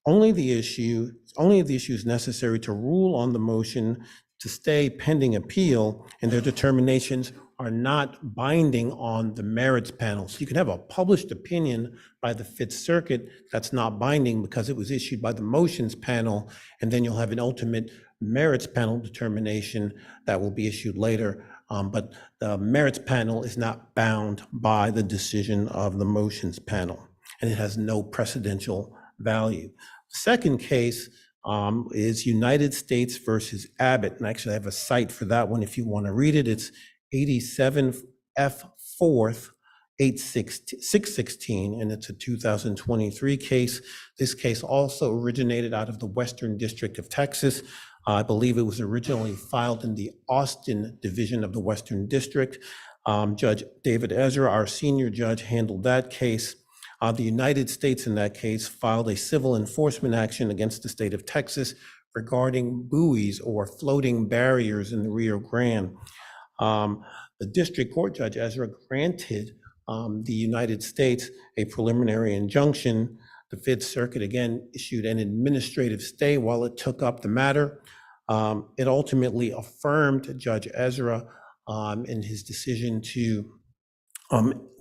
Speaker 6: only the issues necessary to rule on the motion to stay pending appeal, and their determinations are not binding on the merits panel. So you can have a published opinion by the Fifth Circuit that's not binding because it was issued by the motions panel, and then you'll have an ultimate merits panel determination that will be issued later. But the merits panel is not bound by the decision of the motions panel, and it has no precedential value. The second case is United States versus Abbott, and actually I have a cite for that one if you want to read it. It's 87 F 4th 616, and it's a 2023 case. This case also originated out of the Western District of Texas. I believe it was originally filed in the Austin Division of the Western District. Judge David Ezra, our senior judge, handled that case. The United States in that case filed a civil enforcement action against the state of Texas regarding buoys or floating barriers in the Rio Grande. The district court, Judge Ezra, granted the United States a preliminary injunction. The Fifth Circuit again issued an administrative stay while it took up the matter. It ultimately affirmed Judge Ezra in his decision to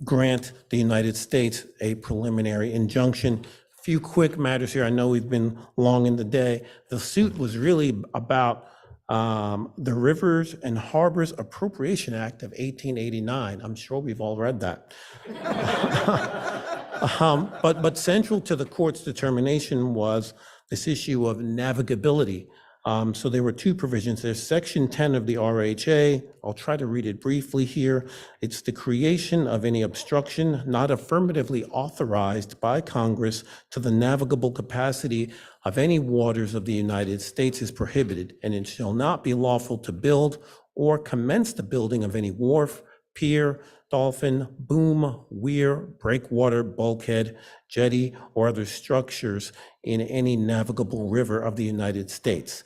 Speaker 6: grant the United States a preliminary injunction. A few quick matters here. I know we've been long in the day. The suit was really about the Rivers and Harbors Appropriation Act of 1889. I'm sure we've all read that. But central to the court's determination was this issue of navigability. So there were two provisions. There's Section 10 of the RHA. I'll try to read it briefly here. It's the creation of any obstruction not affirmatively authorized by Congress to the navigable capacity of any waters of the United States is prohibited, and it shall not be lawful to build or commence the building of any wharf, pier, dolphin, boom, weir, breakwater, bulkhead, jetty, or other structures in any navigable river of the United States.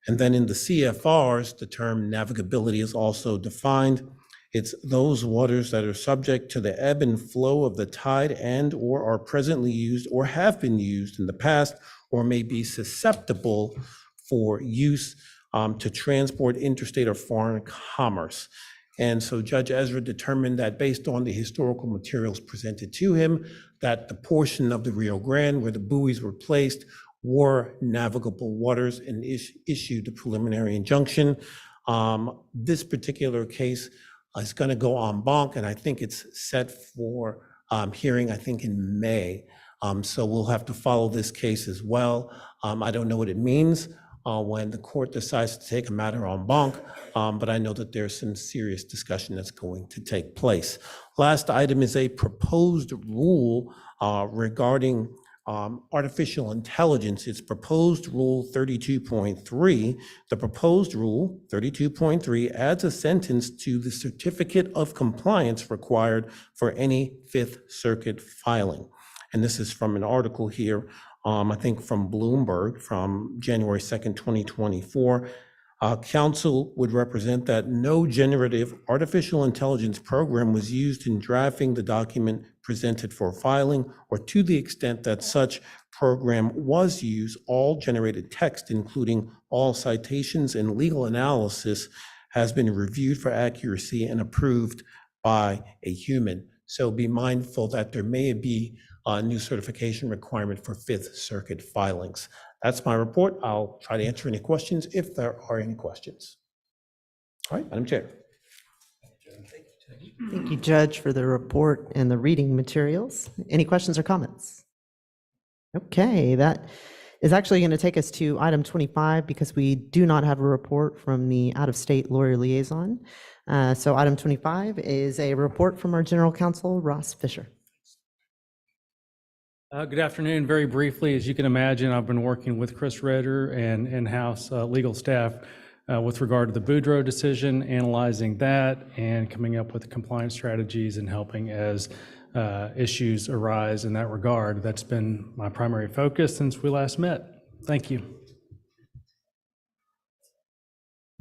Speaker 6: And then in the CFRs, the term navigability is also defined. It's those waters that are subject to the ebb and flow of the tide and or are presently used or have been used in the past or may be susceptible for use to transport interstate or foreign commerce. And so Judge Ezra determined that based on the historical materials presented to him, that the portion of the Rio Grande where the buoys were placed were navigable waters and issued a preliminary injunction. This particular case is going to go en banc, and I think it's set for hearing, I think, in May. So we'll have to follow this case as well. I don't know what it means when the court decides to take a matter en banc, but I know that there's some serious discussion that's going to take place. Last item is a proposed rule regarding artificial intelligence. It's proposed rule 32.3. The proposed rule 32.3 adds a sentence to the certificate of compliance required for any Fifth Circuit filing. And this is from an article here, I think from Bloomberg from January 2nd, 2024. Counsel would represent that no generative artificial intelligence program was used in drafting the document presented for filing, or to the extent that such program was used, all generated text, including all citations and legal analysis, has been reviewed for accuracy and approved by a human. So be mindful that there may be a new certification requirement for Fifth Circuit filings. That's my report. I'll try to answer any questions if there are any questions. All right, Madam Chair.
Speaker 10: Thank you, Judge, for the report and the reading materials. Any questions or comments? Okay, that is actually going to take us to item 25 because we do not have a report from the out-of-state lawyer liaison. So item 25 is a report from our General Counsel, Ross Fisher.
Speaker 8: Good afternoon. Very briefly, as you can imagine, I've been working with Chris Ritter and in-house legal staff with regard to the Boudreaux decision, analyzing that and coming up with compliance strategies and helping as issues arise in that regard. That's been my primary focus since we last met. Thank you.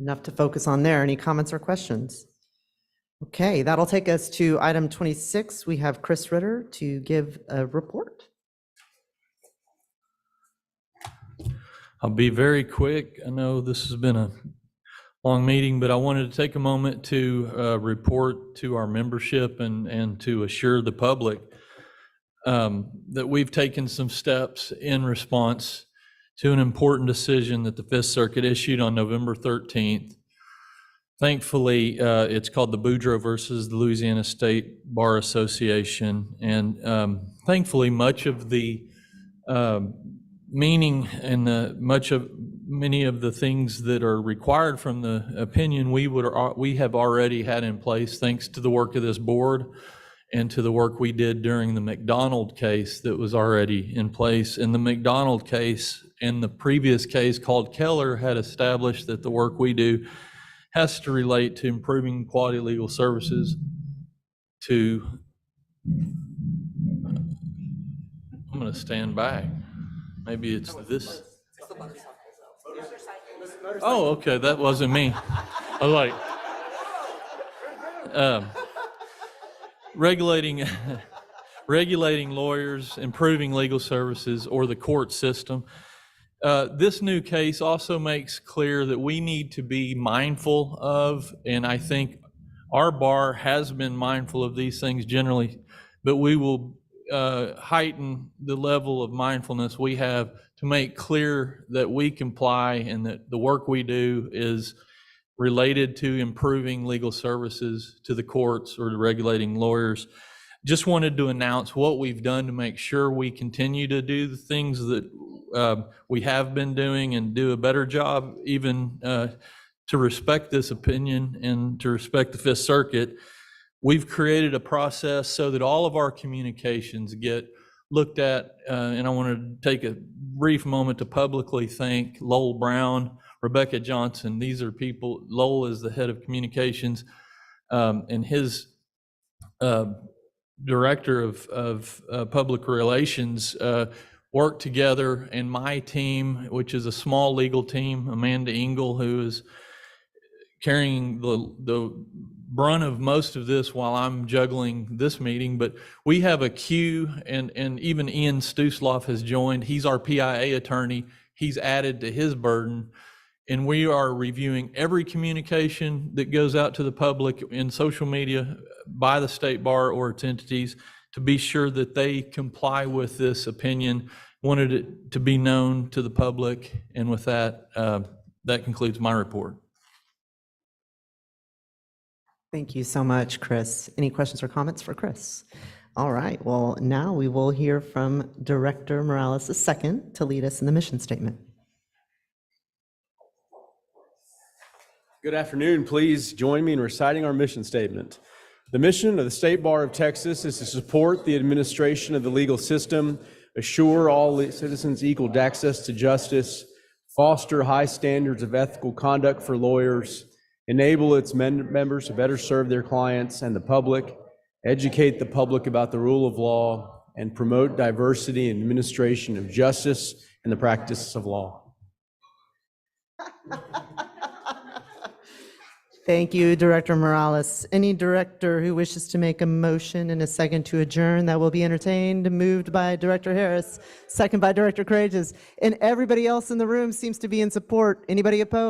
Speaker 10: Enough to focus on there. Any comments or questions? Okay, that'll take us to item 26. We have Chris Ritter to give a report.
Speaker 12: I'll be very quick. I know this has been a
Speaker 11: long meeting, but I wanted to take a moment to report to our membership and to assure the public that we've taken some steps in response to an important decision that the Fifth Circuit issued on November 13th. Thankfully, it's called the Boudreaux versus the Louisiana State Bar Association. And thankfully, much of the meaning and many of the things that are required from the opinion we have already had in place, thanks to the work of this board and to the work we did during the McDonald case that was already in place. And the McDonald case and the previous case called Keller had established that the work we do has to relate to improving quality legal services to, I'm going to stand back. Maybe it's this. Oh, okay, that wasn't me. I was like, regulating lawyers, improving legal services, or the court system. This new case also makes clear that we need to be mindful of, and I think our bar has been mindful of these things generally, but we will heighten the level of mindfulness we have to make clear that we comply and that the work we do is related to improving legal services to the courts or to regulating lawyers. Just wanted to announce what we've done to make sure we continue to do the things that we have been doing and do a better job, even to respect this opinion and to respect the Fifth Circuit. We've created a process so that all of our communications get looked at, and I want to take a brief moment to publicly thank Lowell Brown, Rebecca Johnson. These are people, Lowell is the head of communications, and his director of public relations work together, and my team, which is a small legal team, Amanda Engel, who is carrying the brunt of most of this while I'm juggling this meeting. But we have a queue, and even Ian Stusloff has joined. He's our PIA attorney. He's added to his burden. And we are reviewing every communication that goes out to the public in social media by the State Bar or its entities to be sure that they comply with this opinion. Wanted it to be known to the public. And with that, that concludes my report.
Speaker 10: Thank you so much, Chris. Any questions or comments for Chris? All right, well, now we will hear from Director Morales II to lead us in the mission statement.
Speaker 12: Good afternoon. Please join me in reciting our mission statement. The mission of the State Bar of Texas is to support the administration of the legal system, assure all citizens equal access to justice, foster high standards of ethical conduct for lawyers, enable its members to better serve their clients and the public, educate the public about the rule of law, and promote diversity in administration of justice and the practice of law.
Speaker 10: Thank you, Director Morales. Any director who wishes to make a motion and a second to adjourn, that will be entertained. Moved by Director Harris, second by Director Courageous. And everybody else in the room seems to be in support. Anybody opposed?